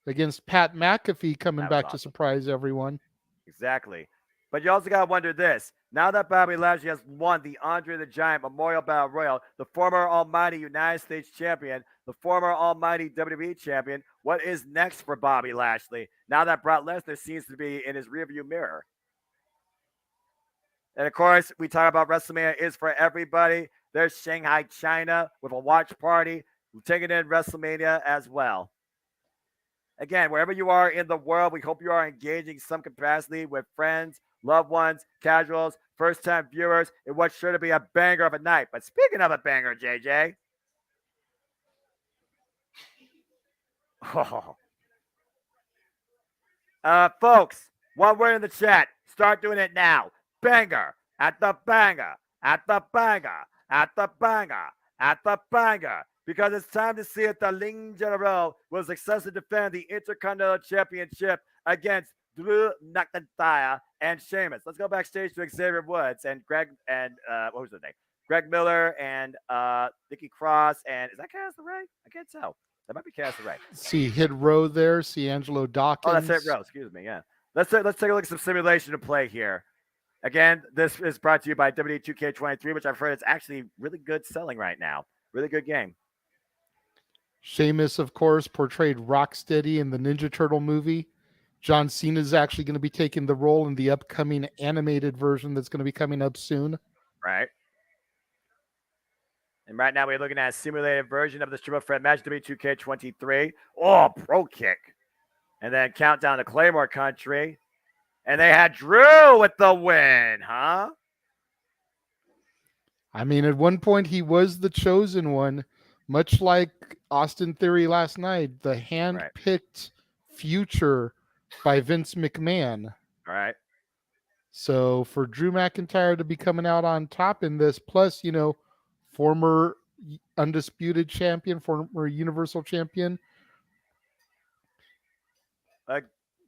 against Pat McAfee, coming back to surprise everyone. Exactly. But you also got to wonder this. Now that Bobby Lashley has won the Andre the Giant Memorial Battle Royal, the former almighty United States champion, the former almighty WWE champion, what is next for Bobby Lashley now that Brock Lesnar seems to be in his rearview mirror? And, of course, we talk about WrestleMania is for everybody. There's Shanghai, China with a watch party. We're taking in WrestleMania as well. Again, wherever you are in the world, we hope you are engaging some capacity with friends, loved ones, casuals, first-time viewers in what's sure to be a banger of a night. But speaking of a banger, JJ. Folks, one word in the chat. Start doing it now. Banger at the banger, at the banger, at the banger, at the banger. Because it's time to see if the Ling General will successfully defend the Intercontinental Championship against Drew McIntyre and Sheamus. Let's go backstage to Xavier Woods and Greg and what was his name? Greg Miller and Nikki Cross. And is that Cass LeRae? I can't tell. That might be Cass LeRae. See Hit Row there. See Angelo Dawkins. Oh, that's Hit Row. Excuse me. Yeah. Let's take a look at some simulation to play here. Again, this is brought to you by WWE 2K23, which I've heard is actually really good selling right now. Really good game. Sheamus, of course, portrayed Rocksteady in the Ninja Turtle movie. John Cena is actually going to be taking the role in the upcoming animated version that's going to be coming up soon. Right. And right now we're looking at a simulated version of the triple threat match, WWE 2K23. Oh, pro kick. And then countdown to Claymore Country. And they had Drew with the win, huh? I mean, at one point he was the chosen one, much like Austin Theory last night, the hand-picked future by Vince McMahon. All right. So for Drew McIntyre to be coming out on top in this, plus, you know, former undisputed champion, former Universal champion,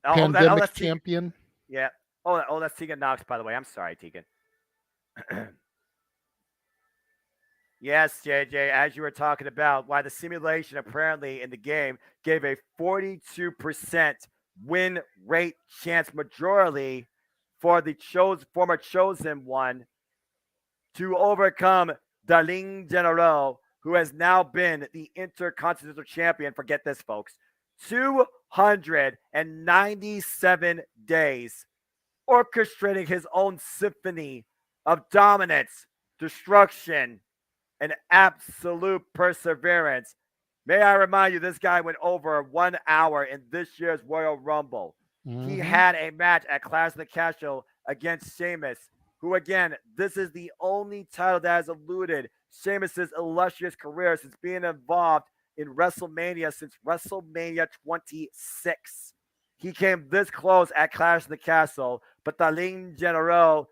pandemic champion. Yeah. Oh, that's Tegan Knox, by the way. I'm sorry, Tegan. Yes, JJ, as you were talking about, why the simulation apparently in the game gave a 42% win rate chance majority for the former chosen one to overcome Daling General, who has now been the Intercontinental Champion. Forget this, folks. 297 days, orchestrating his own symphony of dominance, destruction, and absolute perseverance. May I remind you, this guy went over 1 hour in this year's Royal Rumble. Mm-hmm. He had a match at Clash of the Castle against Sheamus, who, again, this is the only title that has eluded Sheamus's illustrious career since being involved in WrestleMania since WrestleMania 26. He came this close at Clash of the Castle, but Daling General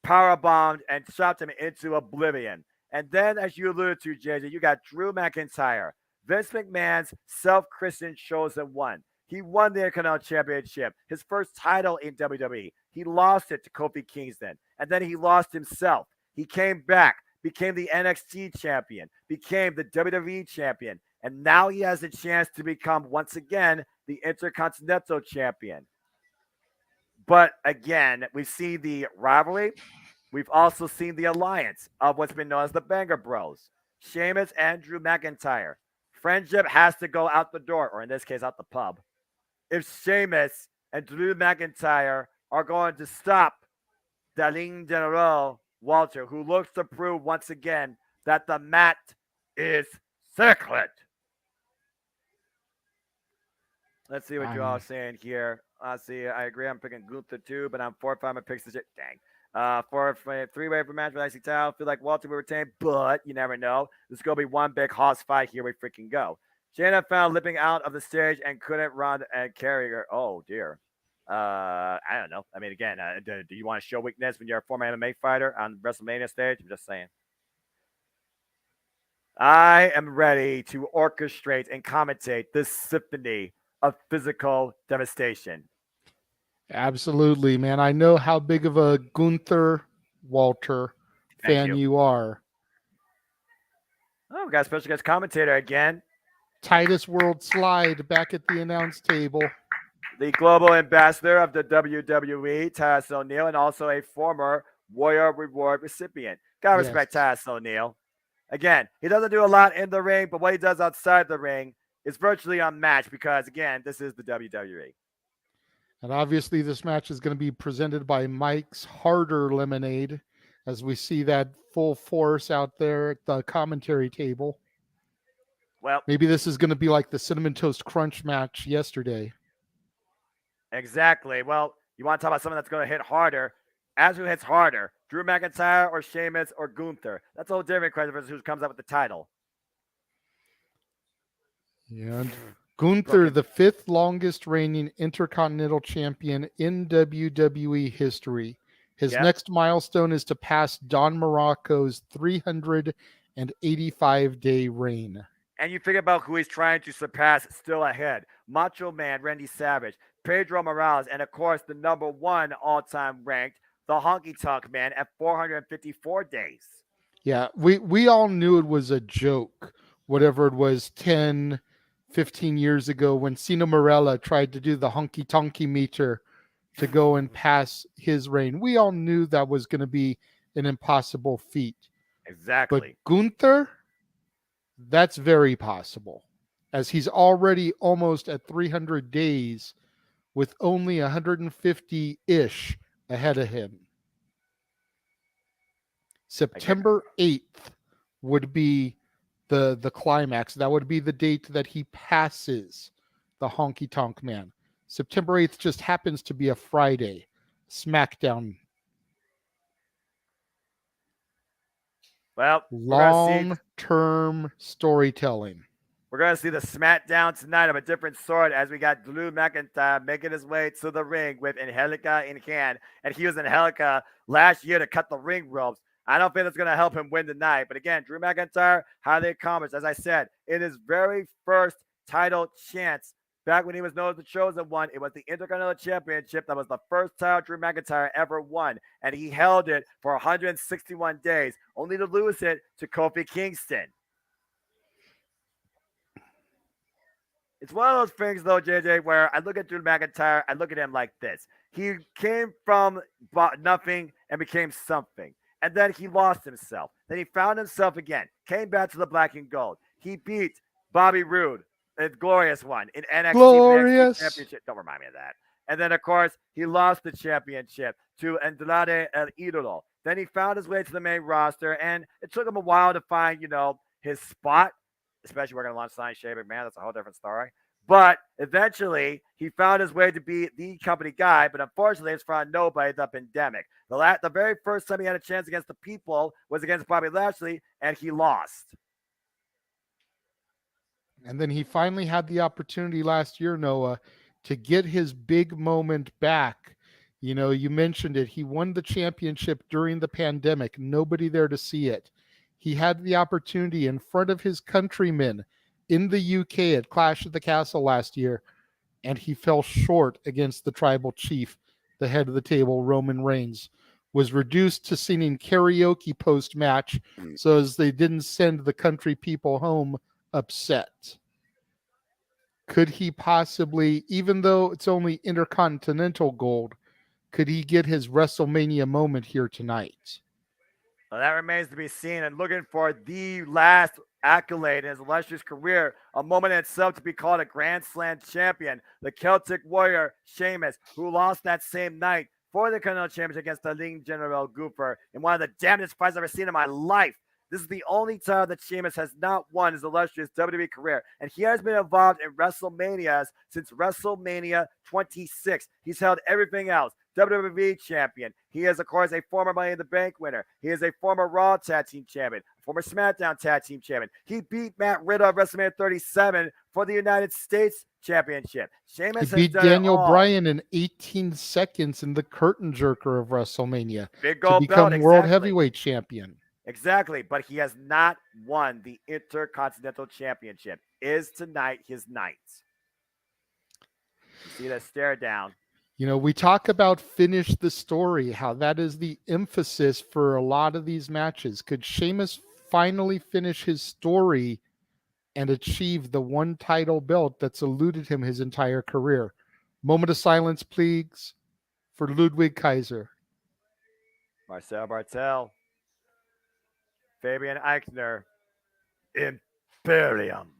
powerbombed and chopped him into oblivion. And then, as you alluded to, JJ, you got Drew McIntyre, Vince McMahon's self-christened Chosen One. He won the Intercontinental Championship, his first title in WWE. He lost it to Kofi Kingston, and then he lost himself. He came back, became the NXT champion, became the WWE champion, and now he has a chance to become, once again, the Intercontinental champion. But again, we've seen the rivalry. We've also seen the alliance of what's been known as the Banger Bros, Sheamus and Drew McIntyre. Friendship has to go out the door, or in this case, out the pub, if Sheamus and Drew McIntyre are going to stop Darlene General Walter, who looks to prove once again that the mat is sacred. Let's see what you all are saying here. Let's see. I agree. I'm picking Gunther too, but I'm 4-5. My picks. Dang. 4-3-way for match with Icy Towel. Feel like Walter will retain, but you never know. This is going to be one big hoss fight. Here we freaking go. Shayna found limping out of the stage and couldn't run and carry her. Oh, dear. I don't know. I mean, again, do you want to show weakness when you're a former MMA fighter on the WrestleMania stage? I'm just saying. I am ready to orchestrate and commentate this symphony of physical devastation. Absolutely, man. I know how big of a Gunther Walter fan you are. Oh, we got a special guest commentator again. Titus World Slide back at the announce table. The global ambassador of the WWE, Titus O'Neil, and also a former Warrior Reward recipient. Gotta respect Titus O'Neil. Again, he doesn't do a lot in the ring, but what he does outside the ring is virtually unmatched because, again, this is the WWE. And obviously this match is going to be presented by Mike's Harder Lemonade as we see that full force out there at the commentary table. Well, maybe this is going to be like the Cinnamon Toast Crunch match yesterday. Exactly. Well, you want to talk about something that's going to hit harder. As who hits harder, Drew McIntyre or Sheamus or Gunther? That's a whole different question versus who comes up with the title. Yeah. Gunther, the 5th longest reigning Intercontinental Champion in WWE history. His next milestone is to pass Don Morocco's 385-day reign. And you figure about who he's trying to surpass still ahead. Macho Man Randy Savage, Pedro Morales, and of course the #1 all-time ranked, the Honky Tonk Man at 454 days. Yeah, we all knew it was a joke, whatever it was 10, 15 years ago when Sino Morella tried to do the Honky Tonky meter to go and pass his reign. We all knew that was going to be an impossible feat. Exactly. But Gunther, that's very possible, as he's already almost at 300 days with only 150-ish ahead of him. September 8th would be the climax. That would be the date that he passes the Honky Tonk Man. September 8th just happens to be a Friday. SmackDown. Well, long-term storytelling. We're going to see the SmackDown tonight of a different sort as we got Drew McIntyre making his way to the ring with Angelica in hand. And he was Angelica last year to cut the ring ropes. I don't think that's going to help him win tonight. But again, Drew McIntyre, highly accomplished. As I said, in his very first title chance, back when he was known as the Chosen One, it was the Intercontinental Championship. That was the first title Drew McIntyre ever won. And he held it for 161 days, only to lose it to Kofi Kingston. It's one of those things, though, JJ, where I look at Drew McIntyre, I look at him like this. He came from nothing and became something. And then he lost himself. Then he found himself again, came back to the black and gold. He beat Bobby Roode, a glorious one, in NXT, glorious Championship. Don't remind me of that. And then, of course, he lost the championship to Andrade El Idolo. Then he found his way to the main roster, and it took him a while to find, his spot. Especially we're going to launch Sign Shea McMahon. That's a whole different story. But eventually, he found his way to be the company guy. But unfortunately, it's found nobody, the pandemic. The very first time he had a chance against the people was against Bobby Lashley, and he lost. And then he finally had the opportunity last year, Noah, to get his big moment back You know, you mentioned it. He won the championship during the pandemic. Nobody there to see it. He had the opportunity in front of his countrymen in the UK at Clash at the Castle last year, and he fell short against the tribal chief, the head of the table, Roman Reigns. Was reduced to singing karaoke post-match so as they didn't send the country people home upset. Could he possibly, even though it's only Intercontinental Gold, could he get his WrestleMania moment here tonight? Well, that remains to be seen. And looking for the last accolade in his illustrious career, a moment in itself to be called a Grand Slam champion, the Celtic Warrior Sheamus, who lost that same night for the Continental Championship against the Lean General Gooper in one of the damnedest fights I've ever seen in my life. This is the only time that Sheamus has not won his illustrious WWE career, and he has been involved in WrestleManias since WrestleMania 26. He's held everything else. WWE champion. He is, of course, a former Money in the Bank winner. He is a former Raw Tag Team champion, former SmackDown Tag Team champion. He beat Matt Riddle at WrestleMania 37 for the United States Championship. Sheamus he beat has done Daniel it all. Bryan in 18 seconds in the curtain jerker of WrestleMania Big to gold become belt, World exactly. Heavyweight Champion. Exactly, but he has not won the Intercontinental Championship. Is tonight his night? You see that stare down. You know, we talk about finish the story, how that is the emphasis for a lot of these matches. Could Sheamus finally finish his story and achieve the one title belt that's eluded him his entire career? Moment of silence, please, for Ludwig Kaiser. Marcel Bartel. Fabian Eichner. Imperium.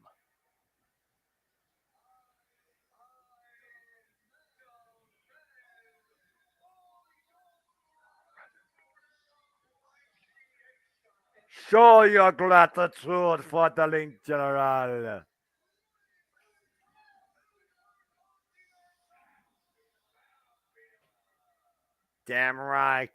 Show your gratitude for the Link General. Damn right.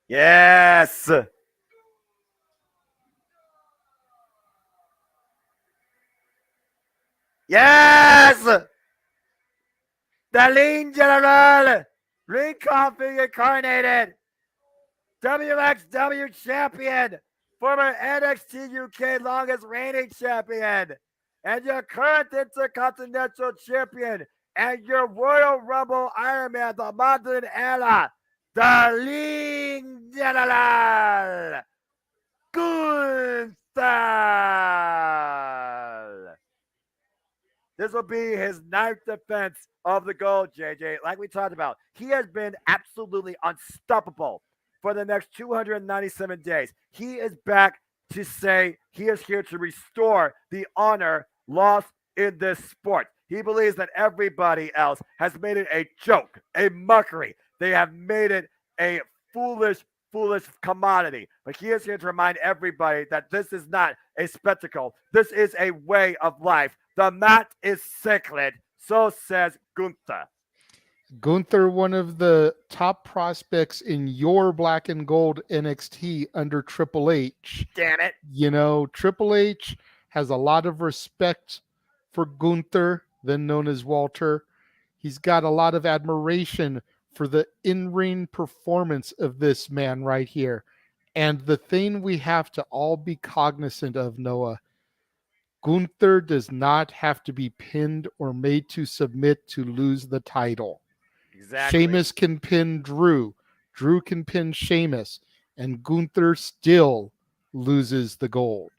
Yes. Yes. The Lean General. Reconfig incarnated. WXW champion. Former NXT UK longest reigning champion. And your current Intercontinental champion. And your Royal Rumble Iron Man, the modern era. The Lean General. Gunther. This will be his ninth defense of the gold, JJ. Like we talked about, he has been absolutely unstoppable for the next 297 days. He is back to say he is here to restore the honor lost in this sport. He believes that everybody else has made it a joke, a mockery. They have made it a foolish commodity. But he is here to remind everybody that this is not a spectacle. This is a way of life. The mat is sacred. So says Gunther. Gunther, one of the top prospects in your black and gold NXT under Triple H. Damn it. You know, Triple H has a lot of respect for Gunther, then known as Walter. He's got a lot of admiration for the in-ring performance of this man right here. And the thing we have to all be cognizant of, Noah, Gunther does not have to be pinned or made to submit to lose the title. Exactly. Sheamus can pin Drew. Drew can pin Sheamus. And Gunther still loses the gold.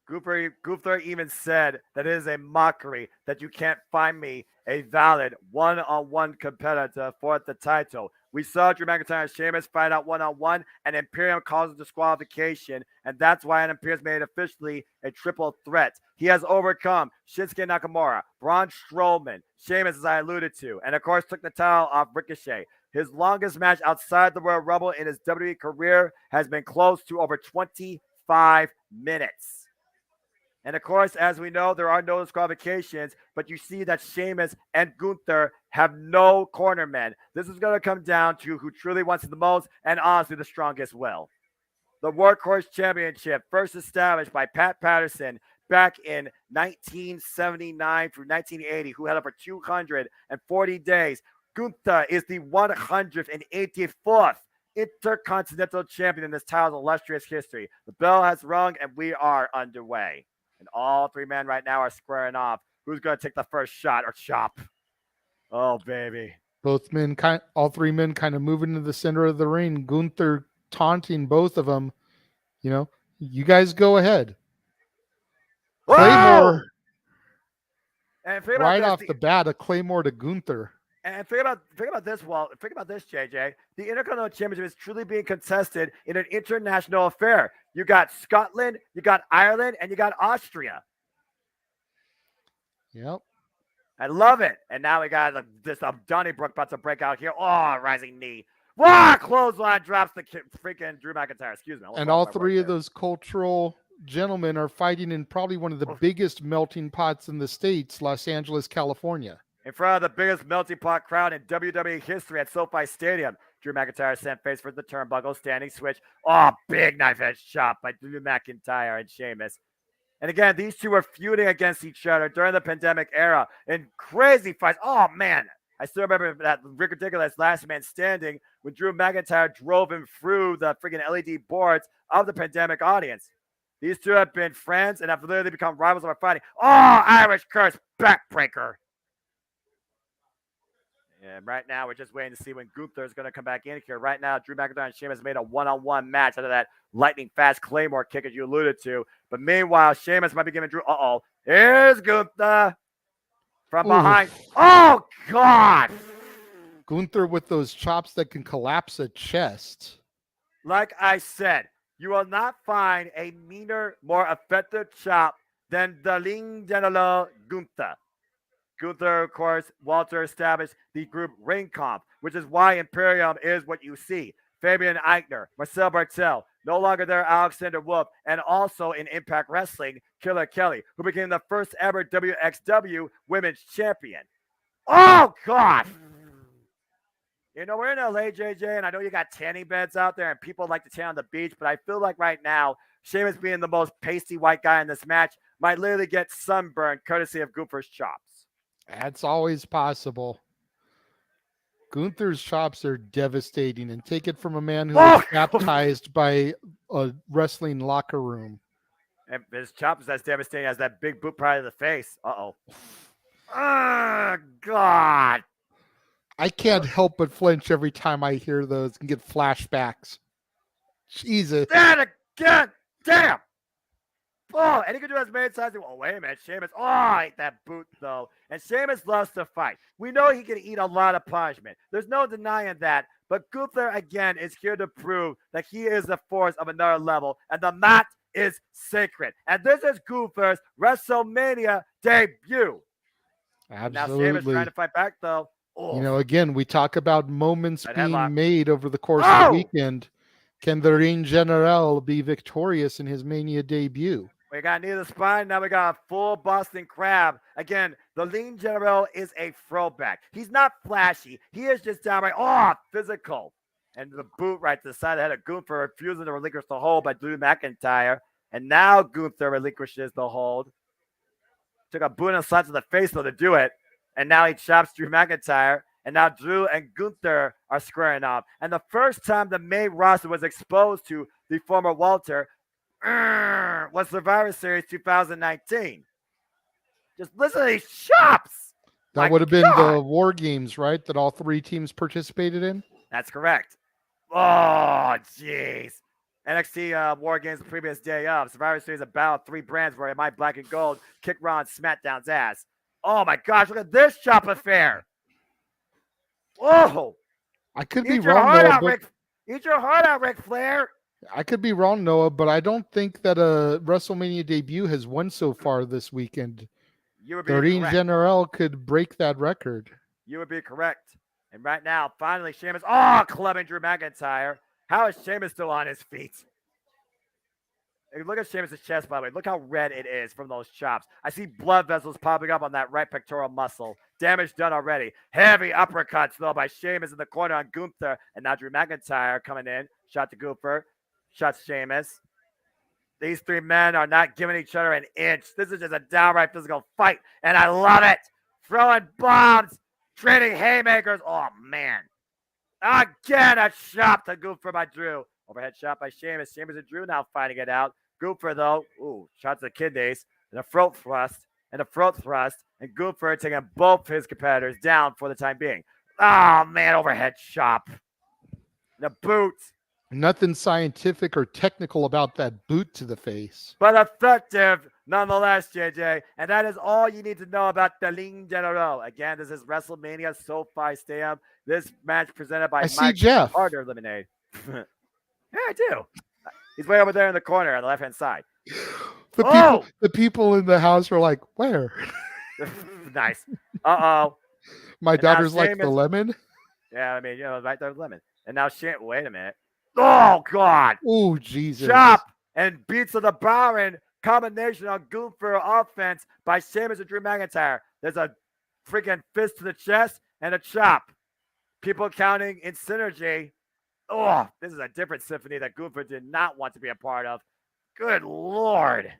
Gunther even said that it is a mockery that you can't find me a valid one-on-one competitor for the title. We saw Drew McIntyre and Sheamus fight out one-on-one, and Imperium caused a disqualification, and that's why Imperium's made it officially a triple threat. He has overcome Shinsuke Nakamura, Braun Strowman, Sheamus, as I alluded to, and of course took the title off Ricochet. His longest match outside the Royal Rumble in his WWE career has been close to over 25 minutes. And of course, as we know, there are no disqualifications, but you see that Sheamus and Gunther have no cornermen. This is going to come down to who truly wants it the most and honestly the strongest will. the Workhorse Championship, first established by Pat Patterson back in 1979 through 1980, who held it for 240 days. Gunther is the 184th Intercontinental Champion in this title's illustrious history. The bell has rung, and we are underway. And all three men right now are squaring off. Who's going to take the first shot or chop? Oh, baby. All three men kind of moving to the center of the ring. Gunther taunting both of them. You guys go ahead. Whoa! Claymore. And right off the bat, a Claymore to Gunther. And think about this, Walt. Think about this, JJ. The Intercontinental Championship is truly being contested in an international affair. You got Scotland, you got Ireland, and you got Austria. Yep. I love it. And now we got this Donnybrook about to break out here. Oh, rising knee. Wow, clothesline drops the freaking Drew McIntyre. Excuse me. And all three of those cultural gentlemen are fighting in probably one of the biggest melting pots in the States, Los Angeles, California. In front of the biggest melting pot crowd in WWE history at SoFi Stadium. Drew McIntyre sent face for the turnbuckle, standing switch. Oh, big knife edge chop by Drew McIntyre and Sheamus. And again, these two were feuding against each other during the pandemic era in crazy fights. Oh, man. I still remember that ridiculous last man standing when Drew McIntyre drove him through the freaking LED boards of the pandemic audience. These two have been friends and have literally become rivals over fighting. Oh, Irish curse backbreaker. And right now, we're just waiting to see when Gunther is going to come back in here. Right now, Drew McIntyre and Sheamus made a one-on-one match out of that lightning-fast Claymore kick, as you alluded to. But meanwhile, Sheamus might be giving Drew... Here's Gunther from behind. Oh, God! Gunther with those chops that can collapse a chest. Like I said, you will not find a meaner, more effective chop than the Ling General Gunther. Gunther, of course, Walter established the group Ring Comp, which is why Imperium is what you see. Fabian Eichner, Marcel Bartel, no longer there, Alexander Wolf, and also in Impact Wrestling, Killer Kelly, who became the first ever WXW Women's Champion. Oh, God! We're in LA, JJ, and I know you got tanning beds out there and people like to tan on the beach, but I feel like right now, Sheamus being the most pasty white guy in this match might literally get sunburned courtesy of Gunther's chops. That's always possible. Gunther's chops are devastating, and take it from a man who was baptized by a wrestling locker room. And his chops is as devastating as that big boot pride of the face. Uh-oh. Oh, God. I can't help but flinch every time I hear those and get flashbacks. Jesus. That again. Damn. Oh, and he could do as many times. Oh, wait a minute. Sheamus. Oh, I ate that boot, though. And Sheamus loves to fight. We know he can eat a lot of punishment. There's no denying that. But Gunther, again, is here to prove that he is a force of another level. And the mat is sacred. And this is Gunther's WrestleMania debut. Absolutely. Now Sheamus trying to fight back, though. Oh. Again, we talk about moments being made over the course of the weekend. Can the Ring General be victorious in his Mania debut? We got knee to the spine. Now we got a full Boston Crab. Again, the Lean General is a throwback. He's not flashy. He is just downright, physical. And the boot right to the side of the head of Gunther, refusing to relinquish the hold by Drew McIntyre. And now Gunther relinquishes the hold. Took a boot on the side to the face, though, to do it. And now he chops Drew McIntyre. And now Drew and Gunther are squaring off. And the first time the main roster was exposed to the former Walter was Survivor Series 2019. Just listen to these chops. That would have been the War Games, right? That all three teams participated in? That's correct. Oh, jeez. NXT War Games the previous day of. Survivor Series about three brands where my black and gold kick Ron SmackDown's ass. Oh, my gosh. Look at this chop affair. Whoa. I could be wrong, Noah. Eat your heart out, Ric Flair. I could be wrong, Noah, but I don't think that a WrestleMania debut has won so far this weekend. You would be correct. correct. General could break that record. You would be correct. And right now, finally, Sheamus, clubbing Drew McIntyre. How is Sheamus still on his feet? Hey, look at Sheamus' chest, by the way. Look how red it is from those chops. I see blood vessels popping up on that right pectoral muscle. Damage done already. Heavy uppercuts, though, by Sheamus in the corner on Gunther. And now Drew McIntyre coming in. Shot to Gunther. Shots Sheamus. These three men are not giving each other an inch. This is just a downright physical fight, and I love it. Throwing bombs, trading haymakers. Oh, man. Again, a shot to Gunther by Drew. Overhead shot by Sheamus. Sheamus and Drew now fighting it out. Gunther, though, shots to the kidneys, and a throat thrust, and Gunther taking both his competitors down for the time being. Oh, man, overhead chop. The boot. Nothing scientific or technical about that boot to the face. But effective nonetheless, JJ. And that is all you need to know about the Ligne General. Again, this is WrestleMania SoFi Stadium. This match presented by Mike Jeff. Harder Lemonade. Yeah, I do. He's way over there in the corner on the left-hand side. The people in the house are like, where? Nice. Uh-oh. My daughter's like the lemon? Yeah, I mean, right there's lemon. And now wait a minute. Oh, God. Oh, Jesus. Chop and beats of the Baron combination on Gunther offense by Sheamus and Drew McIntyre. There's a freaking fist to the chest and a chop. People counting in synergy. Oh, this is a different symphony that Gunther did not want to be a part of. Good Lord.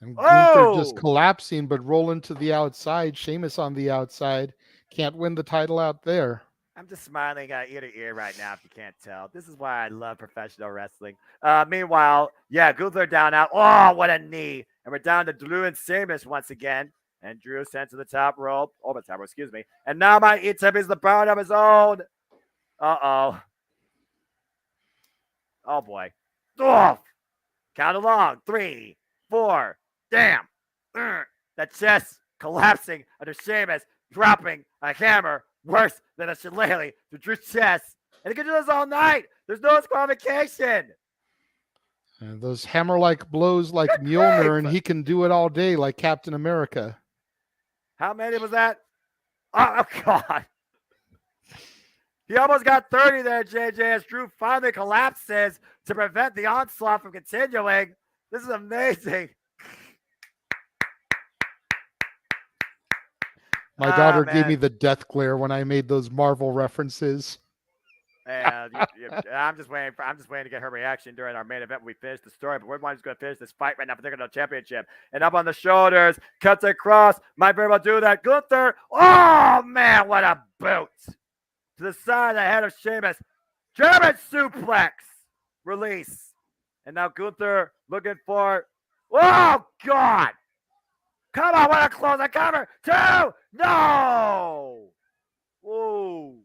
And Gunther just collapsing, but rolling to the outside. Sheamus on the outside. Can't win the title out there. I'm just smiling ear to ear right now, if you can't tell. This is why I love professional wrestling. Meanwhile, Gunther down out. Oh, what a knee. And we're down to Drew and Sheamus once again. And Drew sent to the top rope. Oh, the top rope, excuse me. And now my E-Tip is the Baron of his own. Uh-oh. Oh, boy. Oh. Count along. 3, 4. Damn. The chest collapsing under Sheamus, dropping a hammer. Worse than a shillelagh to Drew's chest. And he can do this all night. There's no disqualification. And those hammer-like blows like Mjolnir, and he can do it all day like Captain America. How many was that? Oh, God. He almost got 30 there, JJ, as Drew finally collapses to prevent the onslaught from continuing. This is amazing. My daughter gave me the death glare when I made those Marvel references. And I'm just waiting to get her reaction during our main event when we finish the story. But we're just going to finish this fight right now for the Intercontinental Championship. And up on the shoulders, cuts across. Might very well do that. Gunther. Oh, man, what a boot. To the side, the head of Sheamus. German suplex. Release. And now Gunther looking for. Oh, God. Come on, what a close. A cover. 2. No. Whoa.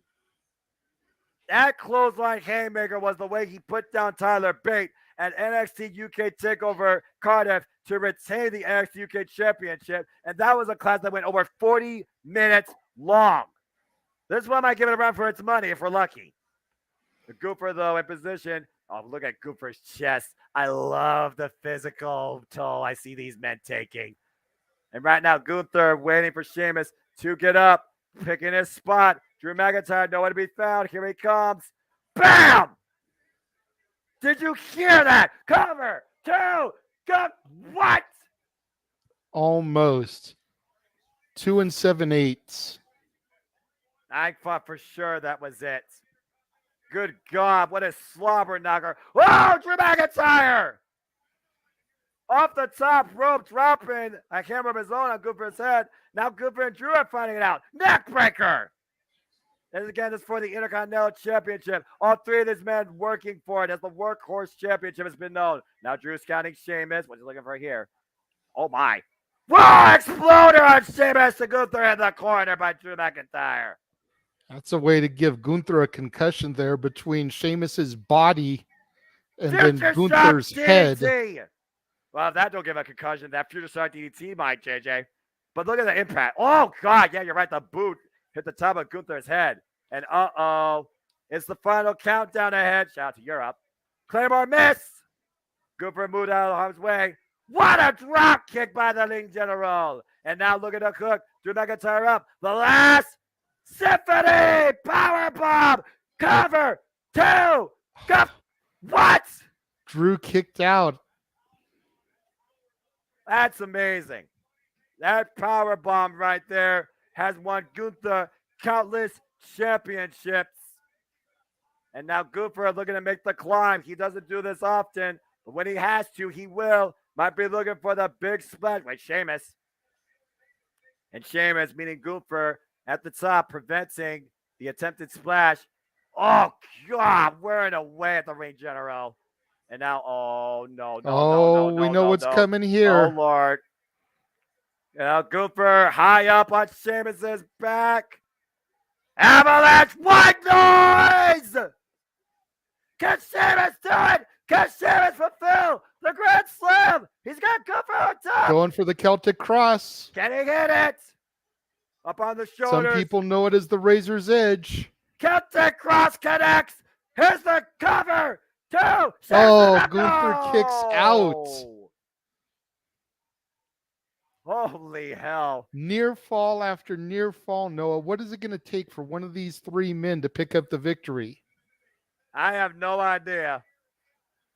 That clothesline haymaker was the way he put down Tyler Bate at NXT UK TakeOver Cardiff to retain the NXT UK Championship. And that was a class that went over 40 minutes long. This one might give it a run for its money if we're lucky. The Gunther, though, in position. Oh, look at Gunther's chest. I love the physical toll I see these men taking. And right now, Gunther waiting for Sheamus to get up, picking his spot. Drew McIntyre nowhere to be found. Here he comes. Bam! Did you hear that? Cover. 2. Go. What? Almost. 2 7/8. I thought for sure that was it. Good God, what a slobber knocker. Oh, Drew McIntyre! Off the top rope, dropping a hammer of his own on Gunther's head. Now Gunther and Drew are finding it out. Neck breaker! And again, this is for the Intercontinental Championship. All three of these men working for it as the Workhorse Championship has been known. Now Drew's counting Sheamus. What's he looking for here? Oh, my. Whoa, exploder on Sheamus to Gunther in the corner by Drew McIntyre. That's a way to give Gunther a concussion there between Sheamus's body and then Gunther's head. Well, if that don't give a concussion, that Future Shock DDT might, JJ. But look at the impact. Oh, God. Yeah, you're right. The boot hit the top of Gunther's head. And it's the final countdown ahead. Shout out to Europe. Claymore miss. Gunther moved out of harm's way. What a drop kick by the Ligne General. And now look at the cook. Drew McIntyre up. The last symphony. Powerbomb. Cover. 2. Go. What? Drew kicked out. That's amazing. That powerbomb right there has won Gunther countless championships. And now Gunther looking to make the climb. He doesn't do this often, but when he has to, he will. Might be looking for the big splash like Sheamus. And Sheamus, meaning Gunther, at the top, preventing the attempted splash. Oh, God, wearing away at the ring general. And now, we know what's coming here. Oh, Lord. Now, Gunther high up on Sheamus's back. Avalanche, white noise! Can Sheamus do it? Can Sheamus fulfill the Grand Slam? He's got Gunther on top. Going for the Celtic Cross. Can he hit it? Up on the shoulders. Some people know it as the Razor's Edge. Celtic Cross connects. Here's the cover. Two. Gunther kicks out. Holy hell. Near fall after near fall, Noah. What is it going to take for one of these three men to pick up the victory? I have no idea.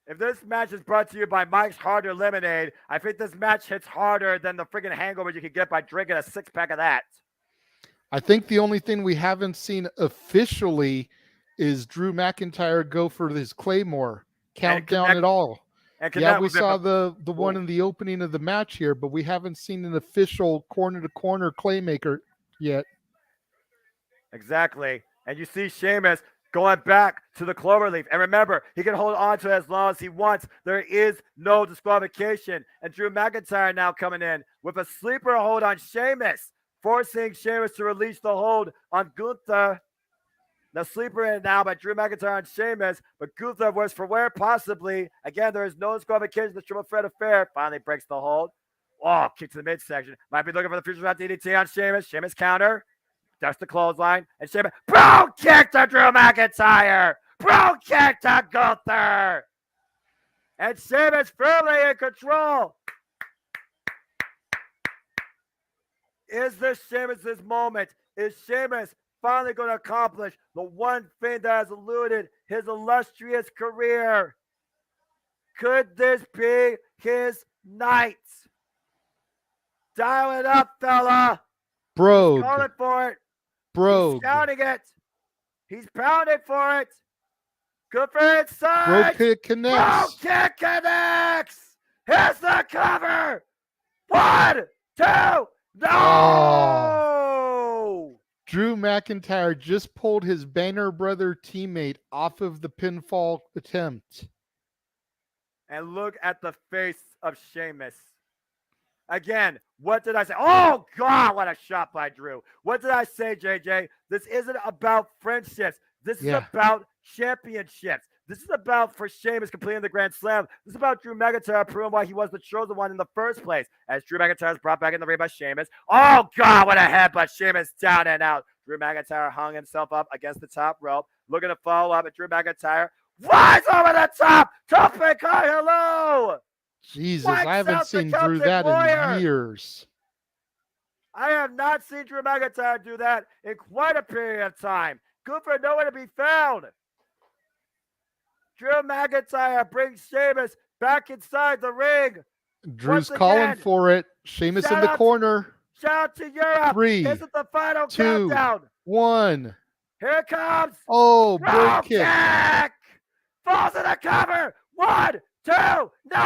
If this match is brought to you by Mike's Harder Lemonade, I think this match hits harder than the freaking hangover you could get by drinking a 6-pack of that. I think the only thing we haven't seen officially is Drew McIntyre go for his Claymore. Countdown at all. Yeah, we saw the one in the opening of the match here, but we haven't seen an official corner-to-corner Claymaker yet. Exactly. And you see Sheamus going back to the cloverleaf. And remember, he can hold on to it as long as he wants. There is no disqualification. And Drew McIntyre now coming in with a sleeper hold on Sheamus, forcing Sheamus to release the hold on Gunther. The sleeper in now by Drew McIntyre and Sheamus, but Gunther was for where possibly. Again, there is no disqualification. The triple threat affair finally breaks the hold. Oh, kick to the midsection. Might be looking for the future round DDT on Sheamus. Sheamus counter. That's the clothesline. And Sheamus. Bro kick to Drew McIntyre. Bro kick to Gunther. And Sheamus firmly in control. Is this Sheamus's moment? Is Sheamus finally going to accomplish the one thing that has eluded his illustrious career? Could this be his night? Dial it up, fella. Bro. He's calling for it. Bro. He's counting it. He's pounding for it. Good for inside. Bro kick connects. Bro kick connects. Here's the cover. 1, 2. No. Oh. Drew McIntyre just pulled his Banner Brother teammate off of the pinfall attempt. And look at the face of Sheamus. Again, what did I say? Oh, God, what a shot by Drew. What did I say, JJ? This isn't about friendships. This is about championships. This is about, for Sheamus, completing the Grand Slam. This is about Drew McIntyre proving why he was the chosen one in the first place. As Drew McIntyre is brought back in the ring by Sheamus. Oh, God, what a headbutt. Sheamus down and out. Drew McIntyre hung himself up against the top rope. Looking to follow up at Drew McIntyre. Flies over the top. Tope Kai, hello. Jesus, I haven't seen Drew that in years. I have not seen Drew McIntyre do that in quite a period of time. Good for nowhere to be found. Drew McIntyre brings Sheamus back inside the ring. Drew's calling for it. Sheamus in the corner. Shout out to Europe. 3, This is the final 2, countdown. 1. Here it comes. Oh, bro kick. Falls in the cover. 1, 2. No.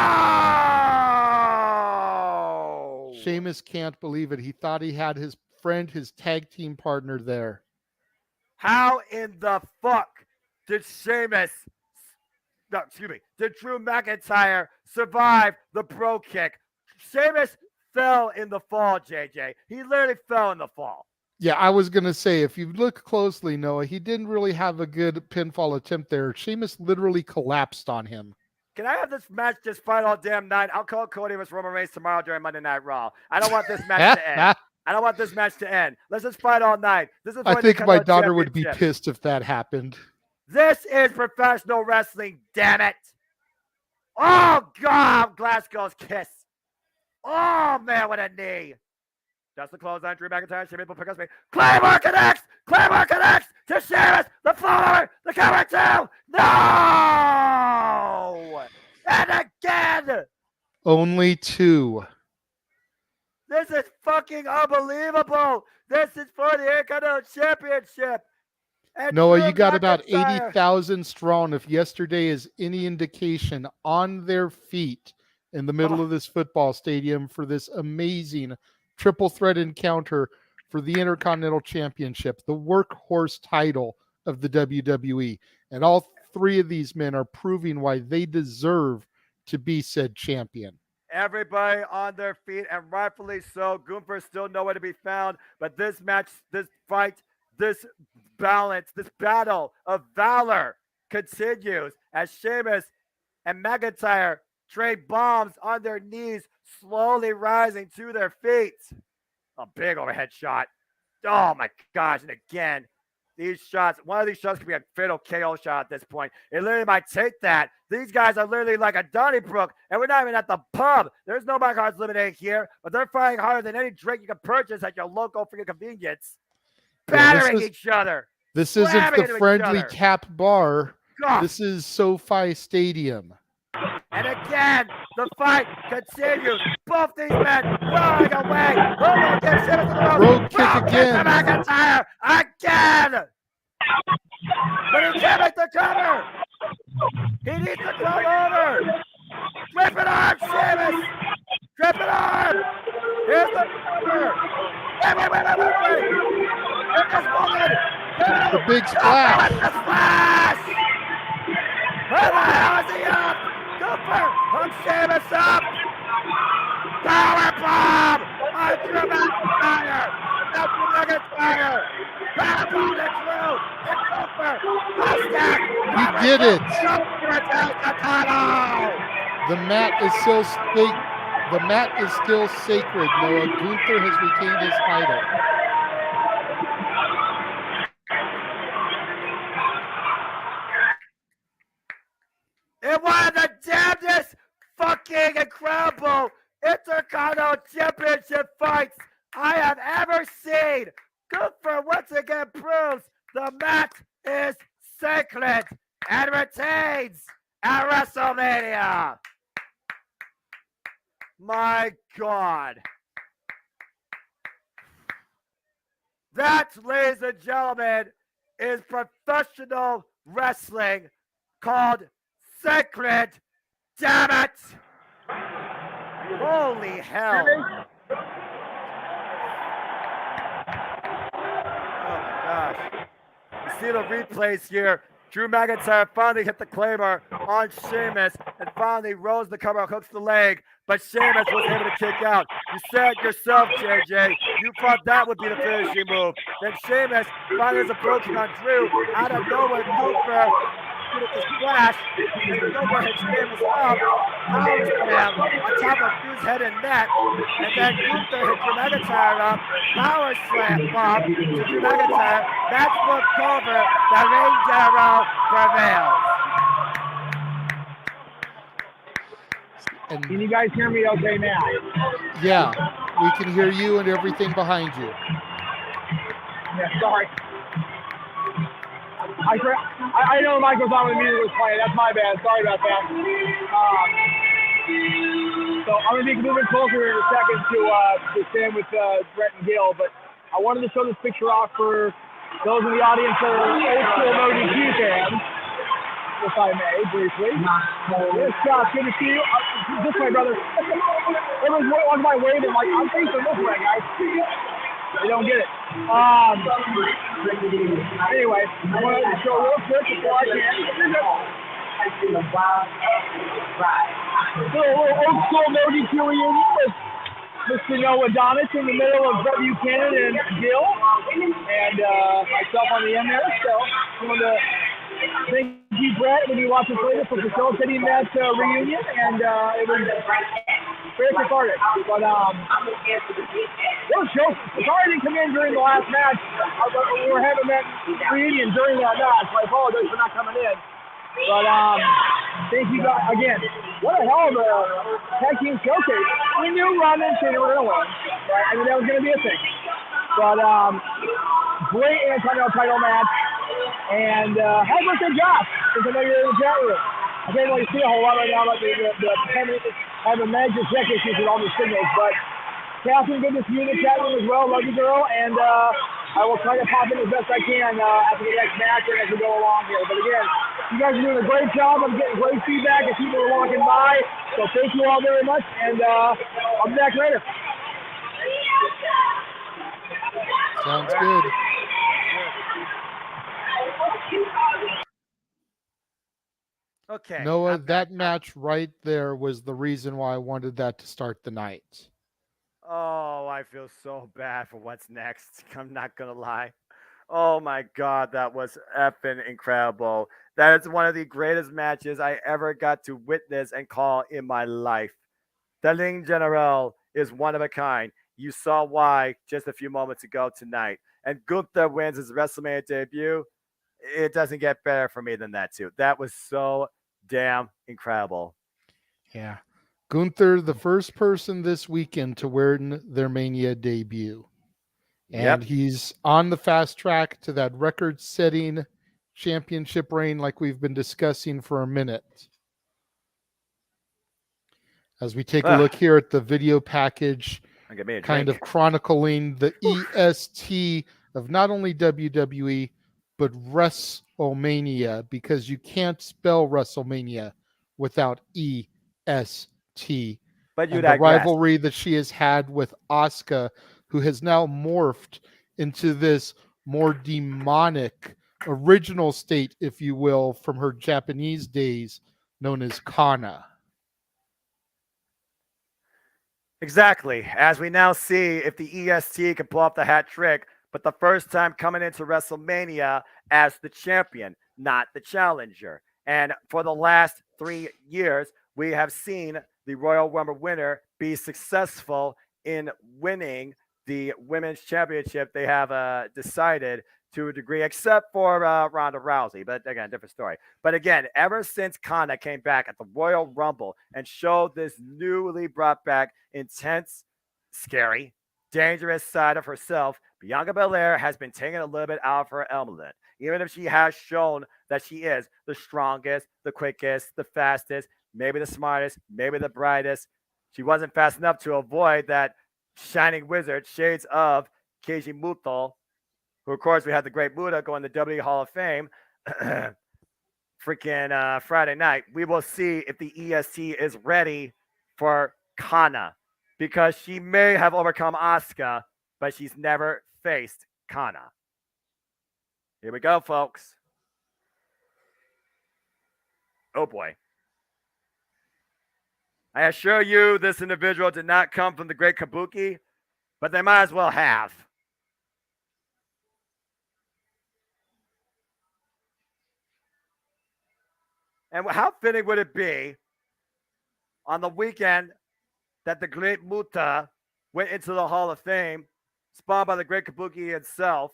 Sheamus can't believe it. He thought he had his friend, his tag team partner there. How in the fuck did did Drew McIntyre survive the bro kick? Sheamus fell in the fall, JJ. He literally fell in the fall. Yeah, I was going to say, if you look closely, Noah, he didn't really have a good pinfall attempt there. Sheamus literally collapsed on him. Can I have this match just fight all damn night? I'll call Cody vs. Roman Reigns tomorrow during Monday Night Raw. I don't want this match to end. I don't want this match to end. Let's just fight all night. This is I think my daughter would be pissed if that happened. This is professional wrestling, damn it. Oh, God, Glasgow's kiss. Oh, man, what a knee. That's the clothesline. Drew McIntyre. Sheamus will pick up speed. Claymore connects. Claymore connects to Sheamus. The follower. The cover 2. No. And again. Only 2. This is fucking unbelievable. This is for the Intercontinental Championship. And Noah, Drew you got about McIntyre. 80,000 strong. If yesterday is any indication, on their feet in the middle of this football stadium for this amazing triple threat encounter for the Intercontinental Championship, the workhorse title of the WWE. And all three of these men are proving why they deserve to be said champion. Everybody on their feet, and rightfully so. Gunther's still nowhere to be found, but this match, this fight, this balance, this battle of valor continues as Sheamus and McIntyre trade bombs on their knees, slowly rising to their feet. A big overhead shot. Oh my gosh, and again, these shots, one of these shots could be a fatal KO shot at this point. It literally might take that. These guys are literally like a Donnybrook, and we're not even at the pub. There's no Microsoft Limited here, but they're fighting harder than any drink you can purchase at your local freaking convenience. Battering each other. This isn't the Friendly Cap Bar. God. This is SoFi Stadium. And again, the fight continues. Both these men rolling away. Road kick again. McIntyre again. But he can't make the cover. He needs to go over. Gripping arm, Sheamus. Gripping arm. Here's the cover. Wait. Here's this woman. The big splash. The splash. Where the hell is he up? Cooper hooks Sheamus up. Powerbomb on Drew McIntyre. Double McIntyre. Powerbomb to Drew. And Cooper. Mustache. He did it. The mat is still sacred, Noah. Gunther has retained his title. In one of the damnedest fucking incredible Intercontinental Championship fights I have ever seen. Gunther once again proves the mat is sacred and retains at WrestleMania. My God. That, ladies and gentlemen, is professional wrestling called sacred. Damn it! Holy hell. Oh my gosh. You see the replays here. Drew McIntyre finally hit the claymore on Sheamus and finally rose the cover, hooks the leg, but Sheamus was able to kick out. You said yourself, JJ, you thought that would be the finishing move. Then Sheamus finally is approaching on Drew out of nowhere. Gunther with the splash, and the overhead Sheamus up, power slam on top of Drew's head and neck, and then Gunther hit Drew McIntyre up, power slam bomb to Drew McIntyre. That's what cover. The Reign General prevails. Can you guys hear me okay now? Yeah, we can hear you and everything behind you. Yeah, sorry. I know Michael's on when the music was playing. That's my bad. Sorry about that. So I'm going to be moving closer in a second to stand with Brett and Gil, but I wanted to show this picture off for those in the audience that are old school no DQ fans, if I may, briefly. This Josh, good to see you. This way, brother. Everyone's on my way, and like, I'm facing this way, guys. They don't get it. Anyway, I want to show real quick before I can. So a little old school no DQ reunion with Mr. Noah Donis in the middle of Brett Buchanan and Gil, and myself on the end there. So I want to thank you, Brett, when you watch this later, for facilitating that reunion, and it was very cathartic. But those jokes, sorry I didn't come in during the last match. We were having that reunion during that match, so I apologize for not coming in. But thank you guys again. What a hell of a tag team showcase. We knew Ron and Shane were going to win, right? I mean, that was going to be a thing. But great Intercontinental title match. And happy birthday, Josh, since I know you're in the chat room. I can't really see a whole lot right now, but having major tech issues with all the signals. But Catherine, good to see you in the chat room as well. Love you, girl. And I will try to pop in as best I can after the next match and as we go along here. But again, you guys are doing a great job. I'm getting great feedback as people are walking by. So thank you all very much, and I'll be back later. Sounds good. Okay. Noah, that match right there was the reason why I wanted that to start the night. Oh, I feel so bad for what's next. I'm not going to lie. Oh my God, that was effing incredible. That is one of the greatest matches I ever got to witness and call in my life. The Ring General is one of a kind. You saw why just a few moments ago tonight. And Gunther wins his WrestleMania debut. It doesn't get better for me than that, too. That was so damn incredible. Yeah. Gunther, the first person this weekend to win their Mania debut. And he's on the fast track to that record-setting championship reign like we've been discussing for a minute. As we take a look here at the video package, kind of chronicling the EST of not only WWE, but WrestleMania, because you can't spell WrestleMania without EST. But you and the rivalry that she has had with Asuka, who has now morphed into this more demonic original state, if you will, from her Japanese days, known as Kana. Exactly. As we now see if the EST can pull off the hat trick, but the first time coming into WrestleMania as the champion, not the challenger. And for the last 3 years, we have seen the Royal Rumble winner be successful in winning the Women's Championship. They have decided to a degree, except for Ronda Rousey. But again, different story. But again, ever since Kana came back at the Royal Rumble and showed this newly brought back intense, scary, dangerous side of herself, Bianca Belair has been taken a little bit out of her element. Even if she has shown that she is the strongest, the quickest, the fastest, maybe the smartest, maybe the brightest, she wasn't fast enough to avoid that shining wizard, shades of Keiji Muto, who, of course, we had the great Buddha going to WWE Hall of Fame freaking Friday night. We will see if the EST is ready for Kana, because she may have overcome Asuka, but she's never faced Kana. Here we go, folks. Oh, boy. I assure you this individual did not come from the great Kabuki, but they might as well have. And how fitting would it be on the weekend that the great Muta went into the Hall of Fame, spawned by the great Kabuki itself,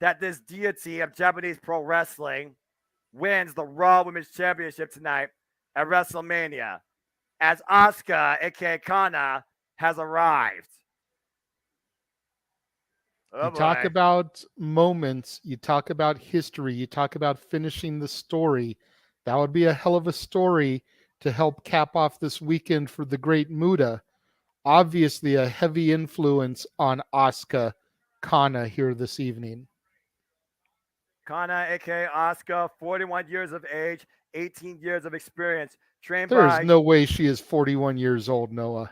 that this deity of Japanese pro wrestling wins the Raw Women's Championship tonight at WrestleMania, as Asuka, aka Kana, has arrived. You talk about moments, you talk about history, you talk about finishing the story. That would be a hell of a story to help cap off this weekend for the great Muta. Obviously, a heavy influence on Asuka Kana here this evening. Kana, aka Asuka, 41 years of age, 18 years of experience. Trained There's no way she is 41 years old, Noah.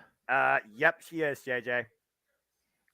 Yep, she is, JJ.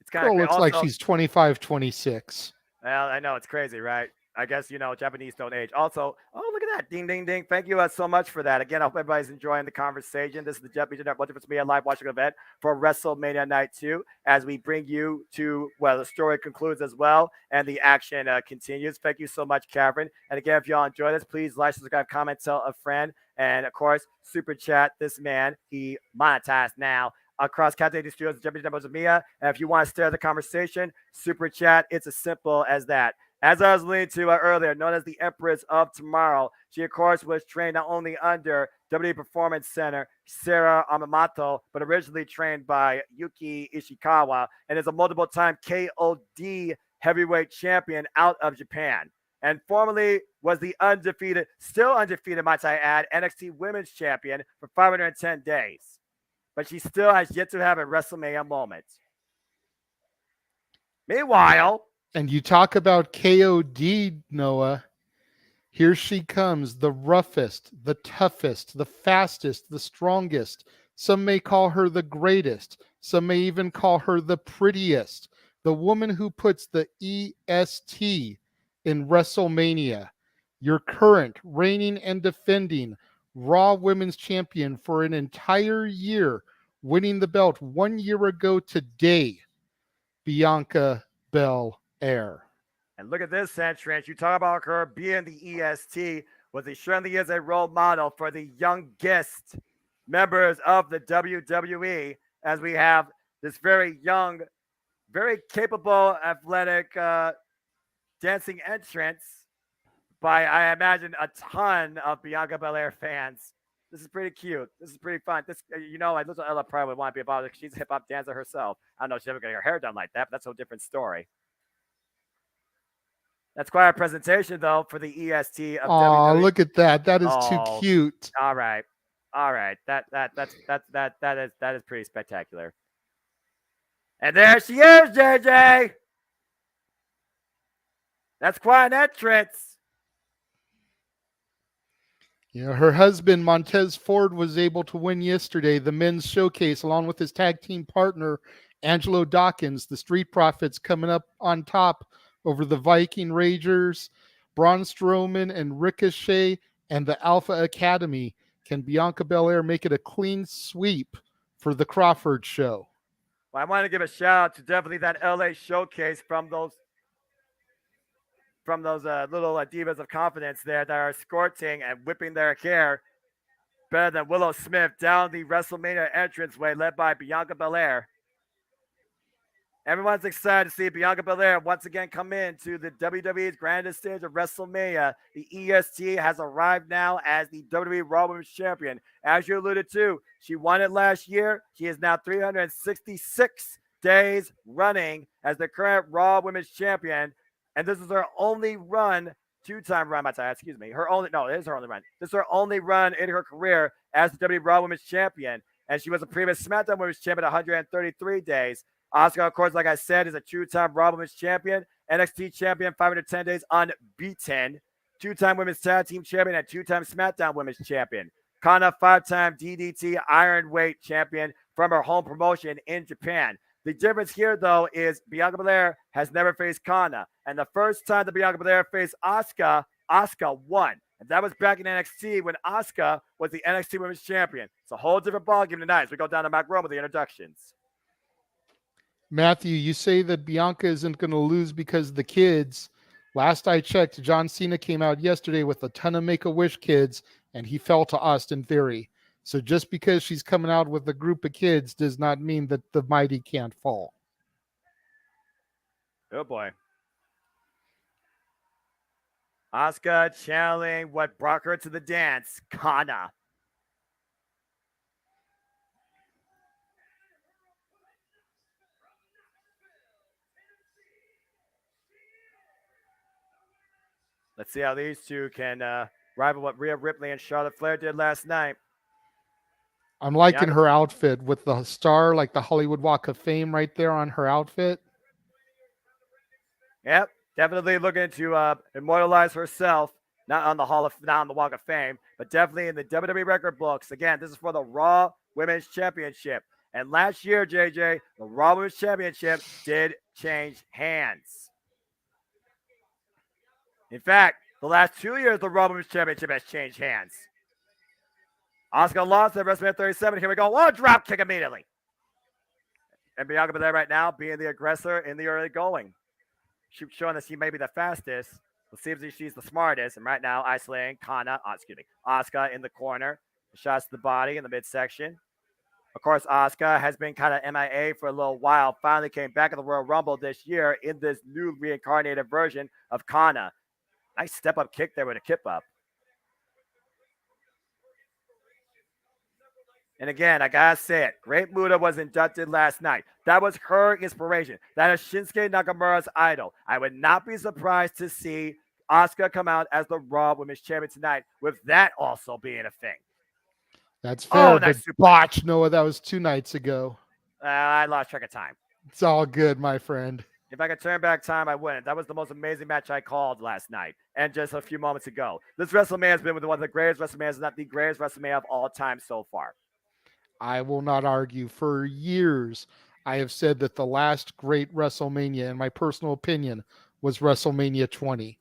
It's kind of looks also, like she's 25, 26. Well, I know, it's crazy, right? I guess, Japanese don't age. Also, oh, look at that. Ding, ding, ding. Thank you so much for that. Again, I hope everybody's enjoying the conversation. This is the JMN Multiverse Media live watching event for WrestleMania Night 2 as we bring you to, the story concludes as well and the action continues. Thank you so much, Catherine. And again, if y'all enjoy this, please like, subscribe, comment, tell a friend. And, of course, super chat this man. He monetized now across Captain Studios and JMN Multiverse Media. And if you want to stare at the conversation, super chat. It's as simple as that. As I was alluding to earlier, known as the Empress of Tomorrow, she, of course, was trained not only under WWE Performance Center, Sarah Amamoto, but originally trained by Yuki Ishikawa, and is a multiple-time KOD heavyweight champion out of Japan. And formerly was the still undefeated, might I add, NXT Women's Champion for 510 days. But she still has yet to have a WrestleMania moment. Meanwhile, And you talk about KOD, Noah. Here she comes, the roughest, the toughest, the fastest, the strongest. Some may call her the greatest. Some may even call her the prettiest. The woman who puts the EST in WrestleMania. Your current, reigning and defending Raw Women's Champion for an entire year, winning the belt 1 year ago today, Bianca Belair. And look at this entrance. You talk about her being the EST, but she certainly is a role model for the youngest members of the WWE, as we have this very young, very capable, athletic dancing entrance by, I imagine, a ton of Bianca Belair fans. This is pretty cute. This is pretty fun. This, I listen to Ella probably would want to be about it. She's a hip hop dancer herself. I don't know if she's ever got her hair done like that, but that's a different story. That's quite a presentation, though, for the EST of WWE. Oh, look at that! That is too cute. All right. That is pretty spectacular. And there she is, JJ. That's quite an entrance. You know, her husband, Montez Ford, was able to win yesterday the men's showcase along with his tag team partner, Angelo Dawkins. The Street Profits coming up on top over the Viking Ragers, Braun Strowman and Ricochet, and the Alpha Academy. Can Bianca Belair make it a clean sweep for the Crawford show? Well, I want to give a shout out to definitely that LA showcase from those little divas of confidence there that are escorting and whipping their hair better than Willow Smith down the WrestleMania entranceway led by Bianca Belair. Everyone's excited to see Bianca Belair once again come into the WWE's grandest stage of WrestleMania. The EST has arrived now as the WWE Raw Women's Champion. As you alluded to, she won it last year. She is now 366 days running as the current Raw Women's Champion. And this is her only run, two-time run, it is her only run. This is her only run in her career as the WWE Raw Women's Champion. And she was a previous SmackDown Women's Champion 133 days. Asuka, of course, like I said, is a two-time Raw Women's Champion, NXT Champion, 510 days unbeaten, two-time Women's Tag Team Champion, and two-time SmackDown Women's Champion. Kana, five-time DDT Iron Weight Champion from her home promotion in Japan. The difference here, though, is Bianca Belair has never faced Kana. And the first time that Bianca Belair faced Asuka, Asuka won. And that was back in NXT when Asuka was the NXT Women's Champion. It's a whole different ballgame tonight as we go down to Mac Rome with the introductions. Matthew, you say that Bianca isn't going to lose because of the kids. Last I checked, John Cena came out yesterday with a ton of Make-A-Wish kids, and he fell to Austin Theory. So just because she's coming out with a group of kids does not mean that the mighty can't fall. Oh, boy. Asuka channeling what brought her to the dance, Kana. Let's see how these two can rival what Rhea Ripley and Charlotte Flair did last night. I'm liking her outfit with the star, like the Hollywood Walk of Fame right there on her outfit. Yep, definitely looking to immortalize herself, not on the Walk of Fame, but definitely in the WWE record books. Again, this is for the Raw Women's Championship. And last year, JJ, the Raw Women's Championship did change hands. In fact, the last 2 years, the Raw Women's Championship has changed hands. Asuka lost at WrestleMania 37. Here we go. What a drop kick immediately. And Bianca Belair right now being the aggressor in the early going. She's showing that she may be the fastest. Let's see if she's the smartest. And right now, isolating Asuka in the corner. Shots to the body in the midsection. Of course, Asuka has been kind of MIA for a little while. Finally came back at the Royal Rumble this year in this new reincarnated version of Kana. Nice step-up kick there with a kip-up. And again, I gotta say it, Great Muta was inducted last night. That was her inspiration. That is Shinsuke Nakamura's idol. I would not be surprised to see Asuka come out as the Raw Women's Champion tonight, with that also being a thing. That's fair, Oh, but nice botch, Noah, that was 2 nights ago. I lost track of time. It's all good, my friend. If I could turn back time, I wouldn't. That was the most amazing match I called last night and just a few moments ago. This WrestleMania has been one of the greatest WrestleManias, not the greatest WrestleMania of all time so far. I will not argue. For years, I have said that the last great WrestleMania, in my personal opinion, was WrestleMania 20.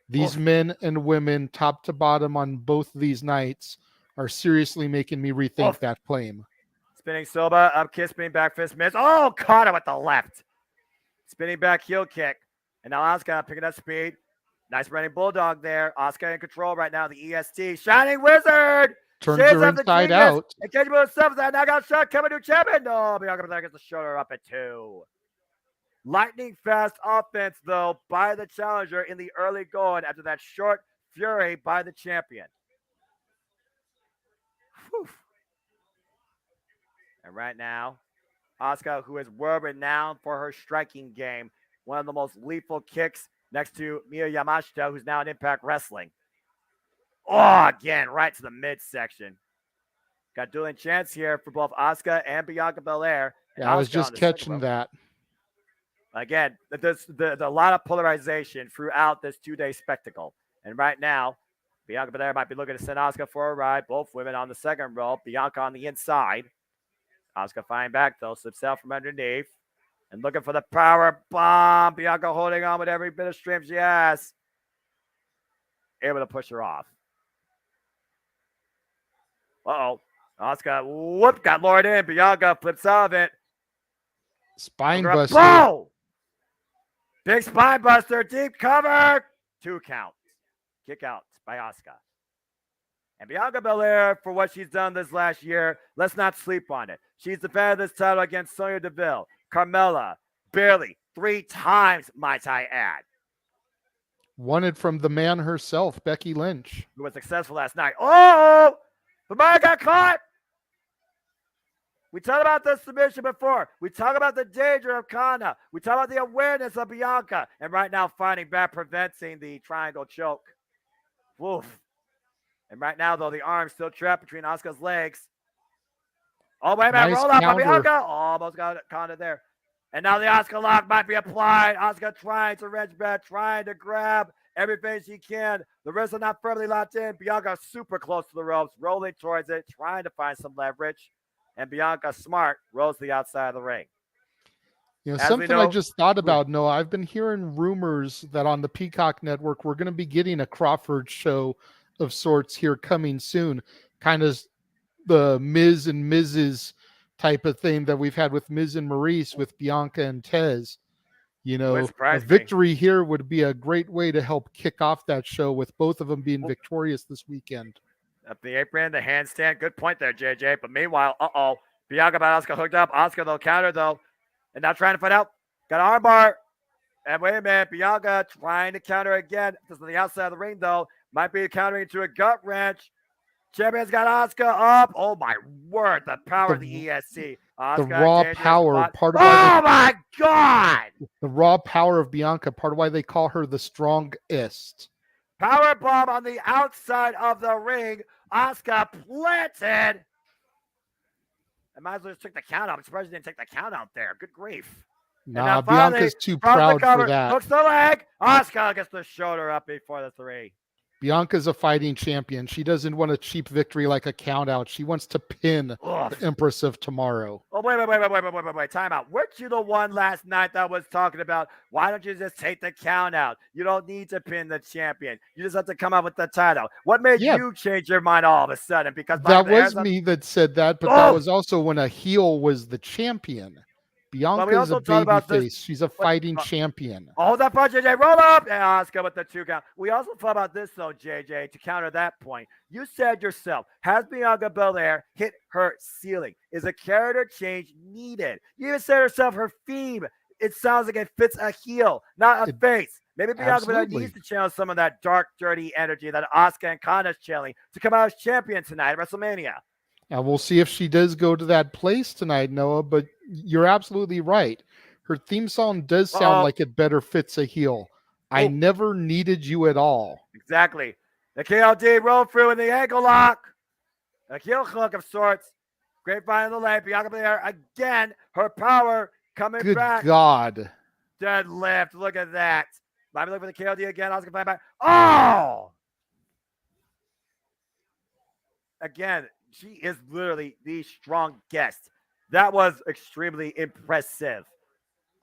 These men and women, top to bottom on both these nights, are seriously making me rethink that claim. Spinning Soba, up kick, spinning back fist, miss. Oh, caught it with the left. Spinning back heel kick. And now Asuka picking up speed. Nice running bulldog there. Asuka in control right now. The EST. Shining Wizard. Turns Shades her of the inside genius. out. And Kenji Moon stuffs that. Now got shot. Coming to champion. No, Bianca Belair gets the shoulder up at 2. Lightning fast offense, though, by the challenger in the early going after that short fury by the champion. Whew. And right now, Asuka, who is world-renowned for her striking game, one of the most lethal kicks next to Miyu Yamashita, who's now in Impact Wrestling. Oh, again, right to the midsection. Got dueling chance here for both Asuka and Bianca Belair. Yeah, I was just catching that. Again, there's a lot of polarization throughout this 2-day spectacle. And right now, Bianca Belair might be looking to send Asuka for a ride. Both women on the second row. Bianca on the inside. Asuka fighting back, though. Slips out from underneath. And looking for the power bomb. Bianca holding on with every bit of strength she has. Able to push her off. Uh-oh. Asuka, got lured in. Bianca flips out of it. Spine buster. Boom! Big spine buster. Deep cover. 2 counts. Kick out by Asuka. And Bianca Belair, for what she's done this last year, let's not sleep on it. She's defended this title against Sonya Deville, Carmella, Bayley, 3 times, might I add. Won it from the man herself, Becky Lynch. Who was successful last night. Oh! Bianca got caught! We talked about the submission before. We talk about the danger of Kana. We talk about the awareness of Bianca. And right now, fighting back, preventing the triangle choke. Woof. And right now, though, the arm's still trapped between Asuka's legs. Oh, wait a minute. Nice Roll out by counter. Bianca. Almost got Kana there. And now the Asuka lock might be applied. Asuka trying to wrench back, trying to grab everything she can. The wrists are not firmly locked in. Bianca super close to the ropes, rolling towards it, trying to find some leverage. And Bianca, smart, rolls to the outside of the ring. You know, something I just thought about, Noah, I've been hearing rumors that on the Peacock Network, we're going to be getting a Crawford show of sorts here coming soon. Kind of the Miz and Mrs. type of thing that we've had with Miz and Maurice, with Bianca and Tez. You know, a victory here would be a great way to help kick off that show, with both of them being victorious this weekend. Up the apron, the handstand. Good point there, JJ. But meanwhile, Bianca by Asuka hooked up. Asuka, though, counter, though. And now trying to fight out. Got an armbar. And wait a minute. Bianca trying to counter again. Just on the outside of the ring, though. Might be countering into a gut wrench. Champion's got Asuka up. Oh, my word. The power of the ESC. Asuka, the raw power. Part of my God. The raw power of Bianca. Part of why they call her the strongest. Power bomb on the outside of the ring. Asuka planted. I might as well just took the count out. I'm surprised she didn't take the count out there. Good grief. Nah, Bianca's too proud for that. Hooks the leg. Asuka gets the shoulder up before the 3. Bianca's a fighting champion. She doesn't want a cheap victory like a count out. She wants to pin the Empress of Tomorrow. Oh, wait. Time out. Weren't you the one last night that was talking about, why don't you just take the count out? You don't need to pin the champion. You just have to come up with the title. What made you change your mind all of a sudden? Because that was me that said that, but that was also when a heel was the champion. Bianca's a babyface. She's a fighting champion. Hold that punch, JJ. Roll up. And Asuka with the 2 count. We also thought about this, though, JJ, to counter that point. You said yourself, has Bianca Belair hit her ceiling? Is a character change needed? You even said herself, her theme, it sounds like it fits a heel, not a face. Maybe Bianca Belair needs to channel some of that dark, dirty energy that Asuka and Kana's channeling to come out as champion tonight at WrestleMania. And we'll see if she does go to that place tonight, Noah, but you're absolutely right. Her theme song does sound like it better fits a heel. I never needed you at all. Exactly. The KLD roll through in the ankle lock. A heel hook of sorts. Great find in the leg. Bianca Belair again. Her power coming back. Good God. deadlift. Look at that. Might be looking for the KOD again. Asuka flying back. Oh! Again, she is literally the strongest. That was extremely impressive.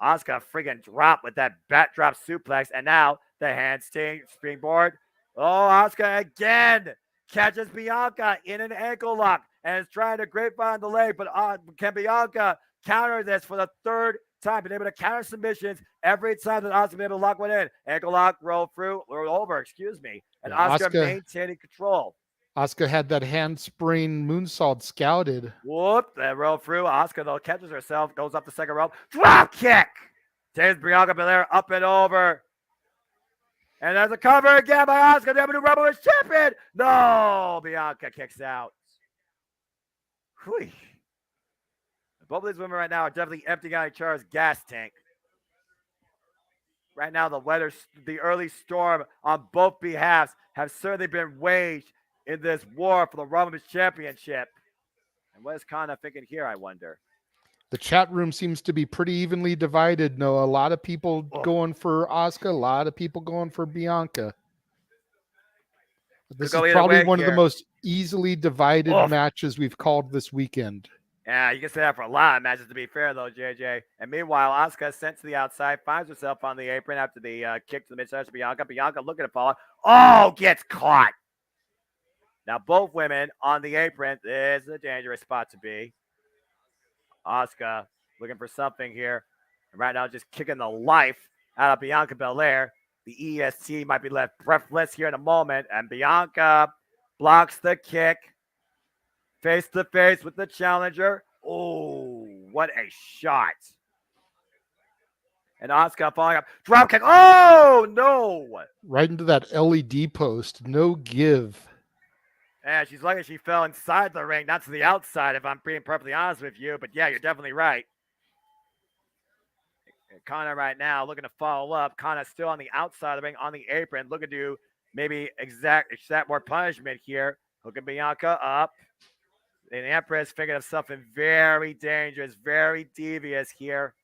Asuka freaking dropped with that bat drop suplex, and now the handstand springboard. Oh, Asuka again catches Bianca in an ankle lock and is trying to grapevine the leg, but can Bianca counter this for the third time? Been able to counter submissions every time that Asuka been able to lock one in. Ankle lock, roll over, excuse me. And Asuka maintaining control. Asuka had that handspring moonsault scouted. Whoop, that roll through. Asuka, though, catches herself, goes up the second rope. Drop kick! Takes Bianca Belair up and over. And there's a cover again by Asuka. WWE Rebel is champion. No, Bianca kicks out. Whew. Both of these women right now are definitely emptying out each other's gas tank. Right now, the early storm on both behalves have certainly been waged in this war for the Raw Women's Championship. And what is Kana thinking here, I wonder? The chat room seems to be pretty evenly divided, Noah. A lot of people going for Asuka, a lot of people going for Bianca. This is probably one of the most easily divided matches we've called this weekend. Yeah, you can say that for a lot of matches, to be fair, though, JJ. And meanwhile, Asuka sent to the outside, finds herself on the apron after the kick to the midsection to Bianca. Bianca looking to follow. Oh, gets caught. Now, both women on the apron. This is a dangerous spot to be. Asuka looking for something here. And right now, just kicking the life out of Bianca Belair. The EST might be left breathless here in a moment. And Bianca blocks the kick. Face to face with the challenger. Oh, what a shot. And Asuka falling up. Drop kick. Oh, no. Right into that LED post. No give. Yeah, she's lucky she fell inside the ring, not to the outside, if I'm being perfectly honest with you. But yeah, you're definitely right. Kana right now looking to follow up. Kana still on the outside of the ring, on the apron, looking to maybe exact more punishment here. Hooking Bianca up. And Empress figured of something very dangerous, very devious here.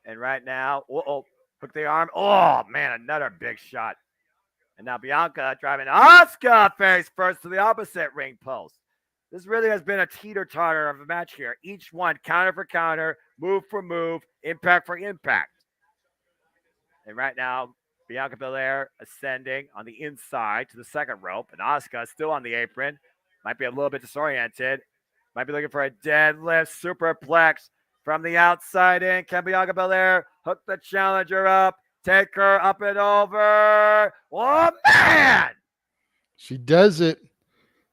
And right now, hook the arm. Oh, man, another big shot. And now Bianca driving Asuka face first to the opposite ring post. This really has been a teeter-totter of a match here. Each one counter for counter, move for move, impact for impact. And right now, Bianca Belair ascending on the inside to the second rope. And Asuka still on the apron. Might be a little bit disoriented. Might be looking for a deadlift superplex from the outside in. Can Bianca Belair hook the challenger up? Take her up and over. Oh, man! She does it.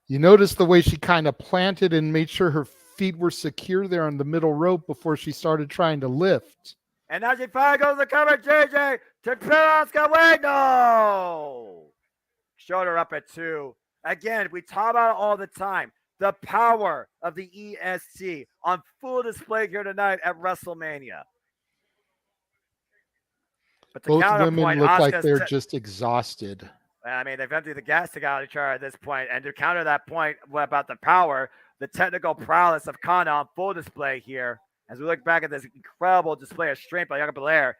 You notice the way she kind of planted and made sure her feet were secure there on the middle rope before she started trying to lift. And now she finally goes to the cover. JJ to clear Asuka away. No! Showed her up at 2. Again, we talk about it all the time. The power of the EST on full display here tonight at WrestleMania. But both women look like they're just exhausted. I mean, they've emptied the gas tank out of each other at this point. And to counter that point about the power, the technical prowess of Kana on full display here. As we look back at this incredible display of strength by Bianca Belair.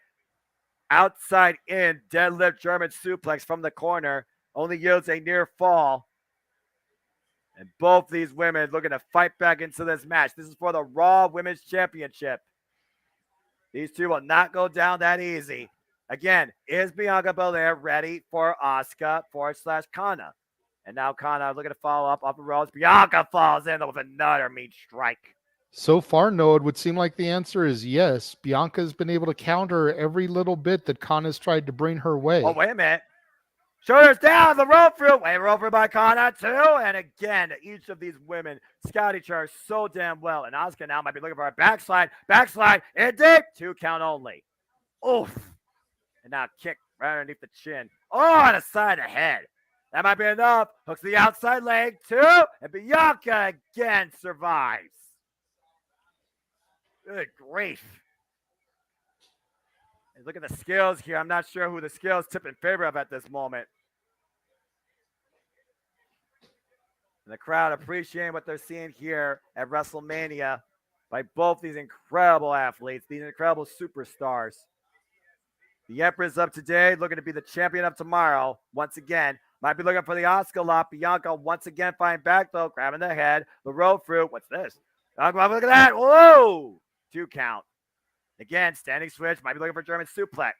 Outside in, deadlift German suplex from the corner. Only yields a near fall. And both these women looking to fight back into this match. This is for the Raw Women's Championship. These two will not go down that easy. Again, is Bianca Belair ready for Asuka / Kana? And now Kana looking to follow up the ropes. Bianca falls in with another mean strike. So far, Noah, it would seem like the answer is yes. Bianca's been able to counter every little bit that Kana's tried to bring her way. Oh, wait a minute. Shoulders down, the rope through. Rope through by Kana, too. And again, each of these women scout each other so damn well. And Asuka now might be looking for a backslide. Backslide, in deep. 2 count only. Oof. And now kick right underneath the chin. Oh, on the side of the head. That might be enough. Hooks the outside leg, 2. And Bianca again survives. Good grief. And look at the skills here. I'm not sure who the skills tip in favor of at this moment. And the crowd appreciating what they're seeing here at WrestleMania. by both these incredible athletes, these incredible superstars. The Empress of today looking to be the champion of tomorrow. Once again, might be looking for the Oscar lot. Bianca once again fighting back though, grabbing the head. The road fruit. What's this? Look at that. Whoa! 2 count. Again, standing switch. Might be looking for German suplex.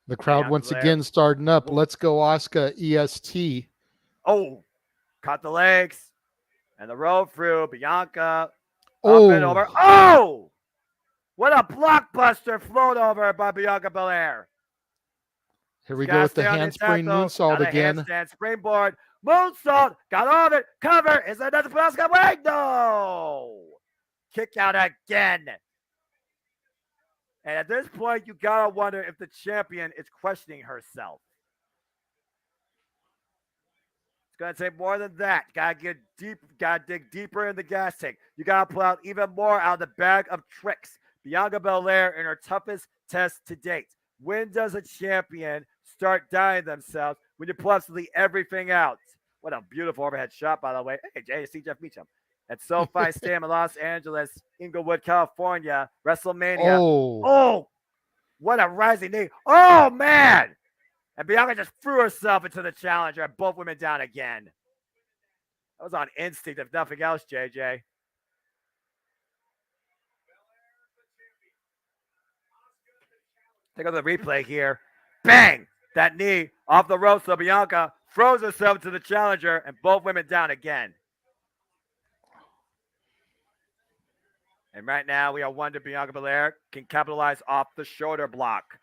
The crowd once again starting up. Let's go, Asuka EST. Oh, caught the legs. And the road through. Bianca. Up and over. Oh! What a blockbuster float over by Bianca Belair. Here we go with the handspring moonsault again. Handstand springboard. Moonsault. Got all of it. Cover. Is that another Asuka? Wait, no. Kick out again. And at this point, you got to wonder if the champion is questioning herself. It's going to take more than that. Got to get deep. Got to dig deeper in the gas tank. You got to pull out even more out of the bag of tricks. Bianca Belair in her toughest test to date. When does a champion start dying themselves? When you pull absolutely everything out. What a beautiful overhead shot, by the way. Hey, Jay, see Jeff Meacham. At SoFi Stadium in Los Angeles, Inglewood, California, WrestleMania. Oh, what a rising knee. Oh, man. And Bianca just threw herself into the challenger and both women down again. That was on instinct, if nothing else, JJ. Take a look at the replay here. Bang! That knee off the ropes. So Bianca throws herself to the challenger and both women down again. And right now we are wondering Bianca Belair can capitalize off the shoulder block.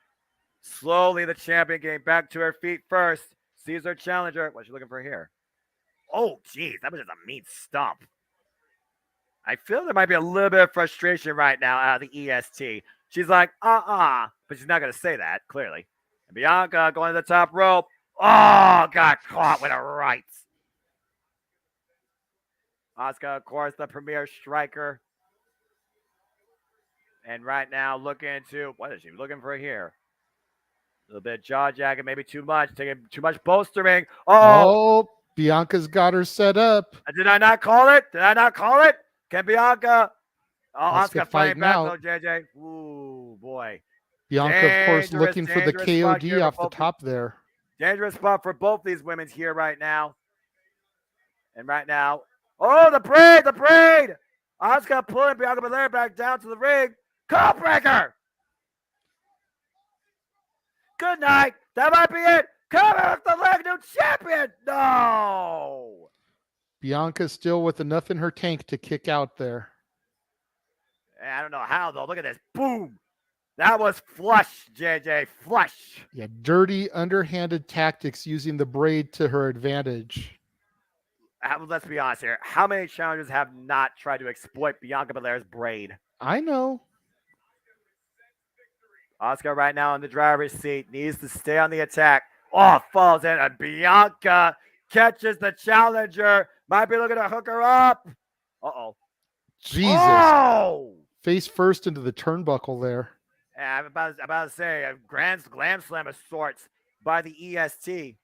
Slowly the champion getting back to her feet first. Sees her challenger. What's she looking for here? Oh, geez. That was just a mean stomp. I feel there might be a little bit of frustration right now out of the EST. She's like, but she's not going to say that, clearly. And Bianca going to the top rope. Oh, got caught with a right. Asuka, of course, the premier striker. And right now looking to, what is she looking for here? A little bit of jaw jagging, maybe too much. Taking too much bolstering. Oh, Bianca's got her set up. Did I not call it? Did I not call it? Can Bianca... Oh, Asuka fighting back though, JJ. Ooh, boy. Bianca, of course, looking for the KOD off the top there. Dangerous spot for both these women here right now. And right now, oh, the braid! Asuka pulling Bianca Belair back down to the ring. Call breaker! Good night. That might be it. Cover with the leg, new champion. No! Bianca still with enough in her tank to kick out there. I don't know how, though. Look at this. Boom. That was flush, JJ. Flush. Yeah, dirty, underhanded tactics using the braid to her advantage. Let's be honest here. How many challengers have not tried to exploit Bianca Belair's braid? I know. Asuka right now in the driver's seat. Needs to stay on the attack. Oh, falls in. And Bianca catches the challenger. Might be looking to hook her up. Uh-oh. Jesus. Oh! Face first into the turnbuckle there. Yeah, I'm about to say a grand glam slam of sorts by the EST.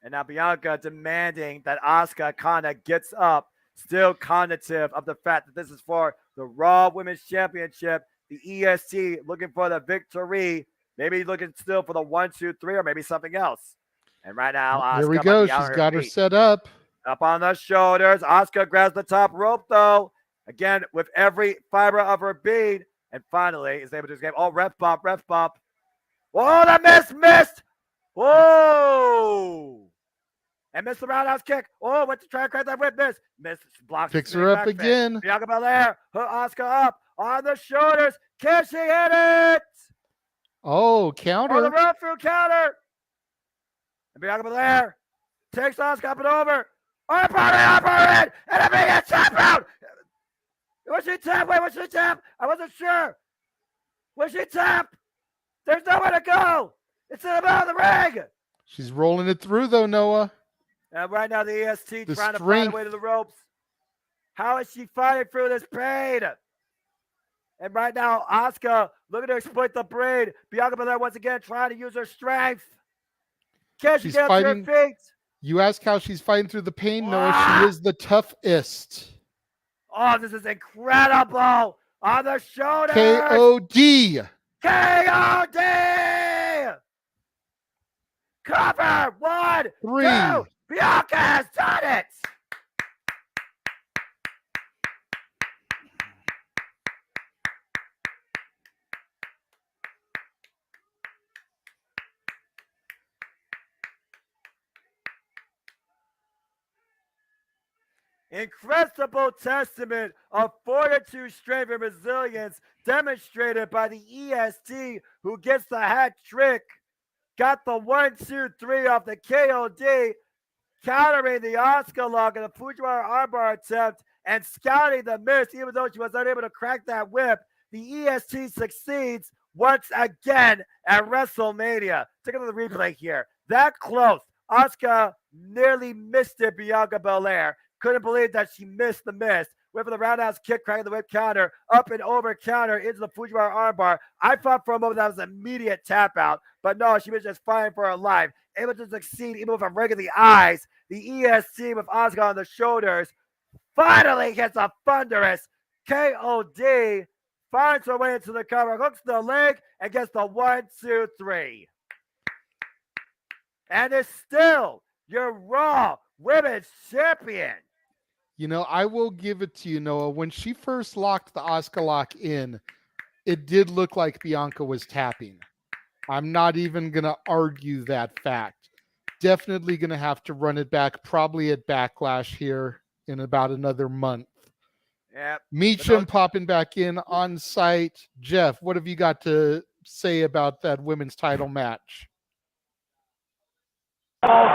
And now Bianca demanding that Asuka kind of gets up, still cognitive of the fact that this is for the Raw Women's Championship. The EST looking for the victory. Maybe looking still for the 1, 2, 3, or maybe something else. And right now, Asuka. Here we go. She's got her set up. Up on the shoulders. Asuka grabs the top rope, though. Again, with every fiber of her being. And finally, is able to escape. Oh, ref bump. Oh, that missed. Whoa. And missed the roundhouse kick. Oh, went to try to crack that whip. Miss. Blocks. Picks her up again. Bianca Belair. Put Asuka up on the shoulders. Can she hit it? Oh, counter. Oh, the run through counter. And Bianca Belair takes Asuka up and over. Up her in. And a big tap out. Was she tap? Wait, was she tap? I wasn't sure. Was she tap? There's nowhere to go. It's in the middle of the ring. She's rolling it through, though, Noah. And right now, the EST trying to find a way to the ropes. How is she fighting through this pain? And right now, Asuka looking to exploit the braid. Bianca Belair once again trying to use her strength. Can she get up to her feet? You ask how she's fighting through the pain, Noah. She is the toughest. Oh, this is incredible. On the shoulders. KOD. KOD. Cover. 1, 3. 2. Bianca has done it. Incredible testament of fortitude, strength, and resilience demonstrated by the EST, who gets the hat trick. Got the 1, 2, 3 off the KOD, countering the Oscar lock and the Fujiwara armbar attempt, and scouting the miss, even though she was unable to crack that whip. The EST succeeds once again at WrestleMania. Take a look at the replay here. That close. Asuka nearly missed it, Bianca Belair. Couldn't believe that she missed the miss. Went for the roundhouse kick, cracking the whip counter, up and over counter into the Fujiwara armbar. I thought for a moment that was an immediate tap out, but no, she was just fighting for her life. Able to succeed even with a rig in the eyes. The EST with Asuka on the shoulders finally gets a thunderous KOD. Finds her way into the cover, hooks the leg, and gets the 1, 2, 3. And is still your Raw Women's Champion. You know, I will give it to you, Noah. When she first locked the Asuka lock in, it did look like Bianca was tapping. I'm not even going to argue that fact. Definitely going to have to run it back, probably at Backlash here in about another month. Yep. Meacham popping back in on site. Jeff, what have you got to say about that women's title match?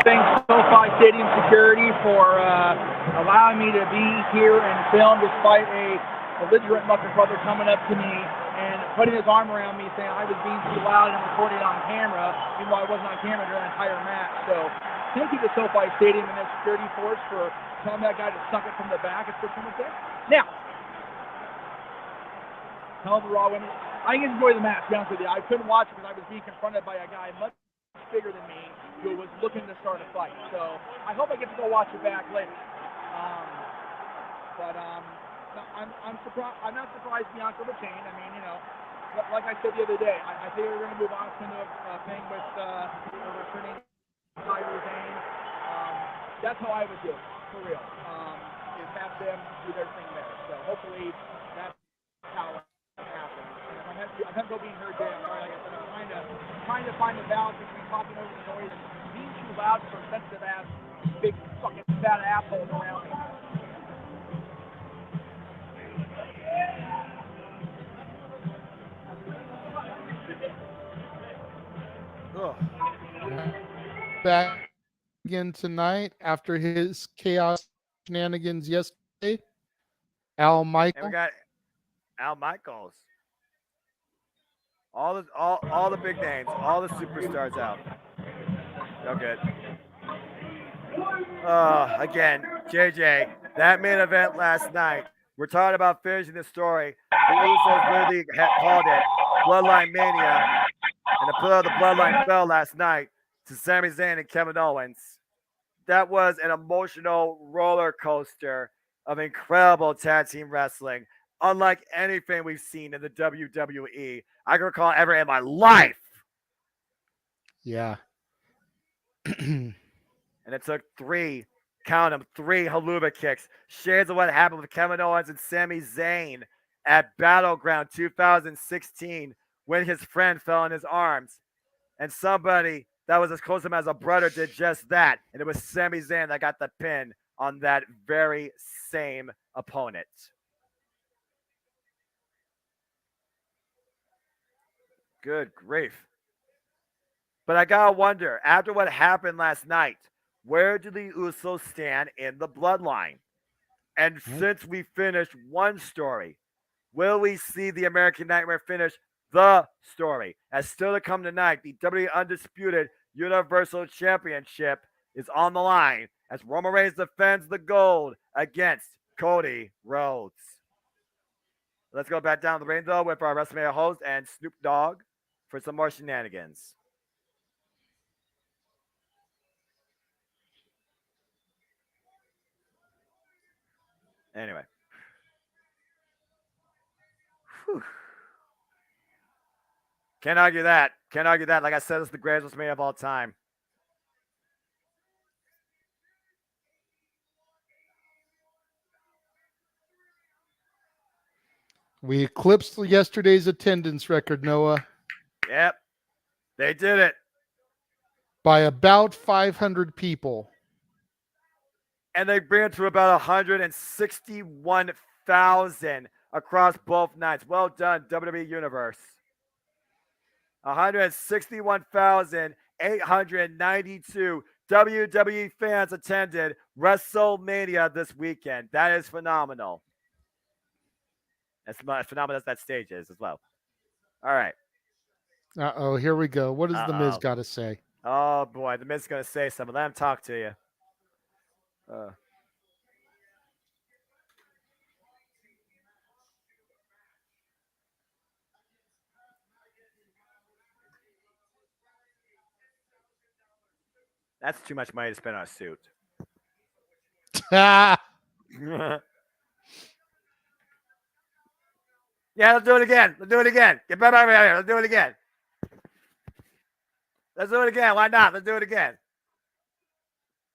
Thanks SoFi Stadium security for allowing me to be here and film despite a belligerent Mucker brother coming up to me and putting his arm around me saying I was being too loud and recording on camera, even though I wasn't on camera during the entire match. So thank you to SoFi Stadium and their security force for telling that guy to suck it from the back and put someone there. Now, hell of a Raw women. I didn't enjoy the match, to be honest with you. I couldn't watch it because I was being confronted by a guy much bigger than me who was looking to start a fight. So I hope I get to go watch it back later. I'm surprised. I'm not surprised Bianca retained. I mean, you know, like I said the other day, I think we're going to move on to a thing with returning Tiger Zane. That's how I would do it, for real. Is have them do their thing there. So hopefully that's how it happens. And if I'm being heard there, sorry, like I said, I'm trying to find the balance between talking over the noise and being too loud for sensitive ass, big fucking fat assholes around me. Back again tonight after his chaos shenanigans yesterday. Al Michael. And we got Al Michaels. All the big names, all the superstars out. Okay. Again, JJ, that main event last night. We're talking about finishing the story. The Usos literally called it Bloodline Mania, and the pillar of the Bloodline fell last night to Sami Zayn and Kevin Owens. That was an emotional roller coaster of incredible tag team wrestling, unlike anything we've seen in the WWE I can recall ever in my life. Yeah. And it took three haluva kicks. Shades of what happened with Kevin Owens and Sami Zayn at Battleground 2016 when his friend fell in his arms. And somebody that was as close to him as a brother did just that. And it was Sami Zayn that got the pin on that very same opponent. Good grief. But I gotta wonder, after what happened last night, where do the Usos stand in the bloodline? And since we finished one story, will we see the American Nightmare finish the story? As still to come tonight, the WWE Undisputed Universal Championship is on the line as Roman Reigns defends the gold against Cody Rhodes. Let's go back down the ring, though, with our WrestleMania host and Snoop Dogg for some more shenanigans. Anyway, Whew. Can't argue that. Can't argue that. Like I said, it's the greatest WrestleMania of all time. We eclipsed yesterday's attendance record, Noah. Yep. They did it. By about 500 people. And they bring it to about 161,000 across both nights. Well done, WWE Universe. 161,892 WWE fans attended WrestleMania this weekend. That is phenomenal. As phenomenal as that stage is as well. All right. Uh-oh, here we go. What does The Miz got to say? Oh, boy. The Miz is going to say something. Let him talk to you. That's too much money to spend on a suit. Yeah, let's do it again. Let's do it again. Get back over here. Let's do it again. Let's do it again. Why not? Let's do it again.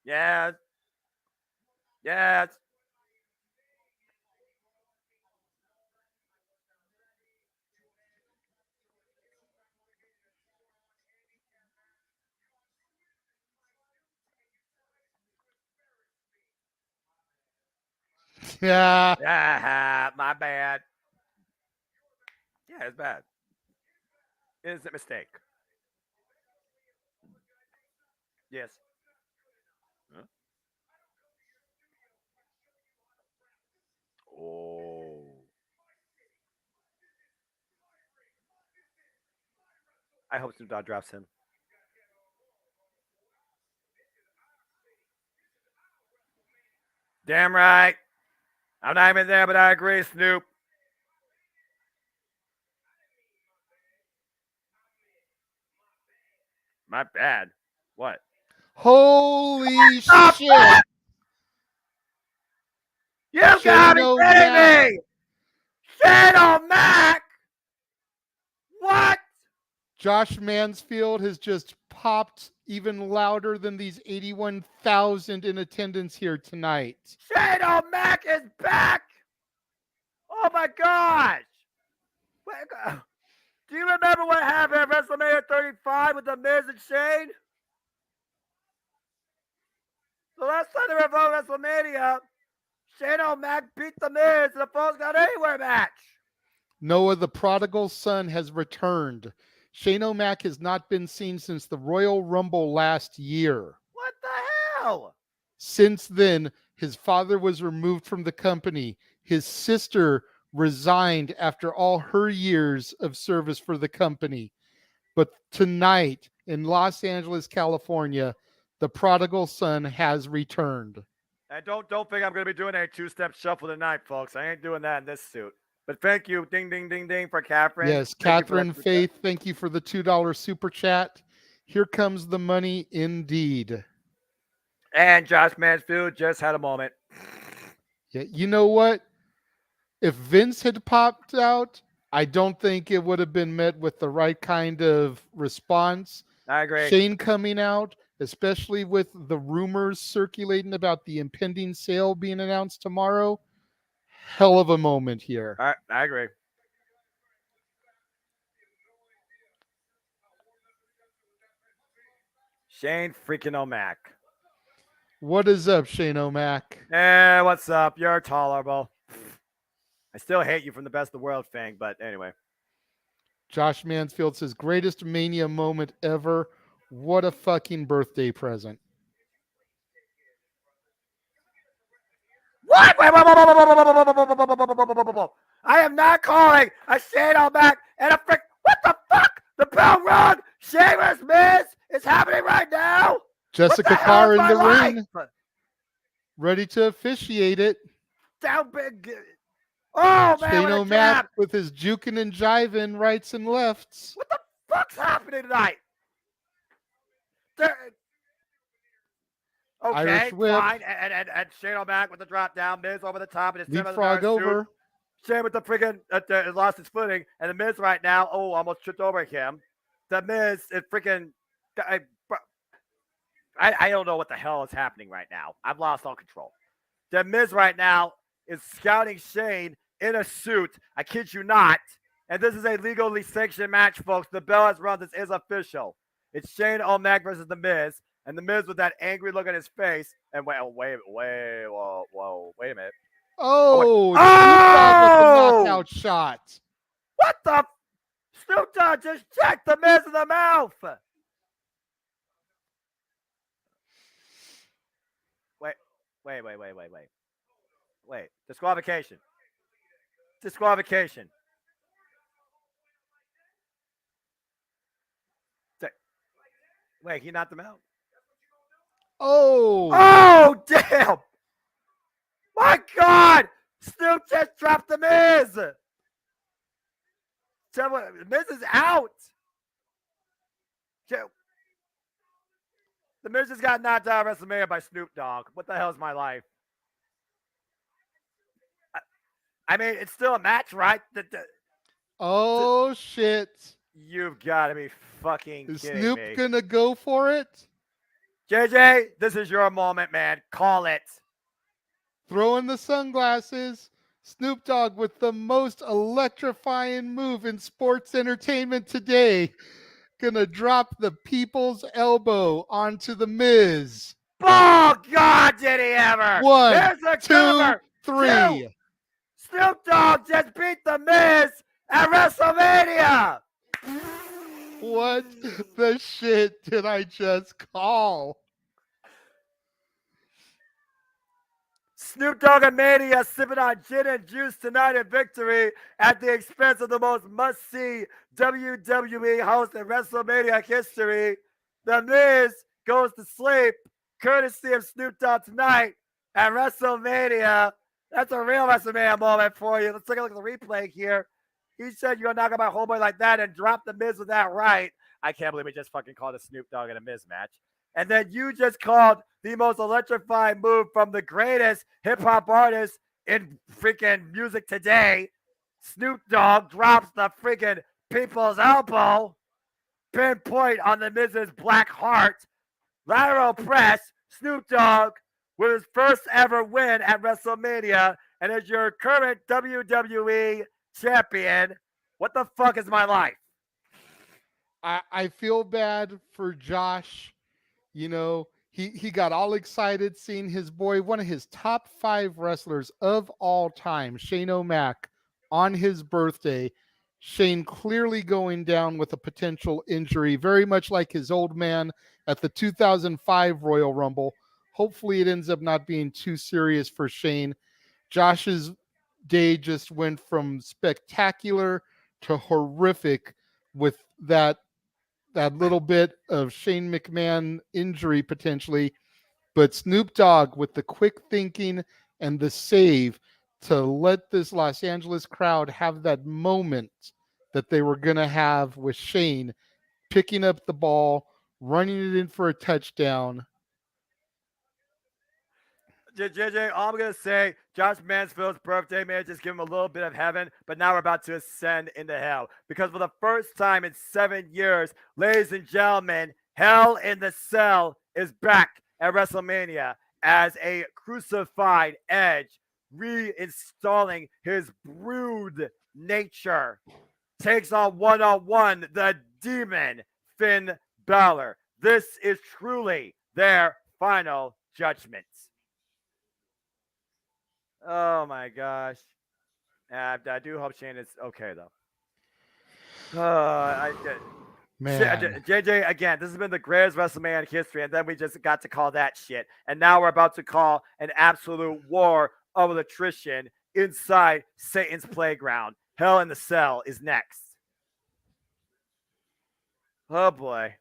Yes. Yes. Yeah. Yeah, my bad. Yeah, it's bad. Innocent mistake. Yes. Huh? Oh. I hope Snoop Dogg drops him. Damn right. I'm not even there, but I agree, Snoop. My bad. What? Holy shit! You gotta be kidding me! Shane O'Mac! What? Josh Mansfield has just popped even louder than these 81,000 in attendance here tonight. Shane O'Mac is back! Oh my gosh! Do you remember what happened at WrestleMania 35 with The Miz and Shane? The last time they were involved in WrestleMania, Shane O'Mac beat The Miz in a Falls Count Anywhere match. Noah, the prodigal son, has returned. Shane O'Mac has not been seen since the Royal Rumble last year. What the hell? Since then, his father was removed from the company. His sister resigned after all her years of service for the company. But tonight in Los Angeles, California, the prodigal son has returned. And don't think I'm going to be doing a two-step shuffle tonight, folks. I ain't doing that in this suit. But thank you, ding, ding, ding, ding, for Catherine. Yes, Catherine Faith, thank you for the $2 super chat. Here comes the money indeed. And Josh Mansfield just had a moment. Yeah, you know what? If Vince had popped out, I don't think it would have been met with the right kind of response. I agree. Shane coming out, especially with the rumors circulating about the impending sale being announced tomorrow. Hell of a moment here. I agree. Shane freaking O'Mac. What is up, Shane O'Mac? Hey, what's up? You're tolerable. I still hate you from the Best of the World thing, but anyway. Josh Mansfield says, greatest Mania moment ever. What a fucking birthday present. What? Wait. I am not calling a Shane O'Mac and a frick. What the fuck? The bell rung. Sheamus Miz is happening right now. Jessica Carr in the ring. Ready to officiate it. Down big. Oh, man. Shane O'Mac with his juking and jiving rights and lefts. What the fuck's happening tonight? Okay, Irish whip. fine. And Shane O'Mac with the drop down, Miz over the top. And his leapfrog over. Shane with the freaking lost his footing, and the Miz right now. Oh, almost tripped over him. The Miz is freaking. I don't know what the hell is happening right now. I've lost all control. The Miz right now is scouting Shane in a suit. I kid you not. And this is a legally sanctioned match, folks. The bell has rung. This is official. It's Shane O'Mac versus The Miz. And The Miz with that angry look on his face. And wait a minute. Oh, Snoop Dogg with the knockout shot. What the? Snoop Dogg just checked The Miz in the mouth. Wait. Disqualification. Wait, he knocked him out. Oh, damn. My God. Snoop just dropped The Miz. The Miz is out. The Miz just got knocked out of WrestleMania by Snoop Dogg. What the hell is my life? I mean, it's still a match, right? Oh, shit. You've got to be fucking Is kidding Snoop me. gonna go for it? JJ, this is your moment, man. Call it. Throw in the sunglasses. Snoop Dogg with the most electrifying move in sports entertainment today. Gonna drop the people's elbow onto The Miz. Oh, God, did he ever? 1, Here's the 2, cover. 3. 2. Snoop Dogg just beat The Miz at WrestleMania. What the shit did I just call? Snoop Dogg and Mania sipping on gin and juice tonight in victory at the expense of the most must-see WWE host in WrestleMania history. The Miz goes to sleep, courtesy of Snoop Dogg tonight at WrestleMania. That's a real WrestleMania moment for you. Let's take a look at the replay here. He said you're going to knock out my homeboy like that and drop The Miz with that right. I can't believe we just fucking called a Snoop Dogg and a Miz match. And then you just called the most electrifying move from the greatest hip-hop artist in freaking music today. Snoop Dogg drops the freaking people's elbow. Pinpoint on the Miz's black heart. Lateral press. Snoop Dogg with his first ever win at WrestleMania and is your current WWE champion. What the fuck is my life? I feel bad for Josh. You know, he got all excited seeing his boy, one of his top 5 wrestlers of all time, Shane O'Mac, on his birthday. Shane clearly going down with a potential injury, very much like his old man at the 2005 Royal Rumble. Hopefully it ends up not being too serious for Shane. Josh's day just went from spectacular to horrific with that little bit of Shane McMahon injury potentially, but Snoop Dogg with the quick thinking and the save to let this Los Angeles crowd have that moment that they were going to have with Shane picking up the ball, running it in for a touchdown. JJ, all I'm going to say, Josh Mansfield's birthday, man, just give him a little bit of heaven, but now we're about to ascend into hell. Because for the first time in 7 years, ladies and gentlemen, Hell in the Cell is back at WrestleMania as a crucified Edge, reinstalling his brood nature. Takes on one-on-one the demon Finn Balor. This is truly their final judgment. Oh my gosh. I do hope Shane is okay though. Man. JJ, again, this has been the greatest WrestleMania in history, and then we just got to call that shit. And now we're about to call an absolute war of attrition inside Satan's playground. Hell in the Cell is next. Oh boy.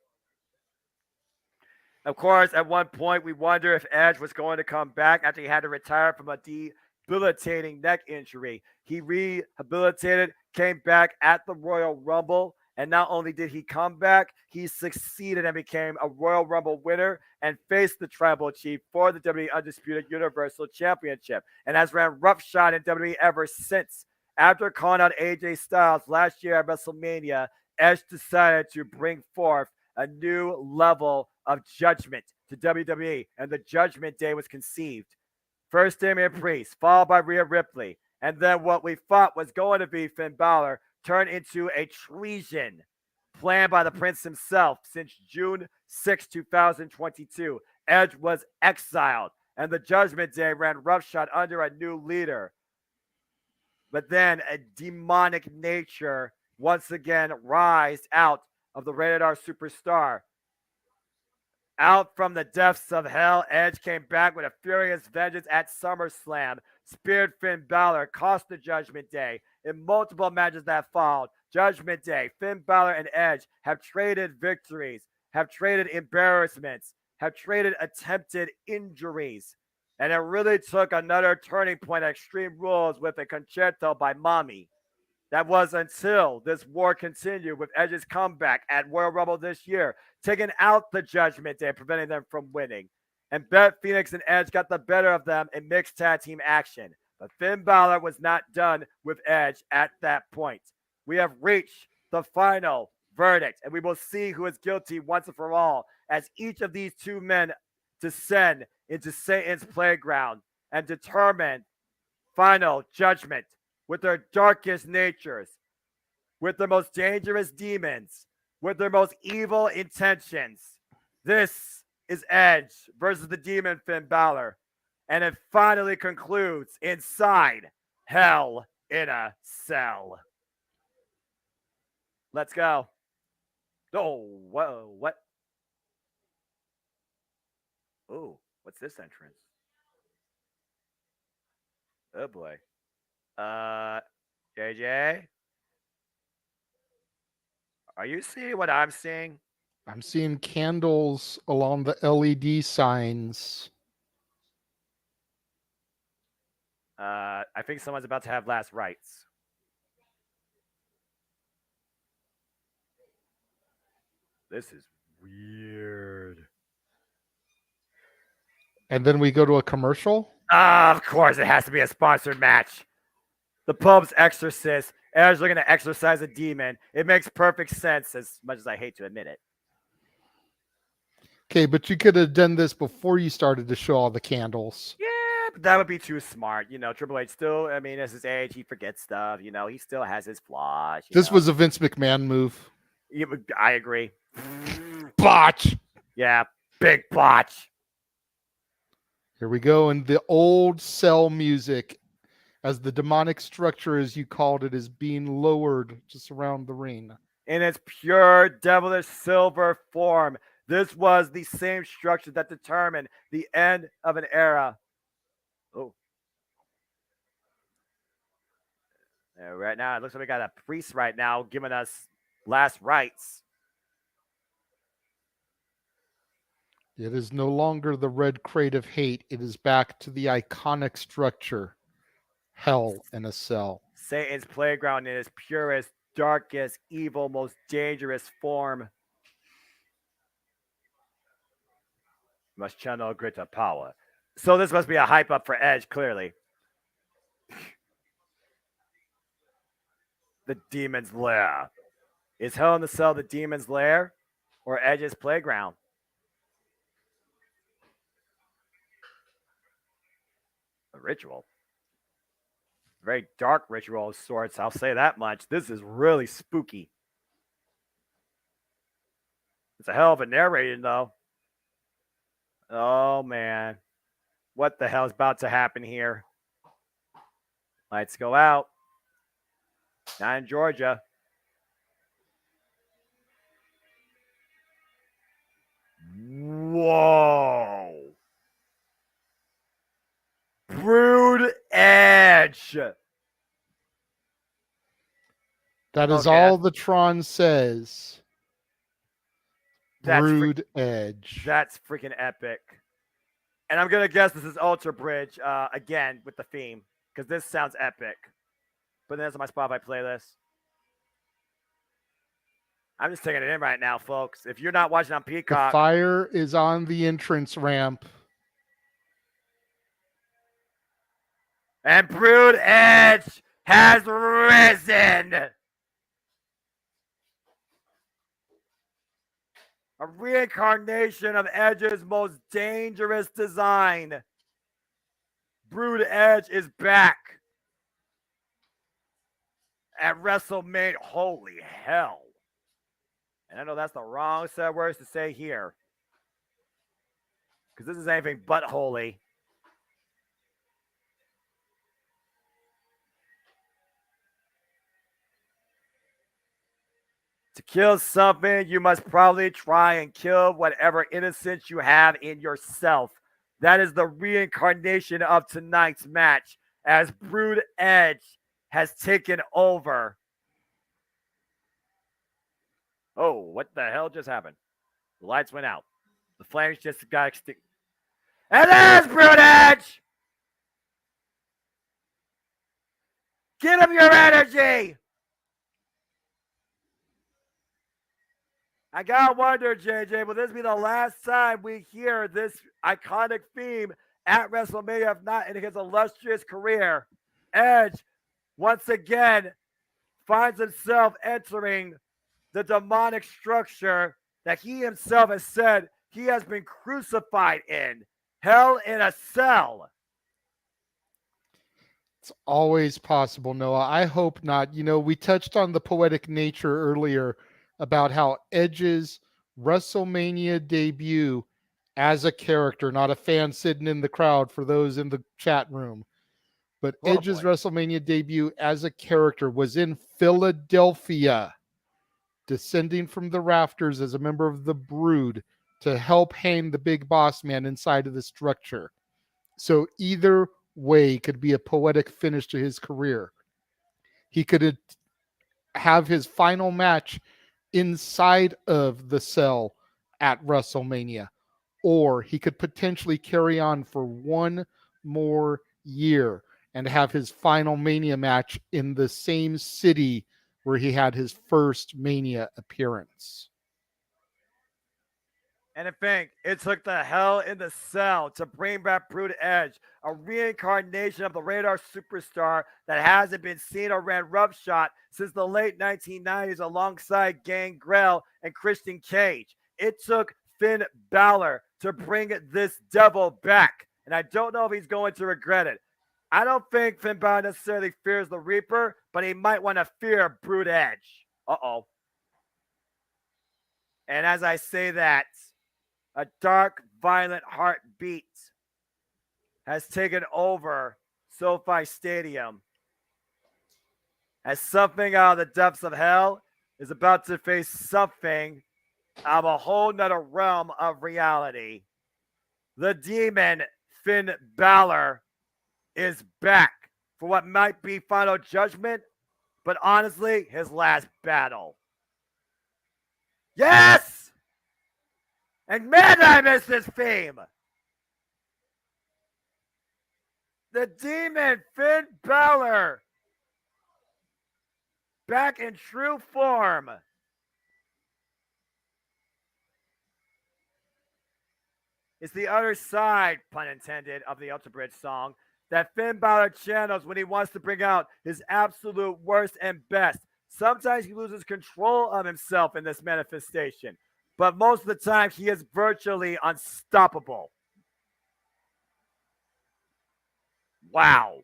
Of course, at one point, we wonder if Edge was going to come back after he had to retire from a debilitating neck injury. He rehabilitated, came back at the Royal Rumble, and not only did he come back, he succeeded and became a Royal Rumble winner and faced the Tribal Chief for the WWE Undisputed Universal Championship and has ran roughshod in WWE ever since. After calling out AJ Styles last year at WrestleMania, Edge decided to bring forth a new level of judgment to WWE, and the Judgment Day was conceived. First Damian Priest, followed by Rhea Ripley, and then what we thought was going to be Finn Balor turned into a treason planned by the Prince himself since June 6, 2022. Edge was exiled, and the Judgment Day ran roughshod under a new leader. But then a demonic nature once again rised out of the Rated R superstar. Out from the depths of hell, Edge came back with a furious vengeance at SummerSlam, speared Finn Balor, cost the Judgment Day in multiple matches that followed. Judgment Day, Finn Balor, and Edge have traded victories, have traded embarrassments, have traded attempted injuries. And it really took another turning point at Extreme Rules with a concerto by Mommy. That was until this war continued with Edge's comeback at Royal Rumble this year, taking out the Judgment Day, preventing them from winning. And Beth Phoenix and Edge got the better of them in mixed tag team action. But Finn Balor was not done with Edge at that point. We have reached the final verdict, and we will see who is guilty once and for all as each of these two men descend into Satan's playground and determine final judgment with their darkest natures, with their most dangerous demons, with their most evil intentions. This is Edge versus the demon Finn Balor, and it finally concludes inside Hell in a Cell. Let's go. Oh, whoa, what? Oh, what's this entrance? Oh boy. JJ? Are you seeing what I'm seeing? I'm seeing candles along the LED signs. I think someone's about to have last rites. This is weird. And then we go to a commercial? Of course, it has to be a sponsored match. The Pope's exorcist. Edge looking to exorcise a demon. It makes perfect sense, as much as I hate to admit it. Okay, but you could have done this before you started to show all the candles. Yeah, but that would be too smart. You know, Triple H still, I mean, as his age, he forgets stuff. You know, he still has his flaws. This was a Vince McMahon move. I agree. Botch! Yeah, big botch. Here we go, and the old cell music as the demonic structure, as you called it, is being lowered to surround the ring. In its pure devilish silver form, this was the same structure that determined the end of an era. Oh. Right now, it looks like we got a priest right now giving us last rites. It is no longer the red crate of hate. It is back to the iconic structure. Hell in a Cell. Satan's playground in its purest, darkest, evil, most dangerous form. Must channel greater power. So this must be a hype up for Edge, clearly. The Demon's Lair. Is Hell in the Cell the Demon's Lair or Edge's playground? A ritual. Very dark ritual of sorts, I'll say that much. This is really spooky. It's a hell of a narrating, though. Oh, man. What the hell is about to happen here? Lights go out. Not in Georgia. Whoa. Brood Edge. That is all the Tron says. Brood Edge. That's freaking epic. And I'm going to guess this is Ultra Bridge again with the theme because this sounds epic. Putting this on my Spotify playlist. I'm just taking it in right now, folks. If you're not watching on Peacock. The fire is on the entrance ramp. And Brood Edge has risen. A reincarnation of Edge's most dangerous design. Brood Edge is back at WrestleMania. Holy hell. And I know that's the wrong set of words to say here, because this is anything but holy. To kill something, you must probably try and kill whatever innocence you have in yourself. That is the reincarnation of tonight's match, as Brood Edge has taken over. Oh, what the hell just happened? The lights went out. The flames just got extinct. And there's Brood Edge! Give him your energy! I gotta wonder, JJ, will this be the last time we hear this iconic theme at WrestleMania, if not in his illustrious career? Edge, once again, finds himself entering the demonic structure that he himself has said he has been crucified in. Hell in a cell. It's always possible, Noah. I hope not. You know, we touched on the poetic nature earlier about how Edge's WrestleMania debut as a character, not a fan sitting in the crowd for those in the chat room, but Edge's WrestleMania debut as a character was in Philadelphia, descending from the rafters as a member of the Brood to help hang the big boss man inside of the structure. So either way could be a poetic finish to his career. He could have his final match inside of the cell at WrestleMania, or he could potentially carry on for one more year and have his final Mania match in the same city where he had his first Mania appearance. And I think it took the hell in the cell to bring back Brood Edge, a reincarnation of the Radar superstar that hasn't been seen or ran roughshod since the late 1990s alongside Gangrel and Christian Cage. It took Finn Balor to bring this devil back, and I don't know if he's going to regret it. I don't think Finn Balor necessarily fears the Reaper, but he might want to fear Brood Edge. Uh-oh. And as I say that, a dark, violent heartbeat has taken over SoFi Stadium as something out of the depths of hell is about to face something out of a whole nother realm of reality. The demon Finn Balor is back for what might be Final Judgment, but honestly, his last battle. Yes! And man, I miss this theme. The demon Finn Balor back in true form. It's the other side, pun intended, of the Ultra Bridge song that Finn Balor channels when he wants to bring out his absolute worst and best. Sometimes he loses control of himself in this manifestation, but most of the time he is virtually unstoppable. Wow.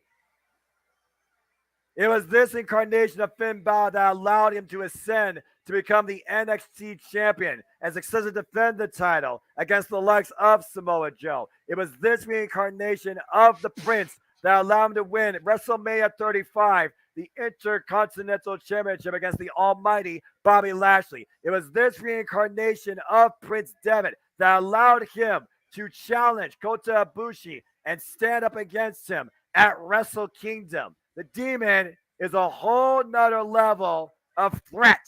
It was this incarnation of Finn Balor that allowed him to ascend to become the NXT champion and successfully defend the title against the likes of Samoa Joe. It was this reincarnation of the Prince that allowed him to win WrestleMania 35, the Intercontinental Championship against the almighty Bobby Lashley. It was this reincarnation of Prince Devitt that allowed him to challenge Kota Ibushi and stand up against him at Wrestle Kingdom. The demon is a whole nother level of threat.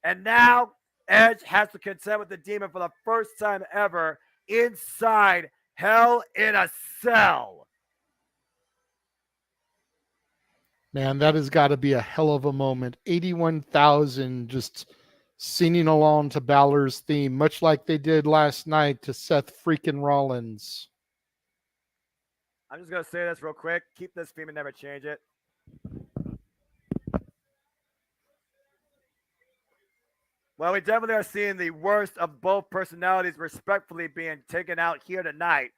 And now Edge has to contend with the demon for the first time ever inside Hell in a Cell. Man, that has got to be a hell of a moment. 81,000 just singing along to Balor's theme, much like they did last night to Seth freaking Rollins. I'm just going to say this real quick. Keep this theme and never change it. Well, we definitely are seeing the worst of both personalities respectfully being taken out here tonight.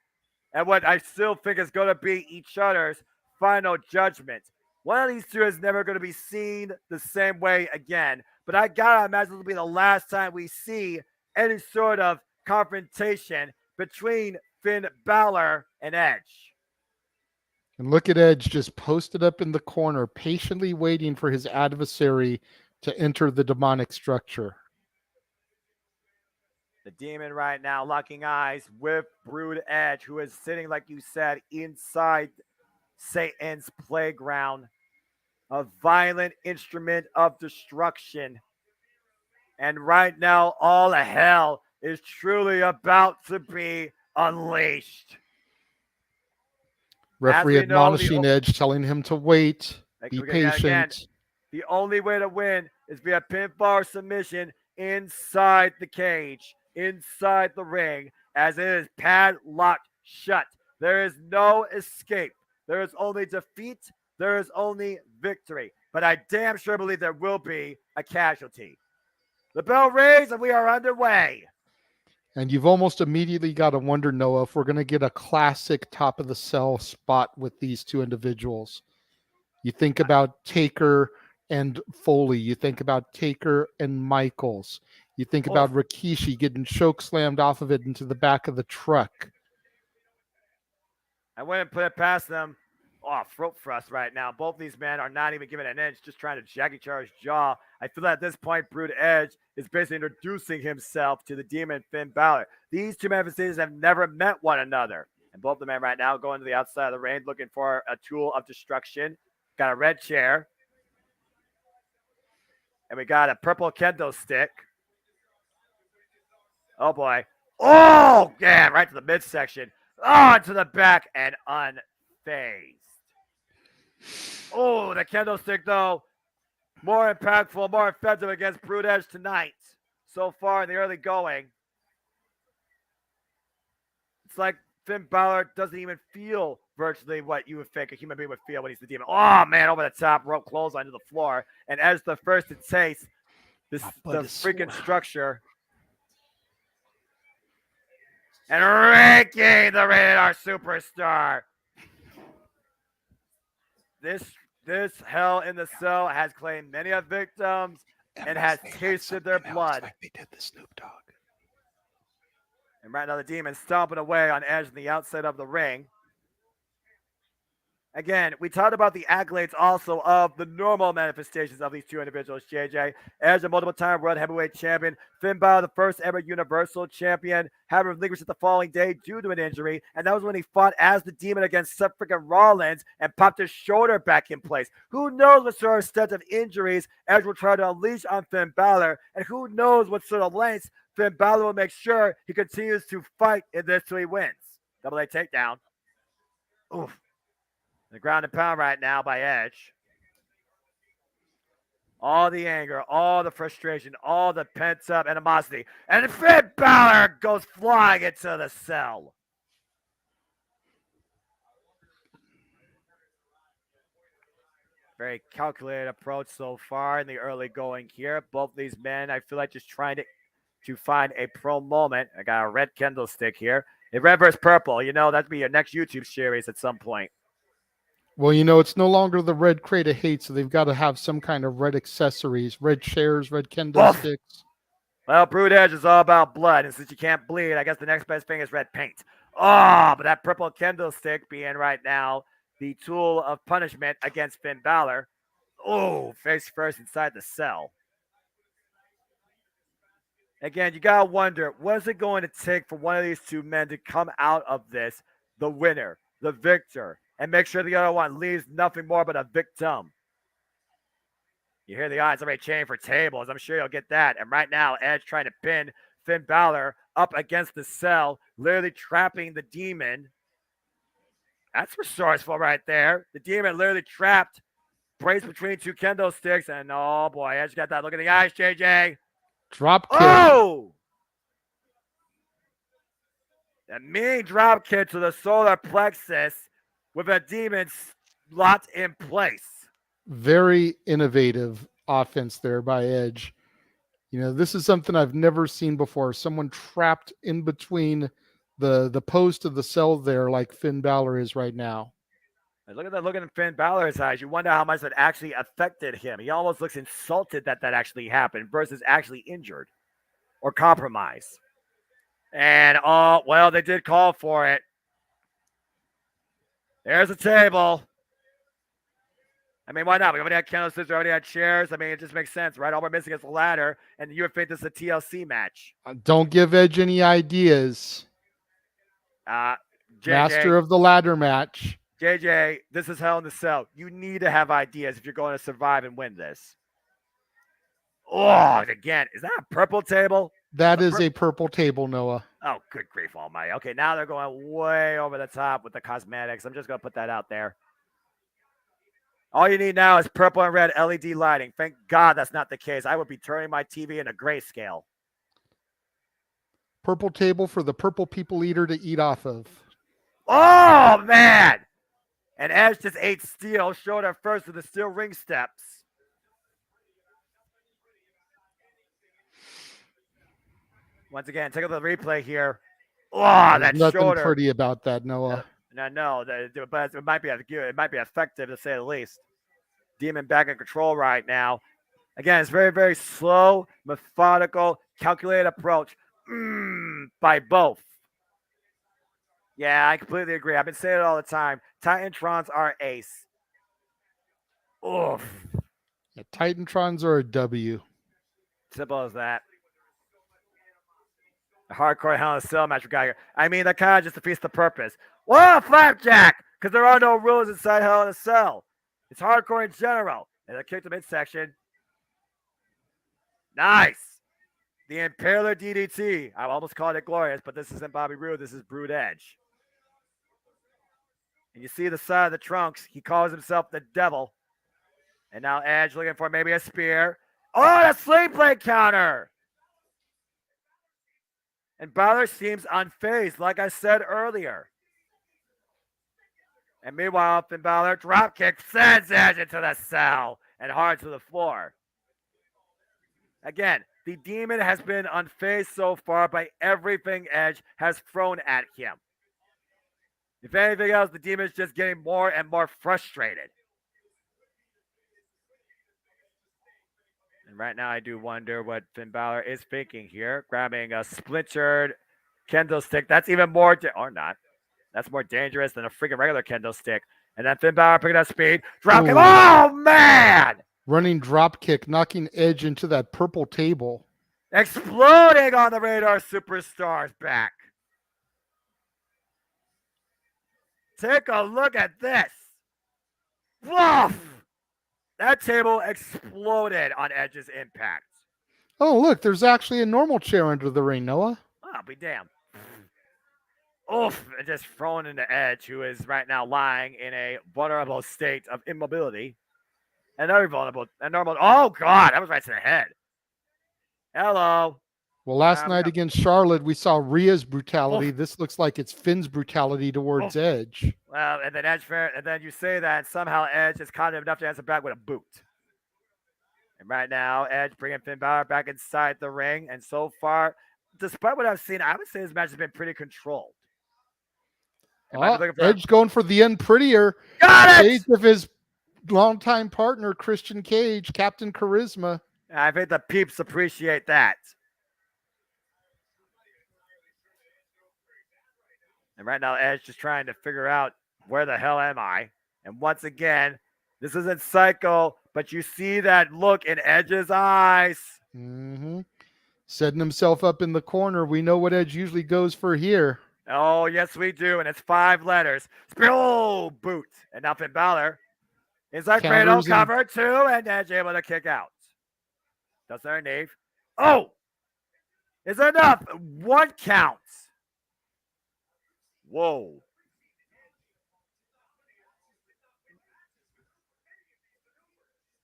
And what I still think is going to be each other's final judgment. One of these two is never going to be seen the same way again. But I got to imagine this will be the last time we see any sort of confrontation between Finn Balor and Edge. And look at Edge just posted up in the corner, patiently waiting for his adversary to enter the demonic structure. The Demon right now locking eyes with Brood Edge, who is sitting, like you said, inside Satan's playground, a violent instrument of destruction. And right now, all the hell is truly about to be unleashed. Referee admonishing Edge, telling him to wait, be patient. Again, the only way to win is via pinfall submission inside the cage, inside the ring, as it is padlocked shut. There is no escape. There is only defeat. There is only victory. But I damn sure believe there will be a casualty. The bell rings and we are underway. And you've almost immediately got to wonder, Noah, if we're going to get a classic top of the cell spot with these two individuals. You think about Taker and Foley. You think about Taker and Michaels. You think about Rikishi getting choke slammed off of it into the back of the truck. I wouldn't put it past them. Oh, throat thrust right now. Both these men are not even giving an inch, just trying to jack each other's jaw. I feel that at this point, Brood Edge is basically introducing himself to the Demon Finn Balor. These two manifestations have never met one another. And both the men right now going to the outside of the ring, looking for a tool of destruction. Got a red chair. And we got a purple kendo stick. Oh, boy. Oh, yeah, right to the midsection. Oh, to the back and unfazed. Oh, the kendo stick, though, more impactful, more effective against Brood Edge tonight. So far in the early going. It's like Finn Balor doesn't even feel virtually what you would think a human being would feel when he's the Demon. Oh, man, over the top, rope close onto the floor. And Edge the first to taste the freaking structure. And Ricky, the Rated R superstar. This hell in the cell has claimed many of victims and has tasted their blood. Like they did the Snoop Dogg. And right now the Demon stomping away on Edge on the outside of the ring. Again, we talked about the accolades also of the normal manifestations of these two individuals, JJ. Edge, a multiple-time World Heavyweight Champion. Finn Balor, the first ever Universal Champion, having relinquished it the following day due to an injury. And that was when he fought as the Demon against Seth freaking Rollins and popped his shoulder back in place. Who knows what sort of extent of injuries Edge will try to unleash on Finn Balor, and who knows what sort of lengths Finn Balor will make sure he continues to fight in this till he wins. Double A takedown. Oof. The ground and pound right now by Edge. All the anger, all the frustration, all the pent-up animosity. And Finn Balor goes flying into the cell. Very calculated approach so far in the early going here. Both these men, I feel like just trying to find a pro moment. I got a red kendo stick here. In red versus purple, you know, that'd be your next YouTube series at some point. Well, you know, it's no longer the red crate of hate, so they've got to have some kind of red accessories, red chairs, red kendo sticks. Well, Brood Edge is all about blood, and since you can't bleed, I guess the next best thing is red paint. Oh, but that purple kendo stick being right now the tool of punishment against Finn Balor. Oh, face first inside the cell. Again, you got to wonder, what is it going to take for one of these two men to come out of this the winner, the victor, and make sure the other one leaves nothing more but a victim? You hear the odds already cheering for tables. I'm sure you'll get that. And right now, Edge trying to pin Finn Balor up against the cell, literally trapping the Demon. That's resourceful right there. The Demon literally trapped, braced between two kendo sticks. And oh boy, Edge got that look in the eyes, JJ. Drop kick. Oh! A mean drop kick to the solar plexus with a Demon locked in place. Very innovative offense there by Edge. You know, this is something I've never seen before. Someone trapped in between the post of the cell there, like Finn Balor is right now. And look at that look in Finn Balor's eyes. You wonder how much that actually affected him. He almost looks insulted that actually happened versus actually injured or compromised. And, oh, well, they did call for it. There's a table. I mean, why not? We already had candlesticks, we already had chairs. I mean, it just makes sense, right? All we're missing is a ladder, and you would think this is a TLC match. Don't give Edge any ideas. JJ, Master of the ladder match. JJ, this is Hell in the Cell. You need to have ideas if you're going to survive and win this. Oh, again, is that a purple table? That is a purple table, Noah. Oh, good grief almighty. Okay, now they're going way over the top with the cosmetics. I'm just going to put that out there. All you need now is purple and red LED lighting. Thank God that's not the case. I would be turning my TV into grayscale. Purple table for the purple people eater to eat off of. Oh, man. And Edge just ate steel, showed her first with the steel ring steps. Once again, take a look at the replay here. Oh, that nothing shoulder. pretty about that, Noah. No, but it might be effective to say the least. Demon back in control right now. Again, it's very, very slow, methodical, calculated approach by both. Yeah, I completely agree. I've been saying it all the time. Titantrons are ace. Oof. Yeah, Titantrons are a W. Simple as that. A hardcore Hell in a Cell match we got here. I mean, that kind of just defeats the purpose. Whoa, flapjack! Because there are no rules inside Hell in a Cell. It's hardcore in general. And I kicked the midsection. Nice. The Impaler DDT. I almost called it glorious, but this isn't Bobby Roode. This is Brood Edge. And you see the side of the trunks. He calls himself the Devil. And now Edge looking for maybe a spear. Oh, a sleep blade counter. And Balor seems unfazed, like I said earlier. And meanwhile, Finn Balor dropkick sends Edge into the cell and hard to the floor. Again, the Demon has been unfazed so far by everything Edge has thrown at him. If anything else, the Demon is just getting more and more frustrated. And right now, I do wonder what Finn Balor is thinking here. Grabbing a splintered kendo stick. That's even more, or not. That's more dangerous than a freaking regular kendo stick. And then Finn Balor picking up speed. Drop kick. Oh, man! Running drop kick, knocking Edge into that purple table. Exploding on the Radar Superstar's back. Take a look at this. Woof! That table exploded on Edge's impact. Oh, look, there's actually a normal chair under the ring, Noah. I'll be damned. Oof, and just thrown into Edge, who is right now lying in a vulnerable state of immobility. And very vulnerable. And normal. Oh, God, that was right to the head. Hello. Well, last night against Charlotte, we saw Rhea's brutality. This looks like it's Finn's brutality towards Edge. Well, and then and then you say that, and somehow Edge is confident enough to answer back with a boot. And right now, Edge bringing Finn Balor back inside the ring. And so far, despite what I've seen, I would say this match has been pretty controlled. Edge going for the unprettier. Got it! Of his longtime partner, Christian Cage, Captain Charisma. I think the peeps appreciate that. And right now, Edge just trying to figure out where the hell am I? And once again, this isn't Psycho, but you see that look in Edge's eyes. Mm-hmm. Setting himself up in the corner. We know what Edge usually goes for here. Oh, yes, we do. And it's 5 letters. Oh, boot. And now Finn Balor. Inside cradle cover 2, and Edge able to kick out. Does their knee. Oh! It's enough. 1 count. Whoa.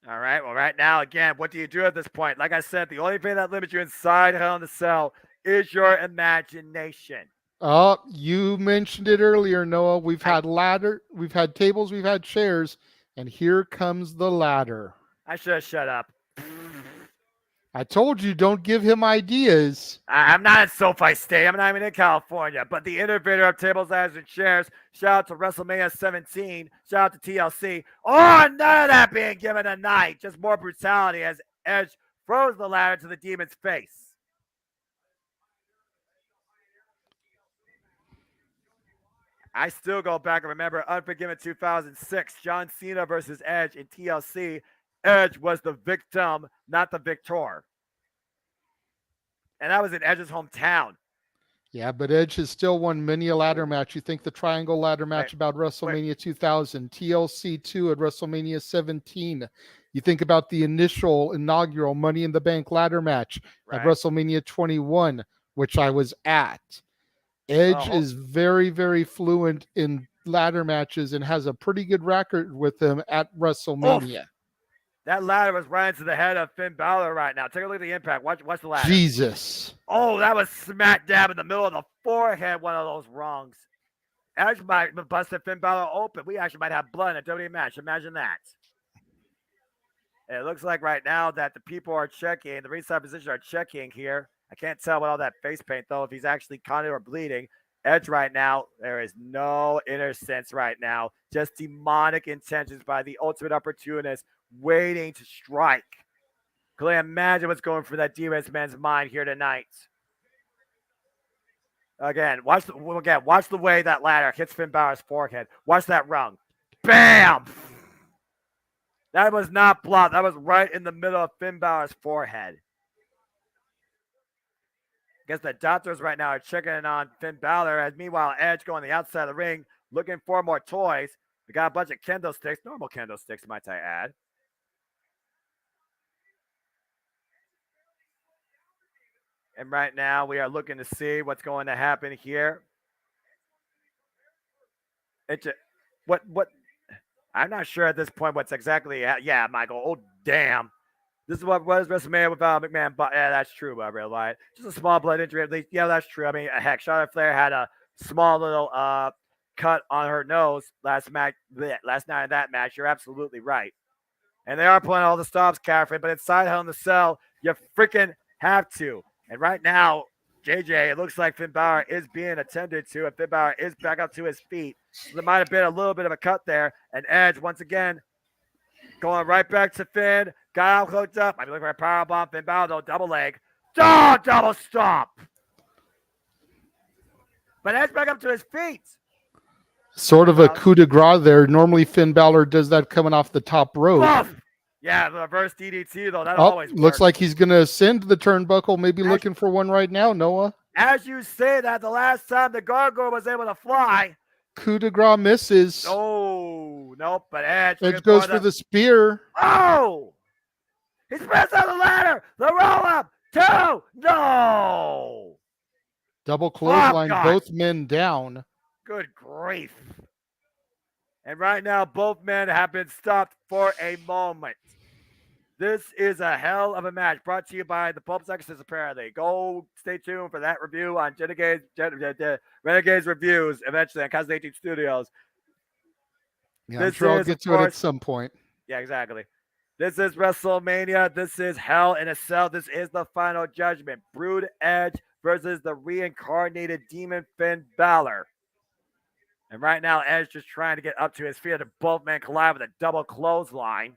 All right. Well, right now, again, what do you do at this point? Like I said, the only thing that limits you inside Hell in a Cell is your imagination. Oh, you mentioned it earlier, Noah. We've had we've had tables, we've had chairs, and here comes the ladder. I should have shut up. I told you, don't give him ideas. I'm not at SoFi Stadium. I'm not even in California. But the innovator of tables, ladders, and chairs. Shout out to WrestleMania 17. Shout out to TLC. Oh, none of that being given tonight. Just more brutality as Edge throws the ladder to the Demon's face. I still go back and remember Unforgiven 2006. John Cena versus Edge in TLC. Edge was the victim, not the victor. And that was in Edge's hometown. Yeah, but Edge has still won many a ladder match. You think the triangle ladder match about WrestleMania 2000, TLC 2 at WrestleMania 17. You think about the inaugural Money in the Bank ladder match at WrestleMania 21, which I was at. Edge is very, very fluent in ladder matches and has a pretty good record with them at WrestleMania. Oof. That ladder was right into the head of Finn Balor right now. Take a look at the impact. Watch the ladder. Jesus. Oh, that was smack dab in the middle of the forehead, one of those rungs. Edge might have busted Finn Balor open. We actually might have blood in a WWE match. Imagine that. And it looks like right now that the people are checking, the ringside position are checking here. I can't tell with all that face paint, though, if he's actually caught it or bleeding. Edge right now, there is no innocence right now. Just demonic intentions by the ultimate opportunist waiting to strike. Can you imagine what's going through that Demon's man's mind here tonight? Again, watch the way that ladder hits Finn Balor's forehead. Watch that rung. Bam! That was not blocked. That was right in the middle of Finn Balor's forehead. I guess the doctors right now are checking in on Finn Balor, as meanwhile Edge going the outside of the ring looking for more toys. We got a bunch of kendo sticks, normal kendo sticks, might I add. And right now we are looking to see what's going to happen here. What? I'm not sure at this point what's exactly. Yeah, Michael. Oh, damn. This is what is WrestleMania without McMahon. But yeah, that's true, I real life. Just a small blood injury, at least. Yeah, that's true. I mean, heck, Charlotte Flair had a small little cut on her nose last night in that match. You're absolutely right. And they are playing all the stops, Catherine, but inside Hell in the Cell, you freaking have to. And right now, JJ, it looks like Finn Balor is being attended to, and Finn Balor is back up to his feet. So there might have been a little bit of a cut there. And Edge, once again, going right back to Finn. Got out hooked up. I'm looking for a powerbomb. Finn Balor, though, double leg. Oh, double stomp. But Edge back up to his feet. Sort of a coup de grace there. Normally, Finn Balor does that coming off the top rope. Buff. Yeah, the reverse DDT, though, that always works. Looks like he's going to ascend the turnbuckle, maybe looking for one right now, Noah. As you say that, the last time the gargoyle was able to fly. Coup de grace misses. Oh, nope, but Edge goes for the spear. Oh! He spreads out the ladder. The roll-up. 2. No! Double clothesline, both men down. Good grief. And right now, both men have been stopped for a moment. This is a hell of a match brought to you by the Pulp Exorcist, apparently. Go stay tuned for that review on Renegade's reviews eventually on Cosmic 18 Studios. Yeah, I'm sure I'll get to it at some point. Yeah, exactly. This is WrestleMania. This is Hell in a Cell. This is the final judgment. Brood Edge versus the reincarnated demon Finn Balor. And right now, Edge just trying to get up to his feet. And both men collide with a double clothesline.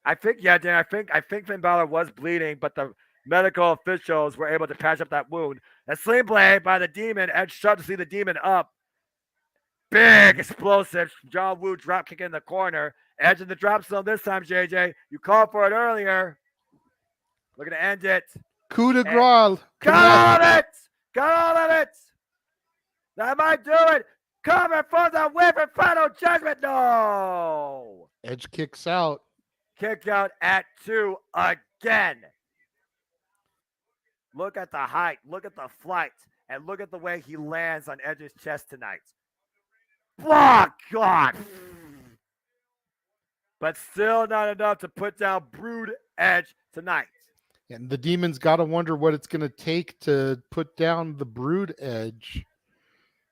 I think Finn Balor was bleeding, but the medical officials were able to patch up that wound. A sling blade by the demon. Edge shoved to see the demon up. Big explosive. John Woo drop kick in the corner. Edge in the drop zone this time, JJ. You called for it earlier. Looking to end it. Coup de grace. Got all of it. Got all of it. That might do it. Cover for the win for final judgment. No. Edge kicks out. Kicked out at 2 again. Look at the height. Look at the flight. And look at the way he lands on Edge's chest tonight. Oh, God. But still not enough to put down Brood Edge tonight. And the Demon's got to wonder what it's going to take to put down the Brood Edge.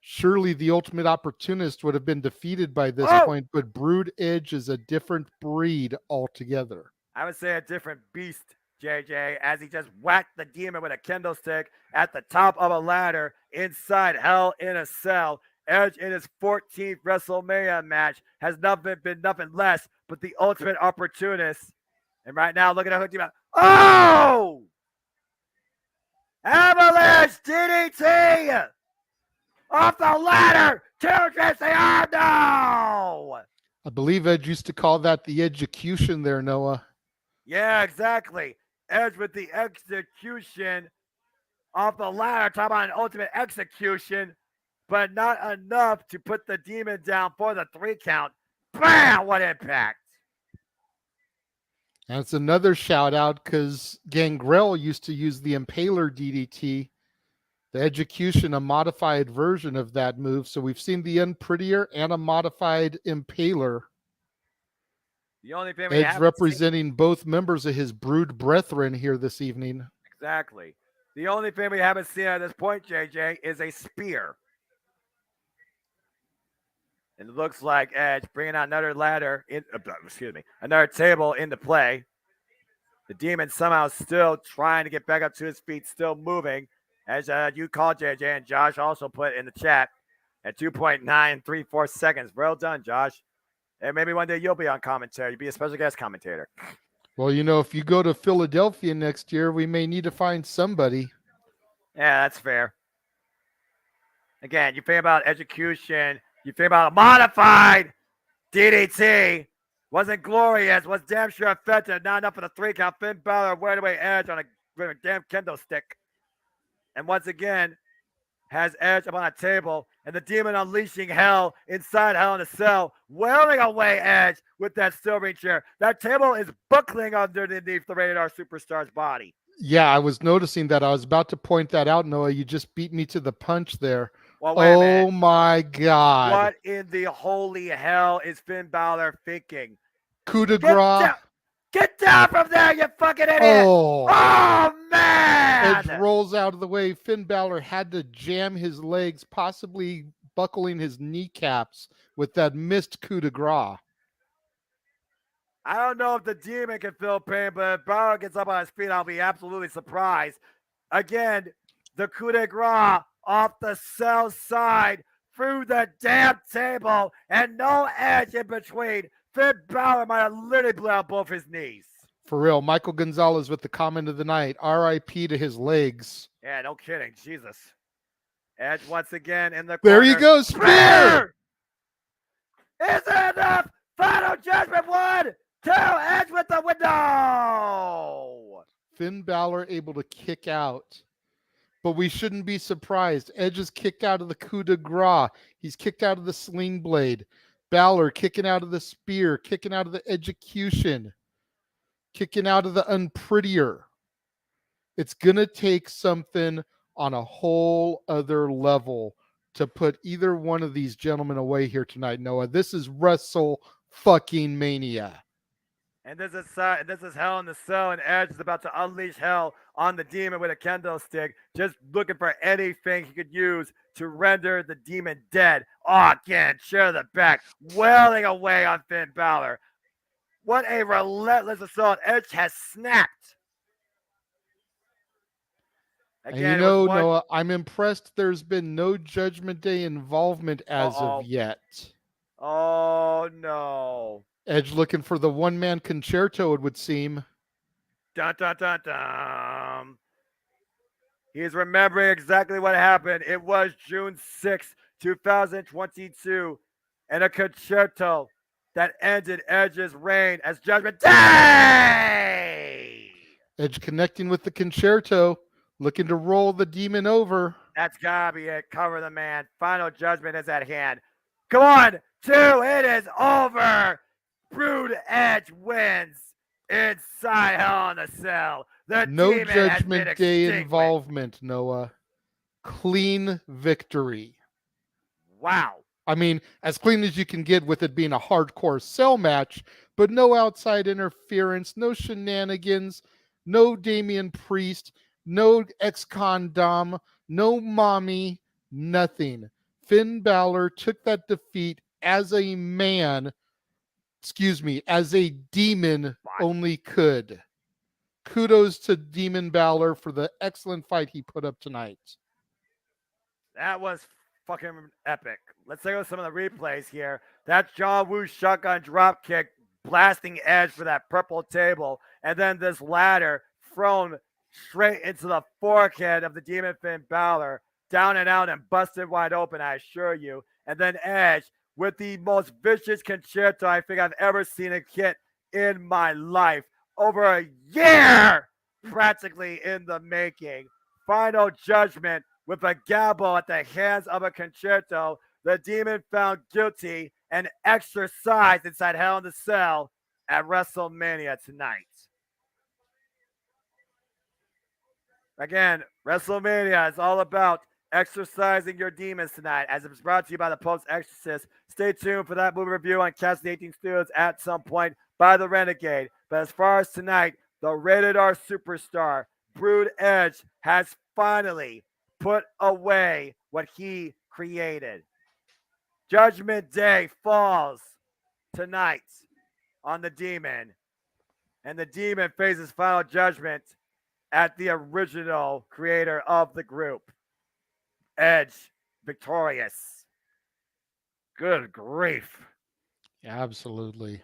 Surely the Ultimate Opportunist would have been defeated by this point, but Brood Edge is a different breed altogether. I would say a different beast JJ, as he just whacked the demon with a kendo stick at the top of a ladder inside Hell in a Cell. Edge in his 14th WrestleMania match has been nothing less but the ultimate opportunist. And right now, look at how demon. Oh! Avalanche DDT! Off the ladder to just the arm. No! I believe Edge used to call that the execution there, Noah. Yeah, exactly. Edge with the execution off the ladder. Talk about an ultimate execution, but not enough to put the demon down for the 3 count. Bam! What impact. And it's another shout out because Gangrel used to use the Impaler DDT, the execution, a modified version of that move. So we've seen the Unprettier and a modified Impaler. The only thing Edge representing both members of his brood brethren here this evening. Exactly. The only thing we haven't seen at this point, JJ, is a spear. And it looks like Edge bringing out another ladder, another table into play. The demon somehow still trying to get back up to his feet, still moving. As you called, JJ, and Josh also put in the chat at 2.934 seconds. Well done, Josh. And maybe one day you'll be on commentary. You'll be a special guest commentator. Well, you know, if you go to Philadelphia next year, we may need to find somebody. Yeah, that's fair. Again, you think about execution. You think about a modified DDT. Wasn't glorious. Was damn sure effective. Not enough for the 3 count. Finn Balor right away Edge on a damn kendo stick. And once again, has Edge up on a table, and the demon unleashing hell inside Hell in a Cell, wearing away Edge with that steel ring chair. That table is buckling underneath the Rated R Superstar's body. Yeah, I was noticing that. I was about to point that out, Noah. You just beat me to the punch there. Well, wait a minute. Oh, my God. What in the holy hell is Finn Balor thinking? Coup de grace. Get down from there, you fucking idiot! Oh, man! Edge rolls out of the way. Finn Balor had to jam his legs, possibly buckling his kneecaps with that missed coup de grace. I don't know if the demon can feel pain, but if Balor gets up on his feet, I'll be absolutely surprised. Again, the coup de grace off the Cell side through the damn table, and no Edge in between. Finn Balor might have literally blew out both his knees. For real. Michael Gonzalez with the comment of the night. R.I.P. to his legs. Yeah, no kidding. Jesus. Edge once again in the corner. There you go. Spear! Is it enough? Final judgment. 1, 2. Edge with the window. Finn Balor able to kick out. But we shouldn't be surprised. Edge is kicked out of the coup de grace. He's kicked out of the sling blade. Balor kicking out of the spear, kicking out of the execution, kicking out of the unprettier. It's going to take something on a whole other level to put either one of these gentlemen away here tonight, Noah. This is WrestleMania. And this is Hell in the Cell, and Edge is about to unleash hell on the demon with a kendo stick, just looking for anything he could use to render the demon dead. Oh, again, chair to the back, wailing away on Finn Balor. What a relentless assault. Edge has snapped. Again, and you know, Noah, I'm impressed there's been no Judgment Day involvement as of yet. Oh, no. Edge looking for the one-man concerto, it would seem. Dun, dun, dun, dun. He's remembering exactly what happened. It was June 6, 2022, and a concerto that ended Edge's reign as Judgment Day. Edge connecting with the concerto, looking to roll the demon over. That's gotta be it. Cover the man. Final judgment is at hand. Come on, 2. It is over. Brood Edge wins inside Hell in a Cell. The no Judgment Day involvement, Noah. Clean victory. Wow. I mean, as clean as you can get with it being a hardcore Cell match, but no outside interference, no shenanigans, no Damian Priest, no ex-con Dom, no mommy, nothing. Finn Balor took that defeat as a man, as a demon only could. kudos to Demon Balor for the excellent fight he put up tonight. That was fucking epic. Let's take a look at some of the replays here. That John Woo shotgun drop kick blasting Edge for that purple table, and then this ladder thrown straight into the forehead of the Demon Finn Balor, down and out and busted wide open, I assure you. And then Edge with the most vicious concerto I think I've ever seen a kid in my life. Over a year practically in the making. Final judgment with a gavel at the hands of a concerto. The Demon found guilty and exercised inside Hell in the Cell at WrestleMania tonight. Again, WrestleMania is all about exercising your demons tonight, as it's brought to you by the Post Exorcist. Stay tuned for that movie review on Cast 18 Studios at some point by the Renegade. But as far as tonight, the rated R superstar, Brood Edge, has finally put away what he created. Judgment Day falls tonight on the Demon, and the Demon faces final judgment at the original creator of the group. Edge victorious. Good grief. Absolutely.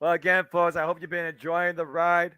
Well, again, folks, I hope you've been enjoying the ride.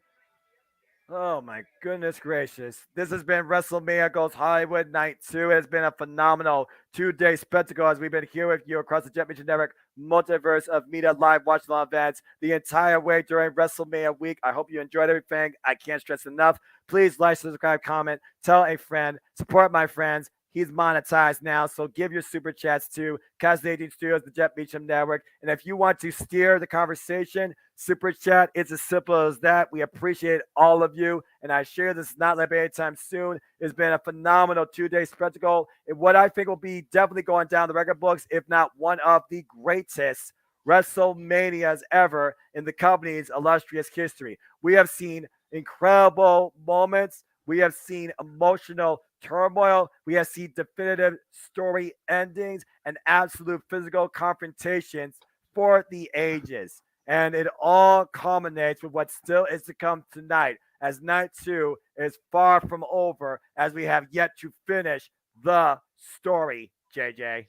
Oh, my goodness gracious. This has been WrestleMania Goes Hollywood Night 2. It has been a phenomenal two-day spectacle as we've been here with you across the JMN Network Multiverse of Media live watch-along events the entire way during WrestleMania week. I hope you enjoyed everything. I can't stress enough. Please like, subscribe, comment, tell a friend, support my friends. He's monetized now, so give your super chats to Cast 18 Studios, the Jeff Meacham Network. And if you want to steer the conversation, super chat, it's as simple as that. We appreciate all of you, and I share this is not left anytime soon. It's been a phenomenal two-day spectacle, and what I think will be definitely going down the record books, if not one of the greatest WrestleManias ever in the company's illustrious history. We have seen incredible moments. We have seen emotional turmoil. We have seen definitive story endings and absolute physical confrontations for the ages. And it all culminates with what still is to come tonight, as Night 2 is far from over, as we have yet to finish the story, JJ.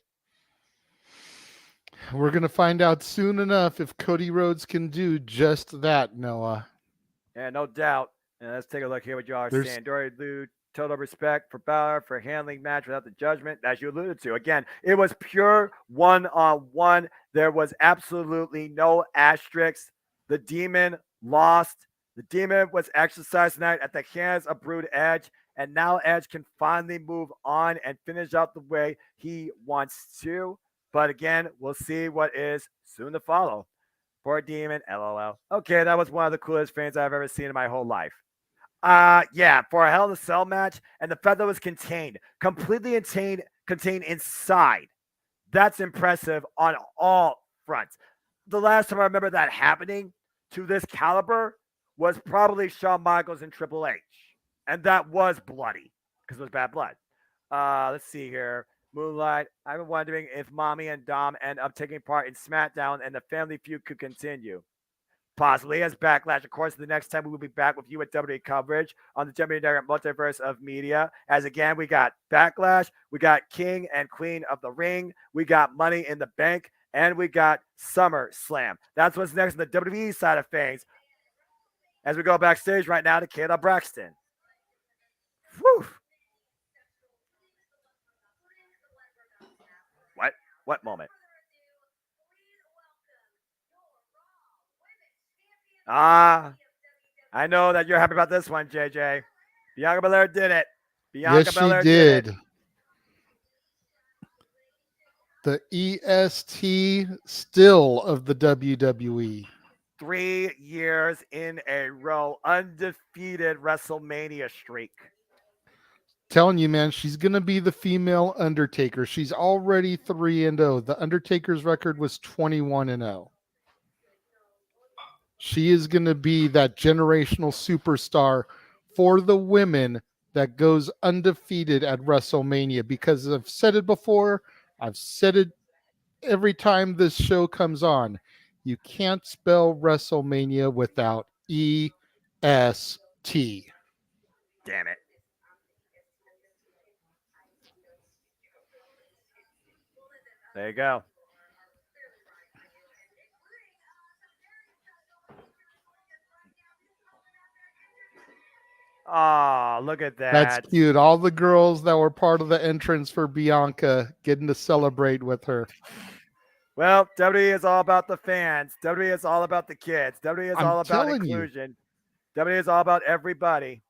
We're going to find out soon enough if Cody Rhodes can do just that, Noah. Yeah, no doubt. And let's take a look here what you all are saying. Dory Lou, total respect for Balor for handling match without the judgment, as you alluded to. Again, it was pure one-on-one. There was absolutely no asterisks. The Demon lost. The Demon was exercised tonight at the hands of Brood Edge, and now Edge can finally move on and finish out the way he wants to. But again, we'll see what is soon to follow. Poor Demon, LOL. Okay, that was one of the coolest things I've ever seen in my whole life. Yeah, for a Hell in a Cell match, and the fact that it was completely contained inside. That's impressive on all fronts. The last time I remember that happening to this caliber was probably Shawn Michaels and Triple H. And that was bloody because it was bad blood. Let's see here. Moonlight, I've been wondering if Mommy and Dom end up taking part in SmackDown and the family feud could continue. Possibly as Backlash. Of course, the next time we will be back with you with WWE coverage on the JMN Multiverse of Media. As again, we got Backlash, we got King and Queen of the Ring, we got Money in the Bank, and we got SummerSlam. That's what's next on the WWE side of things. As we go backstage right now to Kayla Braxton. Whew. What moment? I know that you're happy about this one, JJ. Bianca Belair did it. Yes, she did. The EST still of the WWE. 3 years in a row, undefeated WrestleMania streak. Telling you, man, she's going to be the female Undertaker. She's already 3-0. The Undertaker's record was 21-0. She is going to be that generational superstar for the women that goes undefeated at WrestleMania, because I've said it before. I've said it every time this show comes on. You can't spell WrestleMania without EST. T. Damn it. There you go. Oh, look at that. That's cute. All the girls that were part of the entrance for Bianca getting to celebrate with her. Well, WWE is all about the fans. WWE is all about the kids. WWE is all about inclusion. WWE is all about everybody.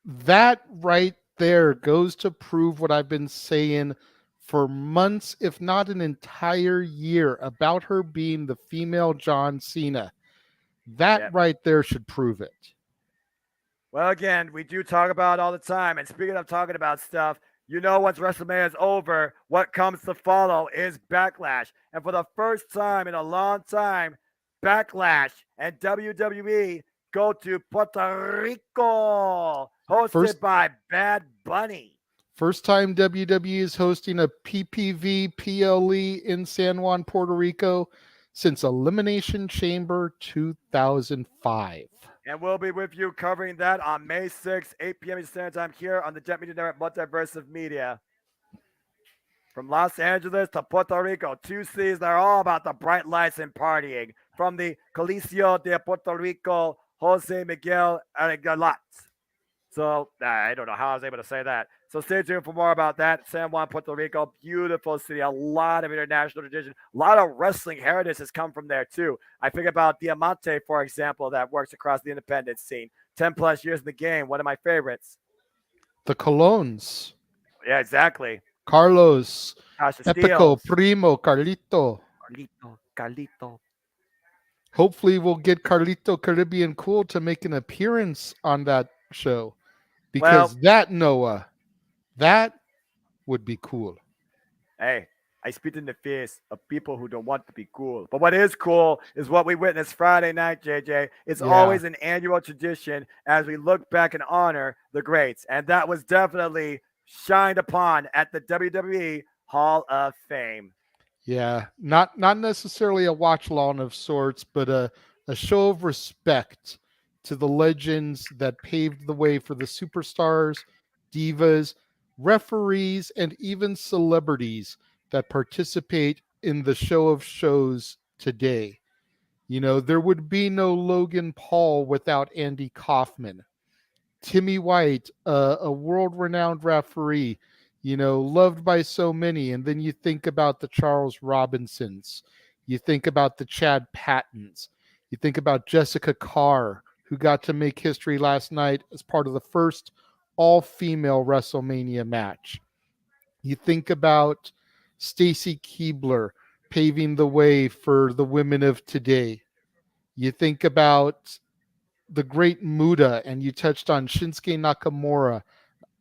That right there goes to prove what I've been saying for months, if not an entire year, about her being the female John Cena. That right there should prove it. Well, again, we do talk about it all the time. And speaking of talking about stuff, you know, once WrestleMania is over, what comes to follow is Backlash. And for the first time in a long time, Backlash and WWE go to Puerto Rico, hosted by Bad Bunny. First time WWE is hosting a PPV PLE in San Juan, Puerto Rico since Elimination Chamber 2005. And we'll be with you covering that on May 6th, 8 p.m. Eastern Standard Time here on the JMN Multiverse of Media. From Los Angeles to Puerto Rico, two cities that are all about the bright lights and partying. From the Coliseo de Puerto Rico, Jose Miguel Arregalat. So, I don't know how I was able to say that. So stay tuned for more about that. San Juan, Puerto Rico, beautiful city. A lot of international tradition. A lot of wrestling heritage has come from there, too. I think about Diamante, for example, that works across the independent scene. 10 plus years in the game. One of my favorites. The Colones. Yeah, exactly. Carlos. Tasha Epico, Steels. Primo, Carlito. Carlito. Hopefully we'll get Carlito Caribbean Cool to make an appearance on that show. Because Noah, that would be cool. Hey, I spit in the face of people who don't want to be cool. But what is cool is what we witnessed Friday night, JJ. It's always an annual tradition as we look back and honor the greats. And that was definitely shined upon at the WWE Hall of Fame. Yeah, not necessarily a watch along of sorts, but a show of respect to the legends that paved the way for the superstars, divas, referees, and even celebrities that participate in the show of shows today. You know, there would be no Logan Paul without Andy Kaufman. Timmy White, a world-renowned referee, you know, loved by so many. And then you think about the Charles Robinsons. You think about the Chad Pattons. You think about Jessica Carr, who got to make history last night as part of the first all-female WrestleMania match. You think about Stacy Keibler paving the way for the women of today. You think about the great Muda, and you touched on Shinsuke Nakamura,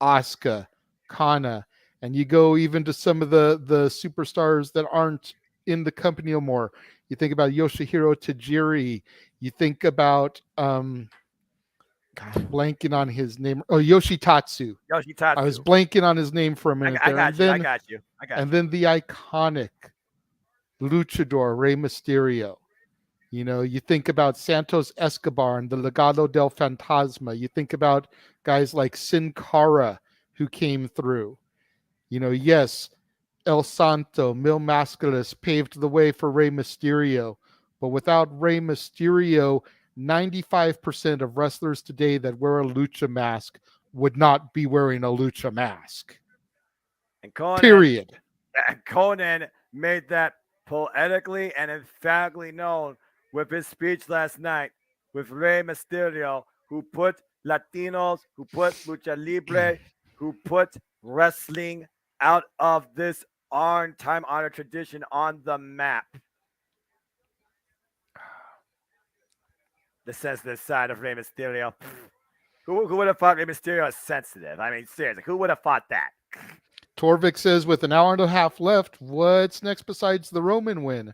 Asuka, Kana, and you go even to some of the superstars that aren't in the company no more. You think about Yoshihiro Tajiri. You think about blanking on his name. Oh, Yoshitatsu. I was blanking on his name for a minute. I got you. And then the iconic luchador Rey Mysterio. You know, you think about Santos Escobar and the Legado del Fantasma. You think about guys like Sin Cara who came through. You know, yes, El Santo, Mil Mascaras paved the way for Rey Mysterio. But without Rey Mysterio, 95% of wrestlers today that wear a lucha mask would not be wearing a lucha mask. And Conan, period. Conan made that poetically and emphatically known with his speech last night with Rey Mysterio, who put Latinos, who put lucha libre, who put wrestling out of this time-honored tradition on the map. The sensitive side of Rey Mysterio. Who would have thought Rey Mysterio is sensitive? I mean, seriously, who would have thought that? Torvik says, with an hour and a half left, what's next besides the Roman win?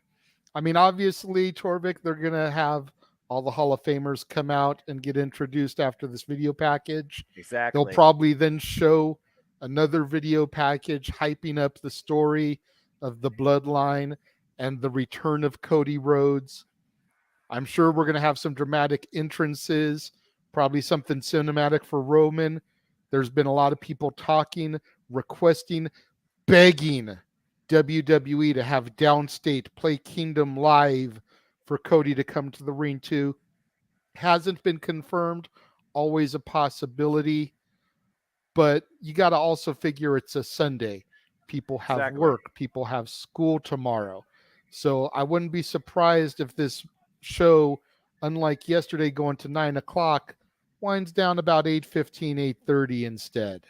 I mean, obviously, Torvik, they're going to have all the Hall of Famers come out and get introduced after this video package. Exactly. They'll probably then show another video package hyping up the story of the bloodline and the return of Cody Rhodes. I'm sure we're going to have some dramatic entrances Probably something cinematic for Roman. There's been a lot of people talking, requesting, begging WWE to have Downstate play Kingdom live for Cody to come to the ring too. Hasn't been confirmed, always a possibility, but you got to also figure it's a Sunday. People have work, people have school tomorrow. So I wouldn't be surprised if this show, unlike yesterday going to 9 o'clock, winds down about 8:15, 8:30 instead.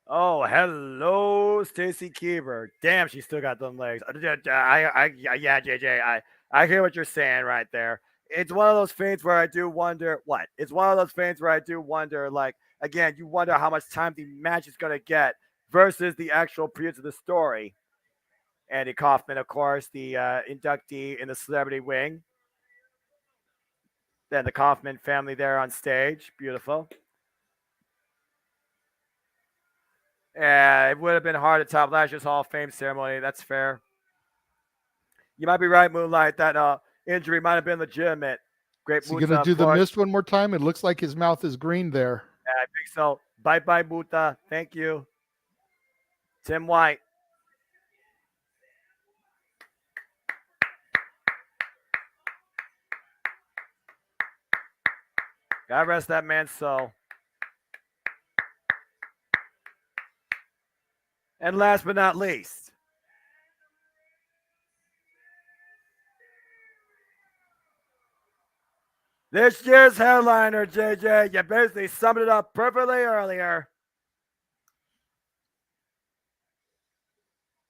Oh, hello, Stacy Keever. Damn, she still got them legs. Yeah, JJ, I hear what you're saying right there. It's one of those things where I do wonder what. It's one of those things where I do wonder, like, again, you wonder how much time the match is going to get versus the actual previous of the story. Andy Kaufman, of course, the inductee in the celebrity wing. Then the Kaufman family there on stage. Beautiful. Yeah, it would have been hard to top last year's Hall of Fame ceremony. That's fair. You might be right, Moonlight. That injury might have been legitimate. Great. Is he going to do the mist one more time? It looks like his mouth is green there. Yeah, I think so. Bye-bye, Muta. Thank you. Tim White. God rest that man's soul. And last but not least, this year's headliner, JJ, you basically summed it up perfectly earlier.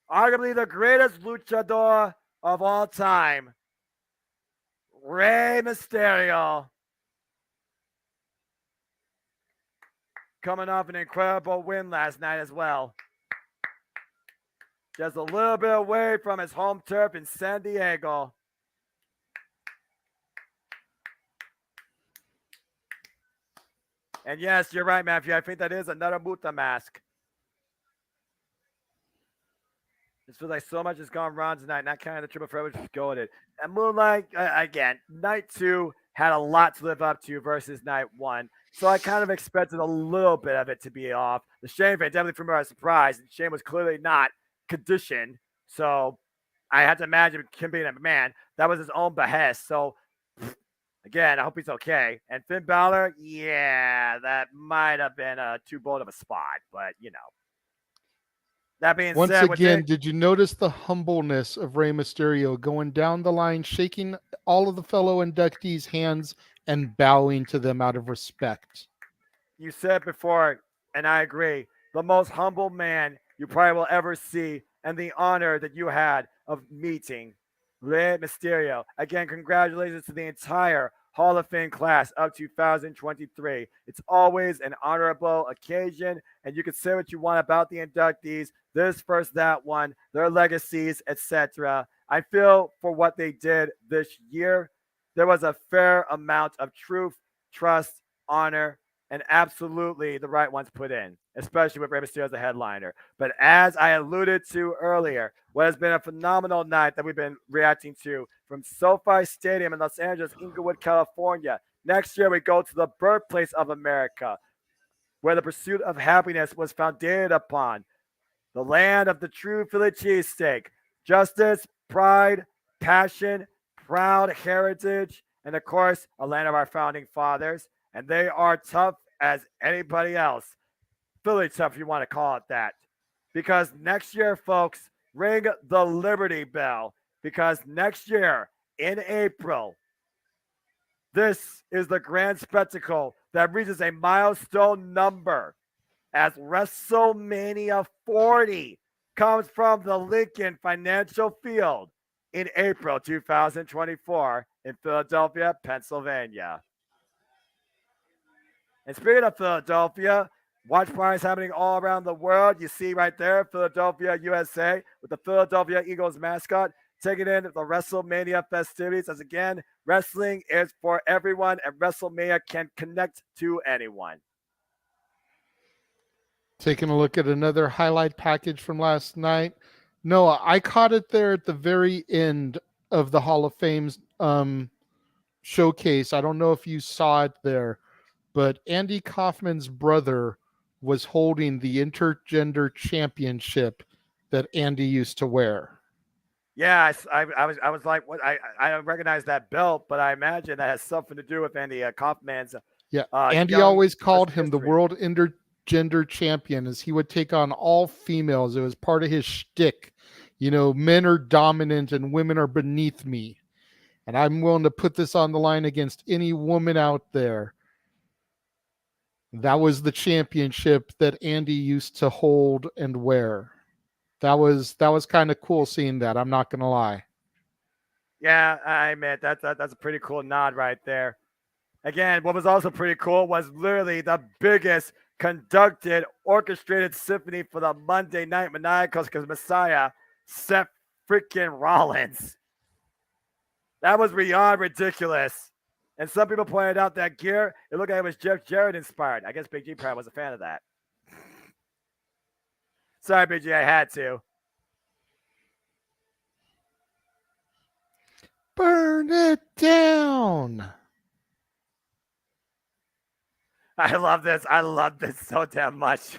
Arguably the greatest luchador of all time, Rey Mysterio. Coming off an incredible win last night as well. Just a little bit away from his home turf in San Diego. And yes, you're right, Matthew. I think that is another Muta mask. It feels like so much has gone wrong tonight, not counting the triple threat, which is goated. And Moonlight, again, Night 2 had a lot to live up to versus Night 1. So I kind of expected a little bit of it to be off. The Shane fan definitely threw me by surprise, and Shane was clearly not conditioned. So I had to imagine him being a man. That was his own behest. So again, I hope he's okay. And Finn Balor, yeah, that might have been too bold of a spot, but you know. That being Once said, again, did you notice the humbleness of Rey Mysterio going down the line, shaking all of the fellow inductees' hands and bowing to them out of respect? You said before, and I agree, the most humble man you probably will ever see, and the honor that you had of meeting Rey Mysterio. Again, congratulations to the entire Hall of Fame class of 2023. It's always an honorable occasion, and you can say what you want about the inductees, this, first, that one, their legacies, etc. I feel for what they did this year, there was a fair amount of truth, trust, honor, and absolutely the right ones put in, especially with Rey Mysterio as a headliner. But as I alluded to earlier, what has been a phenomenal night that we've been reacting to from SoFi Stadium in Los Angeles, Inglewood, California. Next year, we go to the birthplace of America, where the pursuit of happiness was founded upon the land of the true Philly cheesesteak, justice, pride, passion, proud heritage, and of course, a land of our founding fathers. And they are tough as anybody else. Philly tough, if you want to call it that. Because next year, folks, ring the Liberty Bell. Because next year, in April, this is the grand spectacle that reaches a milestone number as WrestleMania 40 comes from the Lincoln Financial Field in April 2024 in Philadelphia, Pennsylvania. And speaking of Philadelphia, watch parties happening all around the world. You see right there, Philadelphia, USA, with the Philadelphia Eagles mascot taking in the WrestleMania festivities. As again, wrestling is for everyone, and WrestleMania can connect to anyone. Taking a look at another highlight package from last night. Noah, I caught it there at the very end of the Hall of Fame's showcase. I don't know if you saw it there, but Andy Kaufman's brother was holding the intergender championship that Andy used to wear. Yeah, I was like, what? I recognize that belt, but I imagine that has something to do with Andy Kaufman's. Yeah, Andy always called him the world intergender champion, as he would take on all females. It was part of his shtick. You know, men are dominant and women are beneath me. And I'm willing to put this on the line against any woman out there. That was the championship that Andy used to hold and wear. That was kind of cool seeing that. I'm not going to lie. Yeah, I admit that's a pretty cool nod right there. Again, what was also pretty cool was literally the biggest conducted, orchestrated symphony for the Monday Night Maniacals because Messiah, Seth freaking Rollins. That was beyond ridiculous. And some people pointed out that gear, it looked like it was Jeff Jarrett inspired. I guess Big G probably was a fan of that. Sorry, Big G, I had to. Burn it down. I love this. I love this so damn much.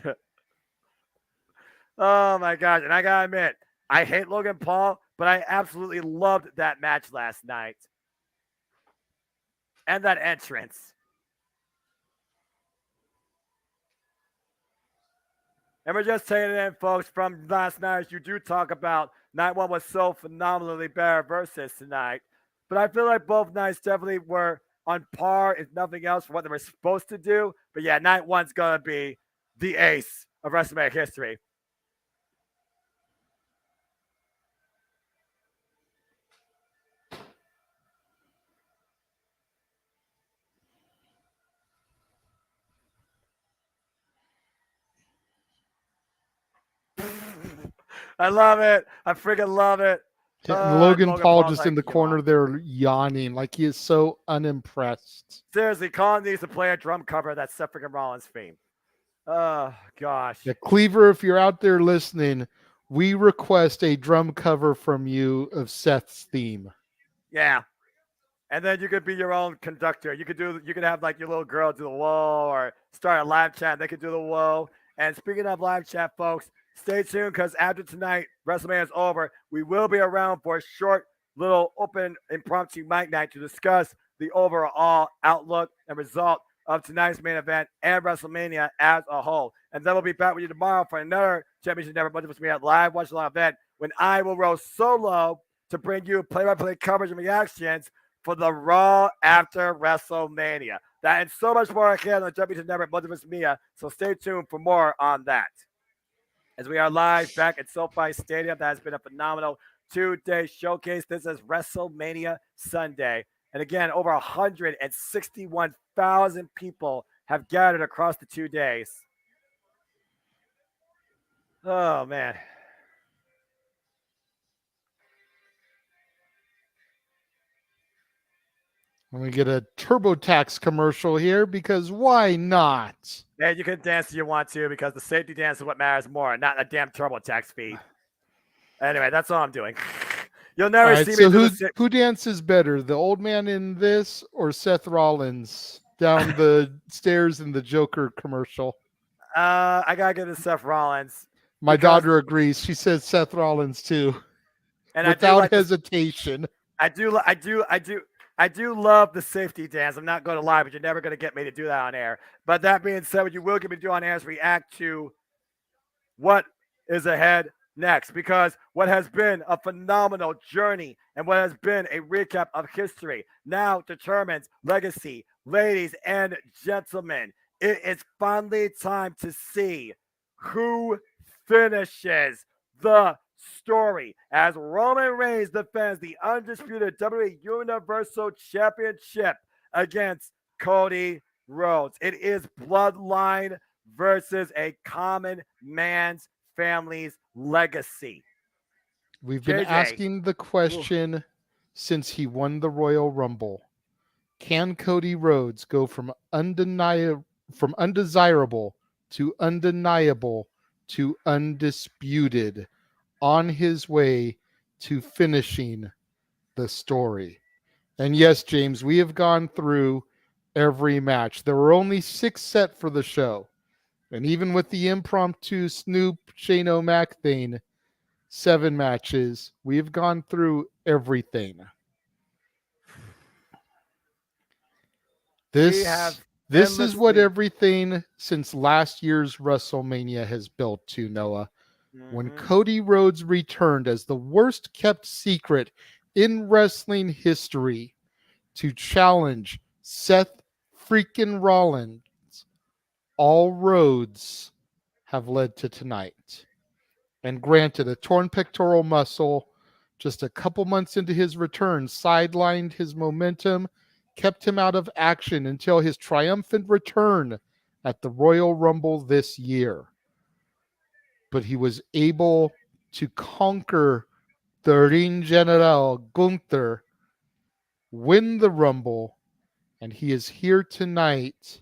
Oh my gosh. And I gotta admit, I hate Logan Paul, but I absolutely loved that match last night. And that entrance. And we're just taking it in, folks, from last night. As you do talk about, night one was so phenomenally better versus tonight. But I feel like both nights definitely were on par, if nothing else, for what they were supposed to do. But yeah, night one's going to be the ace of WrestleMania history. I love it. I freaking love it. Logan Paul just in the corner there yawning like he is so unimpressed. Seriously, Colin needs to play a drum cover of that Seth freaking Rollins theme. Oh, gosh. Yeah, Cleaver, if you're out there listening, we request a drum cover from you of Seth's theme. Yeah. And then you could be your own conductor. You could have like your little girl do the whoa or start a live chat. They could do the whoa. And speaking of live chat, folks, stay tuned because after tonight, WrestleMania is over. We will be around for a short little open impromptu mic night to discuss the overall outlook and result of tonight's main event and WrestleMania as a whole. And then we'll be back with you tomorrow for another Championship Never Multiverse Media live watch along event when I will roll solo to bring you play-by-play coverage and reactions for the Raw after WrestleMania. That and so much more ahead on the Championship Never Multiverse Media. So stay tuned for more on that. As we are live back at SoFi Stadium, that has been a phenomenal 2-day showcase. This is WrestleMania Sunday. And again, over 161,000 people have gathered across the 2 days. Oh, man. Let me get a TurboTax commercial here because why not? Man, you can dance if you want to because the safety dance is what matters more, not a damn TurboTax feed. Anyway, that's all I'm doing. You'll never see me. So who dances better, the old man in this or Seth Rollins down the stairs in the Joker commercial? I gotta give it to Seth Rollins. My daughter agrees. She says Seth Rollins too, and without hesitation. I do love the safety dance. I'm not going to lie, but you're never going to get me to do that on air. But that being said, what you will get me to do on air is react to what is ahead next, because what has been a phenomenal journey and what has been a recap of history now determines legacy. Ladies and gentlemen, it is finally time to see who finishes the story as Roman Reigns defends the undisputed WWE Universal Championship against Cody Rhodes. It is bloodline versus a common man's family's legacy. We've been asking the question since he won the Royal Rumble. Can Cody Rhodes go from undesirable to undeniable to undisputed on his way to finishing the story? And yes, James, we have gone through every match. There were only 6 set for the show. And even with the impromptu Snoop Shane O'Mac thing, 7 matches, we have gone through everything. This is what everything since last year's WrestleMania has built to, Noah. When Cody Rhodes returned as the worst kept secret in wrestling history to challenge Seth freaking Rollins, all roads have led to tonight. And granted, a torn pectoral muscle just a couple months into his return sidelined his momentum, kept him out of action until his triumphant return at the Royal Rumble this year. But he was able to conquer the Ring General Gunther, win the Rumble, and he is here tonight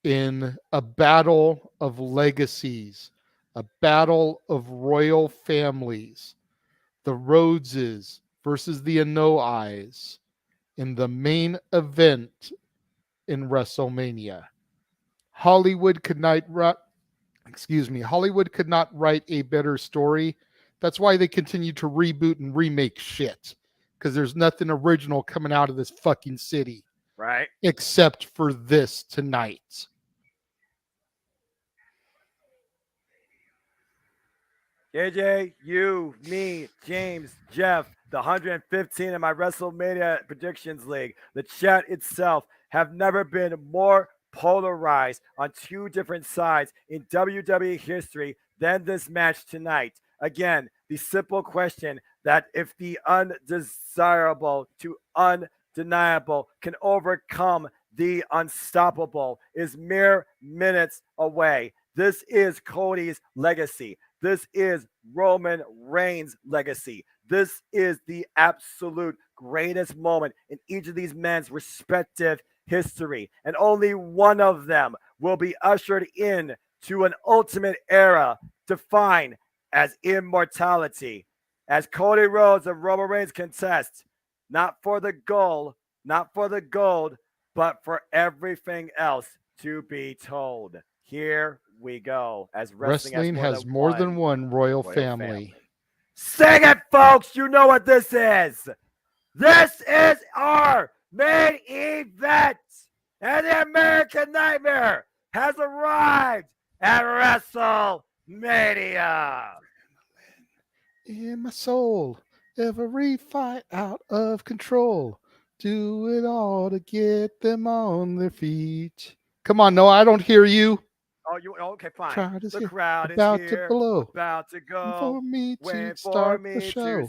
in a battle of legacies, a battle of royal families, the Rhodeses versus the Anoa'i in the main event in WrestleMania. Hollywood could not write a better story. That's why they continue to reboot and remake shit, because there's nothing original coming out of this fucking city. Right. Except for this tonight. JJ, you, me, James, Jeff, the 115 in my WrestleMania Predictions League, the chat itself have never been more polarized on 2 different sides in WWE history than this match tonight. Again, the simple question that if the undesirable to undeniable can overcome the unstoppable is mere minutes away. This is Cody's legacy. This is Roman Reigns' legacy. This is the absolute greatest moment in each of these men's respective history. And only one of them will be ushered in to an ultimate era defined as immortality. As Cody Rhodes and Roman Reigns contest, not for the gold, but for everything else to be told. Here we go. As wrestling has more than one royal family. Sing it, folks. You know what this is. This is our main event. And the American Nightmare has arrived at WrestleMania. In my soul, every fight out of control. Do it all to get them on their feet. Come on, Noah, I don't hear you. Okay, fine. The crowd about is to here, blow. about to go. For me to start the show.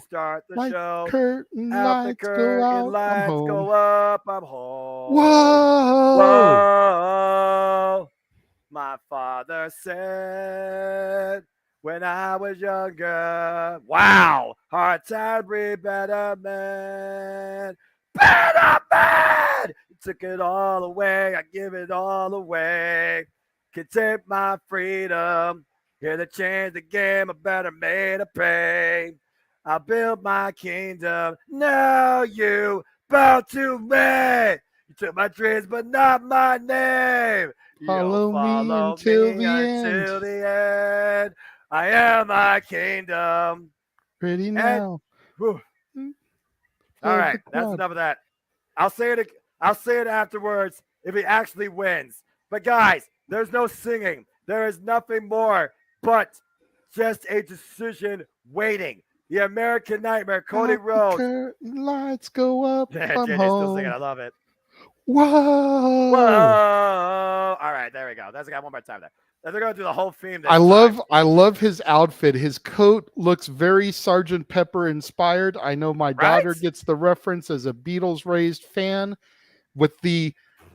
Like curtain Out lights the curtain go out, lights I'm home. go up, I'm home. Whoa! Whoa! My father said when I was younger, wow, hard time be better man. Better man! You took it all away, I give it all away. Can take my freedom. Here to change the game, I better made a pay. I'll build my kingdom. Now you bow to me. You took my dreams, but not my name. Follow me until the end. I am my kingdom. Ready now. All right, that's enough of that. I'll say it afterwards if he actually wins. But guys, there's no singing. There is nothing more but just a decision waiting. The American Nightmare, Cody Rhodes. Curtain lights go up. I'm JJ's home. still singing. I love it. Whoa! Whoa! All right, there we go. That's got one more time there. They're going to do the whole theme. I love his outfit. His coat looks very Sgt. Pepper inspired. I know my daughter gets the reference as a Beatles raised fan, with the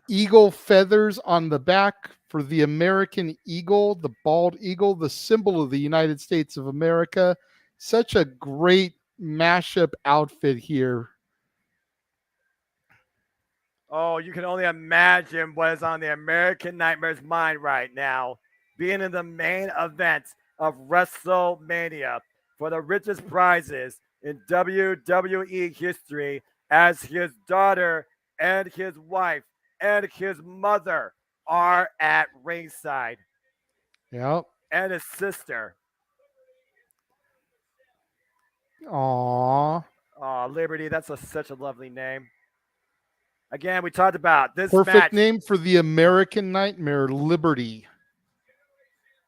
eagle feathers on the back for the American eagle, the bald eagle, the symbol of the United States of America. Such a great mashup outfit here. Oh, you can only imagine what is on the American Nightmare's mind right now, being in the main event of WrestleMania for the richest prizes in WWE history as his daughter and his wife and his mother are at ringside. Yep. And his sister. Aww. Oh, Liberty, that's such a lovely name. Again, we talked about this Perfect match. name for the American Nightmare, Liberty.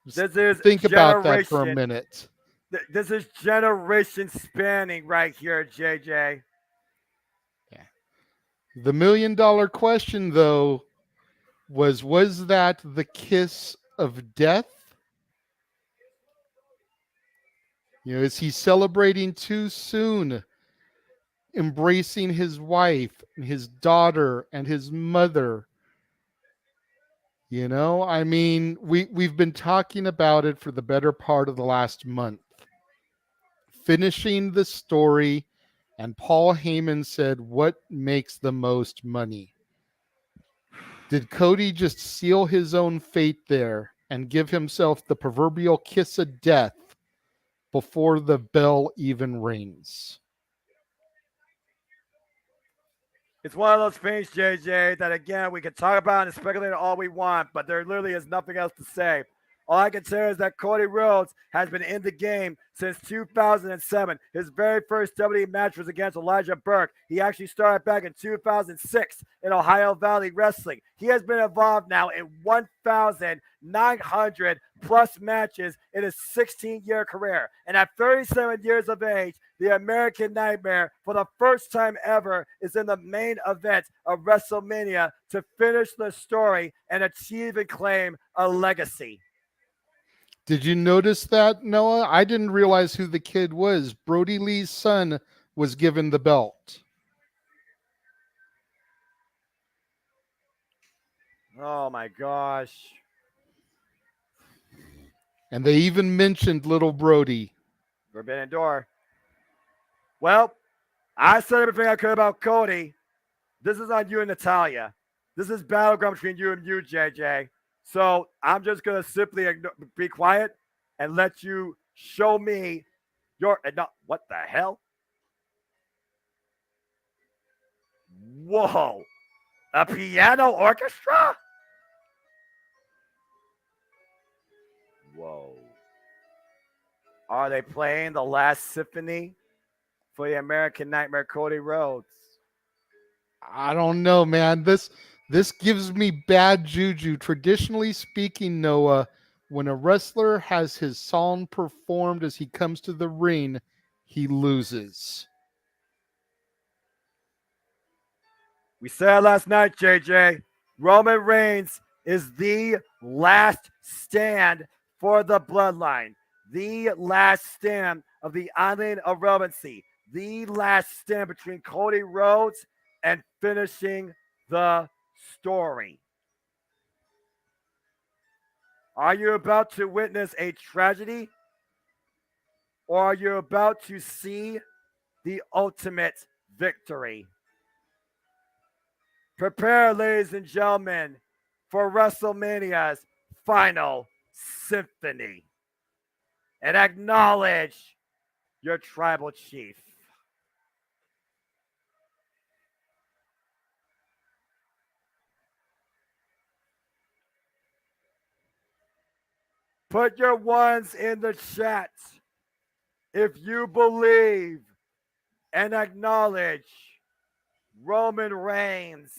This is think about that for a minute. This is generation spanning right here, JJ. Yeah. The $1 million question, though, was that the kiss of death? You know, is he celebrating too soon, embracing his wife and his daughter and his mother? You know, I mean, we've been talking about it for the better part of the last month. Finishing the story, and Paul Heyman said, what makes the most money? Did Cody just seal his own fate there and give himself the proverbial kiss of death before the bell even rings? It's one of those things, JJ, that again, we can talk about and speculate all we want, but there literally is nothing else to say. All I can say is that Cody Rhodes has been in the game since 2007. His very first WWE match was against Elijah Burke. He actually started back in 2006 in Ohio Valley Wrestling. He has been involved now in 1,900 plus matches in his 16-year career. And at 37 years of age, the American Nightmare, for the first time ever, is in the main event of WrestleMania to finish the story and achieve and claim a legacy. Did you notice that, Noah? I didn't realize who the kid was. Brody Lee's son was given the belt. Oh my gosh. And they even mentioned little Brody. Forbidden Door. Well, I said everything I could about Cody. This is on you and Natalia. This is battleground between you and you, JJ. So I'm just going to simply be quiet and let you show me your... No, what the hell? Whoa. A piano orchestra? Whoa. Are they playing the last symphony for the American Nightmare, Cody Rhodes? I don't know, man. This gives me bad juju. Traditionally speaking, Noah, when a wrestler has his song performed as he comes to the ring, he loses. We said last night, JJ, Roman Reigns is the last stand for the bloodline, the last stand of the island of relevancy, the last stand between Cody Rhodes and finishing the story. Are you about to witness a tragedy? Or are you about to see the ultimate victory? Prepare, ladies and gentlemen, for WrestleMania's final symphony. And acknowledge your tribal chief. Put your ones in the chat if you believe and acknowledge Roman Reigns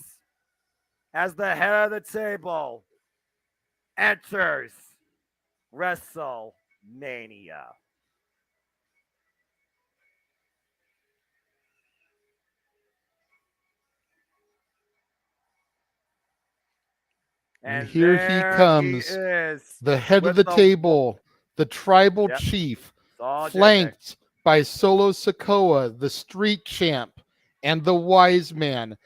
as the head of the table enters WrestleMania. And here he comes, the head of the table, the tribal chief, flanked by Solo Sikoa, the street champ, and the wise man,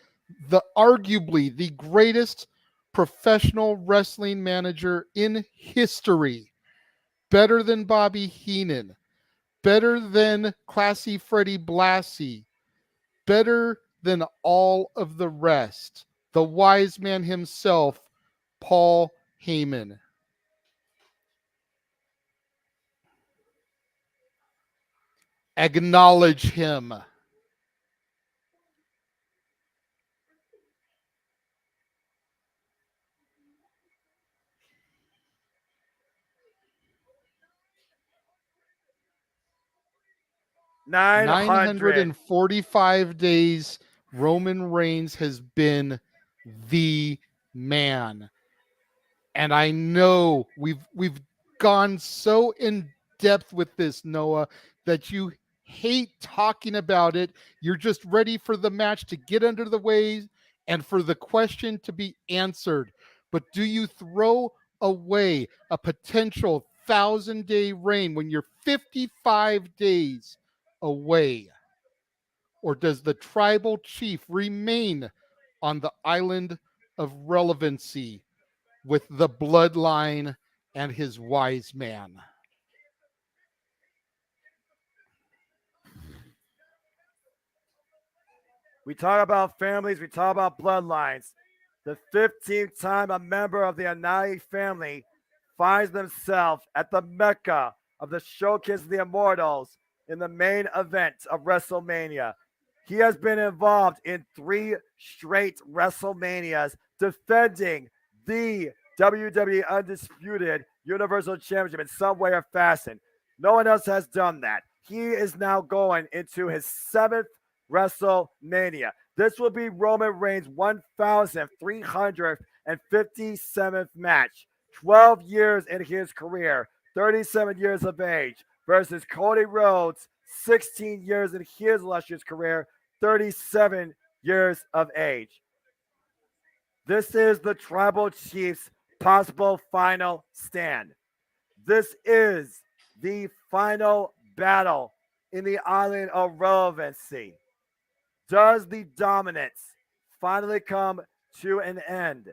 the arguably the greatest professional wrestling manager in history, better than Bobby Heenan, better than Classy Freddie Blassie, better than all of the rest, the wise man himself, Paul Heyman. Acknowledge him. 945 days Roman Reigns has been the man. And I know we've gone so in depth with this, Noah, that you hate talking about it. You're just ready for the match to get under the way and for the question to be answered. But do you throw away a potential 1,000-day reign when you're 55 days away? Or does the tribal chief remain on the island of relevancy with the bloodline and his wise man? We talk about families, we talk about bloodlines. The 15th time a member of the Anai family finds themselves at the Mecca of the Showcase of the Immortals in the main event of WrestleMania. He has been involved in 3 straight WrestleManias, defending the WWE Undisputed Universal Championship in some way or fashion. No one else has done that. He is now going into his 7th WrestleMania. This will be Roman Reigns' 1,357th match. 12 years in his career, 37 years of age, versus Cody Rhodes, 16 years in his illustrious career, 37 years of age. This is the Tribal Chief's possible final stand. This is the final battle in the island of relevancy. Does the dominance finally come to an end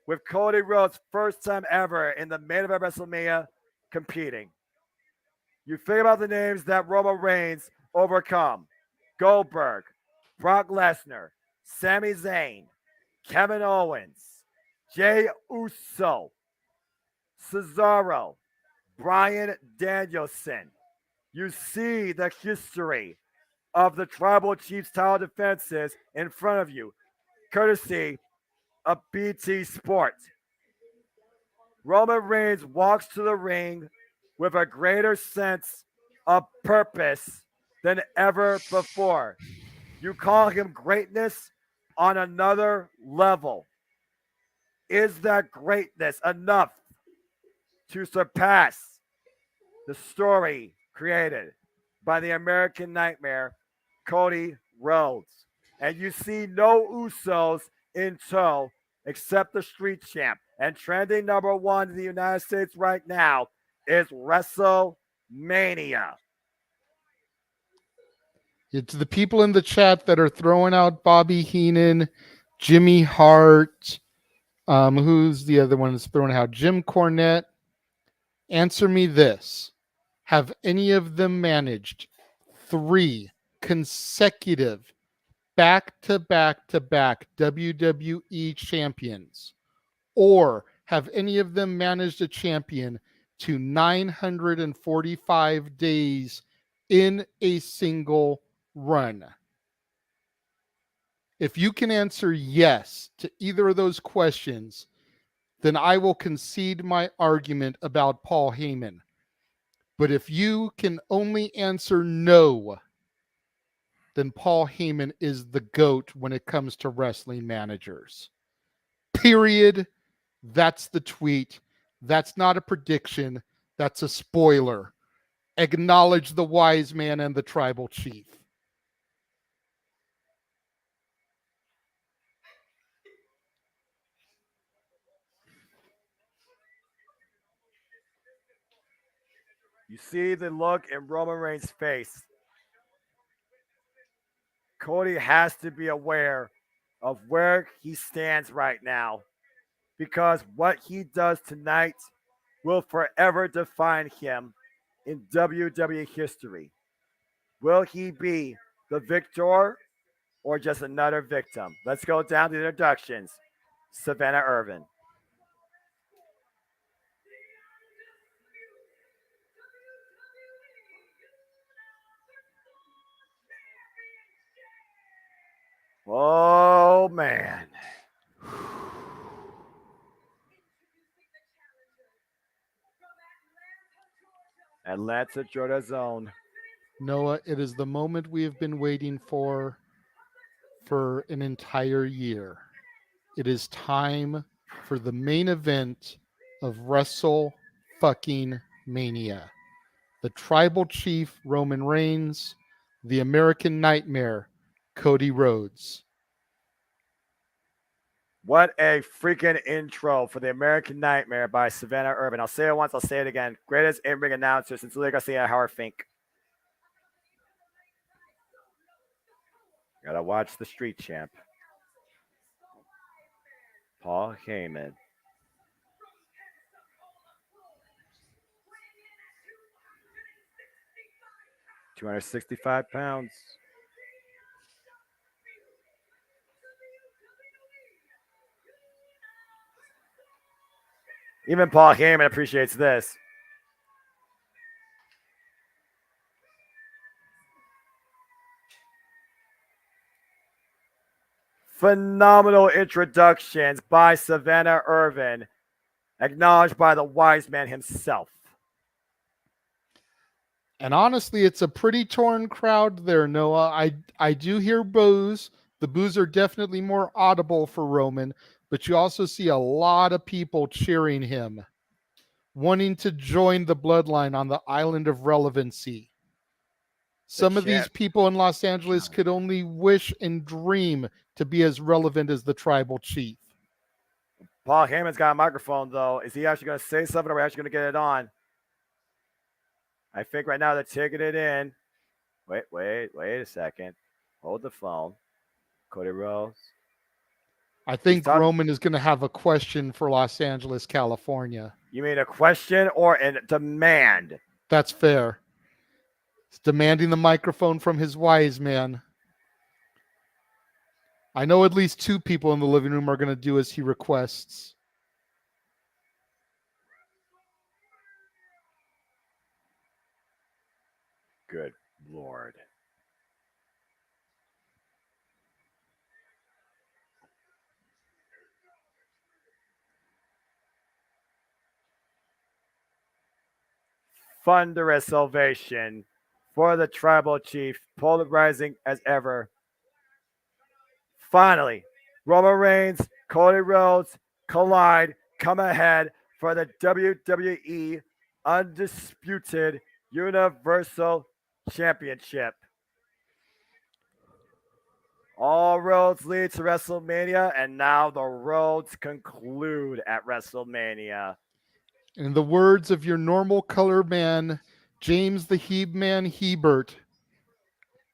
with Cody Rhodes' first time ever in the main event of WrestleMania competing? You think about the names that Roman Reigns overcome: Goldberg, Brock Lesnar, Sami Zayn, Kevin Owens, Jey Uso, Cesaro, Bryan Danielson. You see the history of the Tribal Chiefs title defenses in front of you, courtesy of BT Sport. Roman Reigns walks to the ring with a greater sense of purpose than ever before. You call him greatness on another level. Is that greatness enough to surpass the story created by the American Nightmare, Cody Rhodes? And you see no Usos in tow except the Street Champ. And trending number 1 in the United States right now is WrestleMania. It's the people in the chat that are throwing out Bobby Heenan, Jimmy Hart. Who's the other one that's throwing out? Jim Cornette. Answer me this. Have any of them managed 3 consecutive back-to-back-to-back WWE champions? Or have any of them managed a champion to 945 days in a single run? If you can answer yes to either of those questions, then I will concede my argument about Paul Heyman. But if you can only answer no, then Paul Heyman is the GOAT when it comes to wrestling managers. Period. That's the tweet. That's not a prediction. That's a spoiler. Acknowledge the wise man and the tribal chief. You see the look in Roman Reigns' face. Cody has to be aware of where he stands right now, because what he does tonight will forever define him in WWE history. Will he be the victor or just another victim? Let's go down to the introductions. Savannah Irvin. Oh, man. Atlanta, Georgia zone. Noah, it is the moment we have been waiting for an entire year. It is time for the main event of Wrestle fucking Mania. The Tribal Chief Roman Reigns, the American Nightmare Cody Rhodes. What a freaking intro for the American Nightmare by Savannah Urban. I'll say it once, I'll say it again. Greatest in-ring announcer since Lee Garcia and Howard Fink. Gotta watch the Street Champ. Paul Heyman. £265. Even Paul Heyman appreciates this. Phenomenal introductions by Savannah Irvin, acknowledged by the wise man himself. And honestly, it's a pretty torn crowd there, Noah. I do hear boos. The boos are definitely more audible for Roman, but you also see a lot of people cheering him, wanting to join the bloodline on the island of relevancy. Some of these people in Los Angeles could only wish and dream to be as relevant as the Tribal Chief. Paul Heyman's got a microphone, though. Is he actually going to say something, or are we actually going to get it on? I think right now they're taking it in. Wait a second. Hold the phone. Cody Rhodes. I think Roman is going to have a question for Los Angeles, California. You mean a question or a demand? That's fair. He's demanding the microphone from his wise man. I know at least two people in the living room are going to do as he requests. Good Lord. Thunderous ovation for the Tribal Chief, polarizing as ever. Finally, Roman Reigns, Cody Rhodes collide, come ahead for the WWE Undisputed Universal Championship. All roads lead to WrestleMania, and now the roads conclude at WrestleMania. In the words of your normal color man, James the He-Man Hebert.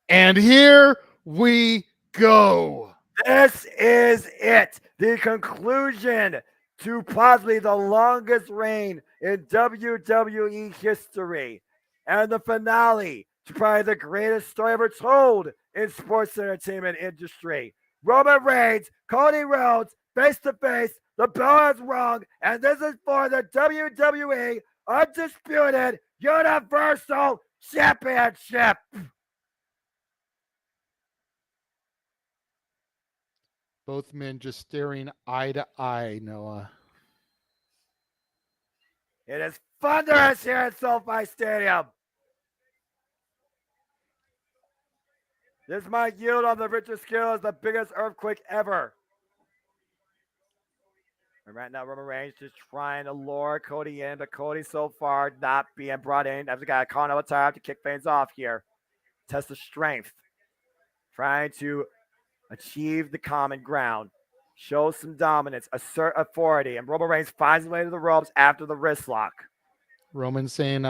And here we go. This is it. The conclusion to possibly the longest reign in WWE history. And the finale to probably the greatest story ever told in sports entertainment industry. Roman Reigns, Cody Rhodes, face to face. The bell is rung, and this is for the WWE Undisputed Universal Championship. Both men just staring eye to eye, Noah. It is thunderous here at SoFi Stadium. This might yield on the Richter scale as the biggest earthquake ever. And right now, Roman Reigns just trying to lure Cody in, but Cody so far not being brought in. I've got a Kano time to kick things off here. Test of strength. Trying to achieve the common ground. Show some dominance. Assert authority. And Roman Reigns finds his way to the ropes after the wrist lock. Roman saying,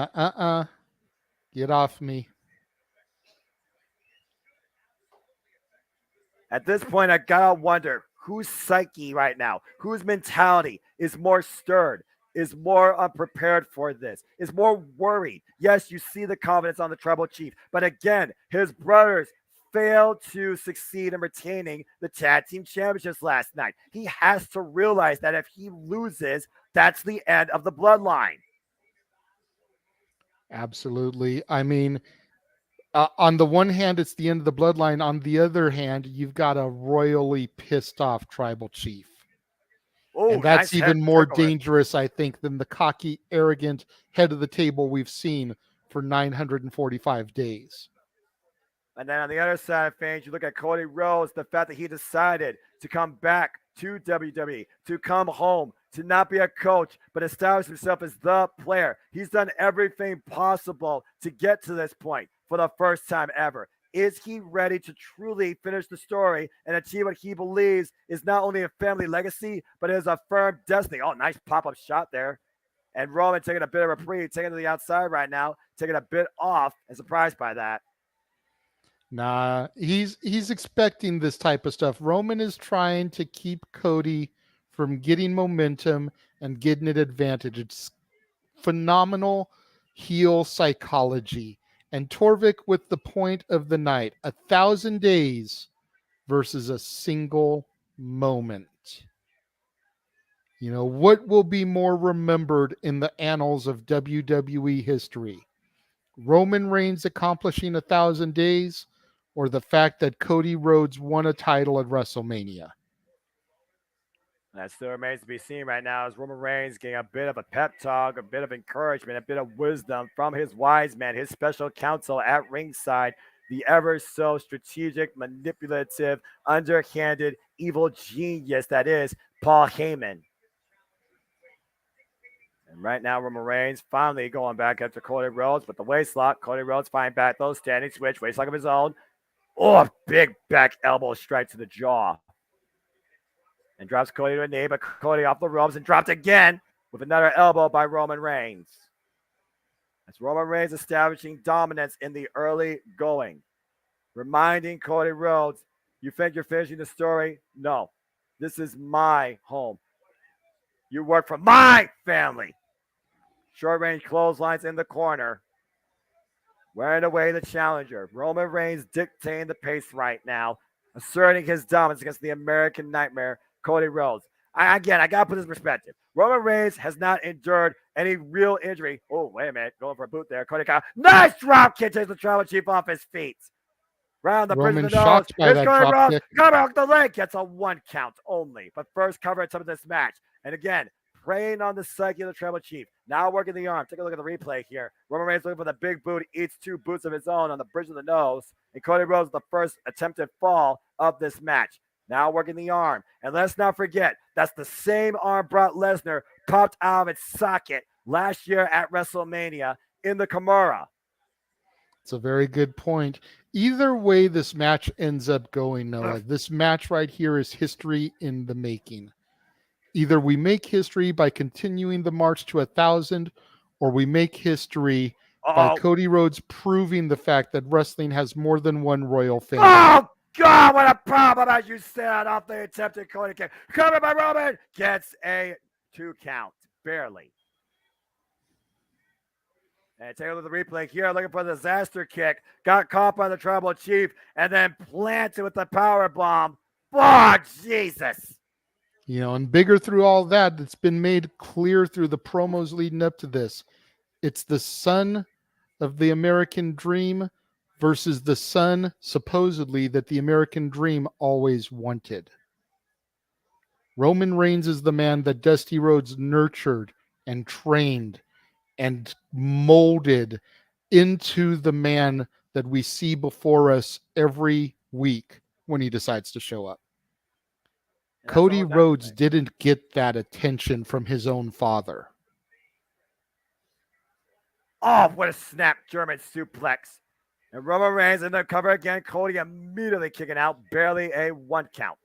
get off me. At this point, I gotta wonder whose psyche right now, whose mentality is more stirred, is more unprepared for this, is more worried. Yes, you see the confidence on the Tribal Chief, but again, his brothers failed to succeed in retaining the tag team championships last night. He has to realize that if he loses, that's the end of the bloodline. Absolutely. I mean, on the one hand, it's the end of the bloodline. On the other hand, you've got a royally pissed off Tribal Chief. Ooh, and that's nice even more dangerous, I think, than the cocky, arrogant head of the table we've seen for 945 days. And then on the other side of things, you look at Cody Rhodes, the fact that he decided to come back to WWE, to come home, to not be a coach, but establish himself as the player. He's done everything possible to get to this point for the first time ever. Is he ready to truly finish the story and achieve what he believes is not only a family legacy, but is a firm destiny? Oh, nice pop-up shot there. And Roman taking a bit of a reprieve, taking to the outside right now, taking a bit off, and surprised by that. Nah, he's expecting this type of stuff. Roman is trying to keep Cody from getting momentum and getting an advantage. It's phenomenal heel psychology. And Torvik with the point of the night, 1,000 days versus a single moment. You know, what will be more remembered in the annals of WWE history? Roman Reigns accomplishing 1,000 days, or the fact that Cody Rhodes won a title at WrestleMania? That still remains to be seen right now as Roman Reigns getting a bit of a pep talk, a bit of encouragement, a bit of wisdom from his wise man, his special counsel at ringside, the ever so strategic, manipulative, underhanded, evil genius that is Paul Heyman. And right now, Roman Reigns finally going back after Cody Rhodes, but the waist lock, Cody Rhodes fighting back those standing switch, waist lock of his own. Oh, big back elbow strike to the jaw. And drops Cody to a knee, but Cody off the ropes and dropped again with another elbow by Roman Reigns. That's Roman Reigns establishing dominance in the early going. Reminding Cody Rhodes, you think you're finishing the story? No, this is my home. You work for my family. Short range clotheslines in the corner. Wearing away the challenger. Roman Reigns dictating the pace right now, asserting his dominance against the American Nightmare, Cody Rhodes. I got to put this in perspective. Roman Reigns has not endured any real injury. Oh, wait a minute. Going for a boot there. Cody Kyle. Nice drop kick. Takes the Tribal Chief off his feet. Round the bridge of the nose. Here's Cody Rhodes. Cover off the leg. Gets a 1 count only. But first, cover at some of this match. And again, preying on the psyche of the Tribal Chief. Now working the arm. Take a look at the replay here. Roman Reigns looking for the big boot. Eats 2 boots of his own on the bridge of the nose. And Cody Rhodes the first attempted fall of this match. Now working the arm. And let's not forget, that's the same arm Brock Lesnar popped out of its socket last year at WrestleMania in the Kimura. It's a very good point. Either way this match ends up going, Noah, this match right here is history in the making. Either we make history by continuing the march to 1,000, or we make history by Cody Rhodes proving the fact that wrestling has more than one royal family. Oh, God, what a problem, as you said, off the attempted Cody kick. Covered by Roman. Gets a 2 count. Barely. And take a look at the replay here. Looking for the disaster kick. Got caught by the Tribal Chief. And then planted with the power bomb. Oh, Jesus. You know, and bigger through all that, it's been made clear through the promos leading up to this. It's the son of the American Dream versus the son, supposedly, that the American Dream always wanted. Roman Reigns is the man that Dusty Rhodes nurtured and trained and molded into the man that we see before us every week when he decides to show up. Cody Rhodes didn't get that attention from his own father. Oh, what a snap German suplex. And Roman Reigns in the cover again. Cody immediately kicking out. Barely a 1 count.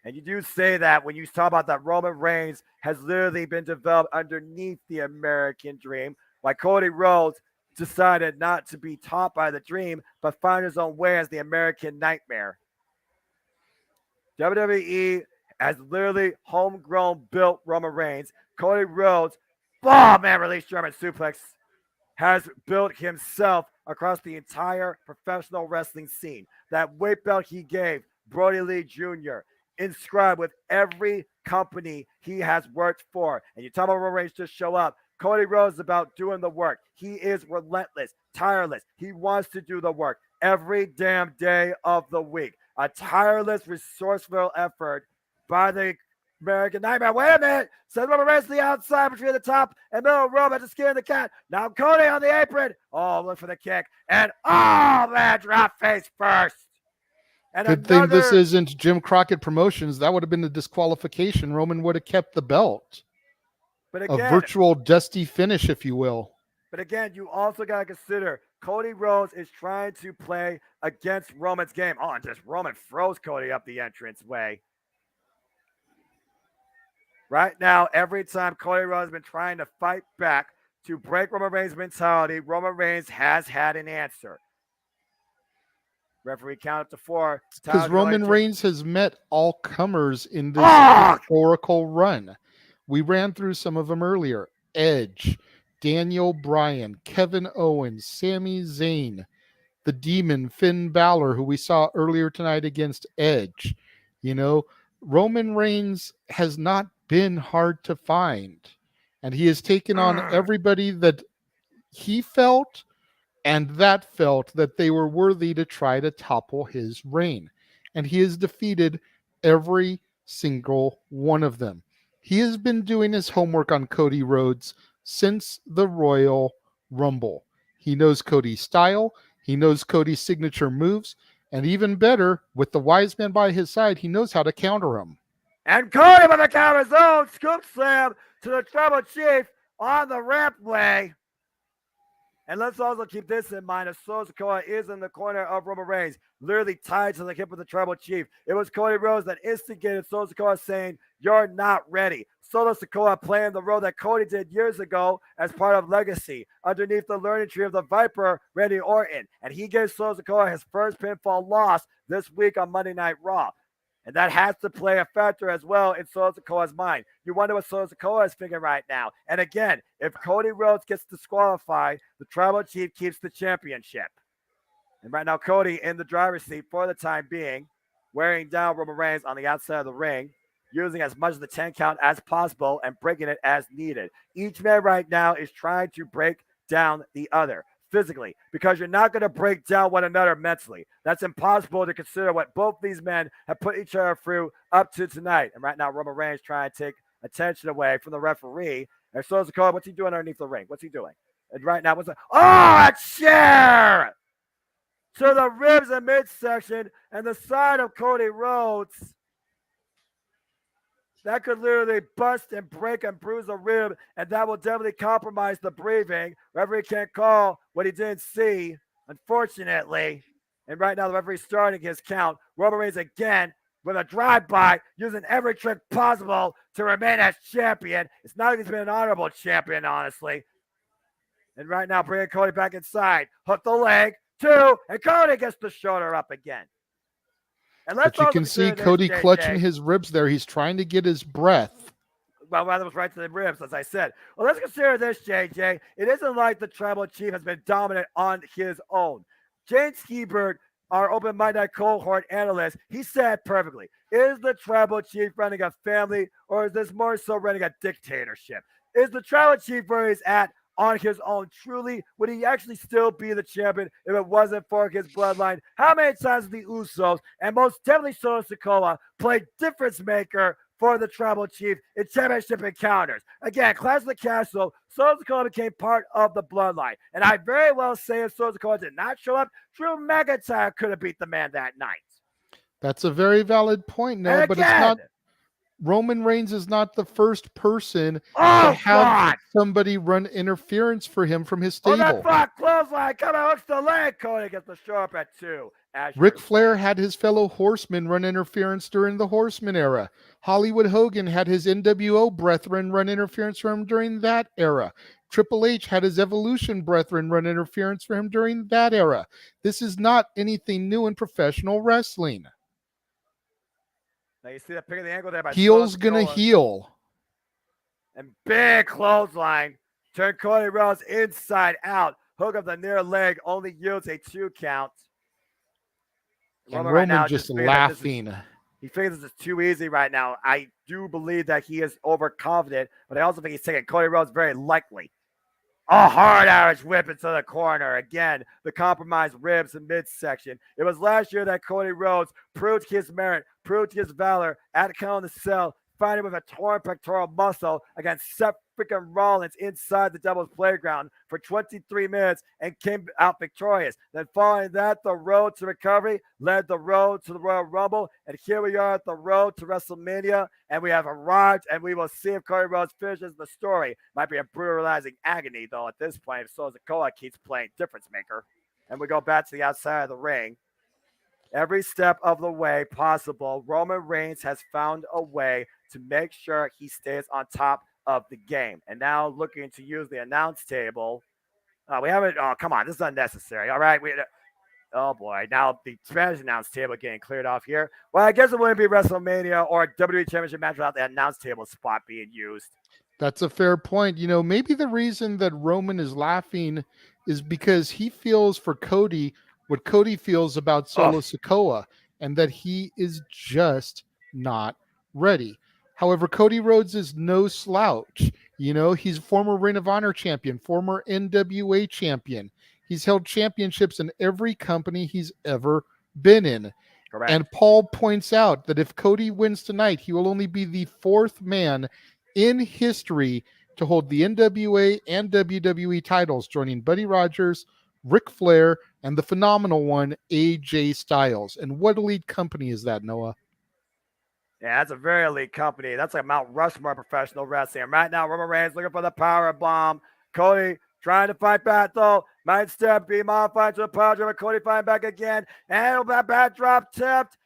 And you do say that when you talk about that Roman Reigns has literally been developed underneath the American Dream. While Cody Rhodes decided not to be taught by the Dream, but found his own way as the American Nightmare. WWE has literally homegrown built Roman Reigns. Cody Rhodes, release German suplex, has built himself across the entire professional wrestling scene. That weight belt he gave Brody Lee Jr. inscribed with every company he has worked for. And you talk about Roman Reigns just show up. Cody Rhodes is about doing the work. He is relentless, tireless. He wants to do the work every damn day of the week. A tireless, resourceful effort by the American Nightmare. Wait a minute. Sends Roman Reigns to the outside between the top and middle rope at the skin of the cat. Now Cody on the apron. Oh, look for the kick. And man, drop face first. And good thing this isn't Jim Crockett Promotions. That would have been a disqualification. Roman would have kept the belt. But again, a virtual dusty finish, if you will. But again, you also got to consider Cody Rhodes is trying to play against Roman's game. Oh, and just Roman throws Cody up the entranceway. Right now, every time Cody Rhodes has been trying to fight back to break Roman Reigns' mentality, Roman Reigns has had an answer. Referee counted to 4. Because Roman Reigns has met all comers in this historical run. We ran through some of them earlier. Edge, Daniel Bryan, Kevin Owens, Sami Zayn, the Demon, Finn Balor, who we saw earlier tonight against Edge. You know, Roman Reigns has not been hard to find. And he has taken on everybody that he felt and that felt that they were worthy to try to topple his reign. And he has defeated every single one of them. He has been doing his homework on Cody Rhodes since the Royal Rumble. He knows Cody's style. He knows Cody's signature moves. And even better, with the wise man by his side, he knows how to counter him. And Cody with the counter zone, scoop slam to the Tribal Chief on the rampway. And let's also keep this in mind, as Solo Sikoa is in the corner of Roman Reigns, literally tied to the hip of the Tribal Chief. It was Cody Rhodes that instigated Solo Sikoa saying, "You're not ready." Solo Sikoa playing the role that Cody did years ago as part of Legacy, underneath the learning tree of the Viper, Randy Orton. And he gave Solo Sikoa his first pinfall loss this week on Monday Night Raw. And that has to play a factor as well in Solo Sikoa's mind. You wonder what Solo Sikoa is thinking right now. And again, if Cody Rhodes gets disqualified, the Tribal Chief keeps the championship. And right now, Cody in the driver's seat for the time being, wearing down Roman Reigns on the outside of the ring, using as much of the 10 count as possible and breaking it as needed. Each man right now is trying to break down the other physically, because you're not going to break down one another mentally. That's impossible to consider what both these men have put each other through up to tonight. And right now, Roman Reigns trying to take attention away from the referee. And so Sikoa, what's he doing underneath the ring? What's he doing? And right now, a chair to the ribs and midsection and the side of Cody Rhodes. That could literally bust and break and bruise a rib, and that will definitely compromise the breathing. Referee can't call what he didn't see, unfortunately. And right now, the referee's starting his count. Roman Reigns again with a drive-by, using every trick possible to remain as champion. It's not like he's been an honorable champion, honestly. And right now, bringing Cody back inside. Hook the leg, 2, and Cody gets the shoulder up again. And but you can see Cody clutching his ribs there. He's trying to get his breath. Well, that was right to the ribs, as I said. Well, let's consider this, JJ. It isn't like the Tribal Chief has been dominant on his own. James Hebert, our Open Mind Night cohort analyst, he said perfectly, is the Tribal Chief running a family, or is this more so running a dictatorship? Is the Tribal Chief where he's at on his own? Truly, would he actually still be the champion if it wasn't for his bloodline? How many times have the Usos, and most definitely Solo Sikoa, played difference maker for the Tribal Chief in championship encounters? Again, Clash of the Castle, Solo Sikoa became part of the bloodline. And I very well say if Solo Sikoa did not show up, Drew McIntyre could have beat the man that night. That's a very valid point, no, but it's not. Roman Reigns is not the first person to have somebody run interference for him from his stable. Oh, that clothesline, come on, hooks the leg. Cody gets the show up at 2. Ric Flair had his fellow horsemen run interference during the Horseman era. Hollywood Hogan had his NWO brethren run interference for him during that era. Triple H had his Evolution brethren run interference for him during that era. This is not anything new in professional wrestling. Now you see that pick of the angle there by Heel's gonna heal. And big clothesline. Turn Cody Rhodes inside out. Hook up the near leg. Only yields a 2 count. And Roman right just laughing. He figures this is too easy right now. I do believe that he is overconfident, but I also think he's taking Cody Rhodes very lightly. A hard Irish whip into the corner. Again, the compromised ribs and midsection. It was last year that Cody Rhodes proved his merit, proved his valor at Hell in the Cell, fighting with a torn pectoral muscle against Seth freaking Rollins inside the Devil's Playground for 23 minutes and came out victorious. Then following that, the road to recovery led the road to the Royal Rumble. And here we are at the road to WrestleMania, and we have arrived, and we will see if Cody Rhodes finishes the story. Might be a brutalizing agony, though, at this point, if Sikoa keeps playing difference maker. And we go back to the outside of the ring. Every step of the way possible, Roman Reigns has found a way to make sure he stays on top of the game. And now looking to use the announce table. We haven't, oh, come on, this is unnecessary. All right. Oh, boy. Now the Spanish announce table getting cleared off here. Well, I guess it wouldn't be WrestleMania or a WWE Championship match without the announce table spot being used. That's a fair point. You know, maybe the reason that Roman is laughing is because he feels for Cody what Cody feels about Solo Sikoa, and that he is just not ready. However, Cody Rhodes is no slouch. You know, he's former Ring of Honor champion, former NWA champion. He's held championships in every company he's ever been in. Correct. And Paul points out that if Cody wins tonight, he will only be the fourth man in history to hold the NWA and WWE titles, joining Buddy Rogers, Ric Flair, and the phenomenal one, AJ Styles. And what elite company is that, Noah? Yeah, that's a very elite company. That's like Mount Rushmore of professional wrestling. And right now, Roman Reigns looking for the power bomb. Cody trying to fight back, though. Might step, be modified to a power driver. Cody fighting back again. And that backdrop tipped.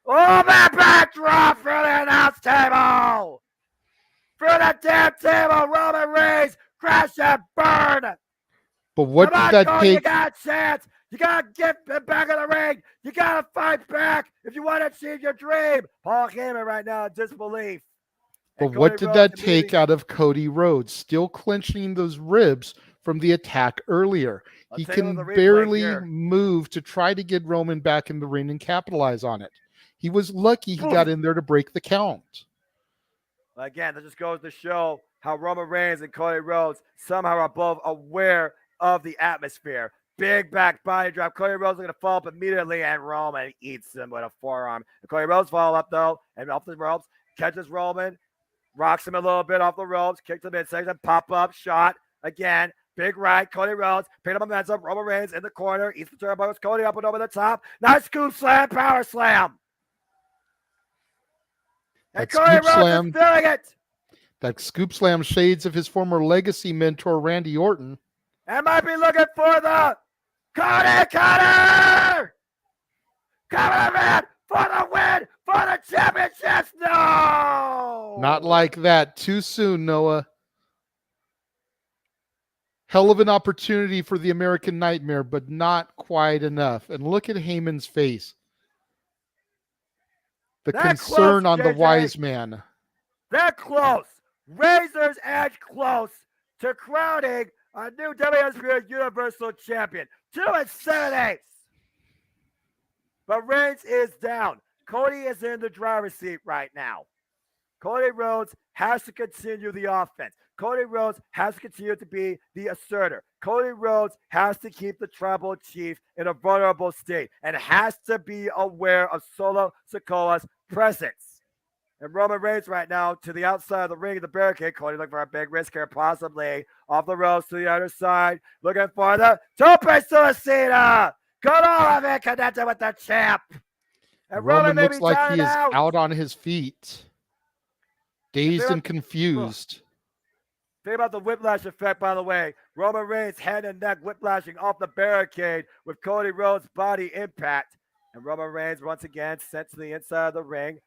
Oh, that backdrop for the announce table. For the damn table, Roman Reigns, crash and burn. But what did that Cody, take? You got a chance. You got to get back in the ring. You got to fight back if you want to achieve your dream. Paul Heyman right now in disbelief. But what did that take out of Cody Rhodes? Still clenching those ribs from the attack earlier. He can barely move to try to get Roman back in the ring and capitalize on it. He was lucky he got in there to break the count. Again, that just goes to show how Roman Reigns and Cody Rhodes somehow are both aware of the atmosphere. Big back body drop. Cody Rhodes is going to fall up immediately, and Roman eats him with a forearm. And Cody Rhodes follow up, though, and off the ropes, catches Roman, rocks him a little bit off the ropes, kicks him in section, pop-up, shot. Again, big right, Cody Rhodes, pick up momentum, Roman Reigns in the corner, eats the turnbuckles, Cody up and over the top. Nice scoop slam, power slam. And Cody Rhodes is feeling it. That scoop slam shades of his former legacy mentor, Randy Orton. And might be looking for the Cody Cutter! Coming in for the win, for the championships! No! Not like that. Too soon, Noah. Hell of an opportunity for the American Nightmare, but not quite enough. And look at Heyman's face. The concern on the wise man. That close. Razor's edge close to crowning a new WWE Universal Champion. 2 7/8. But Reigns is down. Cody is in the driver's seat right now. Cody Rhodes has to continue the offense. Cody Rhodes has to continue to be the asserter. Cody Rhodes has to keep the tribal chief in a vulnerable state and has to be aware of Solo Sikoa's presence. And Roman Reigns right now to the outside of the ring, the barricade. Cody looking for a big risk here, possibly. Off the ropes to the other side. Looking for the Tope Suicida. Good all of it connected with the champ. And Roman looks like he is out on his feet. Dazed and confused. Think about the whiplash effect, by the way. Roman Reigns head and neck whiplashing off the barricade with Cody Rhodes' body impact. And Roman Reigns once again sent to the inside of the ring.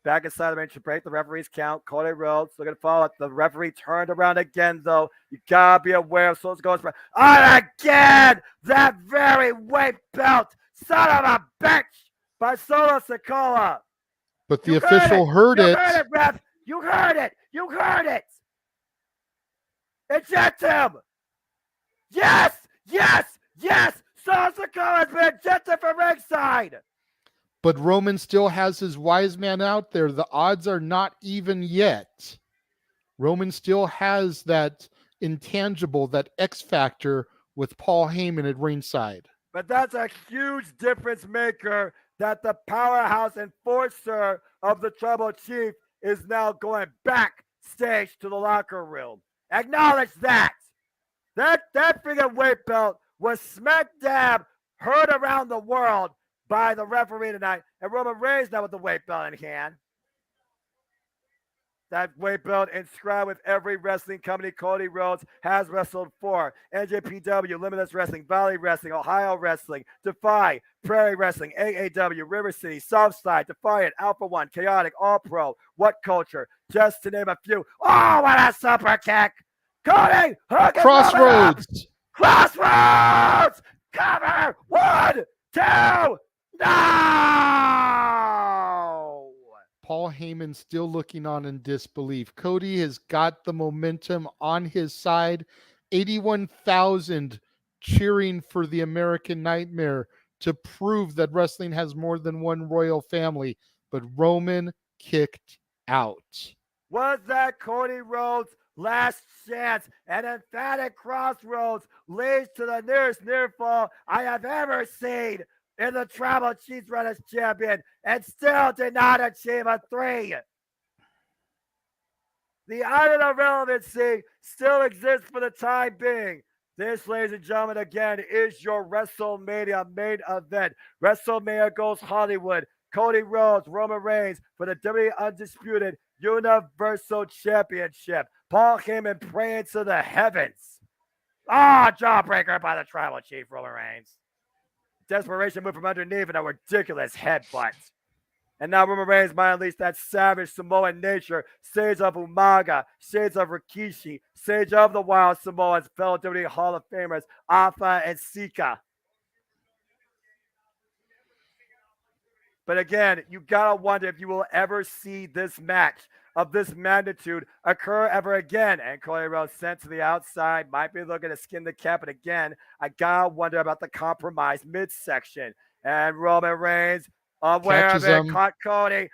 Back inside the ring to break the referee's count. Cody Rhodes looking to follow up. The referee turned around again, though. You gotta be aware of Solo Sikoa's. And again, that very weight belt, son of a bitch, by Solo Sikoa. But the official heard it. You heard it, ref. You heard it. You heard it. Eject him. Yes, yes, yes. Solo Sikoa has been ejected from ringside. But Roman still has his wise man out there. The odds are not even yet. Roman still has that intangible, that X factor with Paul Heyman at ringside. But that's a huge difference maker that the powerhouse enforcer of the Tribal Chief is now going backstage to the locker room. Acknowledge that. That freaking weight belt was smack dab heard around the world by the referee tonight. And Roman Reigns now with the weight belt in hand. That weight belt inscribed with every wrestling company Cody Rhodes has wrestled for. NJPW, Limitless Wrestling, Valley Wrestling, Ohio Wrestling, Defy, Prairie Wrestling, AAW, River City, Southside, Defiant, Alpha One, Chaotic, All Pro, What Culture, just to name a few. Oh, what a super kick! Cody, hook Crossroads! Crossroads! Cover! 1, 2, no! Paul Heyman still looking on in disbelief. Cody has got the momentum on his side. 81,000 cheering for the American Nightmare to prove that wrestling has more than one royal family. But Roman kicked out. Was that Cody Rhodes' last chance? An emphatic crossroads leads to the nearest near fall I have ever seen in the Tribal Chiefs run as champion, and still did not achieve a 3. The island of relevancy still exists for the time being. This, ladies and gentlemen, again, is your WrestleMania main event. WrestleMania goes Hollywood. Cody Rhodes, Roman Reigns for the WWE Undisputed Universal Championship. Paul Heyman praying to the heavens. Jawbreaker by the Tribal Chief, Roman Reigns. Desperation move from underneath and a ridiculous headbutt. And now Roman Reigns might unleash that savage Samoan nature, shades of Umaga, shades of Rikishi, shades of the Wild Samoans, fellow WWE Hall of Famers, Alpha and Sika. But again, you gotta wonder if you will ever see this match of this magnitude occur ever again. And Cody Rhodes sent to the outside, might be looking to skin the cat, but again, I gotta wonder about the compromised midsection. And Roman Reigns, aware of it, caught Cody.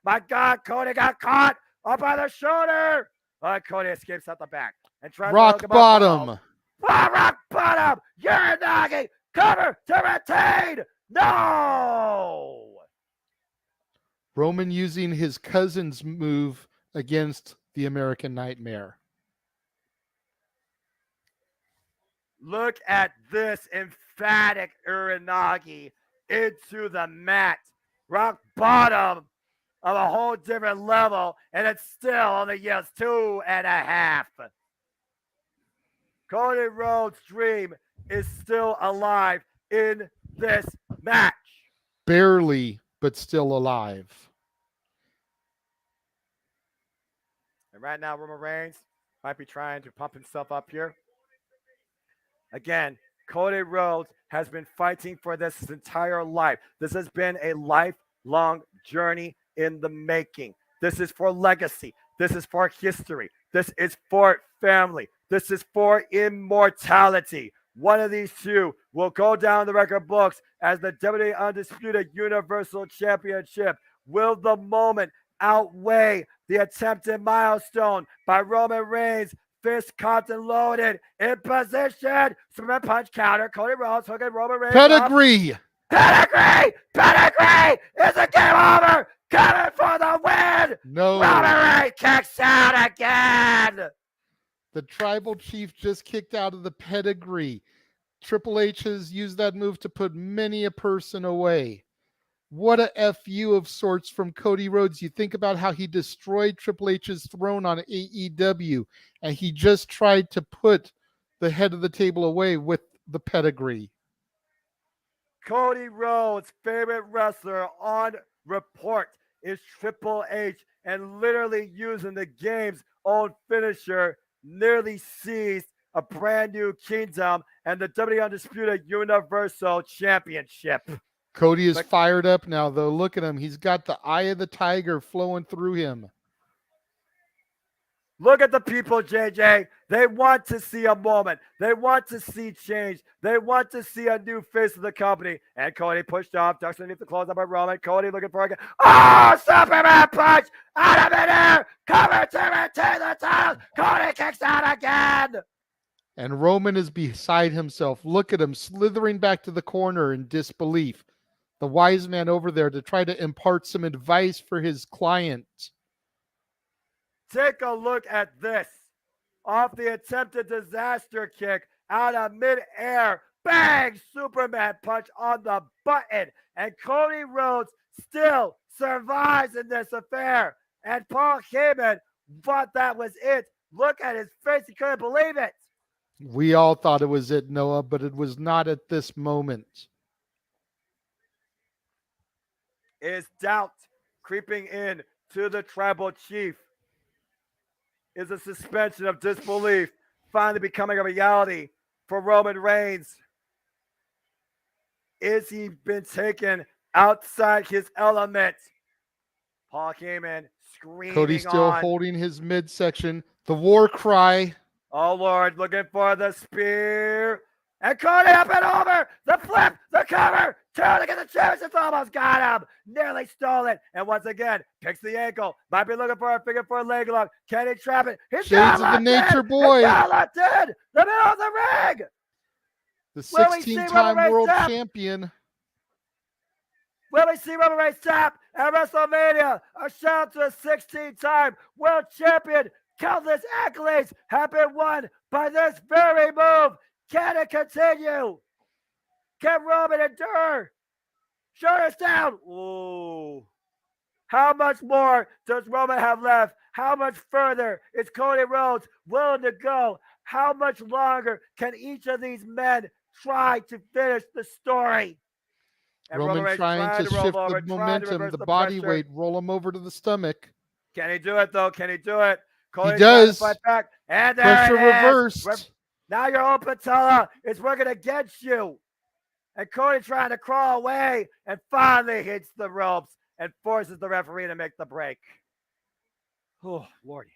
My God, Cody got caught up by the shoulder. Cody escapes out the back and tries rock to bottom. Rock bottom. Uranagi, cover to retain. No. Roman using his cousin's move against the American Nightmare. Look at this emphatic Uranagi into the mat. Rock bottom of a whole different level, and it still only yields 2.5. Cody Rhodes' dream is still alive in this match. Barely, but still alive. And right now, Roman Reigns might be trying to pump himself up here. Again, Cody Rhodes has been fighting for this his entire life. This has been a lifelong journey in the making. This is for legacy. This is for history. This is for family. This is for immortality. One of these two will go down the record books as the WWE Undisputed Universal Championship. Will the moment outweigh the attempted milestone by Roman Reigns? Fist cocked and loaded, in position. Superman punch counter. Cody Rhodes hooking Roman Reigns. Pedigree. Pedigree. Is the game over? Coming for the win. No. Roman Reigns kicks out again. The Tribal Chief just kicked out of the pedigree. Triple H has used that move to put many a person away. What a FU of sorts from Cody Rhodes. You think about how he destroyed Triple H's throne on AEW, and he just tried to put the head of the table away with the pedigree. Cody Rhodes' favorite wrestler on report is Triple H, and literally using the game's own finisher, nearly seized a brand new kingdom and the WWE Undisputed Universal Championship. Cody is fired up now, though. Look at him. He's got the eye of the tiger flowing through him. Look at the people, JJ. They want to see a moment. They want to see change. They want to see a new face of the company. And Cody pushed off, ducks underneath the close up by Roman. Cody looking for a Superman punch out of midair. Cover to retain the title. Cody kicks out again. And Roman is beside himself. Look at him slithering back to the corner in disbelief. The wise man over there to try to impart some advice for his client. Take a look at this. Off the attempted disaster kick out of midair. Bang! Superman punch on the button. And Cody Rhodes still survives in this affair. And Paul Heyman thought that was it. Look at his face. He couldn't believe it. We all thought it was it, Noah, but it was not at this moment. Is doubt creeping in to the tribal chief? Is a suspension of disbelief finally becoming a reality for Roman Reigns? Is he been taken outside his element? Paul Heyman screaming Cody still on. holding his midsection. The war cry. Oh, Lord, looking for the spear. And Cody up and over. The flip, the cover. Turn to get the championship. Almost got him. Nearly stole it. And once again, picks the ankle. Might be looking for a figure for a leg lock. Can he trap it? He's Shades of the Nature Boy. The middle of the ring. The 16-time world champion. Will we see Roman Reigns tap at WrestleMania? A shout to a 16-time world champion. Countless accolades have been won by this very move. Can it continue? Can Roman endure? Shut us down. Ooh. How much more does Roman have left? How much further is Cody Rhodes willing to go? How much longer can each of these men try to finish the story? And Roman trying to shift the momentum, the body weight, roll him over to the stomach. Can he do it, though? Can he do it? Cody's he does. Fight back. And there pressure it is. reversed. Now your own patella is working against you. And Cody trying to crawl away and finally hits the ropes and forces the referee to make the break. Oh, Lordy.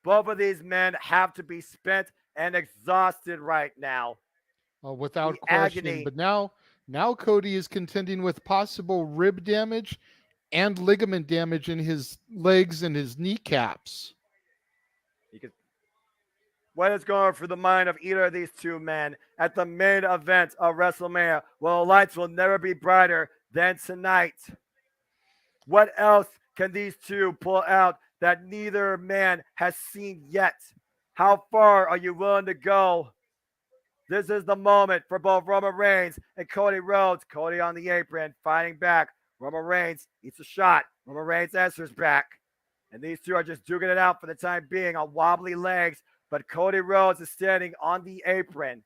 Both of these men have to be spent and exhausted right now. Without questioning. But now Cody is contending with possible rib damage and ligament damage in his legs and his kneecaps. What is going through the mind of either of these two men at the main event of WrestleMania? Well, the lights will never be brighter than tonight. What else can these two pull out that neither man has seen yet? How far are you willing to go? This is the moment for both Roman Reigns and Cody Rhodes. Cody on the apron, fighting back. Roman Reigns eats a shot. Roman Reigns answers back. And these two are just duking it out for the time being on wobbly legs. But Cody Rhodes is standing on the apron.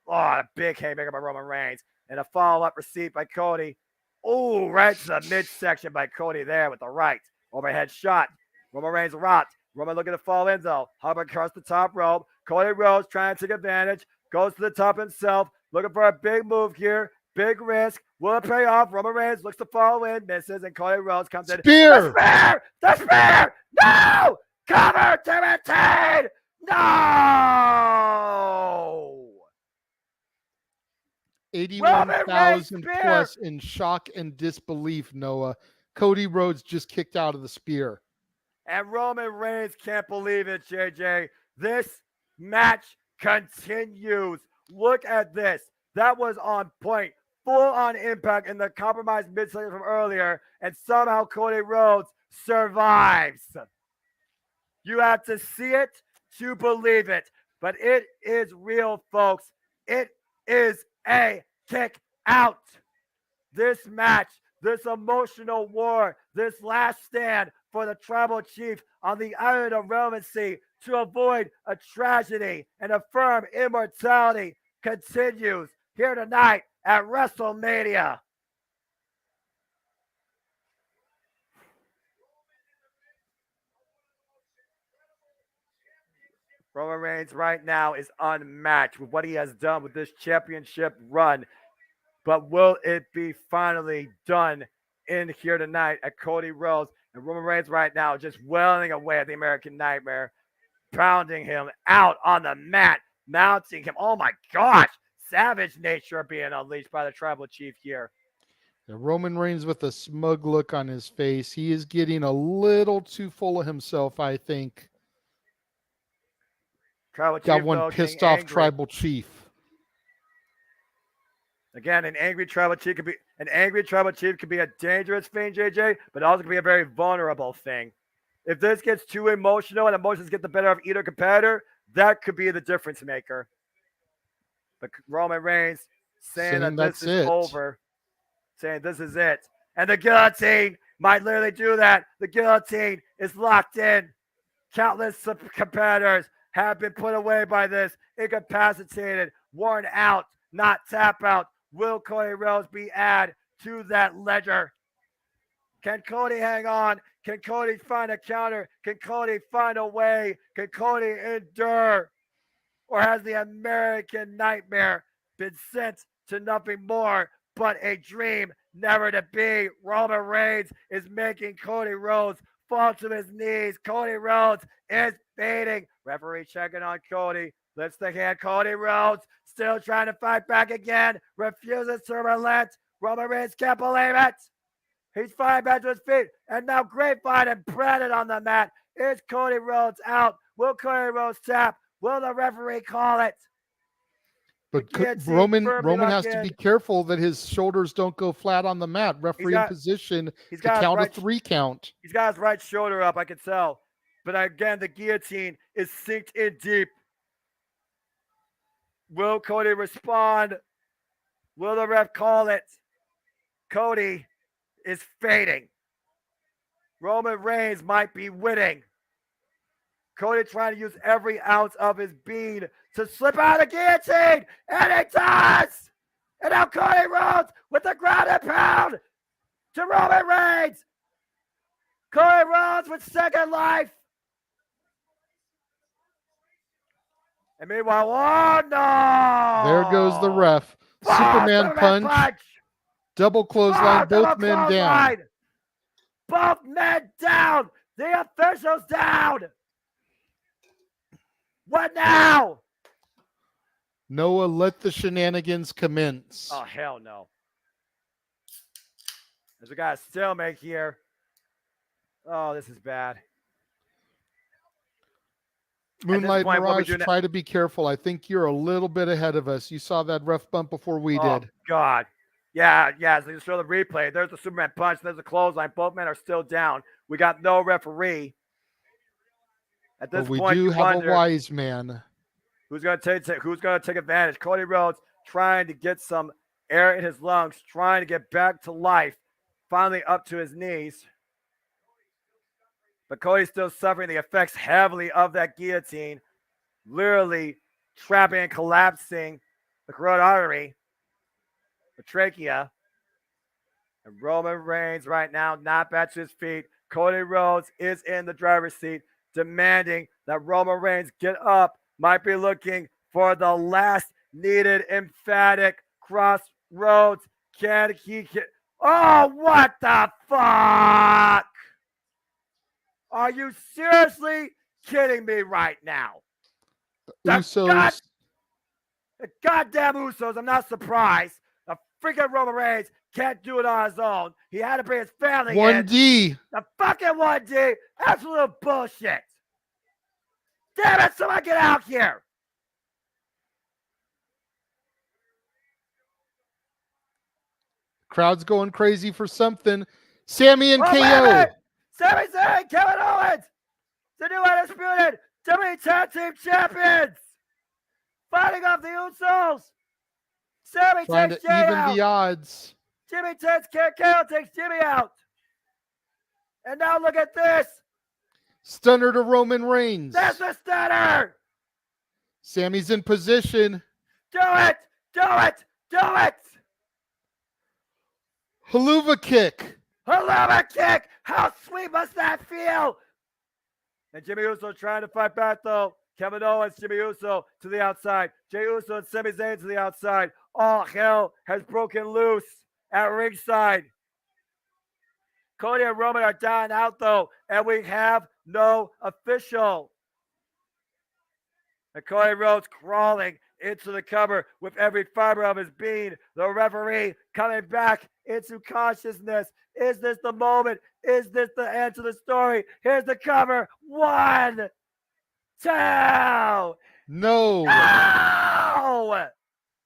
Oh, a big haymaker by Roman Reigns. And a follow-up receipt by Cody. Oh, right to the midsection by Cody there with the right. Overhead shot. Roman Reigns rocked. Roman looking to fall in, though. Hover across the top rope. Cody Rhodes trying to take advantage. Goes to the top himself. Looking for a big move here. Big risk. Will it pay off? Roman Reigns looks to fall in. Misses. And Cody Rhodes comes in. Spear! The spear! The spear! No! Cover to retain! No! 81,000 plus in shock and disbelief, Noah. Cody Rhodes just kicked out of the spear. And Roman Reigns can't believe it, JJ. This match continues. Look at this. That was on point. Full on impact in the compromised midsection from earlier. And somehow Cody Rhodes survives. You have to see it to believe it. But it is real, folks. It is a kick out. This match, this emotional war, this last stand for the tribal chief on the island of relevancy to avoid a tragedy and affirm immortality continues here tonight at WrestleMania. Roman Reigns right now is unmatched with what he has done with this championship run. But will it be finally done in here tonight at Cody Rhodes? And Roman Reigns right now just wailing away at the American Nightmare, pounding him out on the mat, mounting him. Oh my gosh, savage nature being unleashed by the tribal chief here. Roman Reigns with a smug look on his face. He is getting a little too full of himself, I think. Tribal Got chief, one though, pissed getting off angry. tribal chief. Again, an angry tribal chief could be a dangerous thing, JJ, but also could be a very vulnerable thing. If this gets too emotional and emotions get the better of either competitor, that could be the difference maker. But Roman Reigns saying that this is over, saying this is it. And the guillotine might literally do that. The guillotine is locked in. Countless competitors have been put away by this, incapacitated, worn out, not tap out. Will Cody Rhodes be added to that ledger? Can Cody hang on? Can Cody find a counter? Can Cody find a way? Can Cody endure? Or has the American nightmare been sent to nothing more but a dream never to be? Roman Reigns is making Cody Rhodes fall to his knees. Cody Rhodes is fading. Referee checking on Cody. Lifts the hand. Cody Rhodes still trying to fight back again. Refuses to relent. Roman Reigns can't believe it. He's fighting back to his feet. And now Grapevine and Brennan on the mat. Is Cody Rhodes out? Will Cody Rhodes tap? Will the referee call it? But Roman has to be careful that his shoulders don't go flat on the mat. Referee in position to count a 3 count. He's got his right shoulder up, I can tell. But again, the guillotine is sinked in deep. Will Cody respond? Will the ref call it? Cody is fading. Roman Reigns might be winning. Cody trying to use every ounce of his being to slip out of the guillotine, and he does! And now Cody Rhodes with the ground and pound to Roman Reigns. Cody Rhodes with second life. And meanwhile, oh no! There goes the ref. Superman punch. Double clothesline, both men down. Both men down. The officials down. What now? Noah, let the shenanigans commence. Oh, hell no. There's a guy stalemate here. Oh, this is bad. Moonlight Mirage, try to be careful. I think you're a little bit ahead of us. You saw that ref bump before we did. Oh, God. Yeah. So you show the replay. There's the Superman punch. There's the clothesline. Both men are still down. We got no referee. At this point, we do have a wise man. Who's going to take advantage? Cody Rhodes trying to get some air in his lungs, trying to get back to life, finally up to his knees. But Cody's still suffering the effects heavily of that guillotine, literally trapping and collapsing the carotid artery, the trachea. And Roman Reigns right now not back to his feet. Cody Rhodes is in the driver's seat, demanding that Roman Reigns get up, might be looking for the last needed emphatic crossroads. Can he get... Oh, what the fuck? Are you seriously kidding me right now? Usos. The goddamn Usos, I'm not surprised. The freaking Roman Reigns can't do it on his own. He had to bring his family 1D. in. The fucking 1D. Absolute bullshit. Damn it, someone get out here. Crowd's going crazy for something. Sammy and KO. Sami Zayn, Kevin Owens, the new undisputed WWE Tag Team Champions, fighting off the Usos. Sammy trying takes to Jay even out. the odds. Jimmy takes KO, takes Jimmy out. And now look at this. Stunner to Roman Reigns. That's the stunner. Sammy's in position. Do it. Do it. Do it. Haluva kick. Haluva kick! How sweet must that feel? And Jimmy Uso trying to fight back, though. Kevin Owens, Jimmy Uso to the outside. Jey Uso and Sami Zayn to the outside. All hell has broken loose at ringside. Cody and Roman are down out, though, and we have no official. And Cody Rhodes crawling into the cover with every fiber of his being. The referee coming back into consciousness. Is this the moment? Is this the end to the story? Here's the cover. 1, 2. No. No!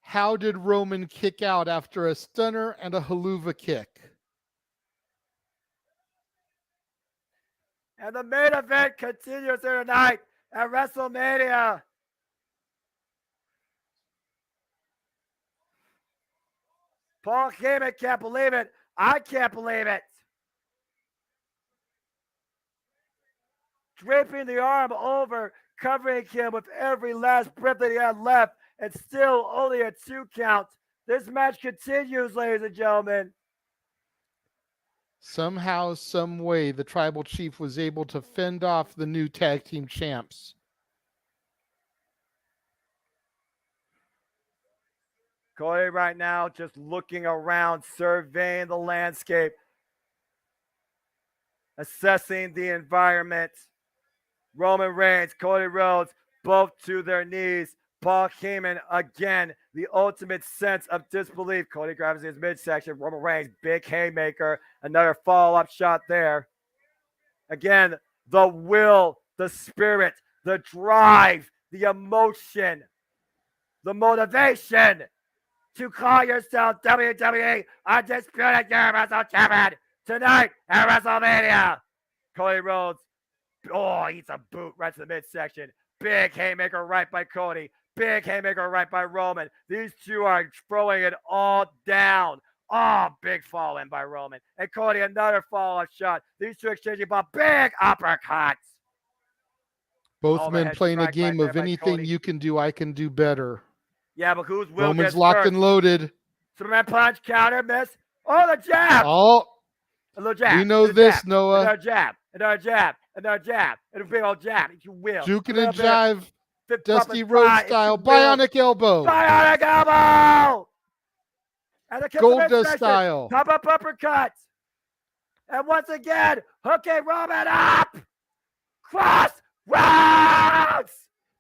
How did Roman kick out after a stunner and a haluva kick? And the main event continues here tonight at WrestleMania. Paul Heyman can't believe it. I can't believe it. Draping the arm over, covering him with every last breath that he had left, and still only a 2 count. This match continues, ladies and gentlemen. Somehow, some way, the Tribal Chief was able to fend off the new tag team champs. Cody right now just looking around, surveying the landscape, assessing the environment. Roman Reigns, Cody Rhodes, both to their knees. Paul Heyman, again, the ultimate sense of disbelief. Cody grabs his midsection. Roman Reigns, big haymaker. Another follow-up shot there. Again, the will, the spirit, the drive, the emotion, the motivation to call yourself WWE Undisputed Universal Champion tonight at WrestleMania. Cody Rhodes, eats a boot right to the midsection. Big haymaker right by Cody. Big haymaker right by Roman. These two are throwing it all down. Big fall in by Roman. And Cody, another follow-up shot. These two exchanging big uppercuts. Both men playing a game of anything you can do, I can do better. Yeah, but who's will Roman's gets locked first? and loaded. Superman punch, counter, miss. The jab. Oh, a little jab. We know this, jab. Noah. Another jab. Another jab. Another jab. And a big old jab, if you will. Juking and jive. Dusty Rhodes style. Bionic elbow. Bionic elbow. And the Goldust style. Pop up uppercut. And once again, hooking Roman up. Cross roads.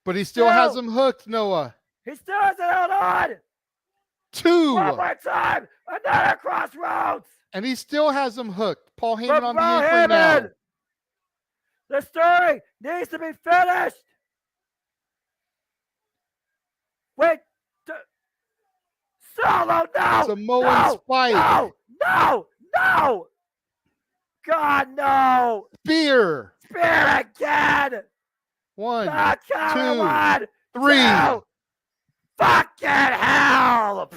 But he still has him hooked, Noah. He still has it held on. 2. One more time. Another crossroads. And he still has him hooked. Paul Heyman on the apron now. The story needs to be finished. Wait. Solo, no. Samoan Spike. No. God, no. Spear again. 1, 2, 3. 2. Fucking hell.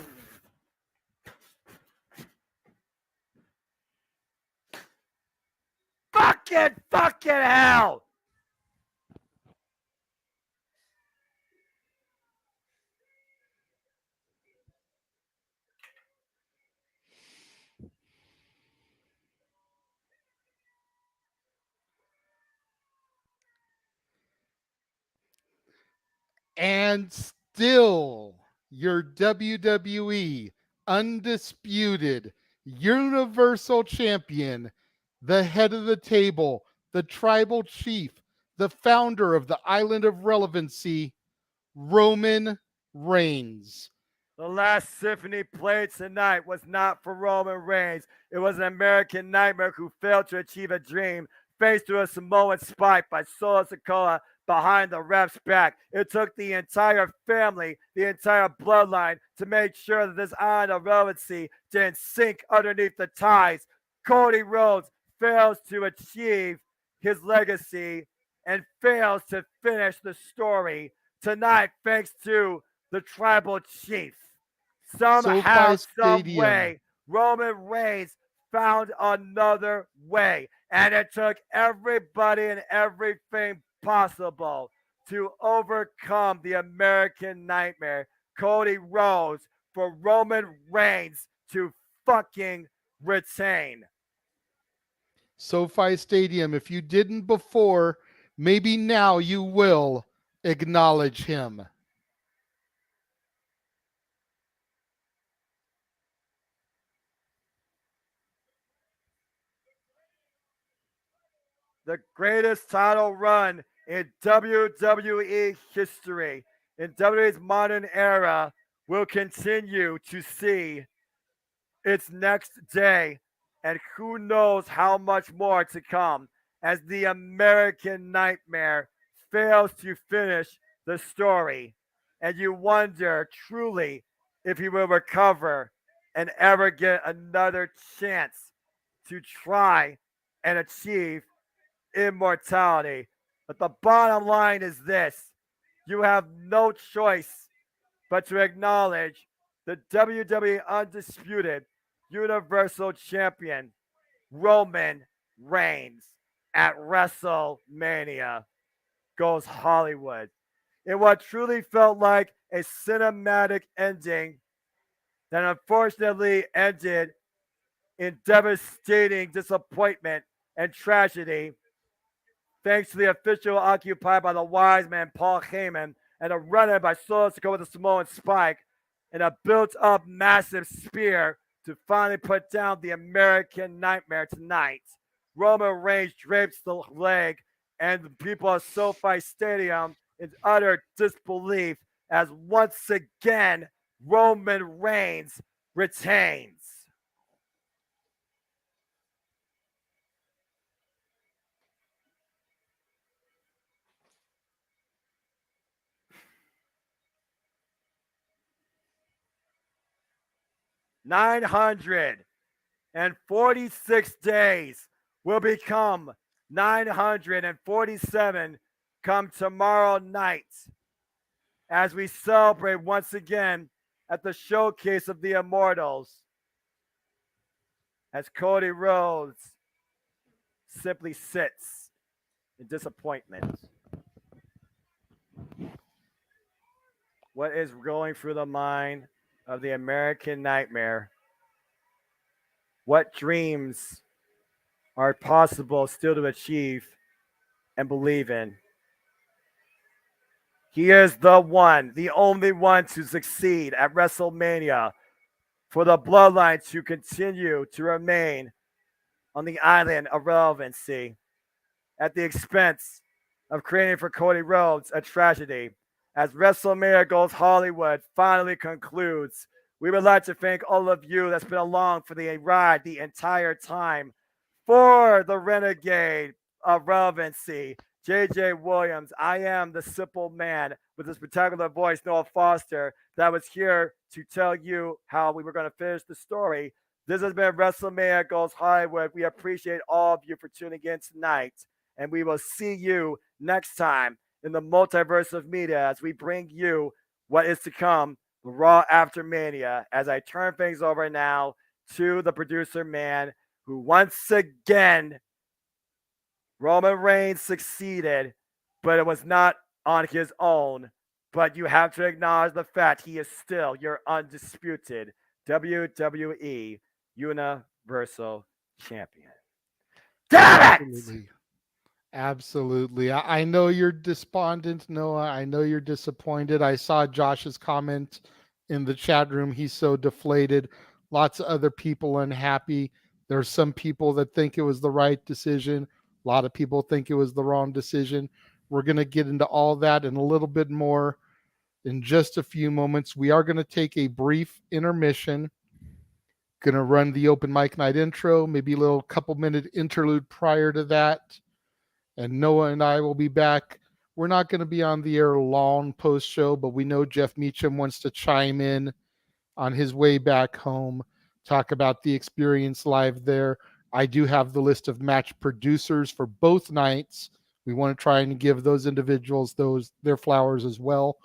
Fucking hell. And still, your WWE Undisputed Universal Champion, the head of the table, the Tribal Chief, the founder of the Island of Relevancy, Roman Reigns. The last symphony played tonight was not for Roman Reigns. It was an American nightmare who failed to achieve a dream, faced to a Samoan spike by Solo Sikoa behind the ref's back. It took the entire family, the entire bloodline, to make sure that this island of relevancy didn't sink underneath the ties. Cody Rhodes fails to achieve his legacy and fails to finish the story tonight, thanks to the Tribal Chief. Somehow, some way, Roman Reigns found another way, and it took everybody and everything possible to overcome the American nightmare, Cody Rhodes, for Roman Reigns to fucking retain. SoFi Stadium, if you didn't before, maybe now you will acknowledge him. The greatest title run in WWE history, in WWE's modern era, will continue to see its next day, and who knows how much more to come, as the American nightmare fails to finish the story. And you wonder, truly, if he will recover and ever get another chance to try and achieve immortality. But the bottom line is this: you have no choice but to acknowledge the WWE Undisputed Universal Champion, Roman Reigns, at WrestleMania goes Hollywood. In what truly felt like a cinematic ending that unfortunately ended in devastating disappointment and tragedy, thanks to the official occupied by the wise man Paul Heyman and a run-in by Solo Sikoa with a Samoan spike and a built-up massive spear to finally put down the American Nightmare tonight. Roman Reigns drapes the leg, and the people of SoFi Stadium in utter disbelief as once again Roman Reigns retains. "946 days will become 947 come tomorrow night as we celebrate once again at the Showcase of the Immortals as Cody Rhodes simply sits in disappointment." What is going through the mind of the American Nightmare? What dreams are possible still to achieve and believe in? He is the one, the only one to succeed at WrestleMania for the bloodline to continue to remain on the island of relevancy at the expense of creating for Cody Rhodes a tragedy. As WrestleMania Goes Hollywood finally concludes, we would like to thank all of you that's been along for the ride the entire time. For the Renegade of Relevancy, JJ Williams, I am the simple man with this spectacular voice, Noah Foster, that was here to tell you how we were going to finish the story. This has been WrestleMania Goes Hollywood. We appreciate all of you for tuning in tonight, and we will see you next time in the Multiverse of Media as we bring you what is to come, Raw After Mania, as I turn things over now to the producer man who once again, Roman Reigns succeeded, but it was not on his own. But you have to acknowledge the fact he is still your undisputed WWE Universal Champion. Damn it! Absolutely. I know you're despondent, Noah. I know you're disappointed. I saw Josh's comment in the chat room. He's so deflated. Lots of other people unhappy. There's some people that think it was the right decision. A lot of people think it was the wrong decision. We're going to get into all that and a little bit more in just a few moments. We are going to take a brief intermission. Going to run the open mic night intro, maybe a little couple-minute interlude prior to that. And Noah and I will be back. We're not going to be on the air long post-show, but we know Jeff Meacham wants to chime in on his way back home, talk about the experience live there. I do have the list of match producers for both nights. We want to try and give those individuals their flowers as well,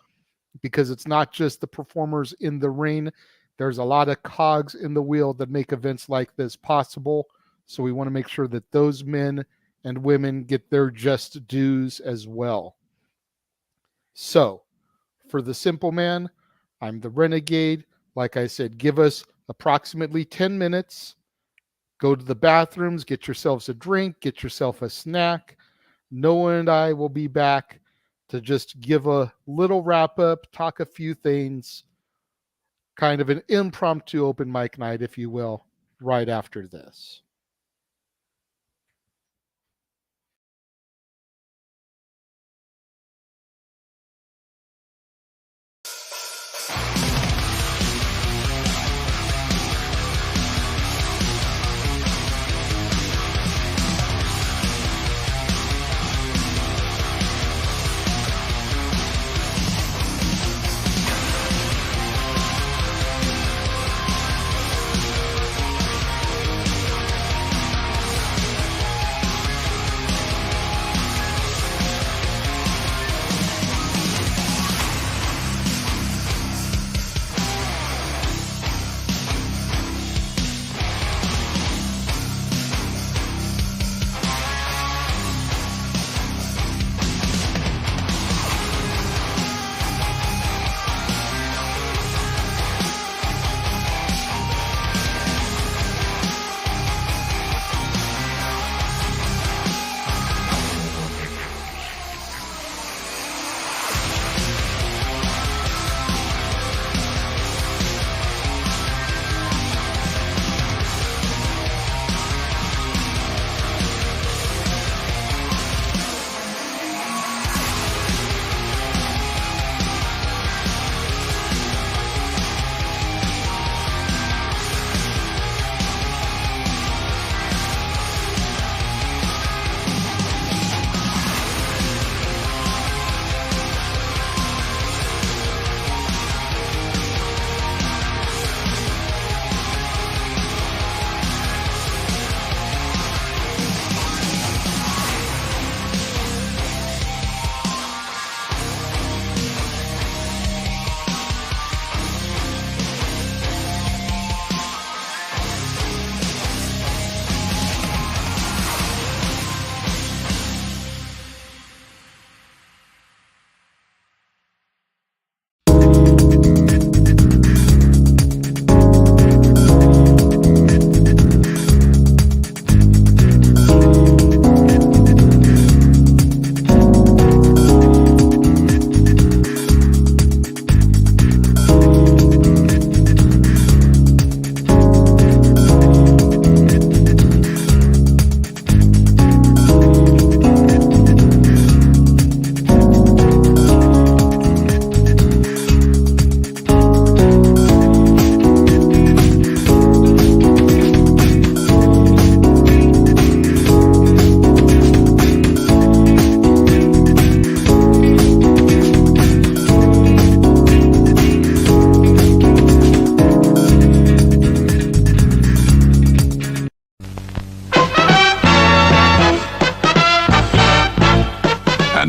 because it's not just the performers in the ring. There's a lot of cogs in the wheel that make events like this possible. So we want to make sure that those men and women get their just dues as well. So, for the simple man, I'm the Renegade. Like I said, give us approximately 10 minutes. Go to the bathrooms, get yourselves a drink, get yourself a snack. Noah and I will be back to just give a little wrap up, talk a few things, kind of an impromptu open mic night, if you will, right after this.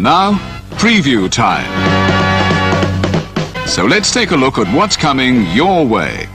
And now, preview time. So let's take a look at what's coming your way.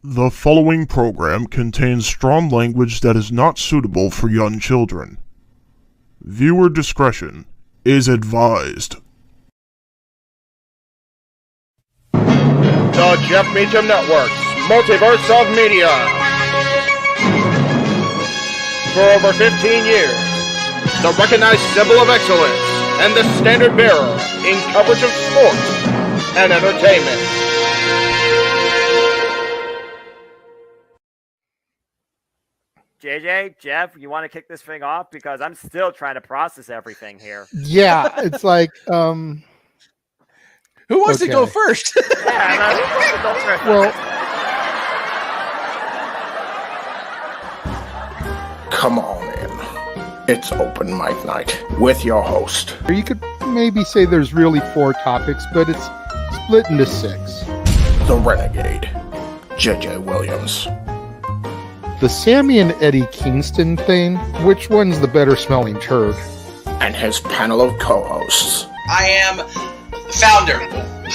The following program contains strong language that is not suitable for young children. Viewer discretion is advised. The Jeff Meacham Network's Multiverse of Media. For over 15 years, the recognized symbol of excellence and the standard bearer in coverage of sports and entertainment. JJ, Jeff, you want to kick this thing off? Because I'm still trying to process everything here. Yeah, it's like, who wants to go first? Yeah, who wants to go first? Well, Come on in. It's open mic night with your host. You could maybe say there's really 4 topics, but it's split into 6. The Renegade, JJ Williams. The Sammy and Eddie Kingston thing, which one's the better smelling turd? And his panel of co-hosts. I am the founder.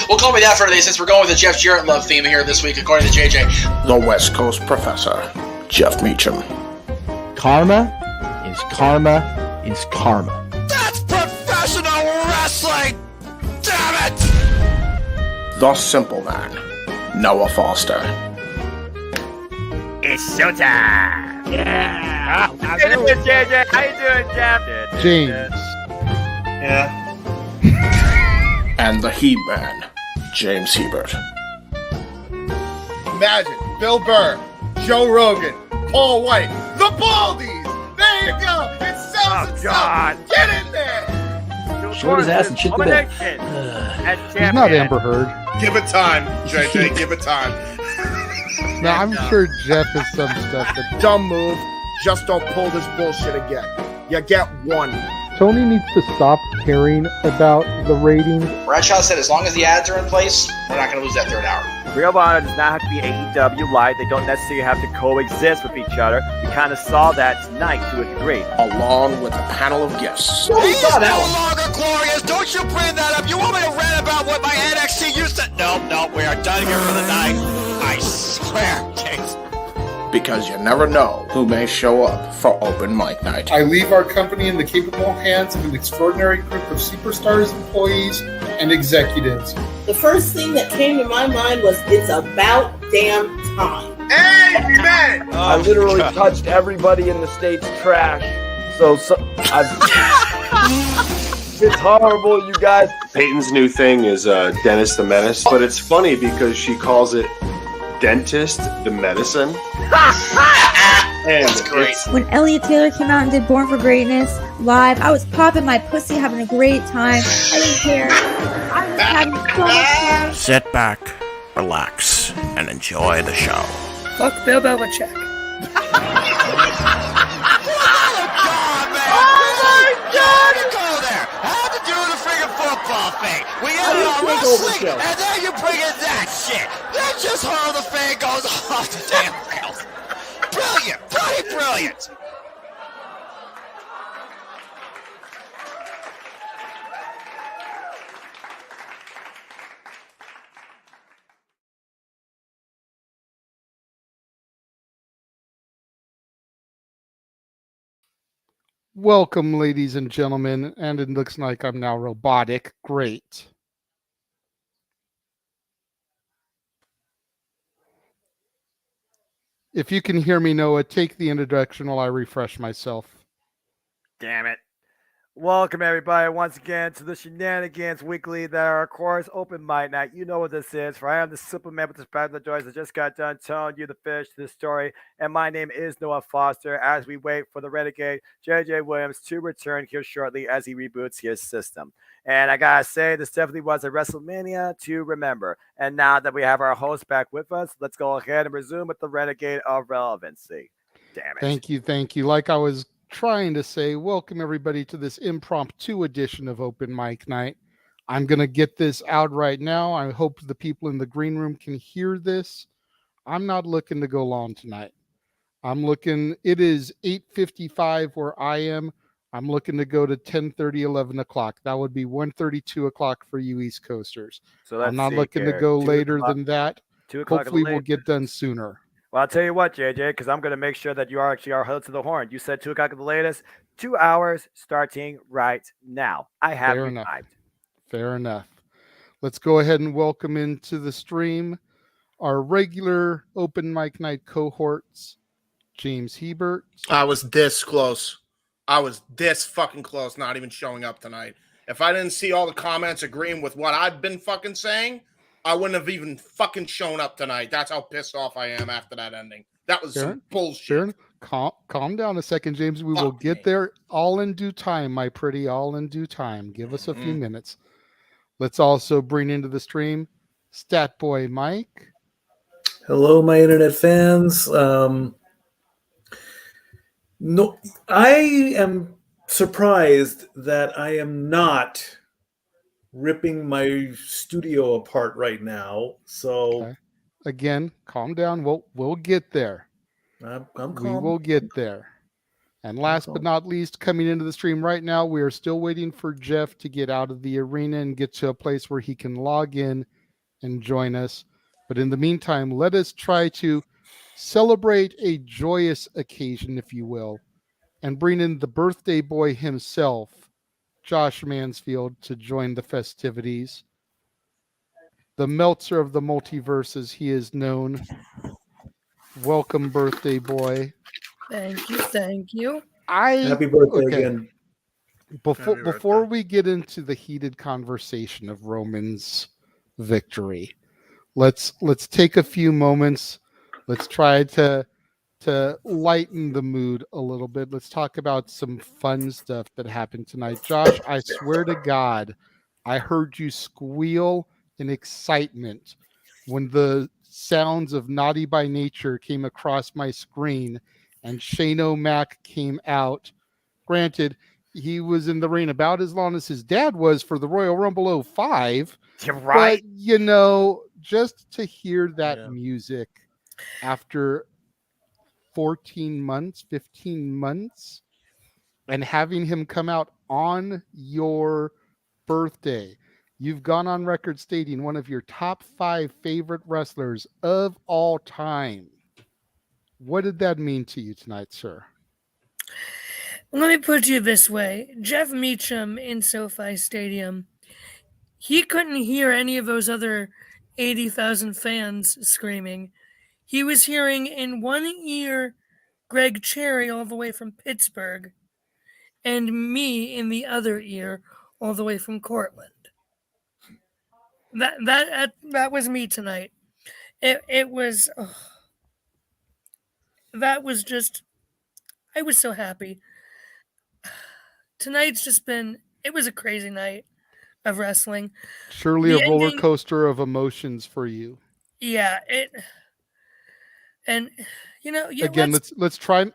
We'll call me that for today since we're going with the Jeff Jarrett love theme here this week, according to JJ. The West Coast Professor, Jeff Meacham. Karma is karma is karma. That's professional wrestling! Damn it! The Simple Man, Noah Foster. It's showtime! Yeah! How you doing, JJ? How you doing, Jeff? James. Yeah. And the He-Man, James Hebert. Imagine Bill Burr, Joe Rogan, Paul White, the Baldies! There you go! It sells itself! Get in there! Short his ass and shit the bed. He's not Amber Heard. Give it time, JJ, give it time. No, I'm sure Jeff has some stuff that... Dumb move. Just don't pull this bullshit again. You get one. Tony needs to stop caring about the ratings. Bradshaw said as long as the ads are in place, we're not going to lose that third hour. Real Honor does not have to be AEW Light. They don't necessarily have to coexist with each other. We kind of saw that tonight to a degree. Along with a panel of guests. He is no longer glorious. Don't you bring that up. You want me to rant about what my NXT used to... No, we are done here for the night. I swear, James. Because you never know who may show up for open mic night. I leave our company in the capable hands of an extraordinary group of superstars, employees, and executives. The first thing that came to my mind was, it's about damn time. Amen! I literally touched everybody in the state's trash. So it's horrible, you guys. Peyton's new thing is Dennis the Menace, but it's funny because she calls it Dentist the Medicine. And that's great. When Elliot Taylor came out and did Born for Greatness live, I was popping my pussy, having a great time. I didn't care. I was having so much fun. Sit back, relax, and enjoy the show. Fuck Bill Belichick. Football thing. We ended on wrestling, and then you bring in that shit. That's just how the fan goes off the damn rails. Brilliant, brilliant. Welcome, ladies and gentlemen, and it looks like I'm now robotic. Great. If you can hear me, Noah, take the introduction while I refresh myself. Damn it. Welcome, everybody, once again to the Shenanigans Weekly that are, of course, open mic night. You know what this is. For I am the simple man with the spot of the joys. I just got done telling you the finish to this story. And my name is Noah Foster as we wait for the Renegade, JJ Williams, to return here shortly as he reboots his system. And I got to say, this definitely was a WrestleMania to remember. And now that we have our host back with us, let's go ahead and resume with the Renegade of Relevancy. Damn it. Thank you. Like I was trying to say, welcome everybody to this impromptu edition of Open Mic Night. I'm going to get this out right now. I hope the people in the green room can hear this. I'm not looking to go long tonight. It is 8:55 where I am. I'm looking to go to 10:30, 11 o'clock. That would be 1:30, 2 o'clock for you East Coasters. So I'm not looking to go later than that. 2 o'clock. Hopefully we'll get done sooner. Well, I'll tell you what, JJ, because I'm going to make sure that you are actually held to the horn. You said 2 o'clock at the latest. 2 hours starting right now. I have you timed. Fair enough. Let's go ahead and welcome into the stream our regular Open Mic Night cohorts, James Hebert. I was this close. I was this fucking close, not even showing up tonight. If I didn't see all the comments agreeing with what I've been fucking saying, I wouldn't have even fucking shown up tonight. That's how pissed off I am after that ending. That was some bullshit. Calm down a second, James. We will get there all in due time, my pretty, all in due time. Give us a few minutes. Let's also bring into the stream Stat Boy Mike. Hello, my internet fans. No, I am surprised that I am not ripping my studio apart right now. So Okay. Again, calm down. We'll get there. I'm We calm. will get there. And last but calm. not least, coming into the stream right now, we are still waiting for Jeff to get out of the arena and get to a place where he can log in and join us. But in the meantime, let us try to celebrate a joyous occasion, if you will, and bring in the birthday boy himself, Josh Mansfield, to join the festivities. The Meltzer of the multiverse, as he is known. Welcome, birthday boy. Thank you, thank you. Happy birthday again. Before we get into the heated conversation of Roman's victory, let's take a few moments. Let's try to lighten the mood a little bit. Let's talk about some fun stuff that happened tonight. Josh, I swear to God, I heard you squeal in excitement when the sounds of Naughty by Nature came across my screen and Shane O'Mac came out. Granted, he was in the ring about as long as his dad was for the Royal Rumble 05. You're right. But, just to hear that music after 14 months, 15 months, and having him come out on your birthday, you've gone on record stating one of your top 5 favorite wrestlers of all time. What did that mean to you tonight, sir? Let me put it this way. Jeff Meacham in SoFi Stadium, he couldn't hear any of those other 80,000 fans screaming. He was hearing in one ear Greg Cherry all the way from Pittsburgh and me in the other ear all the way from Cortland. That was me tonight. It was that was just, I was so happy. Tonight's just been, it was a crazy night of wrestling. Surely a roller coaster of emotions for you. Yeah, again, let's try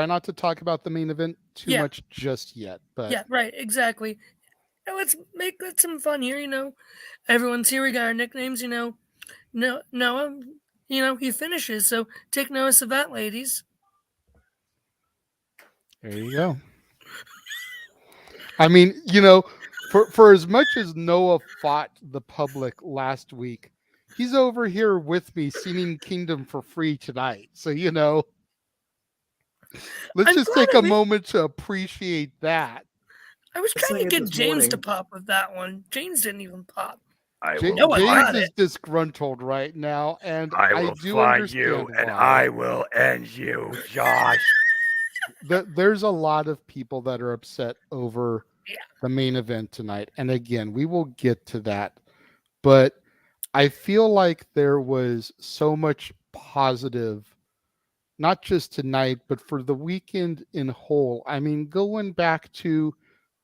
not to talk about the main event too much just yet. But yeah, right, exactly. Let's make some fun here. Everyone's here. We got our nicknames. Noah, he finishes. So take notice of that, ladies. There you go. I mean, for as much as Noah fought the public last week, he's over here with me singing Kingdom for free tonight. So, let's just take a moment to appreciate that. I was trying to get James to pop with that one. James didn't even pop. James is disgruntled right now, and I do understand you, and I will end you, Josh. There's a lot of people that are upset over the main event tonight, and again, we will get to that. But I feel like there was so much positive, not just tonight, but for the weekend in whole. I mean, going back to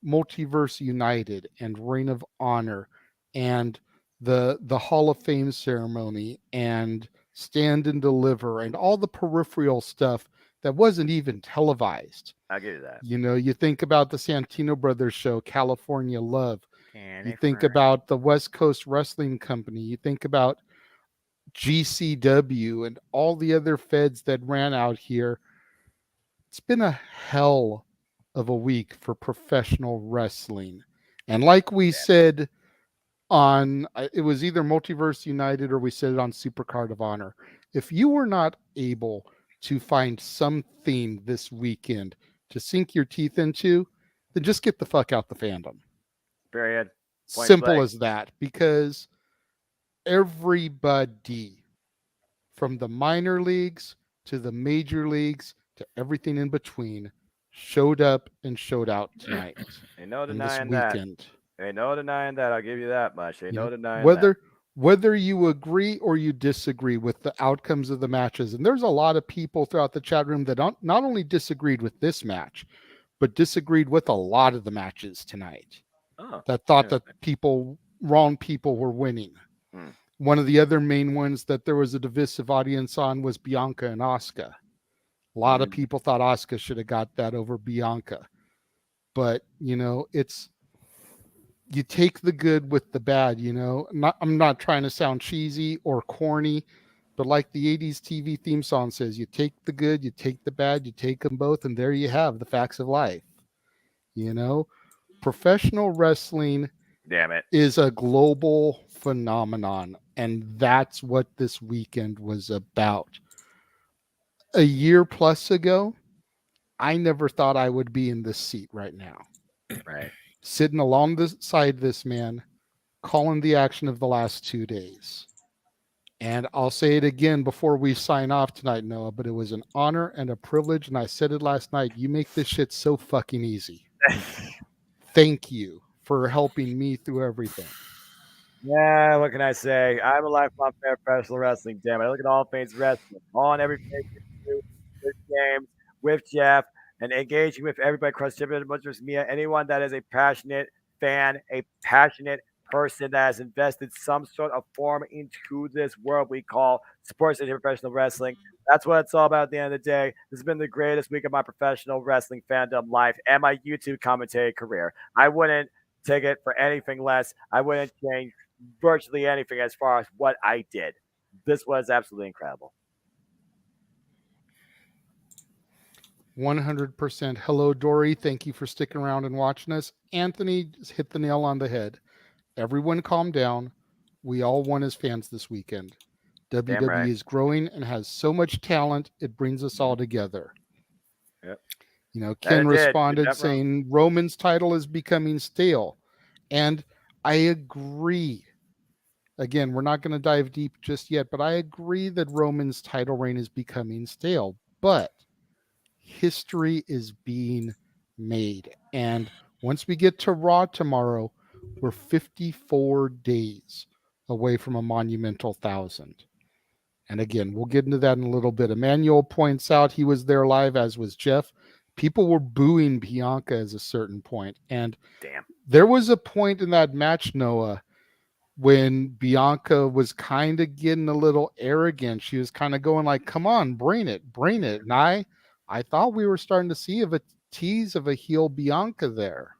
Multiverse United and Reign of Honor and the Hall of Fame ceremony and Stand and Deliver and all the peripheral stuff that wasn't even televised. I get that. You think about the Santino Brothers show, California Love. You think about the West Coast Wrestling Company. You think about GCW and all the other feds that ran out here. It's been a hell of a week for professional wrestling. And like we said on, it was either Multiverse United or we said it on Supercard of Honor. If you were not able to find something this weekend to sink your teeth into, then just get the fuck out the fandom. Period. Simple as that, because everybody from the minor leagues to the major leagues to everything in between showed up and showed out tonight. Ain't no denying that. Ain't no denying that. I'll give you that much. Ain't no denying that. Whether you agree or you disagree with the outcomes of the matches, and there's a lot of people throughout the chat room that not only disagreed with this match, but disagreed with a lot of the matches tonight. That thought that wrong people were winning. One of the other main ones that there was a divisive audience on was Bianca and Asuka. A lot of people thought Asuka should have got that over Bianca. But, it's you take the good with the bad, I'm not trying to sound cheesy or corny, but like the 80s TV theme song says, you take the good, you take the bad, you take them both, and there you have the facts of life. Professional wrestling is a global phenomenon, and that's what this weekend was about. A year plus ago, I never thought I would be in this seat right now. Right. Sitting alongside this man, calling the action of the last 2 days. And I'll say it again before we sign off tonight, Noah, but it was an honor and a privilege, and I said it last night. You make this shit so fucking easy. Thank you for helping me through everything. Yeah, what can I say? I'm a lifelong fan of professional wrestling, damn it. I look at all things wrestling, on every pay-per-view, with James, with Jeff, and engaging with everybody across JMN Multiverse of Media. Anyone that is a passionate fan, a passionate person that has invested some sort of form into this world we call sports and professional wrestling. That's what it's all about at the end of the day. This has been the greatest week of my professional wrestling fandom life and my YouTube commentary career. I wouldn't take it for anything less. I wouldn't change virtually anything as far as what I did. This was absolutely incredible. 100%. Hello, Dory. Thank you for sticking around and watching us. Anthony hit the nail on the head. Everyone calm down. We all won as fans this weekend. WWE right. is growing and has so much talent. It brings us all together. Yep. Ken responded saying Roman's title is becoming stale. And I agree. Again, we're not going to dive deep just yet, but I agree that Roman's title reign is becoming stale. But history is being made. And once we get to Raw tomorrow, we're 54 days away from a monumental 1,000. And again, we'll get into that in a little bit. Emmanuel points out he was there live, as was Jeff. People were booing Bianca at a certain point. And there was a point in that match, Noah, when Bianca was kind of getting a little arrogant. She was kind of going like, come on, bring it. And I thought we were starting to see a tease of a heel Bianca there.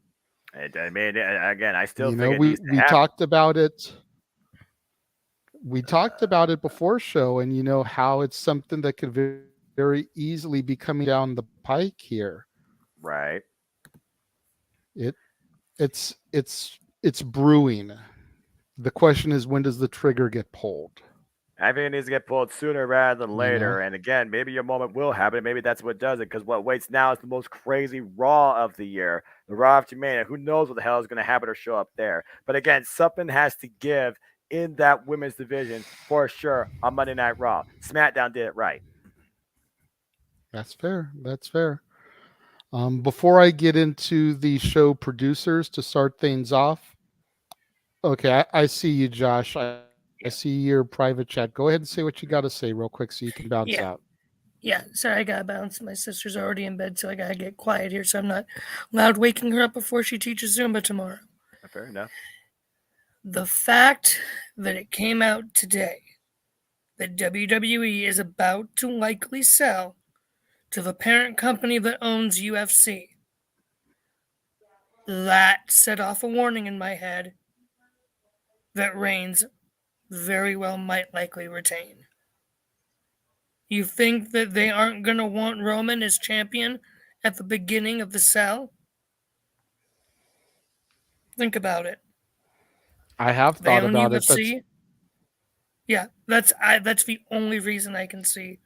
I mean, again, I still think we talked about it. We talked about it before show, and how it's something that could very easily be coming down the pike here. Right. It's brewing. The question is, when does the trigger get pulled? I think it needs to get pulled sooner rather than later. And again, maybe your moment will happen. Maybe that's what does it. Because what waits now is the most crazy Raw of the year. The Raw of Mania. Who knows what the hell is going to happen or show up there. But again, something has to give in that women's division for sure on Monday Night Raw. SmackDown did it right. That's fair. Before I get into the show producers to start things off. Okay, I see you, Josh. I see your private chat. Go ahead and say what you got to say real quick so you can bounce out. Yeah, sorry, I got to bounce. My sister's already in bed, so I got to get quiet here so I'm not loud waking her up before she teaches Zumba tomorrow. Fair enough. The fact that it came out today that WWE is about to likely sell to the parent company that owns UFC, that set off a warning in my head that Reigns very well might likely retain. You think that they aren't going to want Roman as champion at the beginning of the sell? Think about it. I have thought about UFC. Yeah, that's the only reason I can see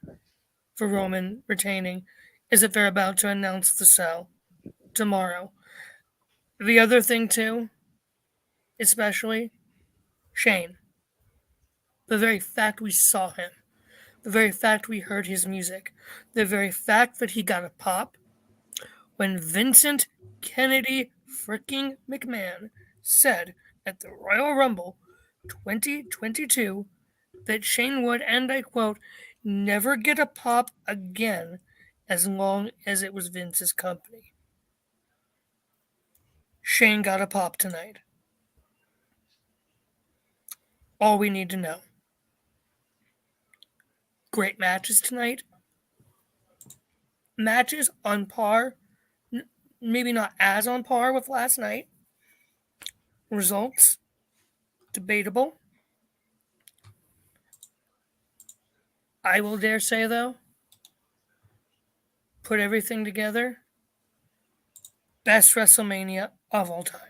for Roman retaining is if they're about to announce the sell tomorrow. The other thing too, especially Shane. The very fact we saw him, the very fact we heard his music, the very fact that he got a pop when Vincent Kennedy freaking McMahon said at the Royal Rumble 2022 that Shane would, and I quote, never get a pop again as long as it was Vince's company. Shane got a pop tonight. All we need to know. Great matches tonight. matches on par, maybe not as on par with last night. Results, debatable. I will dare say, though, put everything together, best WrestleMania of all time.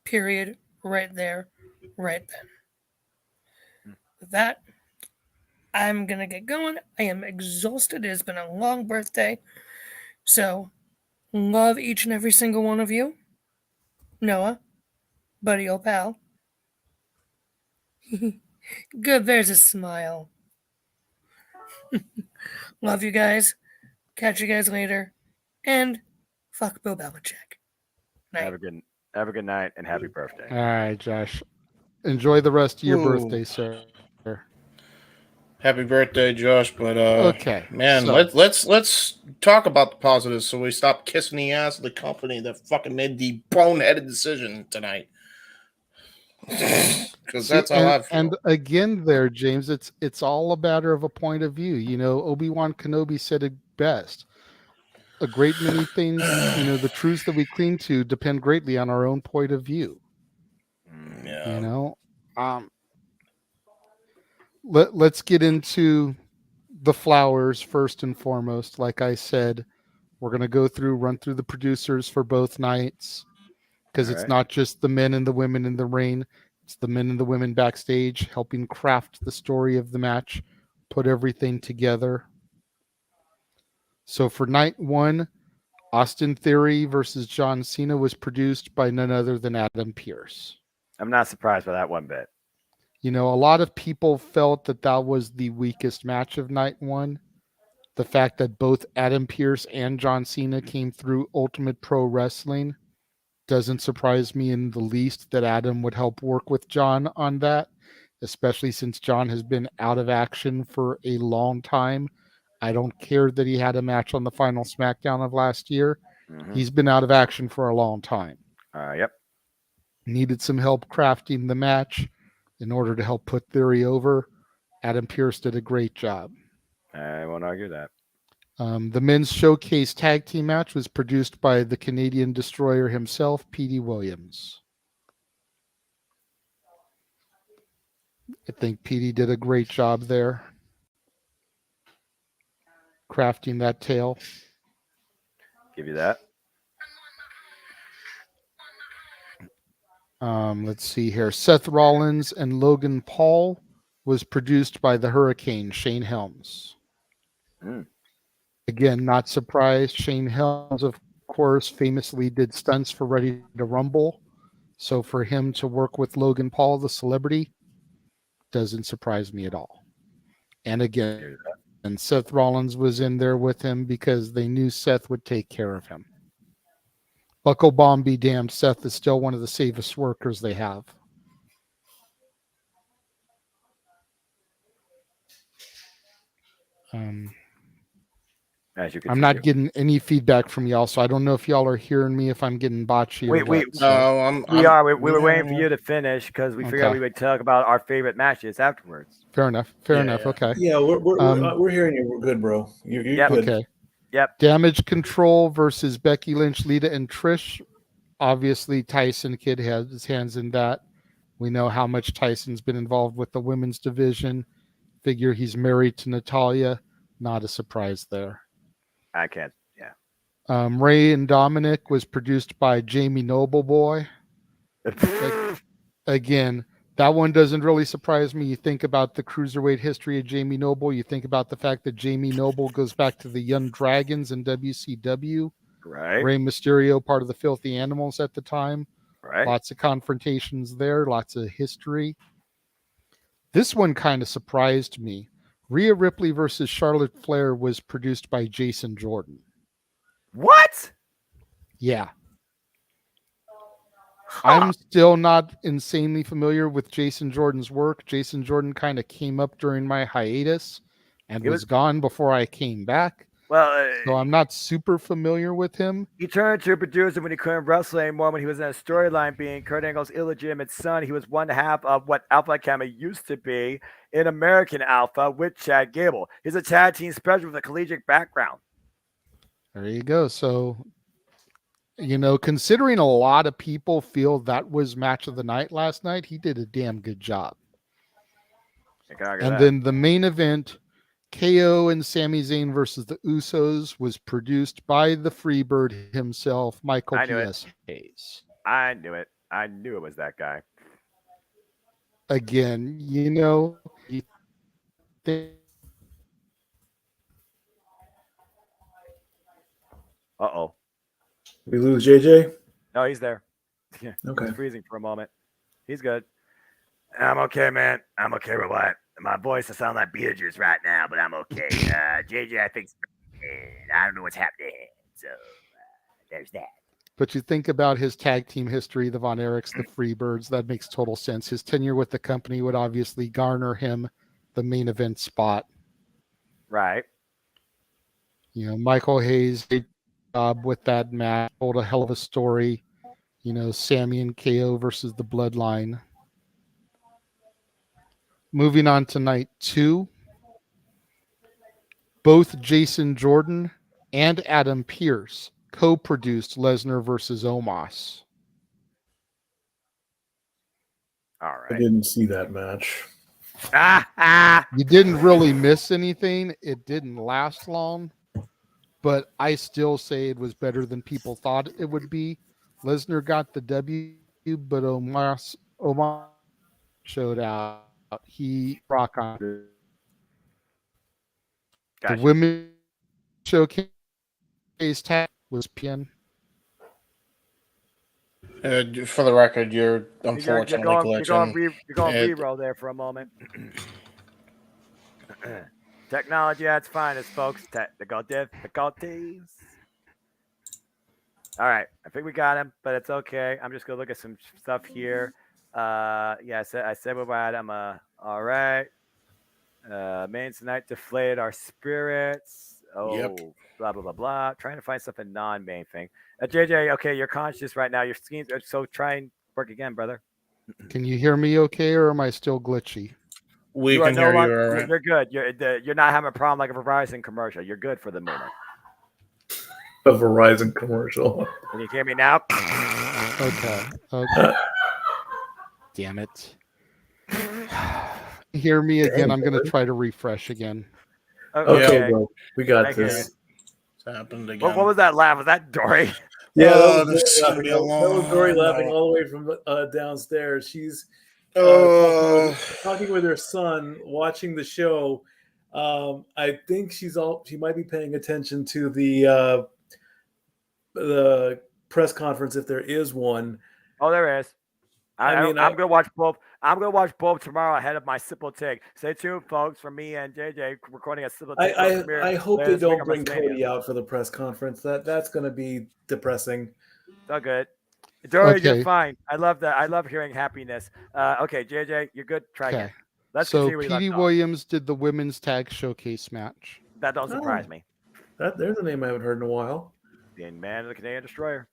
Period. Right there, right then. With that, I'm going to get going. I am exhausted. It has been a long birthday. So, love each and every single one of you. Noah, buddy, old pal. Good, there's a smile. Love you guys. Catch you guys later. And fuck Bill Belichick. Night. Have a good night and happy birthday. All right, Josh. Enjoy the rest of your birthday, sir. Happy birthday, Josh! But okay, man, so, let's talk about the positives so we stop kissing the ass of the company that fucking made the boneheaded decision tonight. Because that's how I feel. And again, there, James, it's all a matter of a point of view. You know, Obi-Wan Kenobi said it best. A great many things, you know, the truths that we cling to depend greatly on our own point of view. Yeah. You know, let's get into the flowers first and foremost. Like I said, we're going to run through the producers for both nights, because it's not just the men and the women in the ring. It's the men and the women backstage helping craft the story of the match, put everything together. So for night one, Austin Theory versus John Cena was produced by none other than Adam Pearce. I'm not surprised by that one bit. You know, a lot of people felt that was the weakest match of night one. The fact that both Adam Pearce and John Cena came through Ultimate Pro Wrestling doesn't surprise me in the least that Adam would help work with John on that, especially since John has been out of action for a long time. I don't care that he had a match on the final SmackDown of last year. Mm-hmm. He's been out of action for a long time. Yep. Needed some help crafting the match in order to help put Theory over. Adam Pearce did a great job. I won't argue that. The men's showcase tag team match was produced by the Canadian Destroyer himself, Petey Williams. I think Petey did a great job there, crafting that tale. Give you that. Let's see here. Seth Rollins and Logan Paul was produced by the Hurricane, Shane Helms. Again, not surprised. Shane Helms, of course, famously did stunts for Ready to Rumble. So for him to work with Logan Paul, the celebrity, doesn't surprise me at all. And again, and Seth Rollins was in there with him because they knew Seth would take care of him. Buckle bomb be damned, Seth is still one of the safest workers they have. As you can I'm not getting any feedback from y'all, so I don't know if y'all are hearing me, if I'm getting botchy. We are. We were waiting for you to finish because we figured we would talk about our favorite matches afterwards. Fair enough. Fair enough. Okay. Yeah, we're hearing you. We're good, bro. You're good. Okay. Yep. Damage Control versus Becky Lynch, Lita, and Trish. Obviously, Tyson Kidd has his hands in that. We know how much Tyson's been involved with the women's division. Figure he's married to Natalia. Not a surprise there. I can't. Yeah. Ray and Dominic was produced by Jamie Nobleboy. Again, that one doesn't really surprise me. You think about the cruiserweight history of Jamie Noble. You think about the fact that Jamie Noble goes back to the Young Dragons in WCW. Right. Rey Mysterio, part of the Filthy Animals at the time. Right. Lots of confrontations there. Lots of history. This one kind of surprised me. Rhea Ripley versus Charlotte Flair was produced by Jason Jordan. What? Yeah. I'm still not insanely familiar with Jason Jordan's work. Jason Jordan kind of came up during my hiatus and was gone before I came back. Well, so I'm not super familiar with him. He turned to a producer when he couldn't wrestle anymore. When he was in a storyline being Kurt Angle's illegitimate son, he was one half of what Alpha Academy used to be in American Alpha with Chad Gable. He's a tag team special with a collegiate background. There you go. So, considering a lot of people feel that was match of the night last night, he did a damn good job. And then the main event, KO and Sami Zayn versus the Usos, was produced by the Freebird himself, Michael P.S. Hayes. I knew it. I knew it was that guy. Again, Uh-oh. We lose JJ? No, he's there. Yeah, okay. He's freezing for a moment. He's good. I'm okay, man. I'm okay, Robot. My voice will sound like Beetlejuice right now, but I'm okay. JJ, I think I don't know what's happening. So there's that. But you think about his tag team history, the Von Erichs, the Freebirds, that makes total sense. His tenure with the company would obviously garner him the main event spot. Right. Michael Hayes, great job with that match, told a hell of a story. Sami and KO versus the Bloodline. Moving on to night 2. Both Jason Jordan and Adam Pearce co-produced Lesnar versus Omos. All right. I didn't see that match. You didn't really miss anything. It didn't last long, but I still say it was better than people thought it would be. Lesnar got the W, but Omos showed out. He rock on. Gotcha. The women showcase tag was PN. For the record, you're unfortunately glitching. You're going re-roll there for a moment. Technology at its finest, folks. Technical difficulties. All right. I think we got him, but it's okay. I'm just going to look at some stuff here. I said we're at him. All right. Main tonight deflated our spirits. Blah, blah, blah, blah. Trying to find something non-main thing. JJ, okay, you're conscious right now. Your schemes, so try and work again, brother. Can you hear me okay, or am I still glitchy? We can hear you. Right. You're good. You're not having a problem like a Verizon commercial. You're good for the moment. A Verizon commercial. Can you hear me now? Okay. Damn it. Hear me again. I'm going to try to refresh again. Okay, bro. We got this. It's happened again. What was that laugh? Was that Dory? Yeah, this is going to be a long that was Dory laughing all the way from downstairs. She's talking with her son, watching the show. I think she might be paying attention to the press conference if there is one. Oh, there is. I'm gonna watch both. I'm gonna watch both tomorrow ahead of my Sipple Take. Stay tuned, folks, for me and JJ recording a Sipple Take. I hope they don't bring Cody out for the press conference. That's gonna be depressing. It's all good. Dory, you're fine. I love that. I love hearing happiness. Okay, JJ, you're good. Try again. Let's continue. So Petey Williams did the women's tag showcase match. That don't surprise me. There's a name I haven't heard in a while. The Man of the Canadian Destroyer.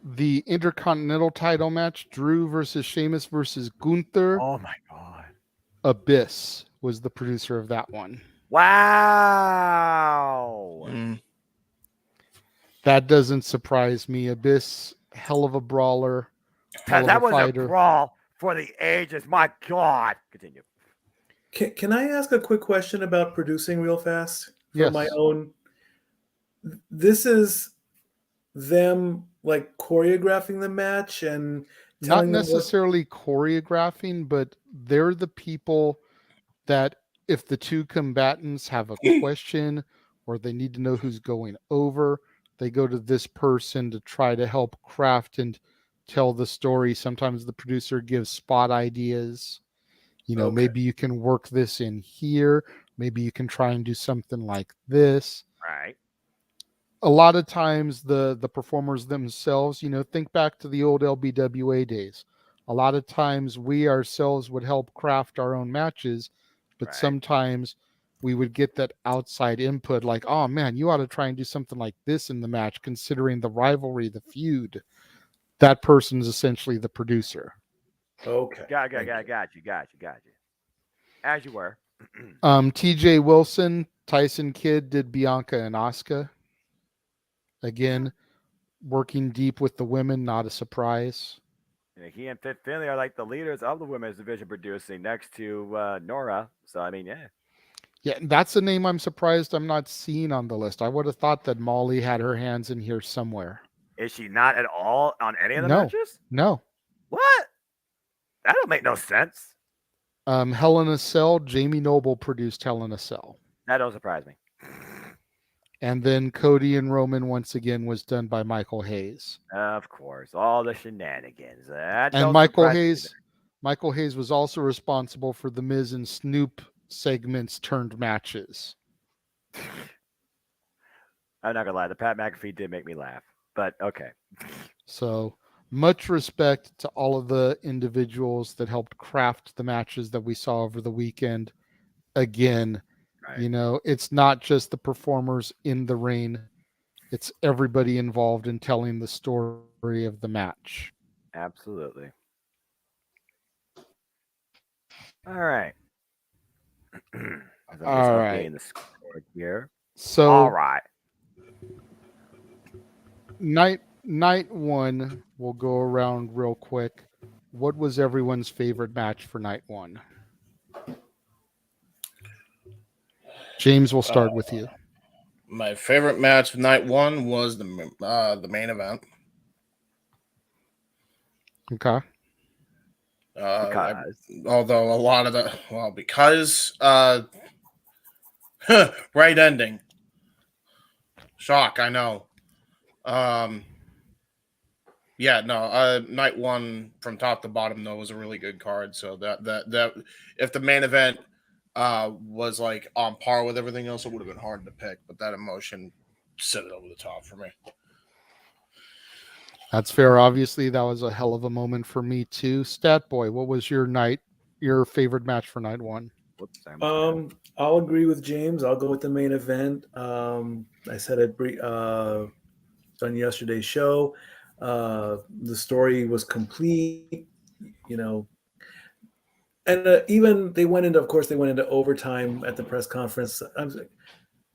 The Intercontinental title match, Drew versus Sheamus versus Gunther. Oh my God. Abyss was the producer of that one. Wow. That doesn't surprise me. Abyss, hell of a brawler. That was a brawl for the ages. My God. Continue. Can I ask a quick question about producing real fast? For my own. This is them like choreographing the match and not necessarily choreographing, but they're the people that if the two combatants have a question or they need to know who's going over, they go to this person to try to help craft and tell the story. Sometimes the producer gives spot ideas. Maybe you can work this in here. Maybe you can try and do something like this. Right. A lot of times the performers themselves, think back to the old LBWA days. A lot of times we ourselves would help craft our own matches, but sometimes we would get that outside input like, oh man, you ought to try and do something like this in the match, considering the rivalry, the feud. That person is essentially the producer. Okay. Got you. As you were. TJ Wilson, Tyson Kidd did Bianca and Asuka. Again, working deep with the women, not a surprise. And he and Fit Finley are like the leaders of the women's division producing next to Nora. So, I mean, yeah. Yeah, that's a name I'm surprised I'm not seeing on the list. I would have thought that Molly had her hands in here somewhere. Is she not at all on any of the matches? No. What? That don't make no sense. Hell in a Cell, Jamie Noble produced Hell in a Cell. That don't surprise me. And then Cody and Roman once again was done by Michael Hayes. Of course, all the shenanigans. And Michael Hayes was also responsible for the Miz and Snoop segments turned matches. I'm not gonna lie, the Pat McAfee did make me laugh, but okay. So much respect to all of the individuals that helped craft the matches that we saw over the weekend. Again, right. It's not just the performers in the ring. It's everybody involved in telling the story of the match. Absolutely. All right. All right. The score here. So all right. Night one, we'll go around real quick. What was everyone's favorite match for night one? James, we'll start with you. My favorite match of night one was the main event. Okay. Although a lot of because right ending. Shock, I know. Night one from top to bottom though was a really good card. So that if the main event was like on par with everything else, it would have been hard to pick. But that emotion set it over the top for me. That's fair. Obviously, that was a hell of a moment for me too. Stat Boy, what was your favorite match for night one? I'll agree with James. I'll go with the main event. I said it on yesterday's show. The story was complete, and even they went into overtime at the press conference.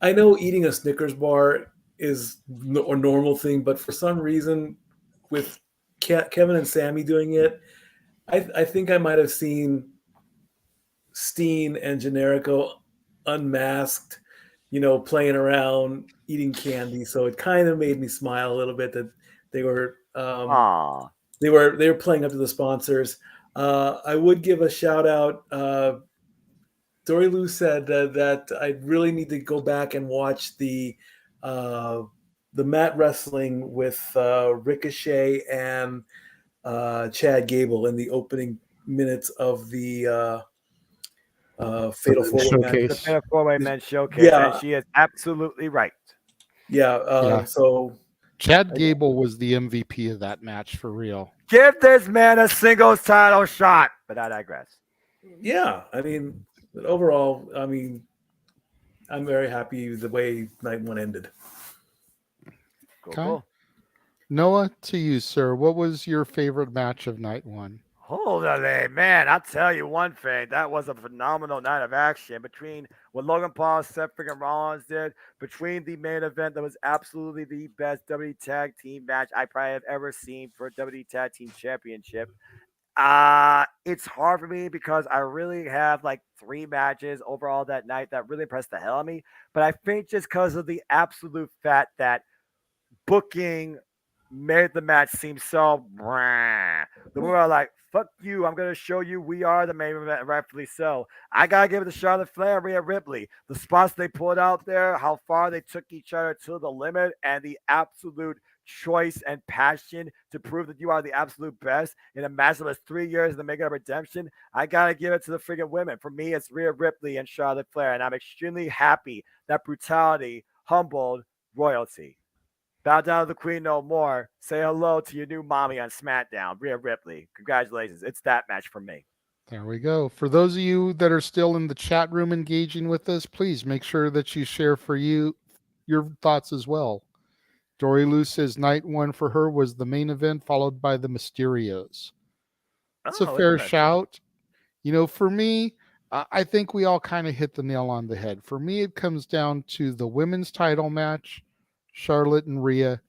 I know eating a Snickers bar is a normal thing, but for some reason, with Kevin and Sammy doing it, I think I might have seen Steen and Generico unmasked, playing around, eating candy. So it kind of made me smile a little bit that they were they were playing up to the sponsors. I would give a shout out. Dory Lou said that I really need to go back and watch the mat wrestling with Ricochet and Chad Gable in the opening minutes of the Fatal 4-Way Showcase. The Fatal 4-Way Men's Showcase. Yeah. And she is absolutely right. Yeah. So Chad Gable was the MVP of that match for real. Give this man a singles title shot. But I digress. Yeah. I mean, overall, I'm very happy with the way night one ended. Cool. Noah, to you, sir. What was your favorite match of night one? Hold on, man. I'll tell you one thing. That was a phenomenal night of action between what Logan Paul and Seth freaking Rollins did, between the main event that was absolutely the best WWE Tag Team match I probably have ever seen for a WWE Tag Team Championship. It's hard for me because I really have like 3 matches overall that night that really impressed the hell out of me. But I think just because of the absolute fact that booking made the match seem so brah. The more I like, fuck you, I'm going to show you we are the main event, rightfully so. I got to give it to Charlotte Flair and Rhea Ripley. The spots they pulled out there, how far they took each other to the limit, and the absolute choice and passion to prove that you are the absolute best in a match that was 3 years in the making of redemption. I got to give it to the freaking women. For me, it's Rhea Ripley and Charlotte Flair, and I'm extremely happy that brutality humbled royalty. Bow down to the queen no more. Say hello to your new mommy on SmackDown, Rhea Ripley. Congratulations. It's that match for me. There we go. For those of you that are still in the chat room engaging with us, please make sure that you share your thoughts as well. Dory Lou says night 1 for her was the main event, followed by the Mysterios. It's a fair shout. For me, I think we all kind of hit the nail on the head. For me, it comes down to the women's title match, Charlotte and Rhea,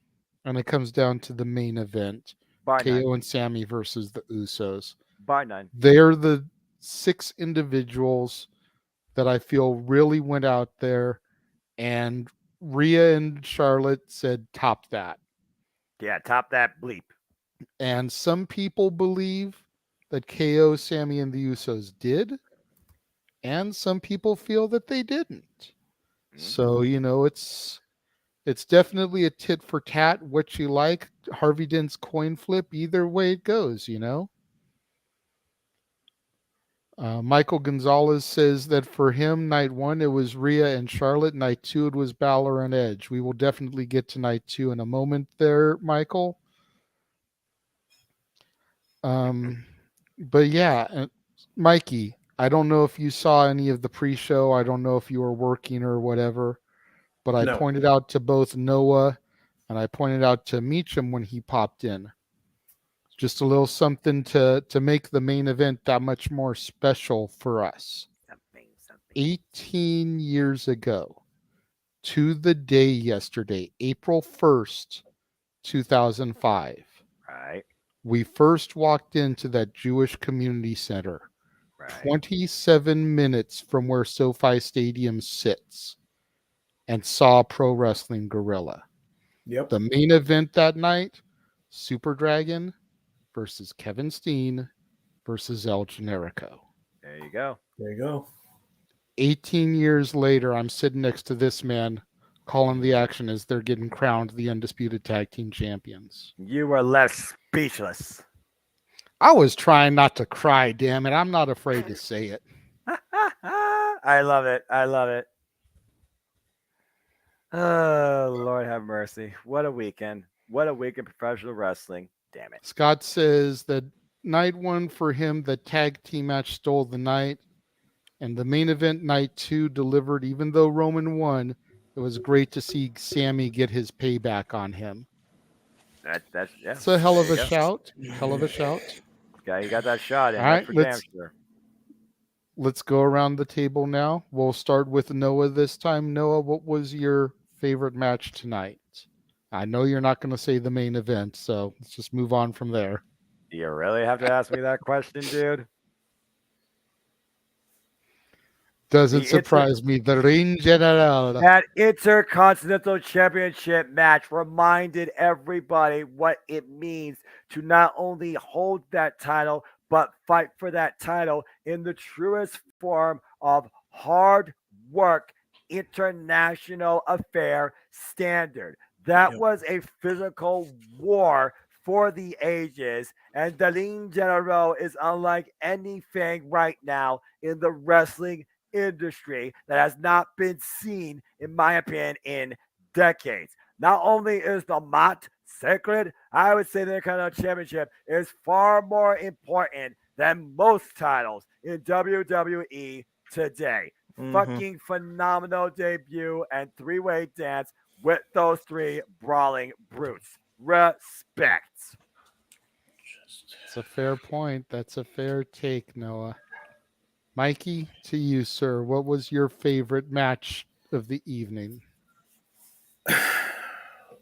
and it comes down to the main event, KO and Sammy versus the Usos. By 9. They're the 6 individuals that I feel really went out there, and Rhea and Charlotte said, top that. Yeah, top that bleep. And some people believe that KO, Sammy, and the Usos did, and some people feel that they didn't. So, it's definitely a tit for tat. What you like, Harvey Dent's coin flip, either way it goes, Michael Gonzalez says that for him, night 1, it was Rhea and Charlotte. Night 2, it was Balor and Edge. We will definitely get to night 2 in a moment there, Michael. But yeah, Mikey, I don't know if you saw any of the pre-show. I don't know if you were working or whatever, but I pointed out to both Noah and I pointed out to Meacham when he popped in. Just a little something to make the main event that much more special for us. 18 years ago, to the day yesterday, April 1st, 2005. Right. We first walked into that Jewish community center, 27 minutes from where SoFi Stadium sits, and saw Pro Wrestling Guerrilla. Yep. The main event that night, Super Dragon versus Kevin Steen versus El Generico. There you go. There you go. 18 years later, I'm sitting next to this man calling the action as they're getting crowned the undisputed tag team champions. You were left speechless. I was trying not to cry, damn it. I'm not afraid to say it. I love it. I love it. Oh, Lord have mercy. What a weekend. What a week in professional wrestling. Damn it. Scott says that night 1 for him, the tag team match stole the night. And the main event, night 2, delivered. Even though Roman won, it was great to see Sammy get his payback on him. That's yeah. It's a hell of a shout. Hell of a shout. Yeah, you got that shot in. All right, for damn sure. Let's go around the table now. We'll start with Noah this time. Noah, what was your favorite match tonight? I know you're not going to say the main event, so let's just move on from there. You really have to ask me that question, dude? Doesn't surprise me. The Ring General. That Intercontinental Championship match reminded everybody what it means to not only hold that title, but fight for that title in the truest form of hard work, international affair standard. That was a physical war for the ages, and the Ring General is unlike anything right now in the wrestling industry that has not been seen, in my opinion, in decades. Not only is the mat sacred, I would say the Intercontinental Championship is far more important than most titles in WWE today. Fucking phenomenal debut and three-way dance with those 3 brawling brutes. Respect. It's a fair point. That's a fair take, Noah. Mikey, to you, sir. What was your favorite match of the evening?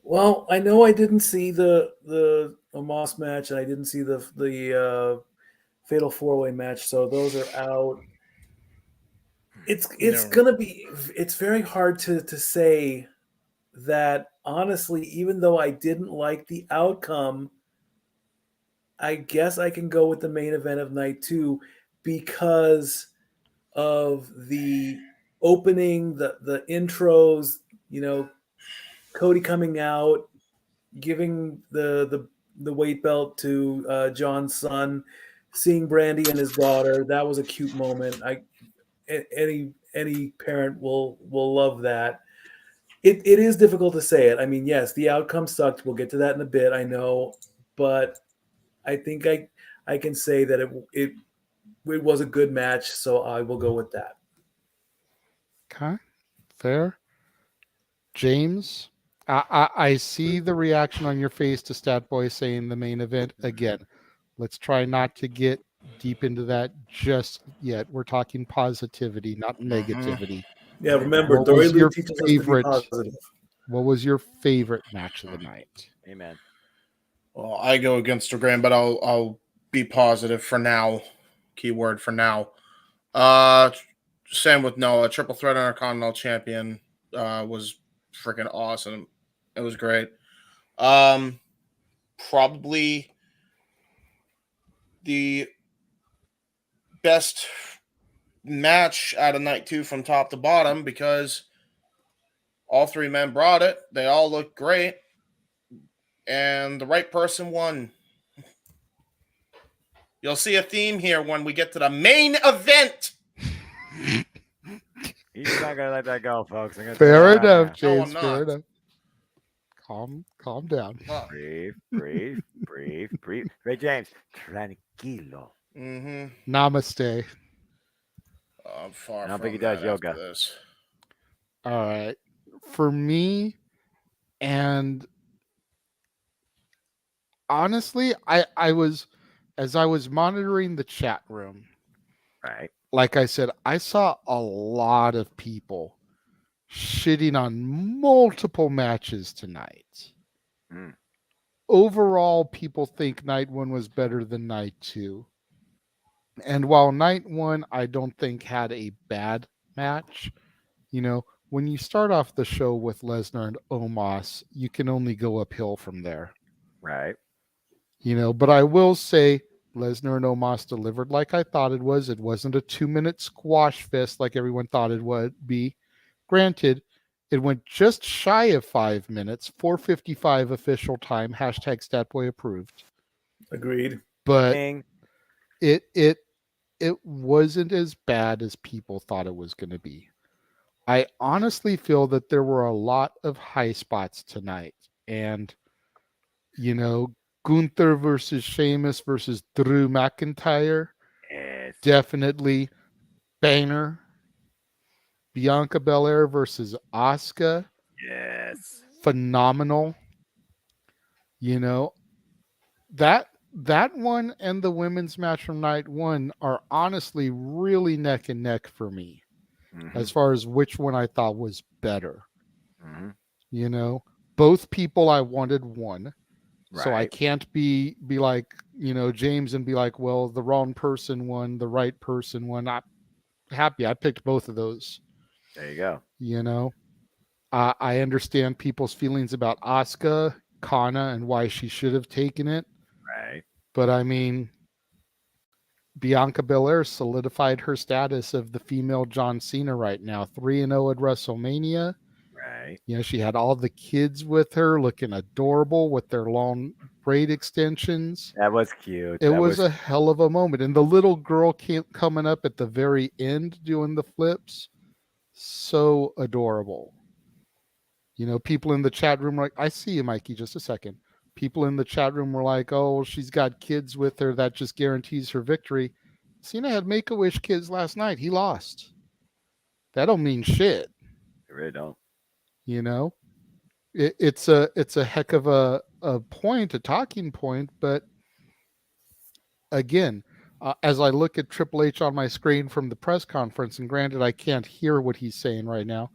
Well, I know I didn't see the Omos match, and I didn't see the Fatal 4-Way match, so those are out. It's gonna be. It's very hard to say that honestly. Even though I didn't like the outcome, I guess I can go with the main event of night 2. Because of the opening, the intros, Cody coming out, giving the weight belt to John's son, seeing Brandy and his daughter, that was a cute moment. Any parent will love that. It is difficult to say it. I mean, yes, the outcome sucked. We'll get to that in a bit, I know, but I think I can say that it it was a good match, so I will go with that. Okay, fair. James, I see the reaction on your face to Stat Boy saying the main event again. Let's try not to get deep into that just yet. We're talking positivity, not negativity. Yeah, remember, Dory Lou teaches us to be positive. What was your favorite match of the night? Amen. Well, I go against the grain, but I'll be positive for now. Keyword for now. Same with Noah. Triple threat Intercontinental Champion was freaking awesome. It was great. Probably the best match out of night 2 from top to bottom because all 3 men brought it. They all looked great. And the right person won. You'll see a theme here when we get to the main event. He's not going to let that go, folks. Fair enough, James. Fair enough. Calm down. Breathe. Hey, James. Tranquilo. Namaste. I'm far I don't from think he does that yoga. after this. All right. For me, and honestly, I was, as I was monitoring the chat room, right? Like I said, I saw a lot of people shitting on multiple matches tonight. Overall, people think night 1 was better than night 2. And while night 1, I don't think had a bad match, when you start off the show with Lesnar and Omos, you can only go uphill from there. Right. But I will say Lesnar and Omos delivered like I thought it was. It wasn't a 2-minute squash fest like everyone thought it would be. Granted, it went just shy of 5 minutes, 4:55 official time, #StatBoy approved. Agreed. But it wasn't as bad as people thought it was going to be. I honestly feel that there were a lot of high spots tonight. And, Gunther versus Sheamus versus Drew McIntyre. Yes. Definitely banger. Bianca Belair versus Asuka. Yes. Phenomenal. That one and the women's match from night 1 are honestly really neck and neck for me. As far as which one I thought was better. Both people I wanted won. Right. So I can't be like, James and be like, well, the wrong person won, the right person won. I'm happy I picked both of those. There you go. I understand people's feelings about Asuka, Kana, and why she should have taken it. Right. But I mean, Bianca Belair solidified her status of the female John Cena right now. 3-0 at WrestleMania. Right. She had all the kids with her looking adorable with their long braid extensions. That was cute. It was a hell of a moment. And the little girl coming up at the very end doing the flips. So adorable. People in the chat room were like, I see you, Mikey, just a second. People in the chat room were like, oh, she's got kids with her. That just guarantees her victory. Cena had Make-A-Wish kids last night. He lost. That don't mean shit. They really don't. It's a heck of a point, a talking point. But again, as I look at Triple H on my screen from the press conference, and granted, I can't hear what he's saying right now.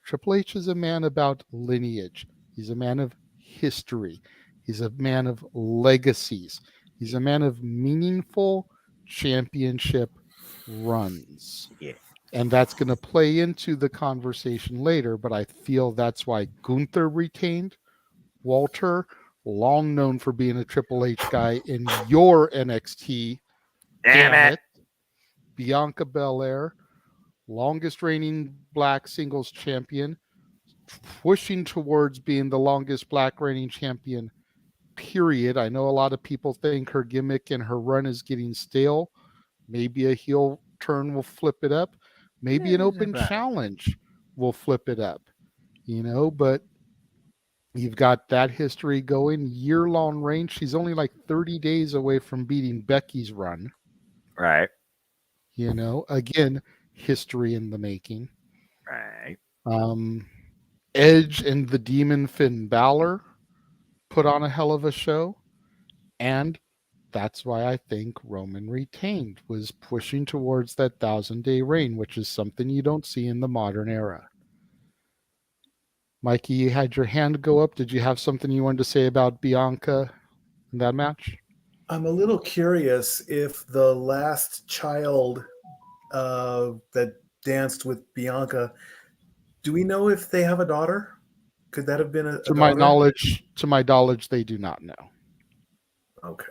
Triple H is a man about lineage. He's a man of history. He's a man of legacies. He's a man of meaningful championship runs. Yeah. And that's going to play into the conversation later, but I feel that's why Gunther retained. Walter, long known for being a Triple H guy in your NXT. Damn it. Bianca Belair, longest reigning black singles champion, pushing towards being the longest black reigning champion, period. I know a lot of people think her gimmick and her run is getting stale. Maybe a heel turn will flip it up. Maybe an open challenge will flip it up. But you've got that history going, year-long reign. She's only like 30 days away from beating Becky's run. Right. You know, again, history in the making. Right. Edge and the Demon Finn Balor put on a hell of a show. And that's why I think Roman retained, was pushing towards that 1,000-day reign, which is something you don't see in the modern era. Mikey, you had your hand go up. Did you have something you wanted to say about Bianca in that match? I'm a little curious if the last child that danced with Bianca, do we know if they have a daughter? Could that have been a To my knowledge, they do not know. Okay.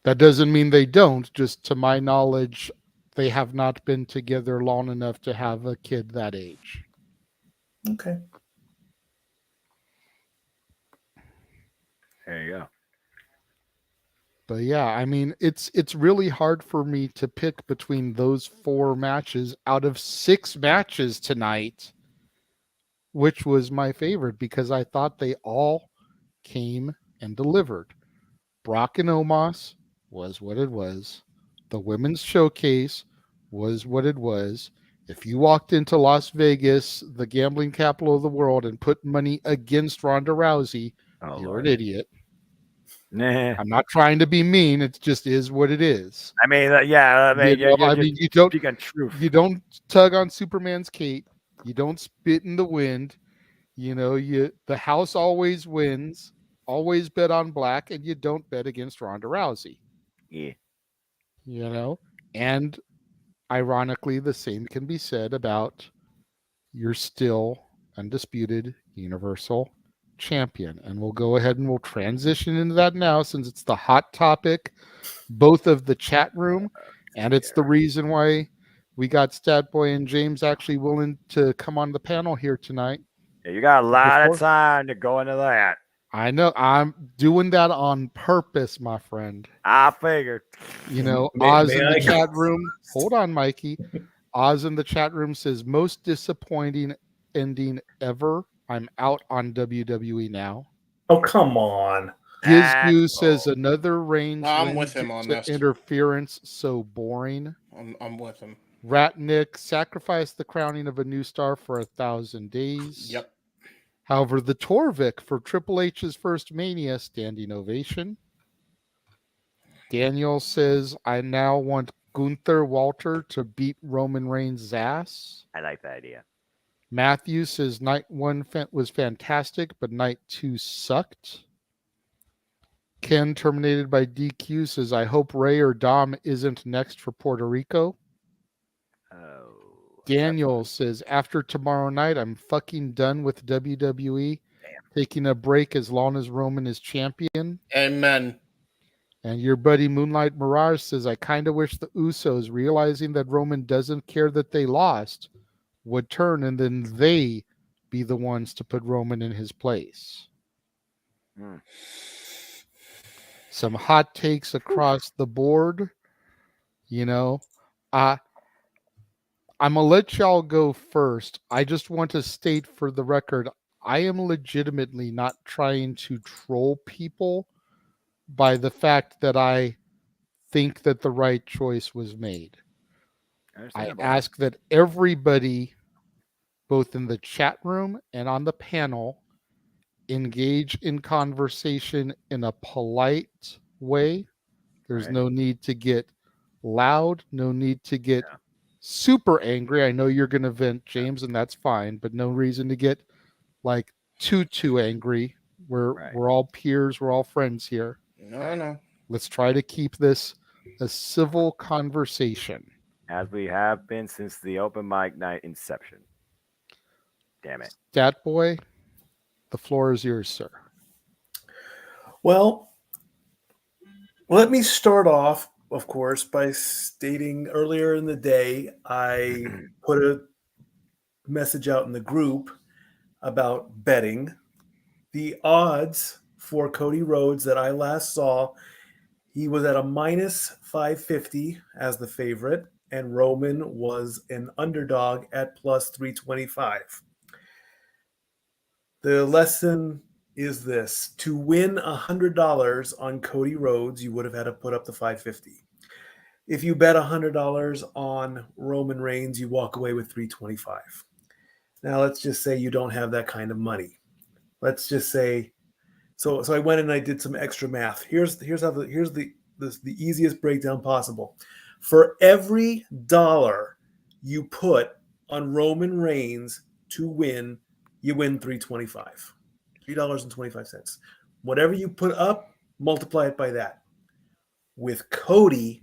That doesn't mean they don't. Just to my knowledge, they have not been together long enough to have a kid that age. Okay. There you go. But yeah, I mean, it's really hard for me to pick between those 4 matches out of 6 matches tonight, which was my favorite, because I thought they all came and delivered. Brock and Omos was what it was. The women's showcase was what it was. If you walked into Las Vegas, the gambling capital of the world, and put money against Ronda Rousey, you're an idiot. Nah. I'm not trying to be mean. It just is what it is. I mean, yeah. I mean, you don't speak on truth. You don't tug on Superman's cape. You don't spit in the wind. You know, the house always wins. Always bet on black, and you don't bet against Ronda Rousey. Yeah. You know, and ironically, the same can be said about your still undisputed Universal Champion. And we'll go ahead and we'll transition into that now, since it's the hot topic, both of the chat room, and it's the reason why we got Statboy and James actually willing to come on the panel here tonight. Yeah, you got a lot of time to go into that. I know. I'm doing that on purpose, my friend. I figured. You know, Oz in the chat room. Hold on, Mikey. Oz in the chat room says, most disappointing ending ever. I'm out on WWE now. Oh, come on. Gizgu says another range. I'm with him on this. Interference so boring. I'm with him. Ratnick, sacrifice the crowning of a new star for 1,000 days. Yep. However, the Torvik for Triple H's first Mania, standing ovation. Daniel says, I now want Gunther Walter to beat Roman Reigns' ass. I like that idea. Matthew says, Night 1 was fantastic, but Night 2 sucked. Ken, terminated by DQ, says, I hope Ray or Dom isn't next for Puerto Rico. Daniel says, after tomorrow night, I'm fucking done with WWE. Taking a break as long as Roman is champion. Amen. And your buddy Moonlight Mirage says, I kind of wish the Usos, realizing that Roman doesn't care that they lost, would turn and then they be the ones to put Roman in his place. Some hot takes across the board. You know, I'm going to let y'all go first. I just want to state for the record, I am legitimately not trying to troll people by the fact that I think that the right choice was made. I ask that everybody, both in the chat room and on the panel, engage in conversation in a polite way. There's no need to get loud, no need to get super angry. I know you're going to vent, James, and that's fine, but no reason to get like too angry. We're all peers, we're all friends here. No. Let's try to keep this a civil conversation. As we have been since the open mic night inception. Damn it. Stat Boy, the floor is yours, sir. Well, let me start off, of course, by stating earlier in the day, I put a message out in the group about betting. The odds for Cody Rhodes that I last saw, he was at a minus 550 as the favorite, and Roman was an underdog at plus 325. The lesson is this: to win $100 on Cody Rhodes, you would have had to put up the 550. if you bet $100 on Roman Reigns, you walk away with $325. Now let's just say you don't have that kind of money. Let's just say, so I went and I did some extra math. Here's the easiest breakdown possible. For every dollar you put on Roman Reigns to win, you win $3.25. $3.25. Whatever you put up, multiply it by that. With Cody,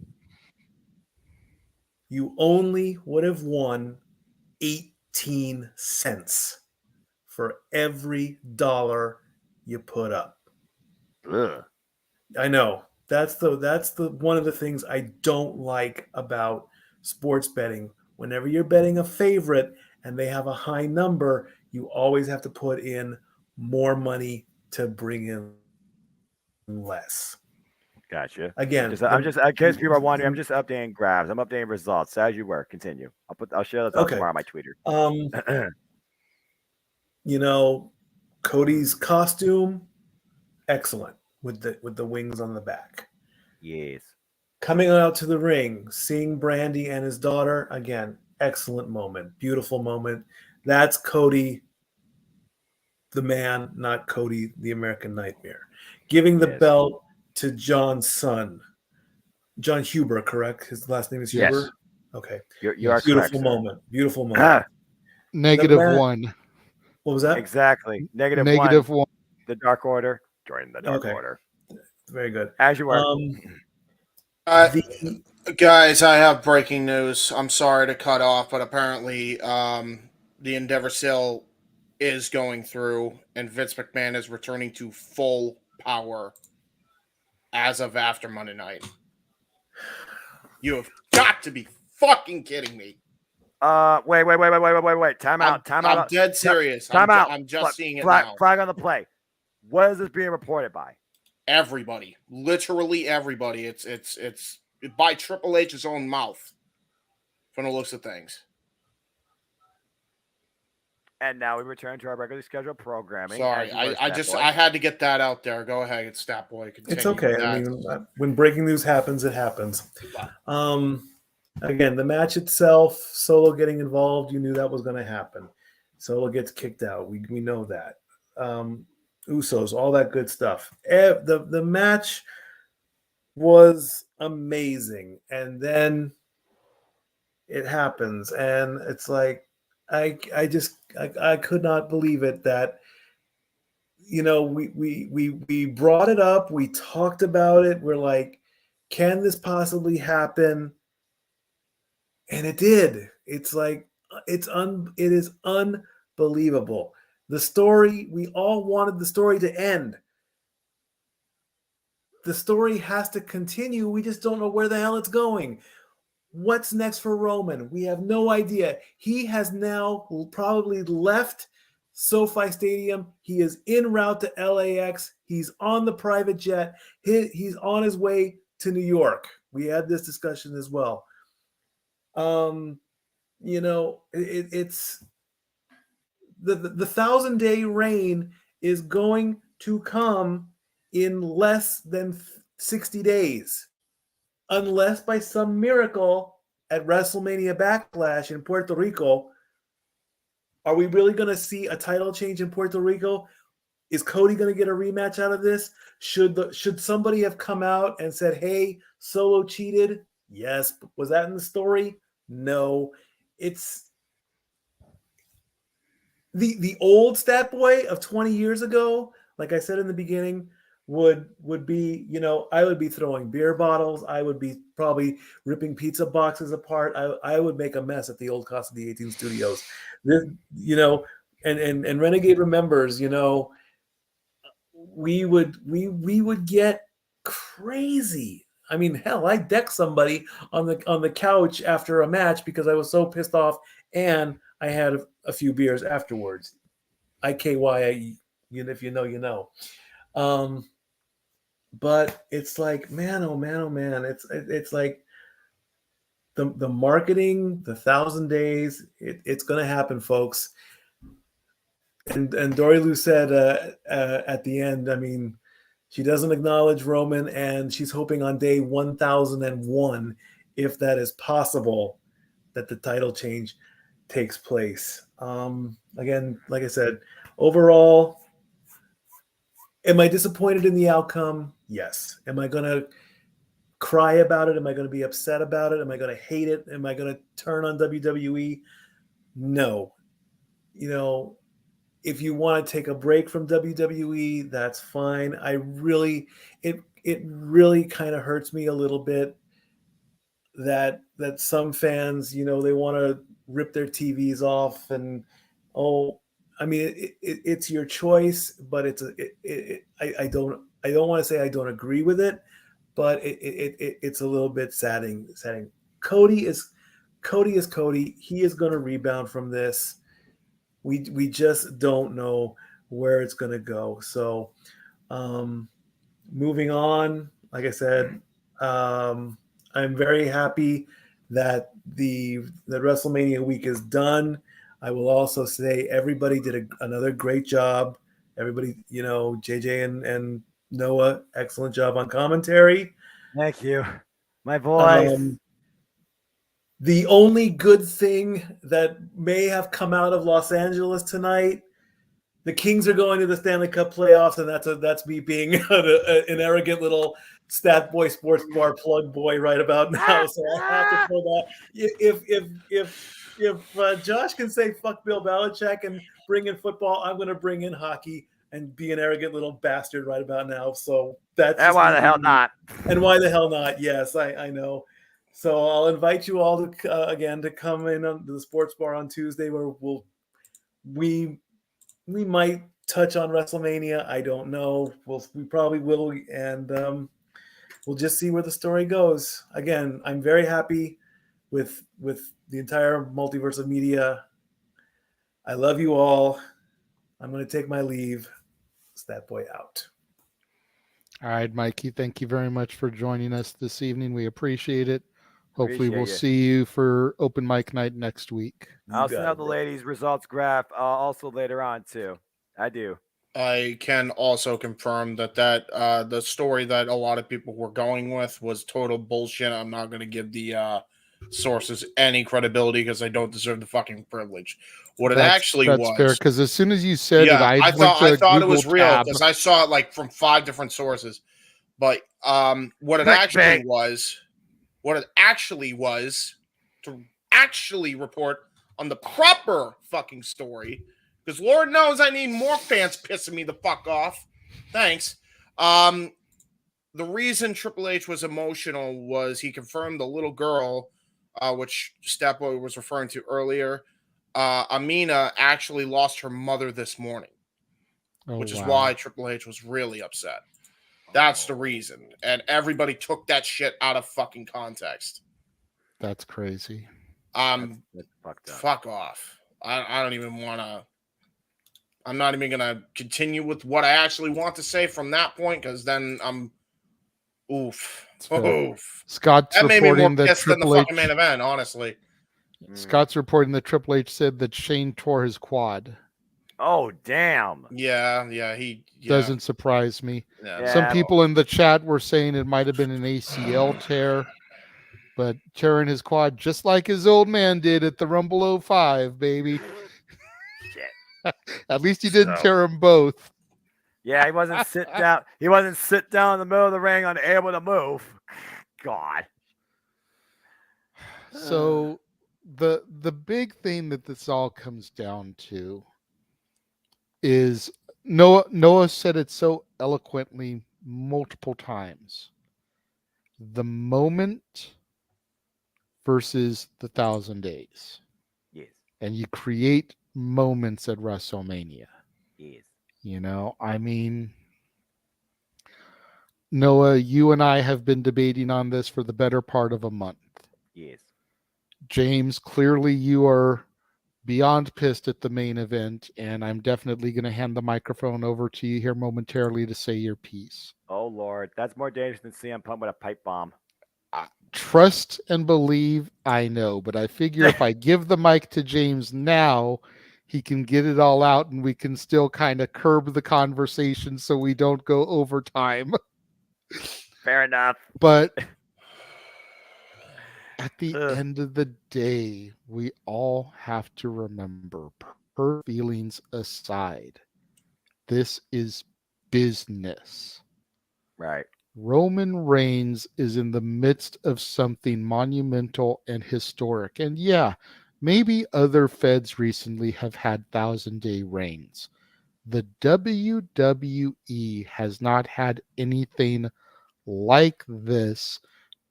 you only would have won 18 cents for every dollar you put up. Ugh. I know. That's the one of the things I don't like about sports betting. Whenever you're betting a favorite and they have a high number, you always have to put in more money to bring in less. Gotcha. Again, I'm just in case people are wondering, I'm just updating graphs. I'm updating results as you were. Continue. I'll share those out tomorrow on my Twitter. You know, Cody's costume, excellent with the wings on the back. Yes. Coming out to the ring, seeing Brandy and his daughter, again, excellent moment, beautiful moment. That's Cody, the man, not Cody, the American Nightmare. Giving the belt to John's son, John Huber, correct? His last name is Huber? Yes. Okay. You are beautiful correct, moment. Beautiful moment. -1. What was that? Exactly. -1. The Dark Order. Join the Dark Order. Very good. As you were. Guys, I have breaking news. I'm sorry to cut off, but apparently the Endeavor sale is going through, and Vince McMahon is returning to full power as of after Monday night. You have got to be fucking kidding me. Wait. Time out. I'm dead serious. Time out. I'm just seeing it now. Flag on the play. What is this being reported by? Everybody. Literally everybody. It's by Triple H's own mouth from the looks of things. And now we return to our regularly scheduled programming. Sorry, I had to get that out there. Go ahead, Stat Boy. Continue. It's okay. I mean, when breaking news happens, it happens. Again, the match itself, Solo getting involved, you knew that was going to happen. Solo gets kicked out. We know that. Usos, all that good stuff. The match was amazing, and then it happens, and it's like I could not believe it that, you know, we brought it up, we talked about it, we're like, can this possibly happen? And it did. It's like it is unbelievable. The story, we all wanted the story to end. The story has to continue. We just don't know where the hell it's going. What's next for Roman? We have no idea. He has now probably left SoFi Stadium. He is en route to LAX. He's on the private jet. He's on his way to New York. We had this discussion as well. You know, it's the 1,000-day reign is going to come in less than 60 days, unless by some miracle at WrestleMania Backlash in Puerto Rico. Are we really going to see a title change in Puerto Rico? Is Cody going to get a rematch out of this? Should somebody have come out and said, "Hey, Solo cheated"? Yes. Was that in the story? No. It's the old Stat Boy of 20 years ago. Like I said in the beginning, would be, you know, I would be throwing beer bottles. I would be probably ripping pizza boxes apart. I would make a mess at the old Casa de 18 Studios. You know, and Renegade remembers, you know, we would get crazy. I mean, hell, I decked somebody on the couch after a match because I was so pissed off, and I had a few beers afterwards. IKY, if you know, you know. But it's like, man, oh man, oh man. It's like the marketing, the 1,000 days, it's going to happen, folks. And Dory Lou said at the end, I mean, she doesn't acknowledge Roman, and she's hoping on day 1,001 if that is possible, that the title change takes place. Again, like I said, overall, am I disappointed in the outcome? Yes. Am I going to cry about it? Am I going to be upset about it? Am I going to hate it? Am I going to turn on WWE? No. You know, if you want to take a break from WWE, that's fine. It really kind of hurts me a little bit that some fans, you know, they want to rip their TVs off and it's your choice, but I don't want to say I don't agree with it, but it's a little bit saddening. Cody is Cody. He is going to rebound from this. We just don't know where it's going to go. So, moving on, like I said, I'm very happy that the WrestleMania week is done. I will also say everybody did another great job. Everybody, you know, JJ and Noah, excellent job on commentary. Thank you. My voice. The only good thing that may have come out of Los Angeles tonight, the Kings are going to the Stanley Cup playoffs, and that's me being an arrogant little Stat Boy Sports Bar plug boy right about now. So I have to throw that. If Josh can say fuck Bill Belichick and bring in football, I'm going to bring in hockey and be an arrogant little bastard right about now. So that's and why the hell not? And why the hell not? Yes, I know. So I'll invite you all to again to come in on the sports bar on Tuesday, where we might touch on WrestleMania. I don't know. We probably will, and we'll just see where the story goes. Again, I'm very happy with the entire Multiverse of Media. I love you all. I'm going to take my leave. Stat Boy out. All right, Mikey, thank you very much for joining us this evening. We appreciate it. Hopefully we'll see you for open mic night next week. I'll send out the ladies' results graph also later on too. I do. I can also confirm that the story that a lot of people were going with was total bullshit. I'm not going to give the sources any credibility because I don't deserve the fucking privilege. What that's was fair, because as soon as you said it, I thought it was real because I saw it like from 5 different sources. But what it actually was to actually report on the proper fucking story, because Lord knows I need more fans pissing me the fuck off. Thanks. The reason Triple H was emotional was he confirmed the little girl, which Stepboy was referring to earlier, Amina, actually lost her mother this morning, which is why Triple H was really upset. That's the reason. And everybody took that shit out of fucking context. That's crazy. Fuck off. I don't even want to. I'm not even going to continue with what I actually want to say from that point, because then I'm. Oof. Scott's that made me more reporting that pissed than the Triple fucking main event, honestly. Scott's reporting that Triple H said that Shane tore his quad. Oh, damn. Yeah. Doesn't surprise me. Yeah. Some people in the chat were saying it might have been an ACL tear, but tearing his quad just like his old man did at the Rumble 05, baby. Shit. At least he didn't tear them both. Yeah, he wasn't sit down. He wasn't sit down in the middle of the ring, unable to move. God. So the big thing that this all comes down to is Noah said it so eloquently multiple times. The moment versus the 1,000 days. Yes. And you create moments at WrestleMania. Yes. You know, I mean, Noah, you and I have been debating on this for the better part of a month. Yes. James, clearly you are beyond pissed at the main event, and I'm definitely going to hand the microphone over to you here momentarily to say your piece. Oh, Lord. That's more dangerous than CM Punk with a pipe bomb. Trust and believe, I know, but I figure if I give the mic to James now, he can get it all out and we can still kind of curb the conversation so we don't go overtime. Fair enough. But at the end of the day, we all have to remember, her feelings aside, this is business. Right. Roman Reigns is in the midst of something monumental and historic. And yeah, maybe other feds recently have had 1,000-day reigns. The WWE has not had anything like this,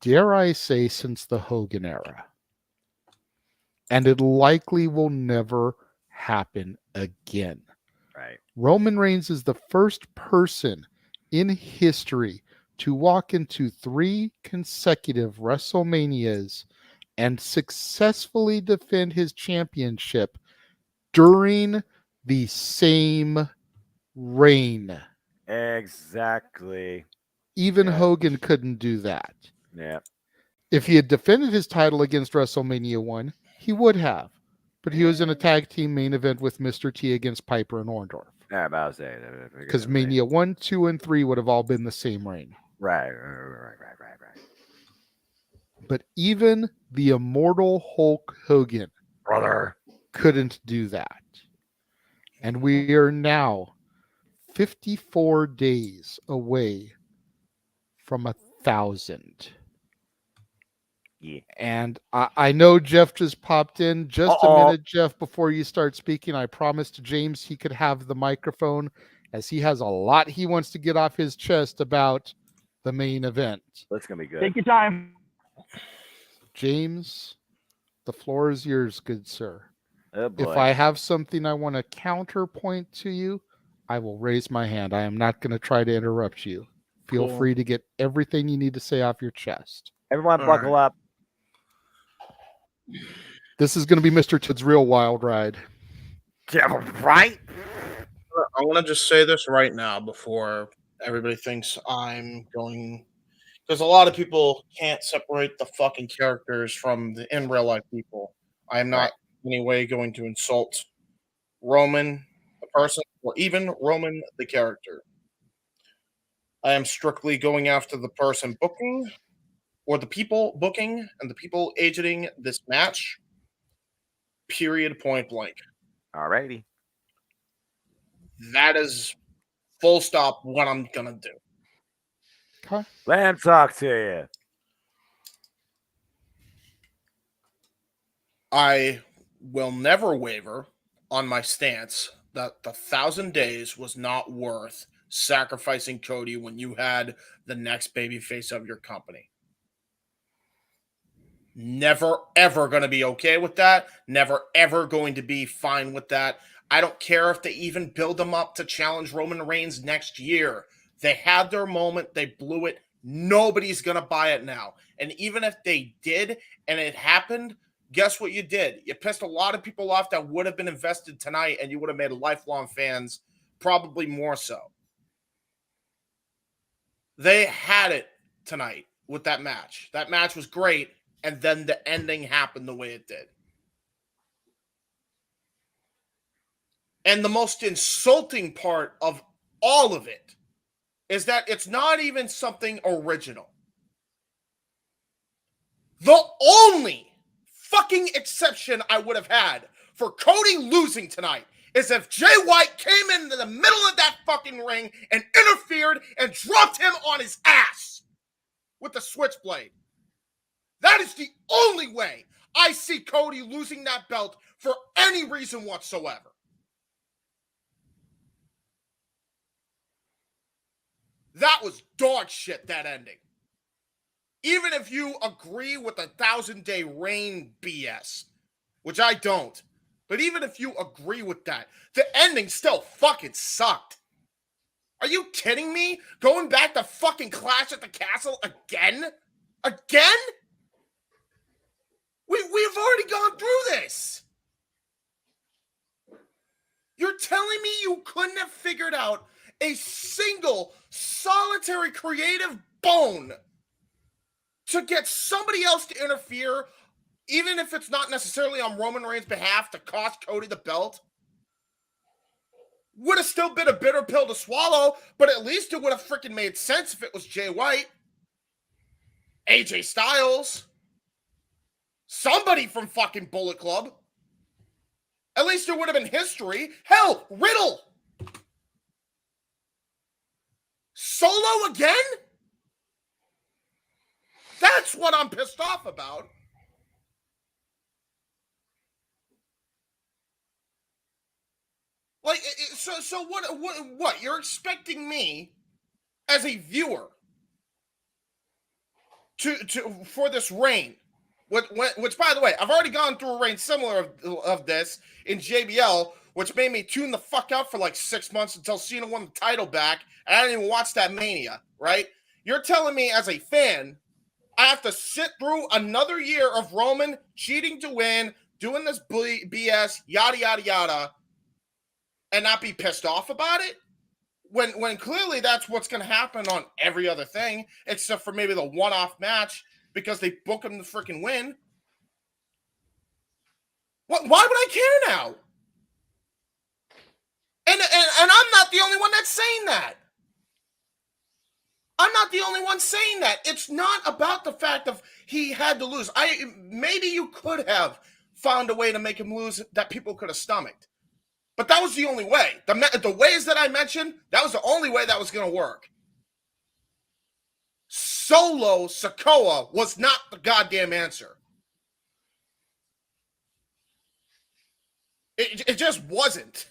dare I say, since the Hogan era. And it likely will never happen again. Right. Roman Reigns is the first person in history to walk into 3 consecutive WrestleManias and successfully defend his championship during the same reign. Exactly. Even Hogan couldn't do that. Yeah. If he had defended his title against WrestleMania 1, he would have. But he was in a tag team main event with Mr. T against Piper and Orndorff. Yeah, about to say because Mania 1, 2, and 3 would have all been the same reign. Right. But even the immortal Hulk Hogan couldn't do that. And we are now 54 days away from 1,000. Yeah. And I know Jeff just popped in. Just a minute, Jeff, before you start speaking. I promised James he could have the microphone, as he has a lot he wants to get off his chest about the main event. That's going to be good. Take your time. James, the floor is yours, good sir. Oh, boy. If I have something I want to counterpoint to you, I will raise my hand. I am not going to try to interrupt you. Feel free to get everything you need to say off your chest. Everyone buckle up. This is going to be Mr. Toad's real wild ride. Yeah, right? I want to just say this right now before everybody thinks I'm going... Because a lot of people can't separate the fucking characters from the in real life people. I am not in any way going to insult Roman, the person, or even Roman, the character. I am strictly going after the person booking, or the people booking, and the people agenting this match. Period, point blank. Alrighty. That is full stop what I'm going to do. Okay. Let him talk to you. I will never waver on my stance that the 1,000 days was not worth sacrificing Cody when you had the next babyface of your company. Never, ever going to be okay with that. Never, ever going to be fine with that. I don't care if they even build them up to challenge Roman Reigns next year. They had their moment. They blew it. Nobody's going to buy it now. And even if they did and it happened, guess what you did? You pissed a lot of people off that would have been invested tonight, and you would have made lifelong fans, probably more so. They had it tonight with that match. That match was great, and then the ending happened the way it did. And the most insulting part of all of it is that it's not even something original. The only fucking exception I would have had for Cody losing tonight is if Jay White came into the middle of that fucking ring and interfered and dropped him on his ass with the switchblade. That is the only way I see Cody losing that belt for any reason whatsoever. That was dog shit, that ending. Even if you agree with the 1,000-day reign BS, which I don't, but even if you agree with that, the ending still fucking sucked. Are you kidding me? Going back to fucking Clash at the Castle again? Again? We've already gone through this. You're telling me you couldn't have figured out a single solitary creative bone to get somebody else to interfere, even if it's not necessarily on Roman Reigns' behalf, to cost Cody the belt? Would have still been a bitter pill to swallow, but at least it would have freaking made sense if it was Jay White, AJ Styles, Somebody from fucking Bullet Club. At least there would have been history. Hell, Riddle. Solo again? That's what I'm pissed off about. Like, so what? You're expecting me as a viewer to for this reign, which by the way, I've already gone through a reign similar of this in JBL, which made me tune the fuck out for like 6 months until Cena won the title back, and I didn't even watch that Mania, right? You're telling me as a fan, I have to sit through another year of Roman cheating to win, doing this BS, yada, yada, yada, and not be pissed off about it? When clearly that's what's going to happen on every other thing, except for maybe the one-off match because they book him to freaking win. Why would I care now? And I'm not the only one that's saying that. I'm not the only one saying that. It's not about the fact of he had to lose. Maybe you could have found a way to make him lose that people could have stomached. But that was the only way. The ways that I mentioned, that was the only way that was going to work. Solo Sikoa was not the goddamn answer. It just wasn't.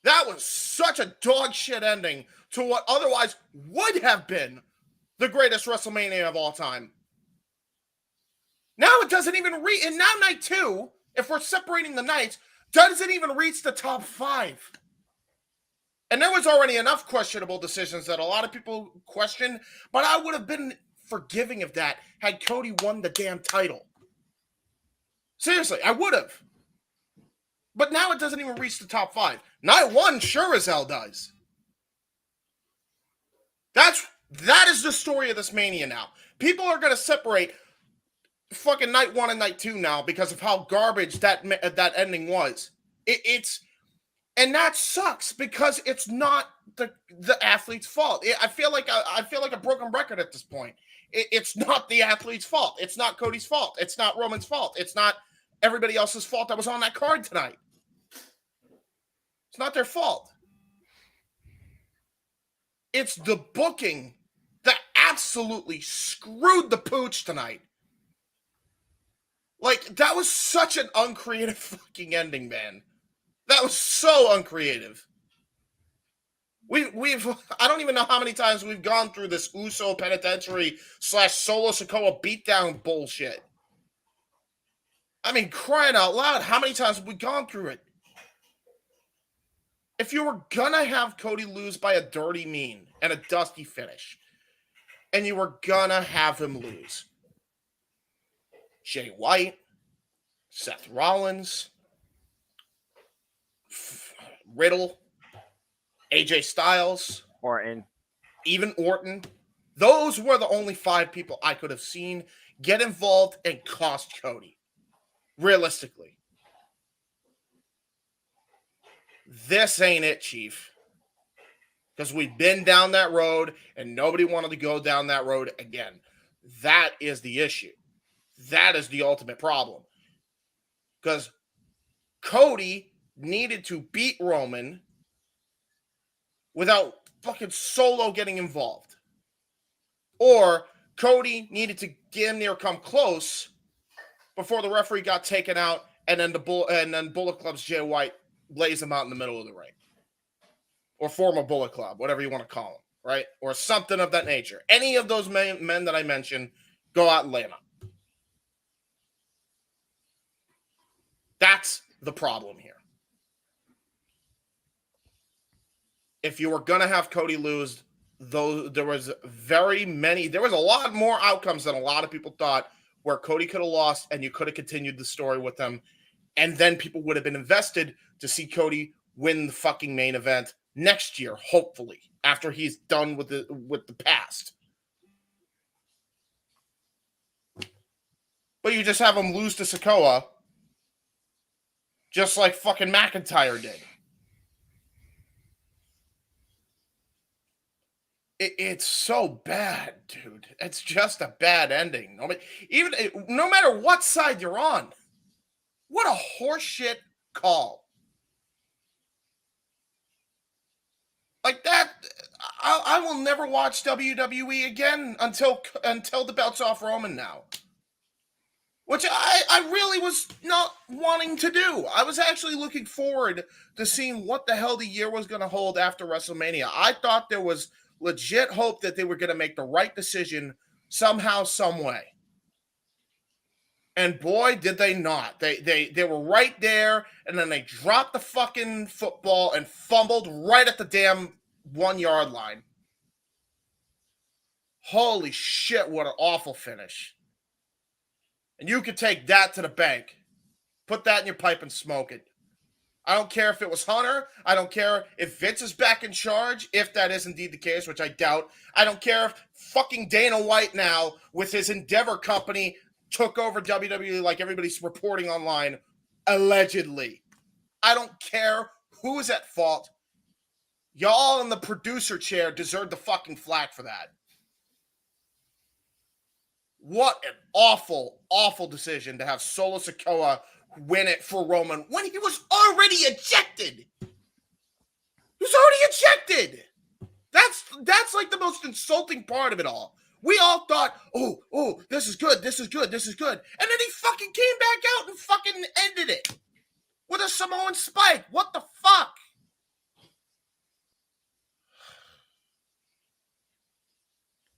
That was such a dog shit ending to what otherwise would have been the greatest WrestleMania of all time. Now it doesn't even reach, and now Night 2, if we're separating the nights, doesn't even reach the top 5. And there was already enough questionable decisions that a lot of people questioned, but I would have been forgiving of that had Cody won the damn title. Seriously, I would have. But now it doesn't even reach the top 5. Night 1 sure as hell does. That is the story of this Mania now. People are going to separate fucking Night 1 and Night 2 now because of how garbage that ending was. And that sucks because it's not the athlete's fault. I feel like a broken record at this point. It's not the athlete's fault. It's not Cody's fault. It's not Roman's fault. It's not everybody else's fault that was on that card tonight. It's not their fault. It's the booking that absolutely screwed the pooch tonight. Like, that was such an uncreative fucking ending, man. That was so uncreative. We've I don't even know how many times we've gone through this Uso penitentiary / Solo Sikoa beatdown bullshit. I mean, crying out loud, how many times have we gone through it? If you were gonna have Cody lose by a dirty mean and a dusty finish, and you were gonna have him lose, Jay White, Seth Rollins, Riddle, AJ Styles, Orton, even Orton, those were the only 5 people I could have seen get involved and cost Cody. Realistically. This ain't it, Chief. Because we've been down that road and nobody wanted to go down that road again. That is the issue. That is the ultimate problem. Because Cody needed to beat Roman without fucking Solo getting involved. Or Cody needed to damn near come close before the referee got taken out and then Bullet Club's Jay White lays him out in the middle of the ring. Or former Bullet Club, whatever you want to call him, right? Or something of that nature. Any of those men that I mentioned, go out and lay him out. That's the problem here. If you were going to have Cody lose, though, there was a lot more outcomes than a lot of people thought where Cody could have lost and you could have continued the story with him. And then people would have been invested to see Cody win the fucking main event next year, hopefully, after he's done with the past. But you just have him lose to Sikoa, just like fucking McIntyre did. It's so bad, dude. It's just a bad ending. No matter what side you're on, what a horseshit call. Like that, I will never watch WWE again until the belt's off Roman now. Which I really was not wanting to do. I was actually looking forward to seeing what the hell the year was going to hold after WrestleMania. I thought there was legit hope that they were going to make the right decision somehow, some way. And boy, did they not. They were right there, and then they dropped the fucking football and fumbled right at the damn 1 yard line. Holy shit, what an awful finish. And you could take that to the bank. Put that in your pipe and smoke it. I don't care if it was Hunter. I don't care if Vince is back in charge, if that is indeed the case, which I doubt. I don't care if fucking Dana White now, with his Endeavor company, took over WWE like everybody's reporting online, allegedly. I don't care who is at fault. Y'all in the producer chair deserve the fucking flack for that. What an awful, awful decision to have Solo Sikoa win it for Roman when he was already ejected. He was already ejected. That's like the most insulting part of it all. We all thought, oh, this is good, this is good, this is good. And then he fucking came back out and fucking ended it with a Samoan spike. What the fuck?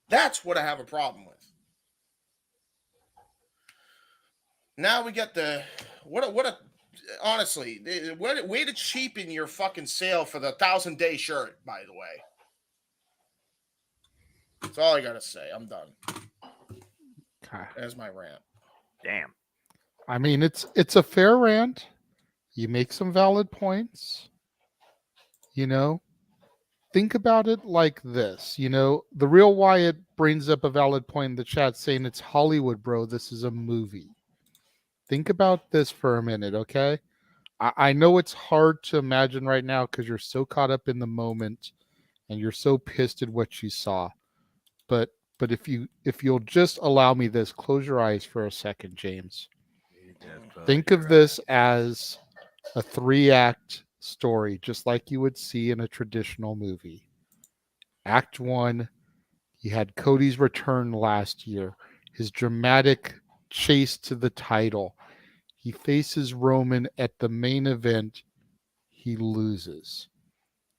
That's what I have a problem with. Now we get honestly, way to cheapen your fucking sale for the 1,000-day shirt, by the way. That's all I gotta say. I'm done. Okay. There's my rant. Damn. I mean, it's a fair rant. You make some valid points. Think about it like this. The Real Wyatt brings up a valid point in the chat saying it's Hollywood, bro. This is a movie. Think about this for a minute, okay? I know it's hard to imagine right now because you're so caught up in the moment and you're so pissed at what you saw. But if you'll just allow me this, close your eyes for a second, James. Think of this as a 3-act story, just like you would see in a traditional movie. Act 1, you had Cody's return last year, his dramatic chase to the title. He faces Roman at the main event. He loses.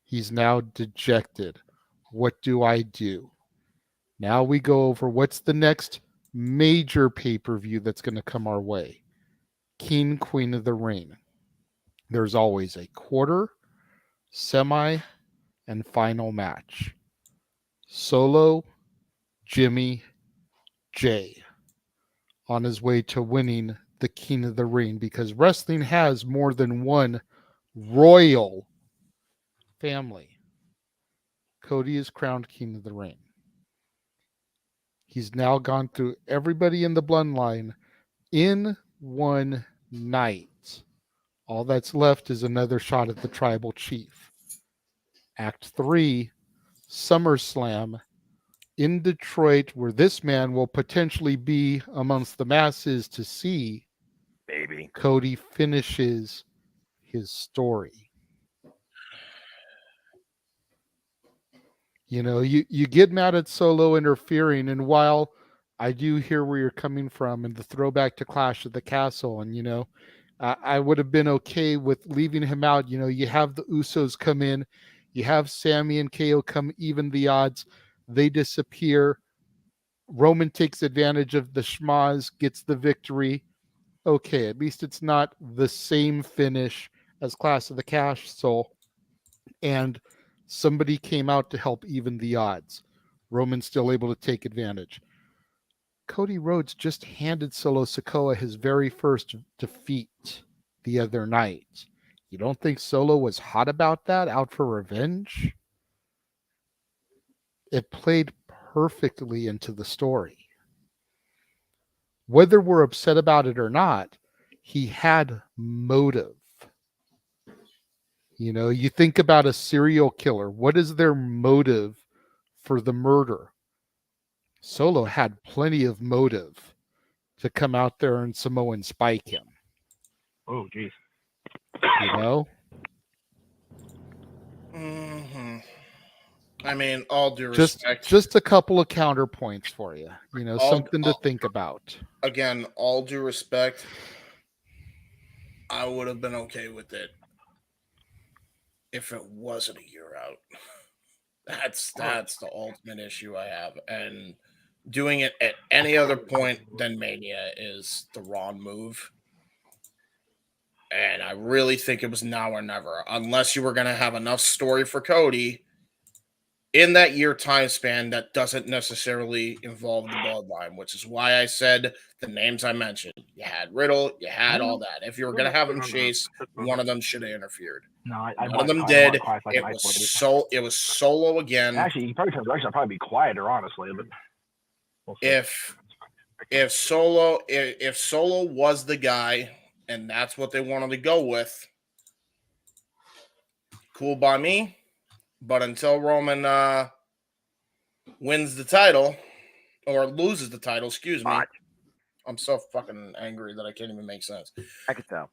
He's now dejected. What do I do? Now we go over what's the next major pay-per-view that's going to come our way. King, Queen of the Ring. There's always a quarter, semi, and final match. Solo, Jimmy, Jay on his way to winning the King of the Ring, because wrestling has more than one royal family. Cody is crowned King of the Ring. He's now gone through everybody in the bloodline in one night. All that's left is another shot at the tribal chief. Act 3, SummerSlam in Detroit, where this man will potentially be amongst the masses to see. Baby. Cody finishes his story. You get mad at Solo interfering, and while I do hear where you're coming from and the throwback to Clash at the Castle, and I would have been okay with leaving him out. You have the Usos come in, you have Sammy and KO come even the odds, they disappear. Roman takes advantage of the schmaz, gets the victory. Okay, at least it's not the same finish as Clash of the Castle, and somebody came out to help even the odds. Roman's still able to take advantage. Cody Rhodes just handed Solo Sikoa his very first defeat the other night. You don't think Solo was hot about that, out for revenge? It played perfectly into the story. Whether we're upset about it or not, he had motive. You think about a serial killer. What is their motive for the murder. Solo had plenty of motive to come out there and Samoan spike him. Oh, geez. You know? Mm-hmm. I mean, all due respect. Just a couple of counterpoints for you. You know, something to think about. Again, all due respect, I would have been okay with it if it wasn't a year out. That's the ultimate issue I have. And doing it at any other point than Mania is the wrong move. And I really think it was now or never, unless you were going to have enough story for Cody in that year time span that doesn't necessarily involve the bloodline, which is why I said the names I mentioned. You had Riddle, you had all that. If you were going to have them chase, one of them should have interfered. No, one of them did. It was Solo again. Actually, you probably turned direction. I'd probably be quieter, honestly. But we'll if Solo was the guy and that's what they wanted to go with, cool by me. But until Roman wins the title or loses the title, excuse me, I'm so fucking angry that I can't even make sense. I can tell.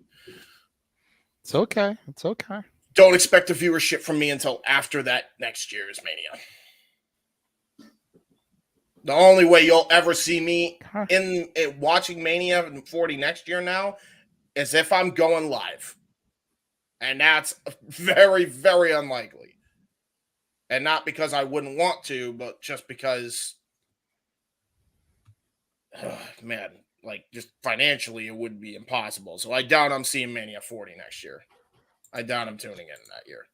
It's okay. It's okay. Don't expect a viewership from me until after that next year's Mania. The only way you'll ever see me in watching Mania 40 next year now is if I'm going live. And that's very, very unlikely. And not because I wouldn't want to, but just because, man, like just financially it would be impossible. So I doubt I'm seeing Mania 40 next year. I doubt I'm tuning in that year.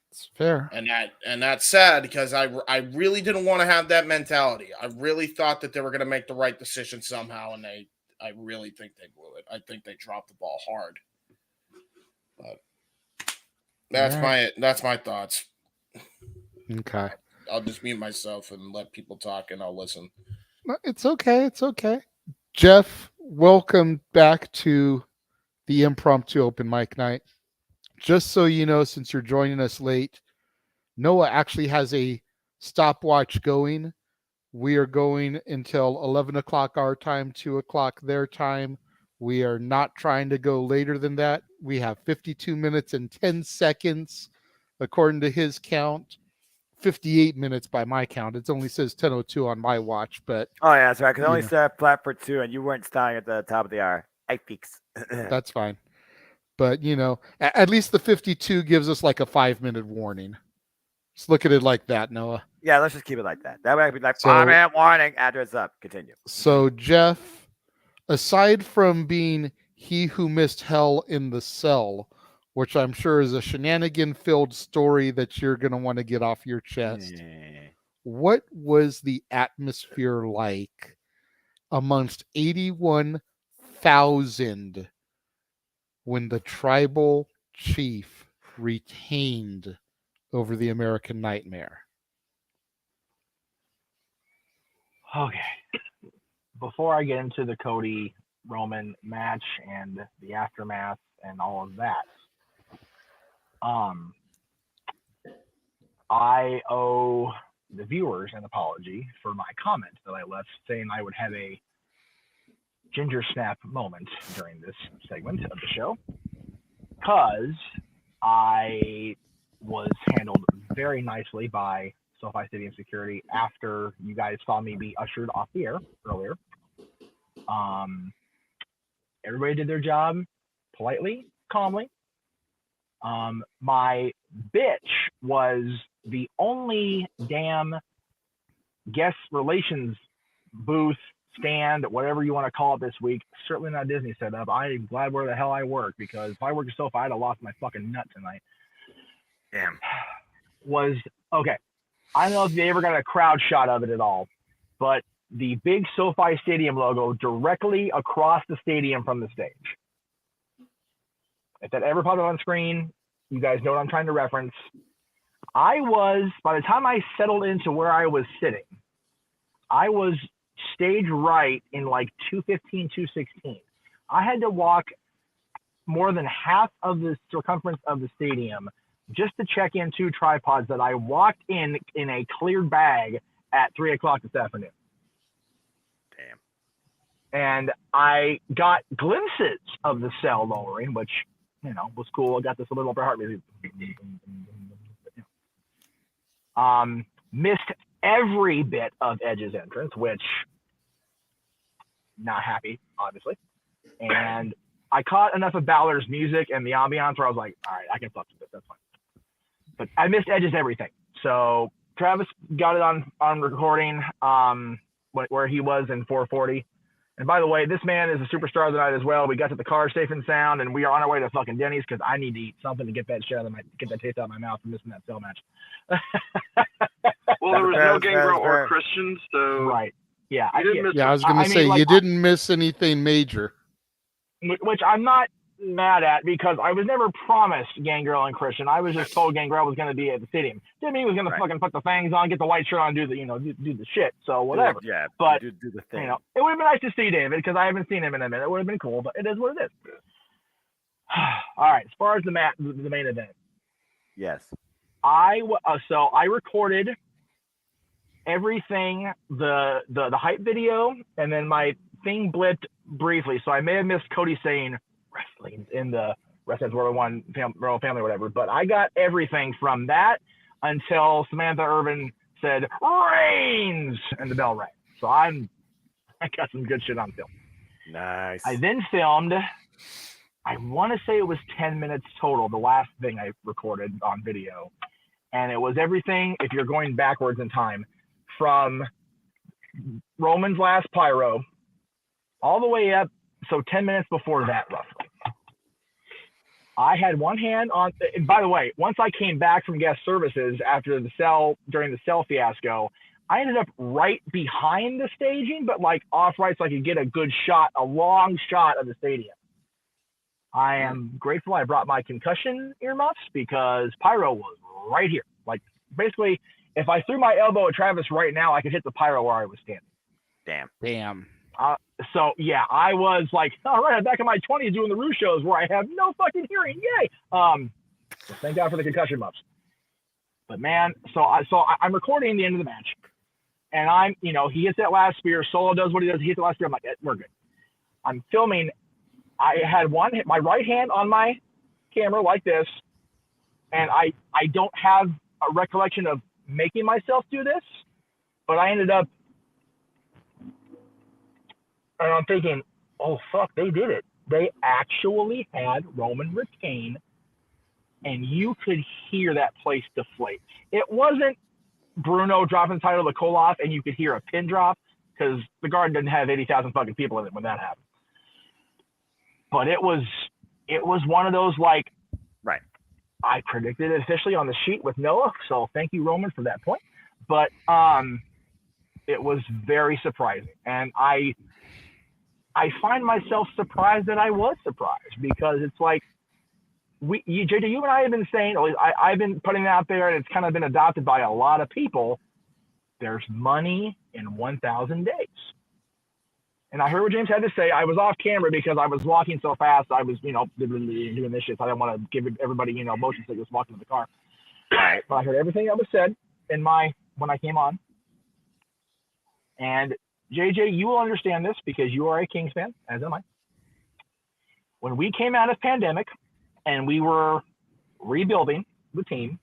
It's fair. And that's sad because I really didn't want to have that mentality. I really thought that they were going to make the right decision somehow, and I really think they blew it. I think they dropped the ball hard. But that's my thoughts. Okay. I'll just mute myself and let people talk, and I'll listen. It's okay. It's okay. Jeff, welcome back to the impromptu open mic night. Just so you know, since you're joining us late, Noah actually has a stopwatch going. We are going until 11 o'clock our time, 2 o'clock their time. We are not trying to go later than that. We have 52 minutes and 10 seconds, according to his count. 58 minutes by my count. It only says 10:02 on my watch, but oh yeah, that's right. Because I only said flat for 2, and you weren't starting at the top of the hour. I fix. That's fine. But you know, at least the 52 gives us like a 5-minute warning. Just look at it like that, Noah. Yeah, let's just keep it like that. That way, I could be like 5-minute warning after it's up. Continue. So Jeff, aside from being he who missed hell in the cell, which I'm sure is a shenanigan-filled story that you're going to want to get off your chest. What was the atmosphere like amongst 81,000 when the tribal chief retained over the American Nightmare? Okay. Before I get into the Cody Roman match and the aftermath and all of that, I owe the viewers an apology for my comment that I left saying I would have a ginger snap moment during this segment of the show, because I was handled very nicely by SoFi Stadium security after you guys saw me be ushered off the air earlier. Everybody did their job politely, calmly. My bitch was the only damn guest relations booth, stand, whatever you want to call it this week. Certainly not Disney setup. I'm glad where the hell I work, because if I worked at SoFi, I'd have lost my fucking nut tonight. Damn. Was okay. I don't know if they ever got a crowd shot of it at all, but the big SoFi Stadium logo directly across the stadium from the stage. If that ever popped up on screen, you guys know what I'm trying to reference. By the time I settled into where I was sitting, I was stage right in like 215, 216. I had to walk more than half of the circumference of the stadium just to check in 2 tripods that I walked in a cleared bag at 3 o'clock this afternoon. Damn. And I got glimpses of the cell lowering, which, was cool. I got this little upper heart rate. Missed every bit of Edge's entrance, which not happy, obviously. And I caught enough of Balor's music and the ambiance where I was like, all right, I can fuck with this. That's fine. But I missed Edge's everything. So Travis got it on recording where he was in 440. And by the way, this man is a superstar of the night as well. We got to the car safe and sound, and we are on our way to fucking Denny's because I need to eat something to get that shit out of get that taste out of my mouth from missing that cell match. Well, there was no Gangrel or Christian, so right. Yeah, I was going to say you didn't miss anything major, which I'm not mad at because I was never promised Gangrel and Christian. I was just told Gangrel was going to be at the stadium. Didn't mean he was going to fucking put the fangs on, get the white shirt on, do the shit. So whatever. Yeah, but do the thing. It would have been nice to see David because I haven't seen him in a minute. It would have been cool, but it is what it is. All right, as far as the main event. Yes. So I recorded everything, the hype video, and then my thing blipped briefly, so I may have missed Cody saying wrestling in the Wrestling's World One Royal Family or whatever, but I got everything from that until Samantha Irvin said Reigns and the bell rang. So I got some good shit on film. Nice. I then filmed, I want to say it was 10 minutes total, the last thing I recorded on video, and it was everything, if you're going backwards in time, from Roman's last pyro all the way up, so 10 minutes before that, roughly. I had one hand on, and by the way, once I came back from guest services during the cell fiasco, I ended up right behind the staging, but like off right so I could get a long shot of the stadium. I am grateful I brought my concussion earmuffs because pyro was right here. Like basically, if I threw my elbow at Travis right now, I could hit the pyro where I was standing. Damn. So yeah, I was like, all right, I'm back in my 20s doing the Roo shows where I have no fucking hearing. Yay! So thank God for the concussion muffs. But man, so I'm recording the end of the match, and he hits that last spear. Solo does what he does. He hits the last spear. I'm like, we're good. I'm filming. I had my right hand on my camera like this, and I don't have a recollection of making myself do this, but I ended up. And I'm thinking, oh, fuck, they did it. They actually had Roman retain, and you could hear that place deflate. It wasn't Bruno dropping the title to Koloff, and you could hear a pin drop, because the Garden didn't have 80,000 fucking people in it when that happened. But it was one of those, like, right. I predicted it officially on the sheet with Noah, so thank you, Roman, for that point. But it was very surprising. And I find myself surprised that I was surprised because it's like, JJ, you and I have been saying, I've been putting it out there and it's kind of been adopted by a lot of people. There's money in 1,000 days. And I heard what James had to say. I was off camera because I was walking so fast. I was, doing this shit. So I didn't want to give everybody, motion sickness walking to the car. Right. But I heard everything that was said when I came on. And JJ, you will understand this because you are a Kings fan, as am I. When we came out of pandemic and we were rebuilding the team,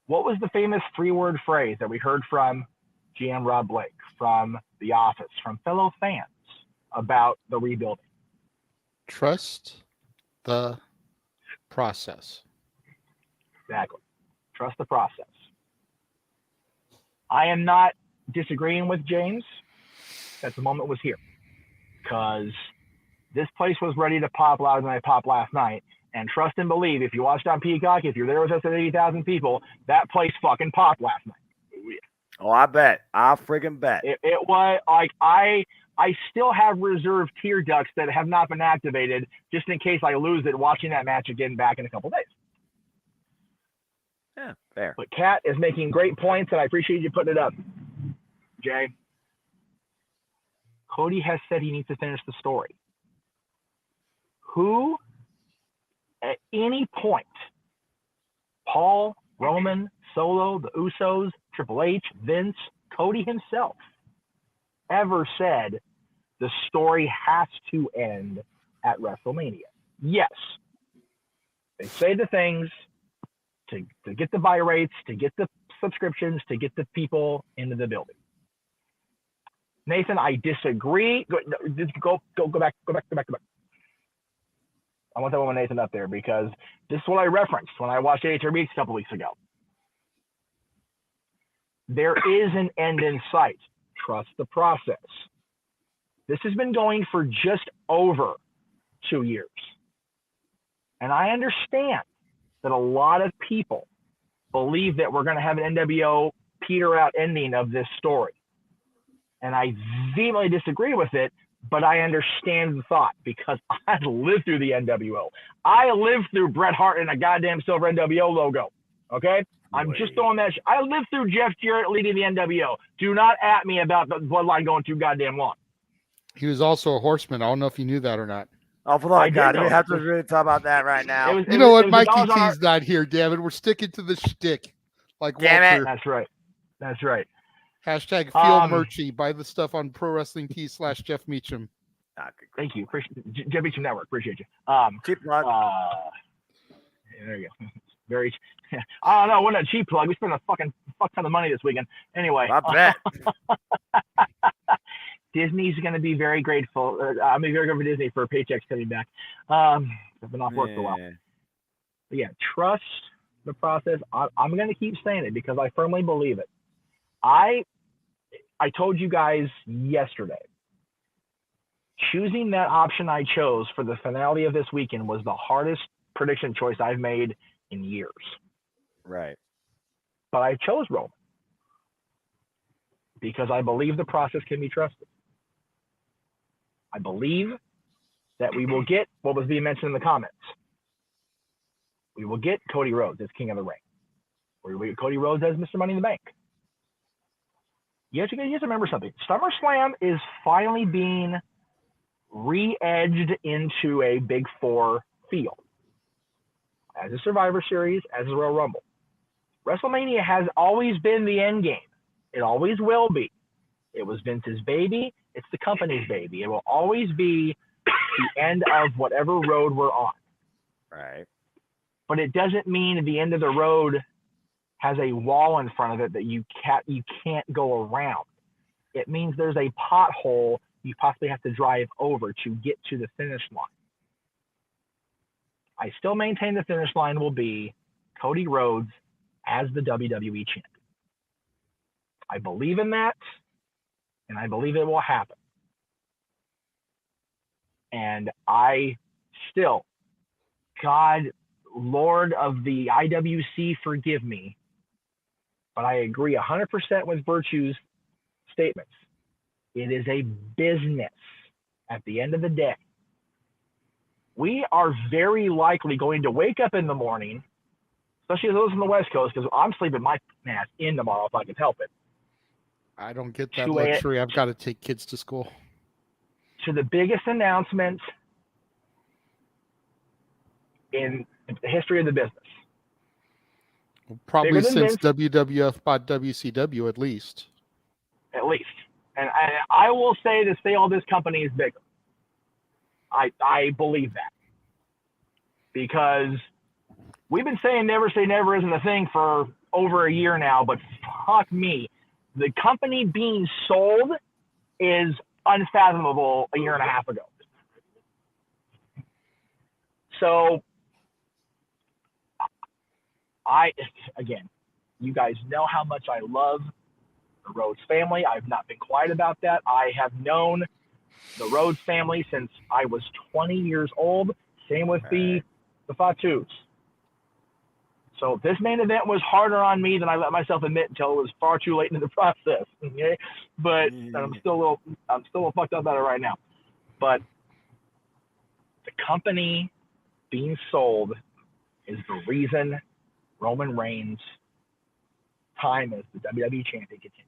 what was the famous 3-word phrase that we heard from GM Rob Blake, from The Office, from fellow fans about the rebuilding? Trust the process. Exactly. Trust the process. I am not disagreeing with James that the moment was here, because this place was ready to pop louder than I popped last night. And trust and believe, if you watched on Peacock, if you're there with us at 80,000 people, that place fucking popped last night. Oh, I bet. I friggin' bet. It was like I still have reserved tear ducts that have not been activated just in case I lose it watching that match again back in a couple days. Yeah, fair. But Kat is making great points, and I appreciate you putting it up, Jay. Cody has said he needs to finish the story. Who, at any point, Paul, Roman, Solo, the Usos, Triple H, Vince, Cody himself ever said the story has to end at WrestleMania? Yes. They say the things to get the buy rates, to get the subscriptions, to get the people into the building. Nathan, I disagree. Go back. I want that one with Nathan up there because this is what I referenced when I watched AHR Weeks a couple weeks ago. There is an end in sight. Trust the process. This has been going for just over 2 years. And I understand that a lot of people believe that we're going to have an NWO peter out ending of this story. And I vehemently disagree with it, but I understand the thought because I lived through the NWO. I lived through Bret Hart and a goddamn silver NWO logo. Okay? I'm just throwing that. I lived through Jeff Jarrett leading the NWO. Do not at me about the bloodline going too goddamn long. He was also a horseman. I don't know if you knew that or not. Oh, for the love of God, we have to really talk about that right now. You know what? Mikey T's not here, damn it. We're sticking to the shtick. Like damn Walter. it. That's right. That's right. Hashtag Feel Merchy. Buy the stuff on ProWrestlingTees/Jeff Meacham. Thank you. Jeff Meacham Network. Appreciate you. Cheap plug. There you go. Very. I don't know. What a cheap plug. We spent a fuck ton of money this weekend. Anyway. I bet. Disney's going to be very grateful. I'm going to be very grateful for Disney for paychecks coming back. I've been off work for a while. But yeah, trust the process. I'm going to keep saying it because I firmly believe it. I told you guys yesterday, choosing that option I chose for the finale of this weekend was the hardest prediction choice I've made in years. Right. But I chose Roman because I believe the process can be trusted. I believe that we will get what was being mentioned in the comments. We will get Cody Rhodes as King of the Ring. Or we will get Cody Rhodes as Mr. Money in the Bank. You have to remember something. SummerSlam is finally being re-edged into a Big Four feel. As a Survivor Series, as a Royal Rumble. WrestleMania has always been the end game. It always will be. It was Vince's baby. It's the company's baby. It will always be the end of whatever road we're on. Right. But it doesn't mean the end of the road has a wall in front of it that you can't go around. It means there's a pothole you possibly have to drive over to get to the finish line. I still maintain the finish line will be Cody Rhodes as the WWE champion. I believe in that, and I believe it will happen. And I still, God, Lord of the IWC, forgive me, but I agree 100% with Virtue's statements. It is a business at the end of the day. We are very likely going to wake up in the morning, especially those on the West Coast, because I'm sleeping my ass in tomorrow if I can help it. I don't get that luxury. I've got to take kids to school. To the biggest announcement in the history of the business. Well, probably since WWF bought WCW, at least. At least. And I will say to say all this company is bigger. I believe that. Because we've been saying never say never isn't a thing for over a year now, but fuck me. The company being sold is unfathomable a year and a half ago. So, again, you guys know how much I love the Rhodes family. I've not been quiet about that. I have known the Rhodes family since I was 20 years old. Same with the Fatus. So this main event was harder on me than I let myself admit until it was far too late in the process. Okay, but I'm still a little fucked up about it right now. But the company being sold is the reason Roman Reigns' time as the WWE champion continues.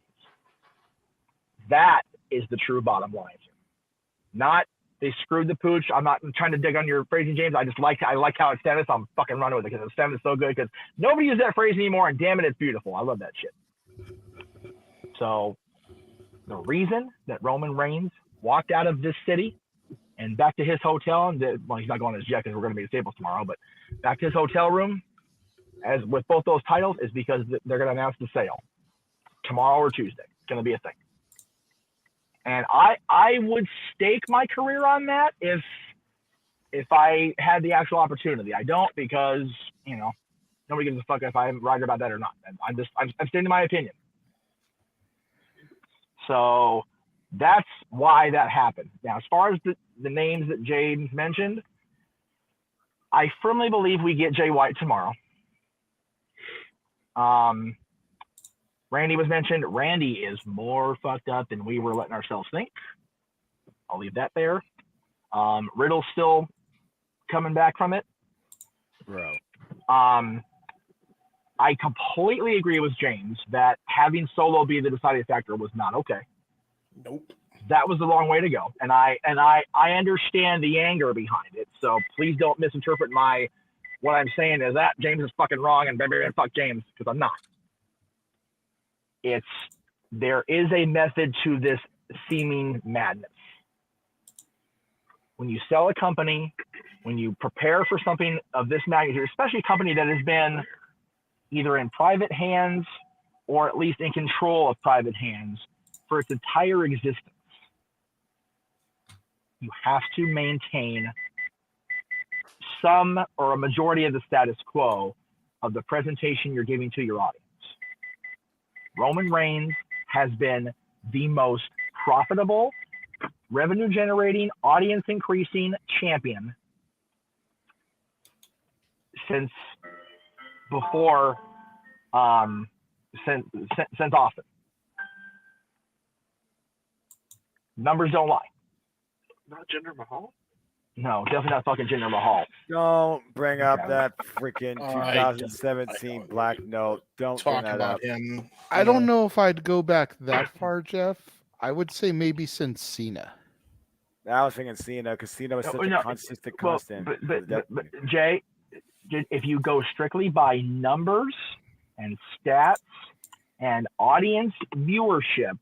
That is the true bottom line here. Not They screwed the pooch. I'm not trying to dig on your phrasing, James. I like how it's said. So I'm fucking running with it because the stem is so good. Because nobody uses that phrase anymore, and damn it, it's beautiful. I love that shit. So the reason that Roman Reigns walked out of this city and back to his hotel, and he's not going on his jet because we're going to be at Staples tomorrow, but back to his hotel room, as with both those titles, is because they're going to announce the sale tomorrow or Tuesday. It's going to be a thing. And I would stake my career on that if I had the actual opportunity. I don't, because nobody gives a fuck if I'm right about that or not. I'm stating my opinion. So that's why that happened. Now, as far as the names that James mentioned, I firmly believe we get Jay White tomorrow. Randy was mentioned. Randy is more fucked up than we were letting ourselves think. I'll leave that there. Riddle's still coming back from it. Bro. I completely agree with James that having Solo be the deciding factor was not okay. Nope. That was the wrong way to go. And I understand the anger behind it. So please don't misinterpret what I'm saying is that James is fucking wrong and fuck James, because I'm not. There is a method to this seeming madness. When you sell a company, when you prepare for something of this magnitude, especially a company that has been either in private hands or at least in control of private hands for its entire existence, you have to maintain some or a majority of the status quo of the presentation you're giving to your audience. Roman Reigns has been the most profitable, revenue-generating, audience-increasing champion since before, since Austin. Numbers don't lie. Not Jinder Mahal? No, definitely not fucking Jinder Mahal. Don't bring up that freaking 2017 Black Note. Don't talk bring that about up. him. I don't know if I'd go back that far, Jeff. I would say maybe since Cena. I was thinking Cena because Cena was such a consistent constant. But Jay, if you go strictly by numbers and stats and audience viewership,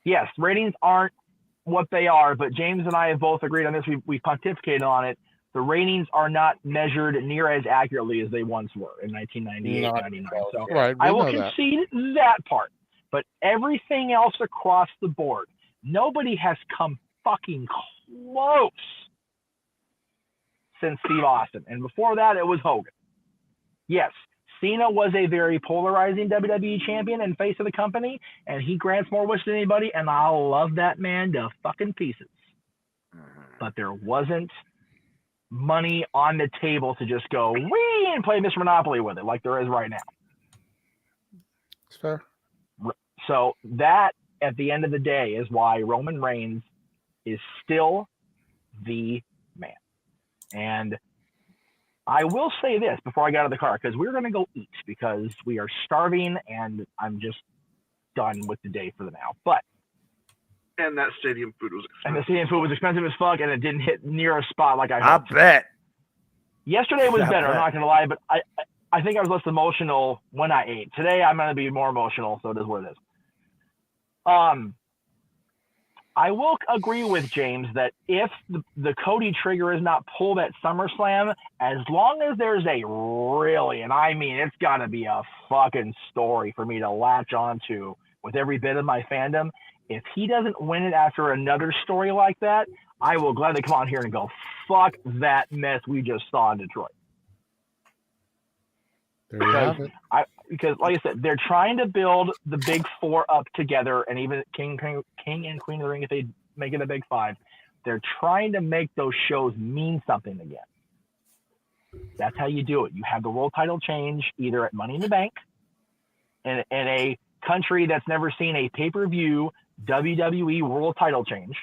yes, ratings aren't what they are, but James and I have both agreed on this. We pontificated on it. The ratings are not measured near as accurately as they once were in 1998, 99. So right, I will concede that part. But everything else across the board, nobody has come fucking close since Steve Austin. And before that, it was Hogan. Yes, Cena was a very polarizing WWE champion and face of the company, and he grants more wishes than anybody, and I love that man to fucking pieces. But there wasn't money on the table to just go, wee, and play Mr. Monopoly with it like there is right now. It's fair. So that, at the end of the day, is why Roman Reigns is still the man. And I will say this before I get out of the car, because we're going to go eat because we are starving and I'm just done with the day for the now. And that stadium food was expensive. And the stadium food was expensive as fuck, and it didn't hit near a spot like I hoped. I bet. Yesterday was better, I'm not going to lie, but I think I was less emotional when I ate. Today I'm going to be more emotional, so it is what it is. I will agree with James that if the Cody trigger is not pulled at SummerSlam, as long as there's a really, and I mean it's got to be a fucking story for me to latch onto with every bit of my fandom, if he doesn't win it after another story like that, I will gladly come on here and go, fuck that mess we just saw in Detroit. Because, like I said, they're trying to build the big four up together, and even King and Queen of the Ring, if they make it a big five, they're trying to make those shows mean something again. That's how you do it. You have the world title change either at Money in the Bank, in a country that's never seen a pay-per-view WWE world title change,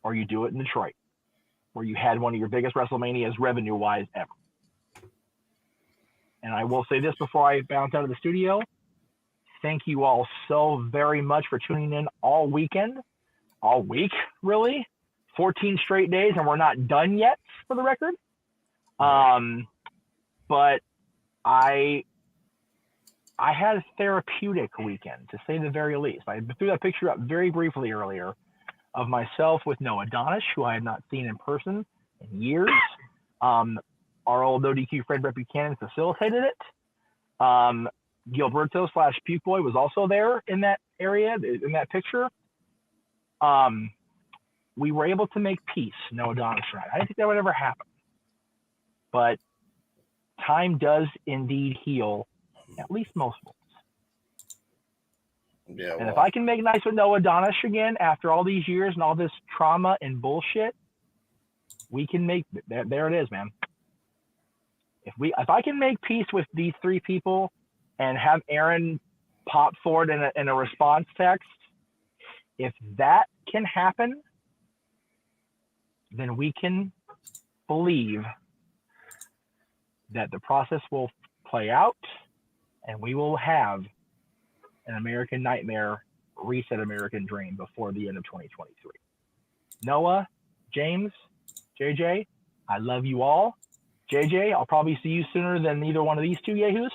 or you do it in Detroit, where you had one of your biggest WrestleManias revenue-wise ever. And I will say this before I bounce out of the studio. Thank you all so very much for tuning in all weekend. all week, really. 14 straight days, and we're not done yet, for the record. But I had a therapeutic weekend, to say the very least. I threw that picture up very briefly earlier of myself with Noah Donish, who I had not seen in person in years. Our old ODQ friend Brett Buchanan facilitated it. Gilberto / Puke Boy was also there in that area, in that picture. We were able to make peace, Noah Donish and I didn't think that would ever happen. But time does indeed heal at least most wounds. Yeah, and if I can make nice with Noah Donish again after all these years and all this trauma and bullshit, we can make there it is, man. If I can make peace with these three people and have Aaron pop forward in a response text, if that can happen, then we can believe that the process will play out and we will have an American Nightmare Reset American Dream before the end of 2023. Noah, James, JJ, I love you all. JJ, I'll probably see you sooner than either one of these two yahoos.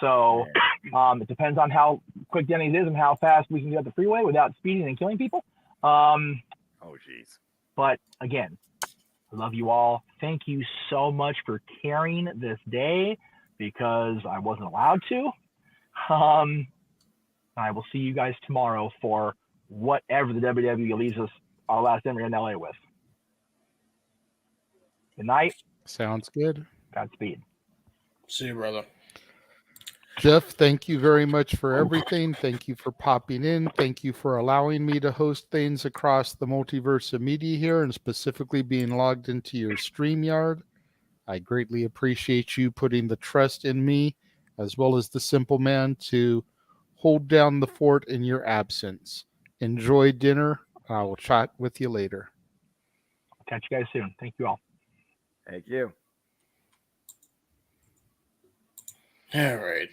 So it depends on how quick Denny's is and how fast we can get up the freeway without speeding and killing people. Oh, jeez. But again, I love you all. Thank you so much for carrying this day because I wasn't allowed to. I will see you guys tomorrow for whatever the WWE leaves us our last dinner in LA with. Good night. Sounds good. Godspeed. See you, brother. Jeff, thank you very much for everything. Thank you for popping in. Thank you for allowing me to host things across the multiverse of media here and specifically being logged into your StreamYard. I greatly appreciate you putting the trust in me as well as the Simple Man to hold down the fort in your absence. Enjoy dinner. I will chat with you later. I'll catch you guys soon. Thank you all. Thank you. All right.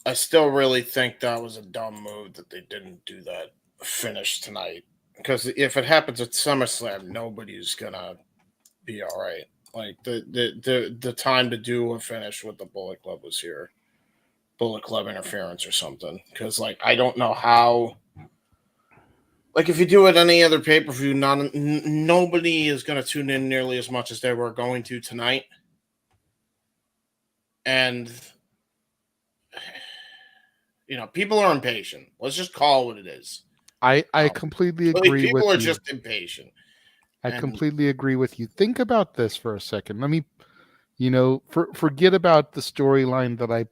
I still really think that was a dumb move that they didn't do that finish tonight. Because if it happens at SummerSlam, nobody's gonna be all right. Like the time to do a finish with the Bullet Club was here. Bullet Club interference or something. Because like I don't know how. Like if you do it any other pay-per-view, nobody is going to tune in nearly as much as they were going to tonight. And, people are impatient. Let's just call it what it is. I completely agree with you. People are just impatient. I completely agree with you. Think about this for a second. Let me, forget about the storyline that I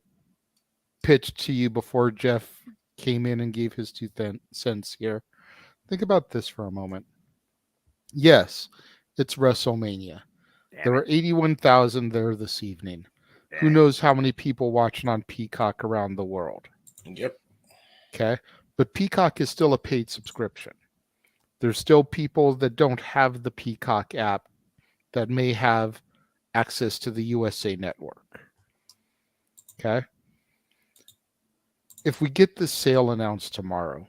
pitched to you before Jeff came in and gave his 2 cents here. Think about this for a moment. Yes, it's WrestleMania. There were 81,000 there this evening. Who knows how many people watching on Peacock around the world? Yep. Okay. But Peacock is still a paid subscription. There's still people that don't have the Peacock app that may have access to the USA Network. Okay. If we get this sale announced tomorrow,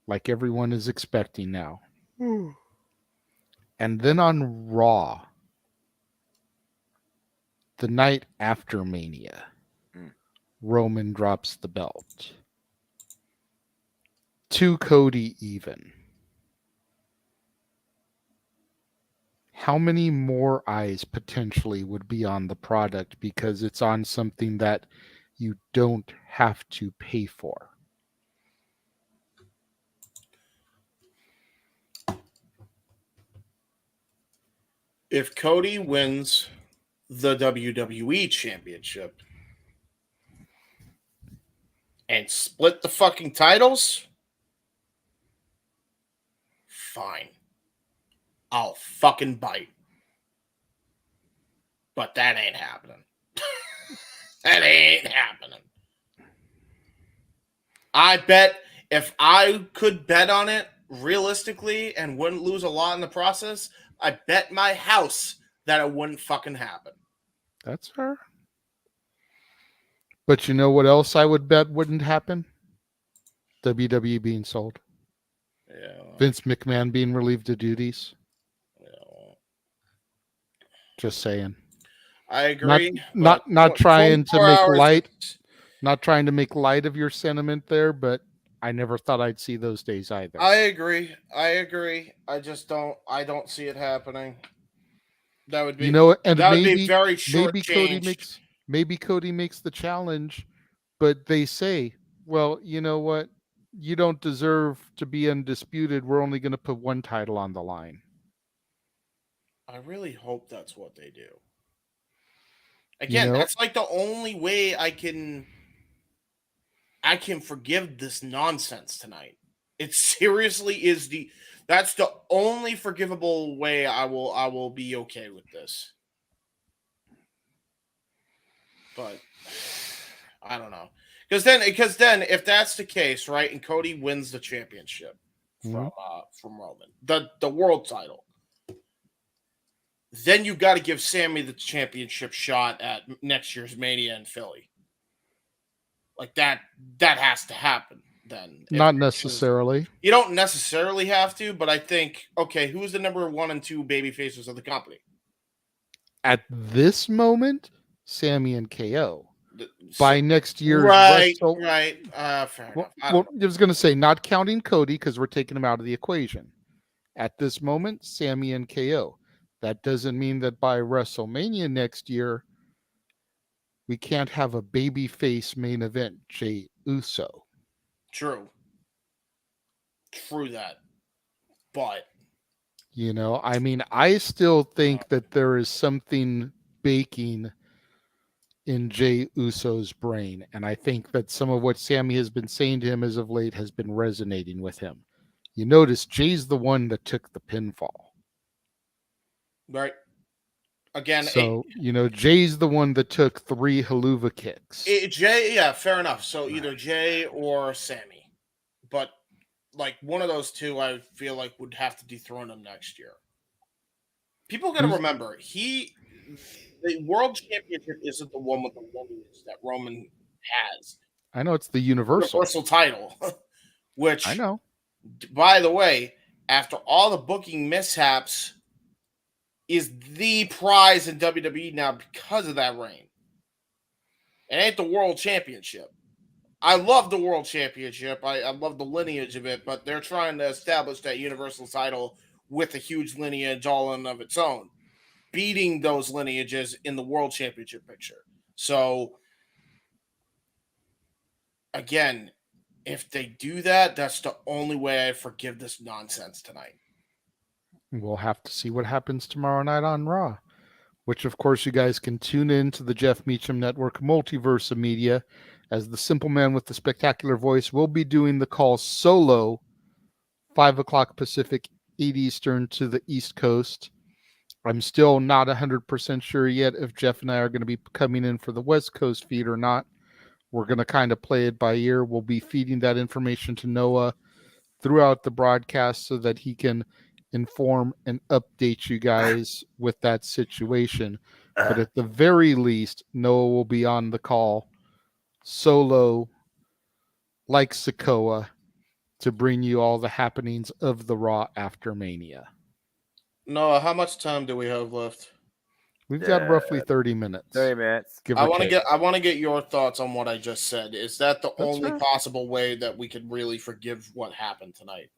like everyone is expecting now. And then on Raw, the night after Mania, Roman drops the belt. To Cody even. How many more eyes potentially would be on the product because it's on something that you don't have to pay for? If Cody wins the WWE Championship and split the fucking titles, fine. I'll fucking bite. But that ain't happening. That ain't happening. I bet if I could bet on it realistically and wouldn't lose a lot in the process, I bet my house that it wouldn't fucking happen. That's fair. But you know what else I would bet wouldn't happen? WWE being sold. Yeah. Vince McMahon being relieved of duties. Yeah. Just saying. I agree. Not trying to 24 make hours light. is- Not trying to make light of your sentiment there, but I never thought I'd see those days either. I agree. I just don't. I don't see it happening. That would be. And that would maybe be very short maybe Cody makes the challenge, but they say, well, you know what? You don't deserve to be undisputed. We're only going to put one title on the line. I really hope that's what they do. Again, that's like the only way I can forgive this nonsense tonight. It seriously is that's the only forgivable way I will be okay with this. But I don't know. Because then if that's the case, right, and Cody wins the championship from Roman, the world title, then you got to give Sammy the championship shot at next year's Mania in Philly. Like that has to happen then. Not necessarily. You don't necessarily have to, but I think, okay, who's the number 1 and 2 baby faces of the company? At this moment, Sammy and KO. By next year's right. Fair enough. I was going to say, not counting Cody because we're taking him out of the equation. At this moment, Sammy and KO. That doesn't mean that by WrestleMania next year, we can't have a babyface main event, Jey Uso. True that. But I still think that there is something baking in Jey Uso's brain. And I think that some of what Sammy has been saying to him as of late has been resonating with him. You notice Jay's the one that took the pinfall. Right. Again, so Jay's the one that took 3 haluva kicks. Jay, yeah, fair enough. So either Jay or Sammy, but like one of those two, I feel like would have to dethrone him next year. People got to remember, the world championship isn't the one with the lineage that Roman has. I know it's the universal title, which I know. By the way, after all the booking mishaps, is the prize in WWE now because of that reign. It ain't the world championship. I love the world championship. I love the lineage of it, but they're trying to establish that universal title with a huge lineage all in of its own, beating those lineages in the world championship picture. So, again, if they do that, that's the only way I forgive this nonsense tonight. We'll have to see what happens tomorrow night on Raw, which, of course, you guys can tune in to the Jeff Meacham Network Multiverse of Media, as the simple man with the spectacular voice will be doing the call solo, 5 o'clock Pacific, 8 Eastern to the East Coast. I'm still not 100% sure yet if Jeff and I are going to be coming in for the West Coast feed or not. We're going to kind of play it by ear. We'll be feeding that information to Noah throughout the broadcast so that he can inform and update you guys with that situation. But at the very least, Noah will be on the call solo, like Sokoa, to bring you all the happenings of the Raw after Mania. Noah, how much time do we have left? We've got roughly 30 minutes. 30 minutes. I want to get your thoughts on what I just said. Is that the only possible way that we could really forgive what happened tonight?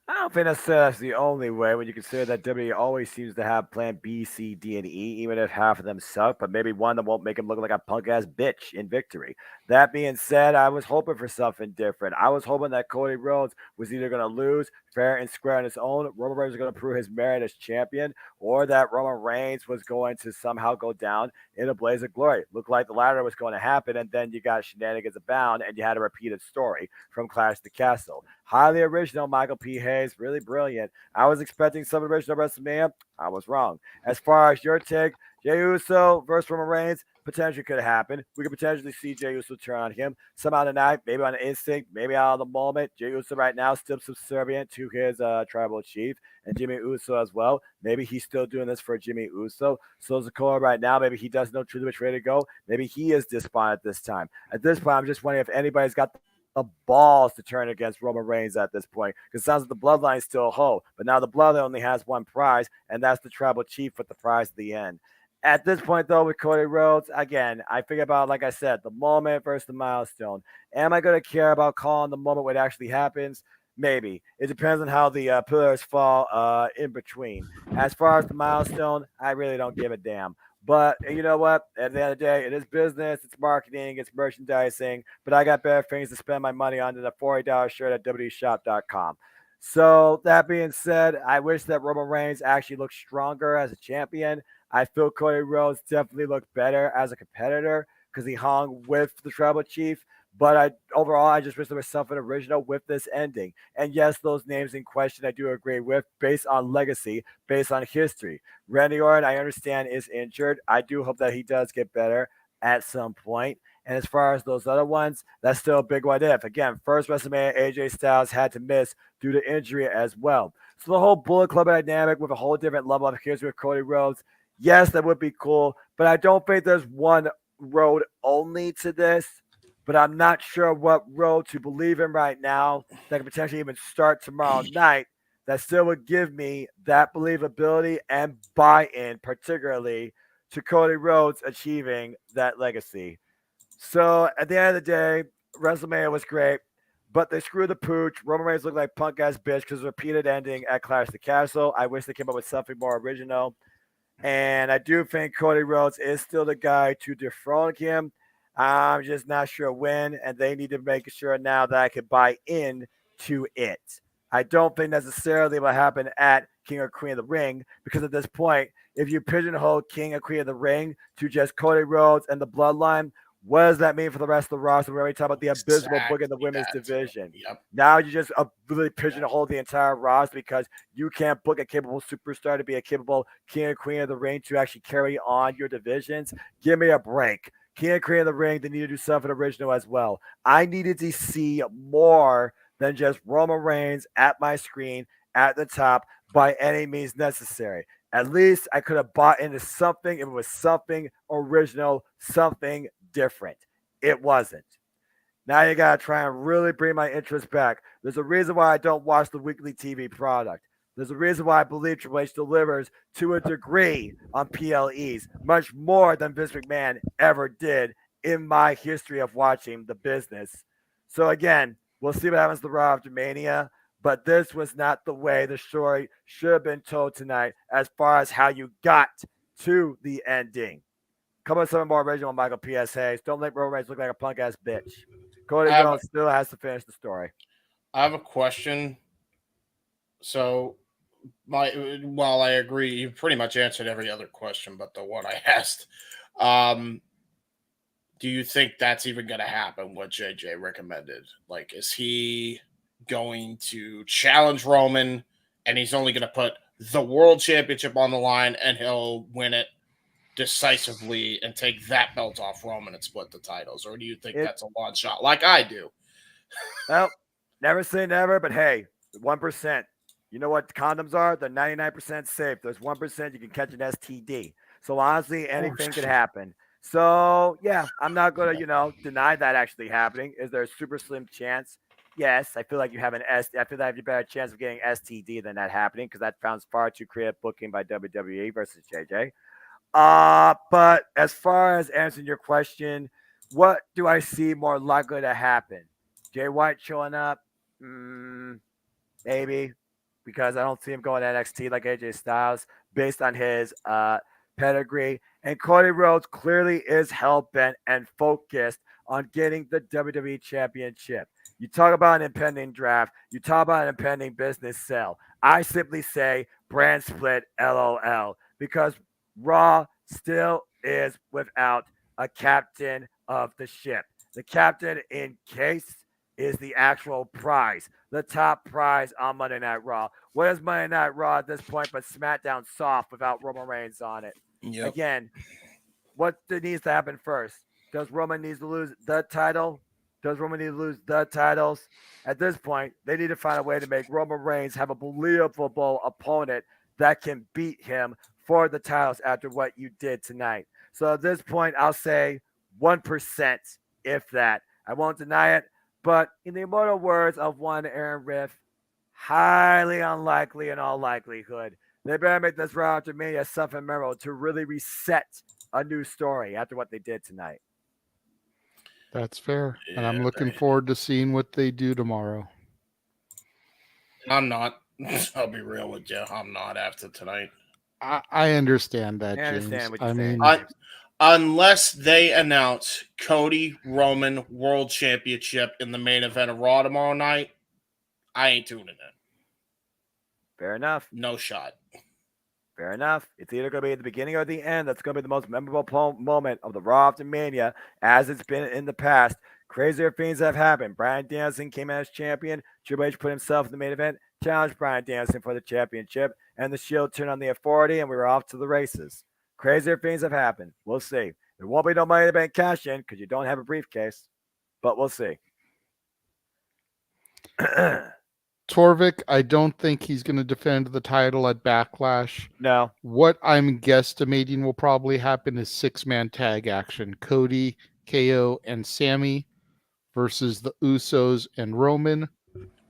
I don't think that's the only way when you consider that WWE always seems to have plan B, C, D, and E, even if half of them suck, but maybe one of them won't make him look like a punk-ass bitch in victory. That being said, I was hoping for something different. I was hoping that Cody Rhodes was either going to lose fair and square on his own, Roman Reigns was going to prove his merit as champion, or that Roman Reigns was going to somehow go down in a blaze of glory. Looked like the latter was going to happen, and then you got shenanigans abound, and you had a repeated story from Clash to Castle. Highly original, Michael P. Hayes, really brilliant. I was expecting some original WrestleMania. I was wrong. As far as your take, Jey Uso versus Roman Reigns potentially could happen. We could potentially see Jey Uso turn on him somehow tonight, maybe on instinct, maybe out of the moment. Jey Uso right now still subservient to his tribal chief, and Jimmy Uso as well. Maybe he's still doing this for Jimmy Uso. So Zakora right now, maybe he doesn't know truly which way to go. Maybe he is despondent this time. At this point, I'm just wondering if anybody's got the balls to turn against Roman Reigns at this point, because it sounds like the bloodline is still whole, but now the bloodline only has one prize, and that's the tribal chief with the prize at the end. At this point, though, with Cody Rhodes, again, I think about, like I said, the moment versus the milestone. Am I going to care about calling the moment when it actually happens? Maybe. It depends on how the pillars fall in between. As far as the milestone, I really don't give a damn. But you know what? At the end of the day, it is business, it's marketing, it's merchandising, but I got better things to spend my money on than a $40 shirt at WWEshop.com. So that being said, I wish that Roman Reigns actually looked stronger as a champion. I feel Cody Rhodes definitely looked better as a competitor because he hung with the tribal chief. But overall, I just wish there was something original with this ending. And yes, those names in question I do agree with, based on legacy, based on history. Randy Orton, I understand, is injured. I do hope that he does get better at some point. And as far as those other ones, that's still a big what if. Again, first WrestleMania, AJ Styles had to miss due to injury as well. So the whole Bullet Club dynamic with a whole different level of history with Cody Rhodes, yes, that would be cool. But I don't think there's one road only to this. But I'm not sure what road to believe in right now that can potentially even start tomorrow night that still would give me that believability and buy-in, particularly to Cody Rhodes achieving that legacy. So at the end of the day, WrestleMania was great, but they screwed the pooch. Roman Reigns looked like punk-ass bitch because repeated ending at Clash of the Castle. I wish they came up with something more original. And I do think Cody Rhodes is still the guy to dethrone him. I'm just not sure when, and they need to make sure now that I can buy in to it. I don't think necessarily what happened at King or Queen of the Ring, because at this point, if you pigeonhole King or Queen of the Ring to just Cody Rhodes and the Bloodline, what does that mean for the rest of the roster? We already talked about the abysmal book in the women's division. Yep. Now you just really pigeonhole the entire roster because you can't book a capable superstar to be a capable King or Queen of the Ring to actually carry on your divisions. Give me a break. King Queen of the Ring, they need to do something original as well. I needed to see more than just Roman Reigns at my screen at the top by any means necessary. At least I could have bought into something if it was something original, something different. It wasn't. Now you got to try and really bring my interest back. There's a reason why I don't watch the weekly TV product. There's a reason why I believe Triple H delivers to a degree on PLEs, much more than Vince McMahon ever did in my history of watching the business. So again, we'll see what happens to Raw after Mania, but this was not the way the story should have been told tonight as far as how you got to the ending. Come on, something more original, Michael P.S. Hayes. Don't let Roman Reigns look like a punk-ass bitch. Cody Rhodes still has to finish the story. I have a question. So, while I agree, you pretty much answered every other question but the one I asked. Do you think that's even going to happen, what JJ recommended? Like, is he going to challenge Roman and he's only going to put the world championship on the line and he'll win it decisively and take that belt off Roman and split the titles? Or do you think that's a long shot like I do? Well, never say never, but hey, 1%. You know what condoms are? They're 99% safe. There's 1% you can catch an STD. So honestly, anything could happen. So yeah, I'm not going to, deny that actually happening. Is there a super slim chance? Yes, I feel like you have I feel like you have a better chance of getting STD than that happening because that sounds far too creative booking by WWE versus JJ. But as far as answering your question, what do I see more likely to happen? Jay White showing up? Maybe. Because I don't see him going to NXT like AJ Styles based on his pedigree. And Cody Rhodes clearly is hell-bent and focused on getting the WWE Championship. You talk about an impending draft. You talk about an impending business sale. I simply say brand split, LOL, because Raw still is without a captain of the ship. The captain in case is the actual prize, the top prize on Monday Night Raw. What is Monday Night Raw at this point but SmackDown soft without Roman Reigns on it? Yep. Again, what needs to happen first? Does Roman need to lose the title? Does Roman need to lose the titles? At this point, they need to find a way to make Roman Reigns have a believable opponent that can beat him for the titles after what you did tonight. So at this point, I'll say 1%, if that. I won't deny it, But in the immortal words of one Aaron Riff, highly unlikely in all likelihood, they better make this Raw after Mania something memorable to really reset a new story after what they did tonight. That's fair. And I'm looking forward to seeing what they do tomorrow. I'm not. I'll be real with you. I'm not after tonight. I understand that, I understand James. what you're saying. Unless they announce Cody Roman World Championship in the main event of Raw tomorrow night, I ain't tuning in. Fair enough. No shot. Fair enough. It's either going to be at the beginning or the end. That's going to be the most memorable moment of the Raw after Mania, as it's been in the past. Crazier things have happened. Bryan Danielson came out as champion. Triple H put himself in the main event, challenged Bryan Danielson for the championship, and the Shield turned on the authority, and we were off to the races. Crazier things have happened. We'll see. There won't be no money to bank cash in because you don't have a briefcase, but we'll see. Torvik, I don't think he's going to defend the title at Backlash. No. What I'm guesstimating will probably happen is 6-man tag action. Cody, KO, and Sammy versus the Usos and Roman,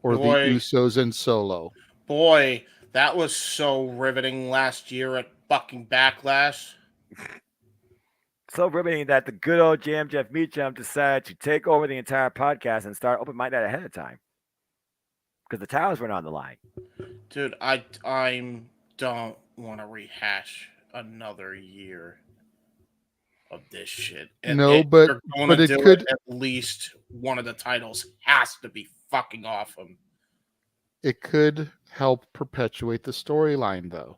or the Usos and Solo. Boy, that was so riveting last year at fucking Backlash. So riveting that the good old GM Jeff Meacham decided to take over the entire podcast and start Open Mic Night ahead of time. Because the towers went on the line. Dude, I don't want to rehash another year of this shit. And No, but it could at least one of the titles has to be fucking off him. It could help perpetuate the storyline, though.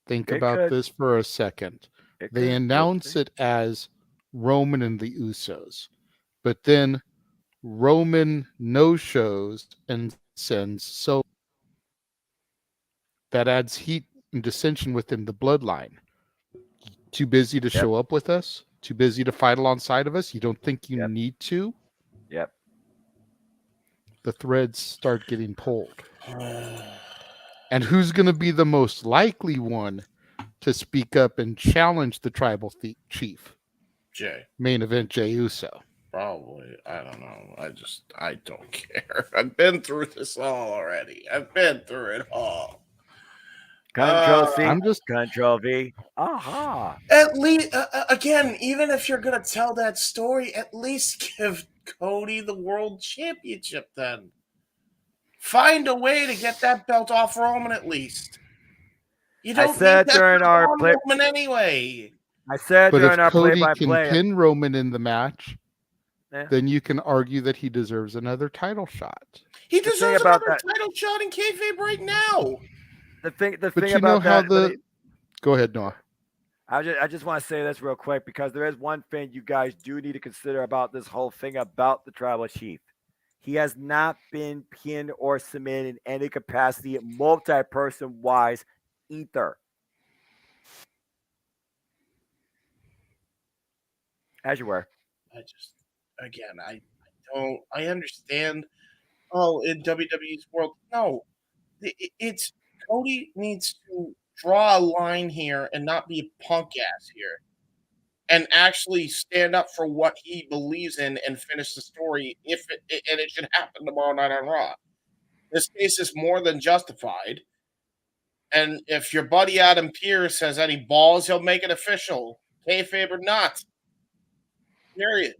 Think about this for a second. They announce it as Roman and the Usos, but then Roman no-shows and sends Solo. That adds heat and dissension within the bloodline. Too busy to show up with us? Too busy to fight alongside of us? You don't think you need to? Yep. The threads start getting pulled. And who's going to be the most likely one to speak up and challenge the tribal chief? Jay. Main event, Jey Uso. Probably. I don't know. I don't care. I've been through this all already. I've been through it all. Control C. Control V. Aha. At least, again, even if you're going to tell that story, at least give Cody the world championship then. Find a way to get that belt off Roman at least. You don't need that during our play Roman anyway. I said but during if our Cody play-by-play. can pin Roman in the match, then you can argue that he deserves another title shot. He deserves another title shot in kayfabe right now. The thing But you about know how that. Go ahead, Noah. I just want to say this real quick because there is one thing you guys do need to consider about this whole thing about the tribal chief. He has not been pinned or submitted in any capacity, multi-person wise, either. As you were. I understand. Oh, in WWE's world, no. It's Cody needs to draw a line here and not be a punk ass here, and actually stand up for what he believes in and finish the story. And it should happen tomorrow night on Raw. This case is more than justified. And if your buddy Adam Pearce has any balls, he'll make it official, kayfabe or not. Period.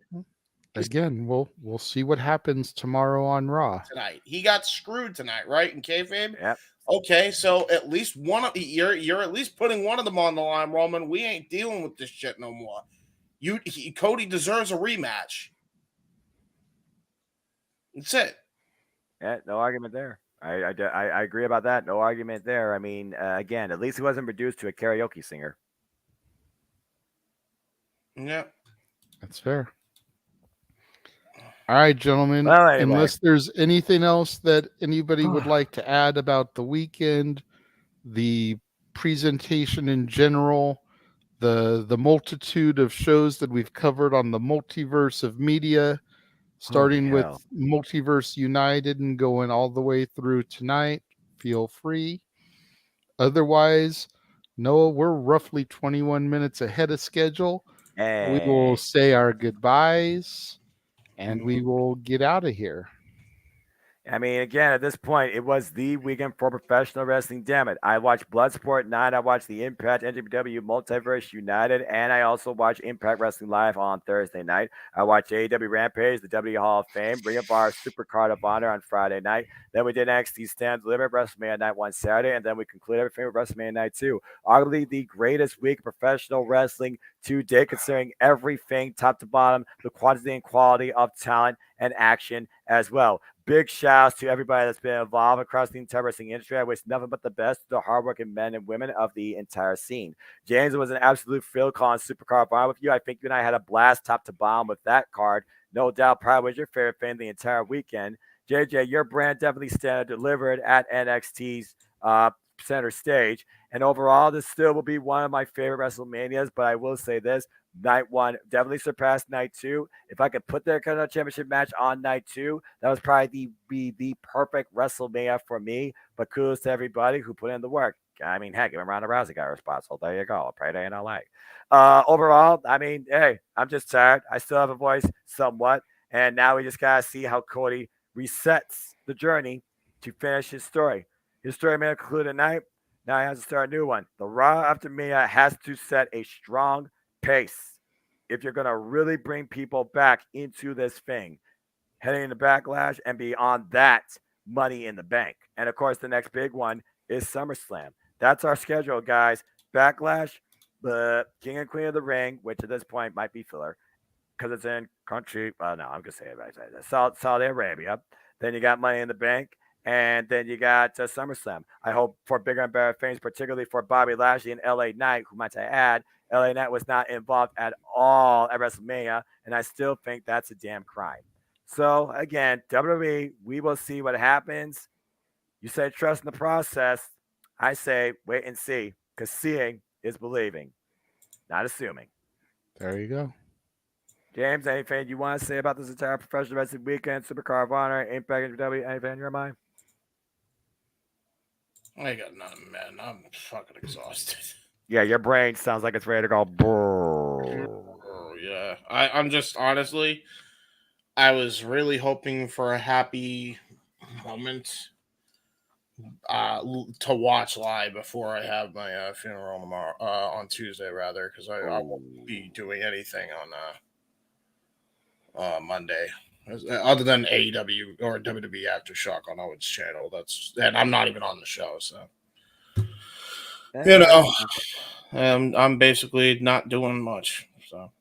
Again, we'll see what happens tomorrow on Raw. Tonight, he got screwed tonight, right? In kayfabe. Yep. Okay, so at least one of you're at least putting one of them on the line, Roman. We ain't dealing with this shit no more. Cody deserves a rematch. That's it. Yeah, no argument there. I agree about that. No argument there. I mean, again, at least he wasn't reduced to a karaoke singer. Yeah, that's fair. All right, gentlemen. Well, anyway. Unless there's anything else that anybody would like to add about the weekend, the presentation in general, the multitude of shows that we've covered on the Multiverse of Media, starting with Multiverse United and going all the way through tonight, feel free. Otherwise, Noah, we're roughly 21 minutes ahead of schedule. Hey. We will say our goodbyes. And we will get out of here. I mean, again, at this point, it was the weekend for professional wrestling. Damn it. I watched Bloodsport 9. I watched the Impact WWE Multiverse United. And I also watched Impact Wrestling Live on Thursday night. I watched AEW Rampage, the WWE Hall of Fame, Ring of Honor, Super Card of Honor on Friday night. Then we did NXT Stand Delivered, WrestleMania Night 1 Saturday. And then we concluded everything with WrestleMania Night 2. Arguably the greatest week of professional wrestling to date, considering everything top to bottom, the quantity and quality of talent and action as well. Big shouts to everybody that's been involved across the entire wrestling industry. I wish nothing but the best to the hardworking men and women of the entire scene. James, it was an absolute thrill calling Supercard of Honor with you. I think you and I had a blast top to bottom with that card. No doubt, probably was your favorite thing the entire weekend. JJ, your brand definitely stand delivered at NXT's center stage. And overall, this still will be one of my favorite WrestleManias. But I will say this. Night 1 definitely surpassed Night 2. If I could put their kind of championship match on Night 2, that was probably the perfect WrestleMania for me. But kudos to everybody who put in the work. I mean, heck, even Ronda Rousey got responsible. There you go. Payday in LA. Overall, I mean, hey, I'm just tired. I still have a voice somewhat. And now we just got to see how Cody resets the journey to finish his story. His story may conclude tonight. Now he has to start a new one. The Raw after Mania has to set a strong pace if you're going to really bring people back into this thing, heading into Backlash and beyond that, Money in the Bank. And of course, the next big one is SummerSlam. That's our schedule, guys. Backlash, the King and Queen of the Ring, which at this point might be filler because it's in country. No, I'm going to say it. Saudi Arabia. Then you got Money in the Bank. And then you got SummerSlam. I hope for bigger and better things, particularly for Bobby Lashley and LA Knight, who might I add, LA Knight was not involved at all at WrestleMania, and I still think that's a damn crime. So, again, WWE, we will see what happens. You say trust in the process. I say wait and see, because seeing is believing, not assuming. There you go. James, anything you want to say about this entire professional wrestling weekend, Supercard of Honor, Impact, WWE, anything in your mind? I got nothing, man. I'm fucking exhausted. Yeah, your brain sounds like it's ready to go. Yeah, I'm just honestly, I was really hoping for a happy moment to watch live before I have my funeral tomorrow, on Tuesday rather, because I won't be doing anything on Monday. Other than AEW or WWE Aftershock on Owen's channel, and I'm not even on the show, so you know, I'm basically not doing much. So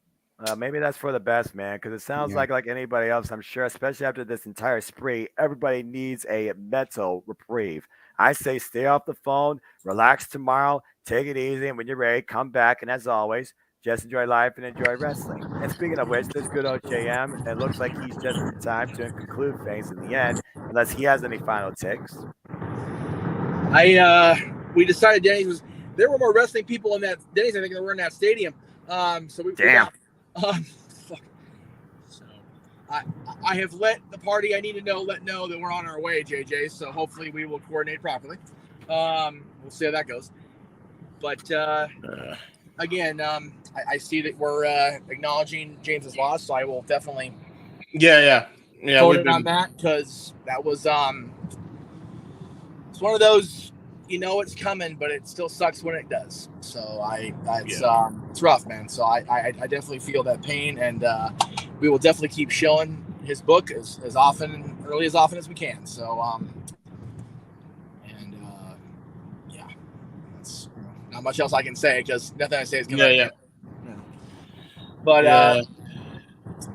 maybe that's for the best, man, because it sounds like anybody else, I'm sure, especially after this entire spree, everybody needs a mental reprieve. I say stay off the phone, relax tomorrow, take it easy, and when you're ready, come back. And as always, just enjoy life and enjoy wrestling. And speaking of which, this good old JM, it looks like he's just in time to conclude things in the end, unless he has any final takes. We decided there were more wrestling people in that Denny's, I think, than were in that stadium. So we damn. So I have let the party I need to know that we're on our way, JJ. So hopefully we will coordinate properly. We'll see how that goes. But again, I see that we're acknowledging James's loss, so I will definitely vote in on that, because that was it's one of those, you know, it's coming, but it still sucks when it does. So it's rough, man. So I definitely feel that pain, and we will definitely keep showing his book as often, early as often as we can. So that's not much else I can say, because nothing I say is gonna But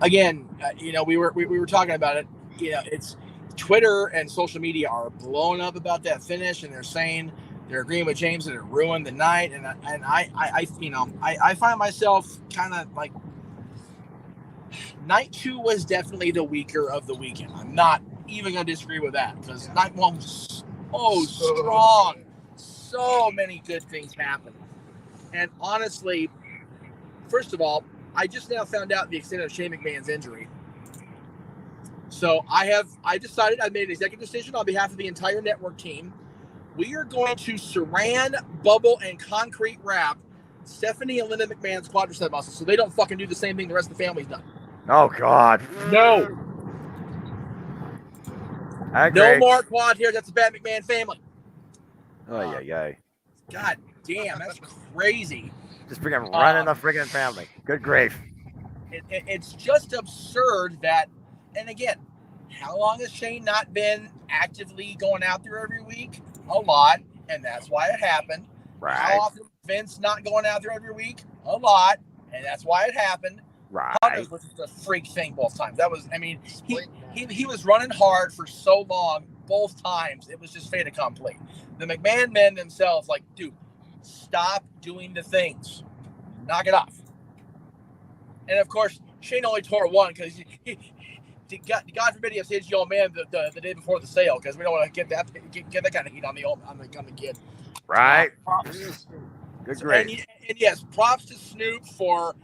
again, you know, we were talking about it. You know, it's Twitter and social media are blowing up about that finish, and they're saying they're agreeing with James that it ruined the night. And I find myself kind of like, Night 2 was definitely the weaker of the weekend. I'm not even gonna disagree with that, because Night 1 was so strong. So many good things happened. And honestly, first of all, I just now found out the extent of Shane McMahon's injury. So I made an executive decision on behalf of the entire network team. We are going to saran, bubble, and concrete wrap Stephanie and Linda McMahon's quadricep muscles, so they don't fucking do the same thing the rest of the family's done. Oh, God. No. I agree. No more quad here. That's a bad McMahon family. Oh, yeah. God damn, that's crazy. Just freaking running the freaking family. Good grief. It's just absurd that, and again, how long has Shane not been actively going out there every week? A lot, and that's why it happened. Right. How often Vince not going out there every week? A lot, and that's why it happened. Right. Hunter was just a freak thing both times. That was, I mean, he was running hard for so long both times. It was just fait accompli. The McMahon men themselves, like, dude, stop doing the things. Knock it off. And of course, Shane only tore one because God forbid he upstaged the old man the day before the sale, because we don't want to get that kind of heat on the kid. Right. Good grief. And yes, props to Snoop for,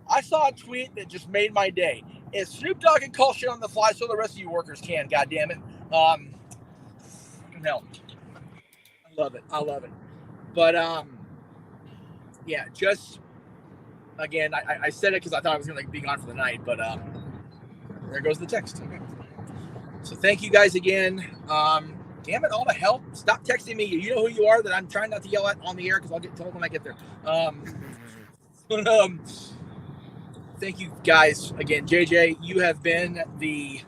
I saw a tweet that just made my day. If Snoop Dogg can call shit on the fly, so the rest of you workers can, goddammit. No. I love it. But, just, again, I said it because I thought I was going to be gone for the night, but there goes the text. Okay. So thank you guys again. Damn it, all the help. Stop texting me. You know who you are that I'm trying not to yell at on the air because I'll get told when I get there. Thank you guys again. JJ, you have been the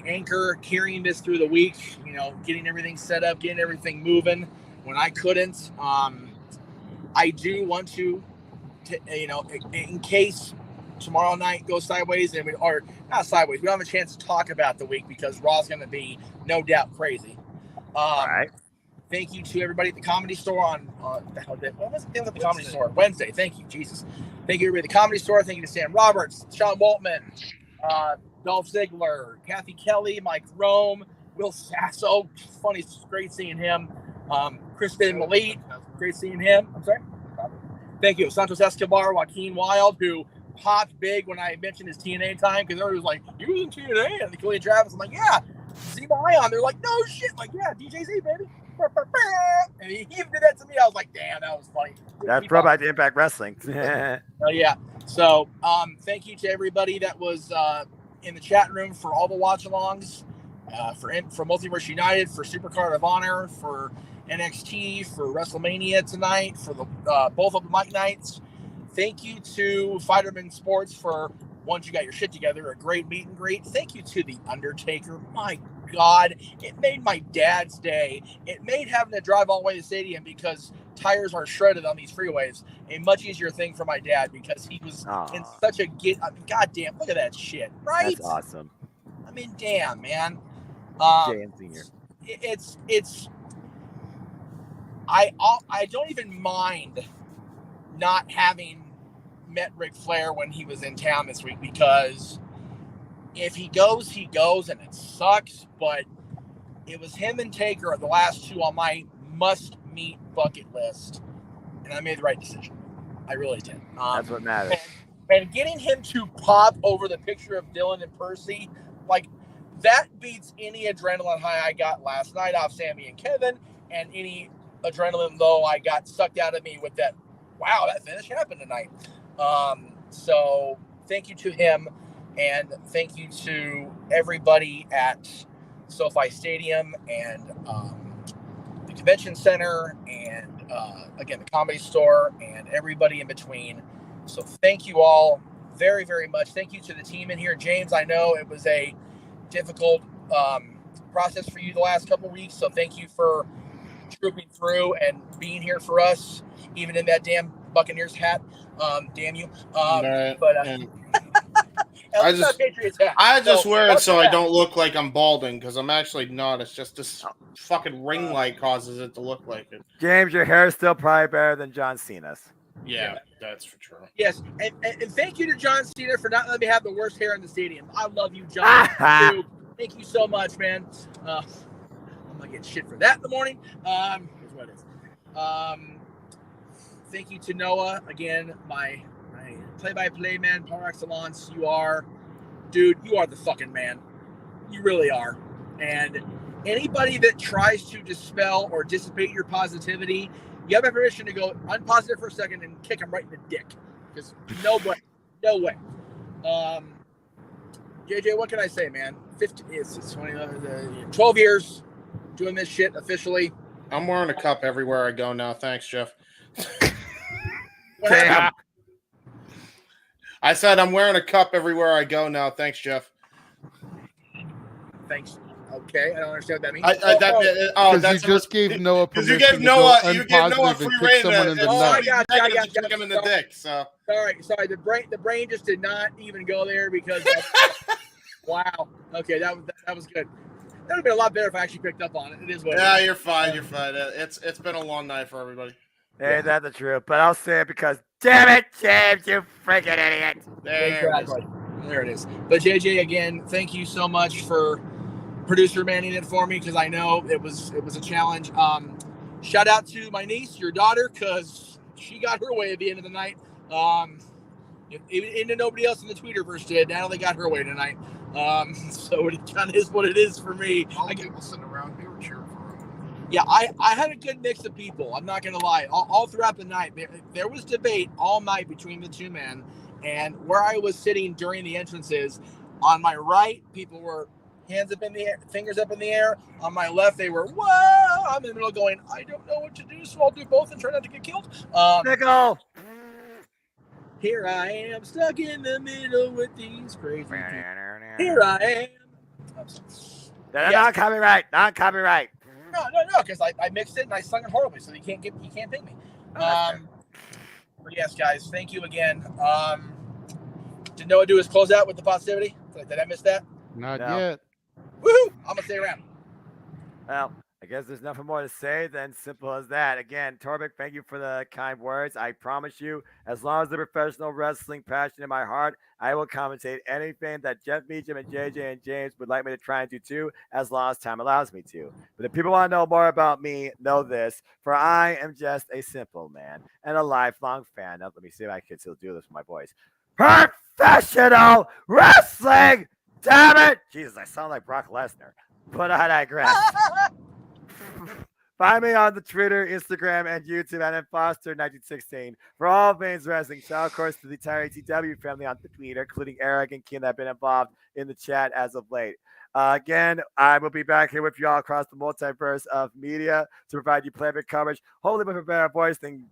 anchor carrying this through the week, getting everything set up, getting everything moving when I couldn't. I do want to, in case tomorrow night goes sideways, or not sideways, we don't have a chance to talk about the week because Raw's going to be no doubt crazy. All right. Thank you to everybody at the Comedy Store on what was the at the Comedy Store? Wednesday. Thank you, Jesus. Thank you everybody at the Comedy Store. Thank you to Sam Roberts, Sean Waltman, Dolph Ziggler, Kathy Kelly, Mike Rome, Will Sasso. Funny, great seeing him. Kristen Malit, great seeing him. I'm sorry. Thank you, Santos Escobar, Joaquin Wilde, who popped big when I mentioned his TNA time because everybody was like, "You was in TNA?" And Killian Travis, I'm like, "Yeah." Zeba Ion, they're like, "No shit!" Like, "Yeah, DJ Z, baby." And he even did that to me. I was like, "Damn, that was funny." That's Throwback to Impact Wrestling. Oh yeah. So, thank you to everybody that was in the chat room for all the watch-alongs, for Multiverse United, for Supercard of Honor, for NXT, for WrestleMania tonight, for the both of the Mike nights. Thank you to Fighterman Sports for, once you got your shit together, a great meet and greet. Thank you to The Undertaker. My God, it made my dad's day. It made having to drive all the way to the stadium because tires are shredded on these freeways a much easier thing for my dad because he was in such a goddamn, look at that shit, right? That's awesome. I mean, damn, man. JN Senior. I don't even mind not having met Ric Flair when he was in town this week because if he goes, he goes, and it sucks, but it was him and Taker, the last two on my must-meet bucket list, and I made the right decision. I really did. That's what matters. And getting him to pop over the picture of Dylan and Percy, like, that beats any adrenaline high I got last night off Sammy and Kevin, and any adrenaline low I got sucked out of me with that, wow, that finish happened tonight. So thank you to him, and thank you to everybody at SoFi Stadium and the Convention Center and again the Comedy Store and everybody in between. So thank you all very, very much. Thank you to the team in here. James, I know it was a difficult process for you the last couple of weeks, so thank you for trooping through and being here for us, even in that damn Buccaneers hat. Damn you. I just wear it so I don't look like I'm balding because I'm actually not. It's just this fucking ring light causes it to look like it. James, your hair is still probably better than John Cena's. Yeah, that's for sure. Yes, and thank you to John Cena for not letting me have the worst hair in the stadium. I love you, John. Thank you so much, man. I'm gonna get shit for that in the morning. Here's what it is. Thank you to Noah again, my play-by-play man par excellence. You are the fucking man. You really are. And anybody that tries to dispel or dissipate your positivity, you have my permission to go unpositive for a second and kick him right in the dick. Because no way. JJ, what can I say, man? 12 years doing this shit officially. I'm wearing a cup everywhere I go now. Thanks, Jeff. Damn. I said I'm wearing a cup everywhere I go now. Thanks, Jeff. Thanks. Okay, I don't understand what that means. Because you just gave Noah permission you gave to Noah, go you gave Noah unpositive free and kick rein. someone in the nuts. I got kick him in the dick. So sorry. The brain just did not even go there because. Wow. Okay, that was good. That would have been a lot better if I actually picked up on it. It is what. Yeah, it is. you're fine. You're fine. It's been a long night for everybody. Ain't that the truth? But I'll say it because, damn it, James, you freaking idiot. There it is. But JJ, again, thank you so much for producer manning it for me because I know it was a challenge. Shout out to my niece, your daughter, because she got her way at the end of the night. Even nobody else in the Tweeterverse did. Now they got her way tonight. So it kind of is what it is for me. All the people sitting around here were cheering for him. Yeah, I had a good mix of people. I'm not going to lie. All throughout the night, there was debate all night between the two men. And where I was sitting during the entrances, on my right, people were hands up in the air, fingers up in the air. On my left, they were, whoa! I'm in the middle going, I don't know what to do, so I'll do both and try not to get killed. Nickel! Here I am, stuck in the middle with these crazy people. Here I am. Not copyright. Not copyright. No, because I mixed it and I sung it horribly, so he can't pay me. But yes, guys, thank you again. Did Noah do his closeout with the positivity? Did I miss that? Not yet. Woohoo! I'm gonna stay around. Well, I guess there's nothing more to say than simple as that. Again, Torvik, thank you for the kind words. I promise you, as long as the professional wrestling passion in my heart, I will commentate anything that Jeff Meacham and JJ and James would like me to try and do too, as long as time allows me to. But if people want to know more about me, know this, for I am just a simple man and a lifelong fan. Now, let me see if I can still do this with my voice. Professional wrestling! Damn it! Jesus, I sound like Brock Lesnar. But I digress. Find me on the Twitter, Instagram, and YouTube at Foster1916 for all things wrestling. Shout, of course, to the entire ATW family on the Twitter, including Eric and Kim that have been involved in the chat as of late. Again, I will be back here with you all across the multiverse of media to provide you playback coverage, hopefully with a better voice than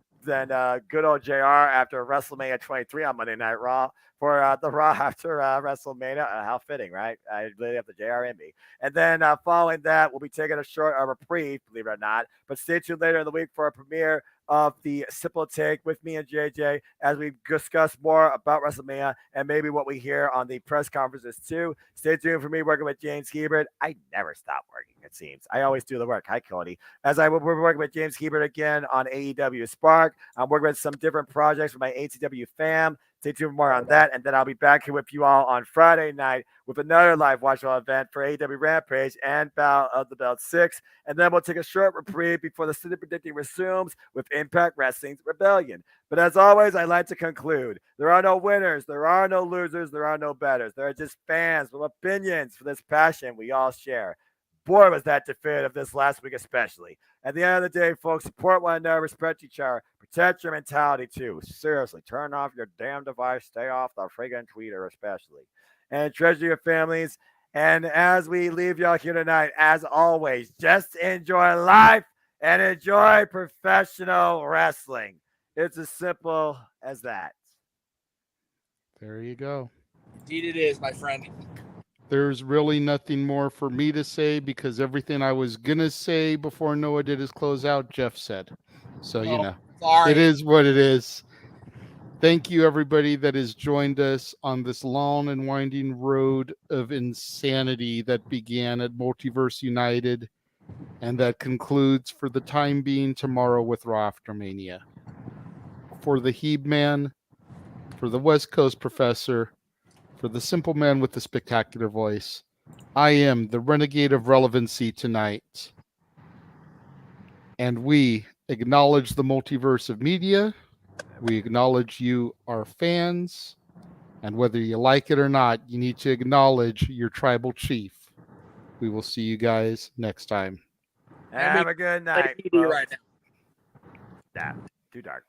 good old JR after WrestleMania 23 on Monday Night Raw for the Raw after WrestleMania. How fitting, right? I really have the JR in me. And then following that, we'll be taking a short reprieve, believe it or not. But stay tuned later in the week for a premiere of the Simple Take with me and JJ as we discuss more about WrestleMania and maybe what we hear on the press conferences too. Stay tuned for me working with James Hebert. I never stop working, it seems. I always do the work. Hi, Cody. As I will be working with James Hebert again on AEW Spark. I'm working with some different projects with my ATW fam. Stay tuned for more on that. And then I'll be back here with you all on Friday night with another live watch event for AEW Rampage and Battle of the Belt 6. And then we'll take a short reprieve before the City Predicting resumes with Impact Wrestling's Rebellion. But as always, I like to conclude. There are no winners. There are no losers. There are no betters. There are just fans with opinions for this passion we all share. Boy, was that definitive this last week especially. At the end of the day, folks, support one another, respect each other, protect your mentality too. Seriously, turn off your damn device, stay off the friggin' Twitter especially. And treasure your families. And as we leave y'all here tonight, as always, just enjoy life and enjoy professional wrestling. It's as simple as that. There you go. Indeed it is, my friend. There's really nothing more for me to say because everything I was going to say before Noah did his closeout, Jeff said. So, sorry. It is what it is. Thank you, everybody that has joined us on this long and winding road of insanity that began at Multiverse United and that concludes for the time being tomorrow with Raw After Mania. For the Heeb Man, for the West Coast Professor, for the simple man with the spectacular voice, I am the renegade of relevancy tonight. And we acknowledge the multiverse of media. We acknowledge you, our fans. And whether you like it or not, you need to acknowledge your tribal chief. We will see you guys next time. Have a good night. Right now. Nah, too dark.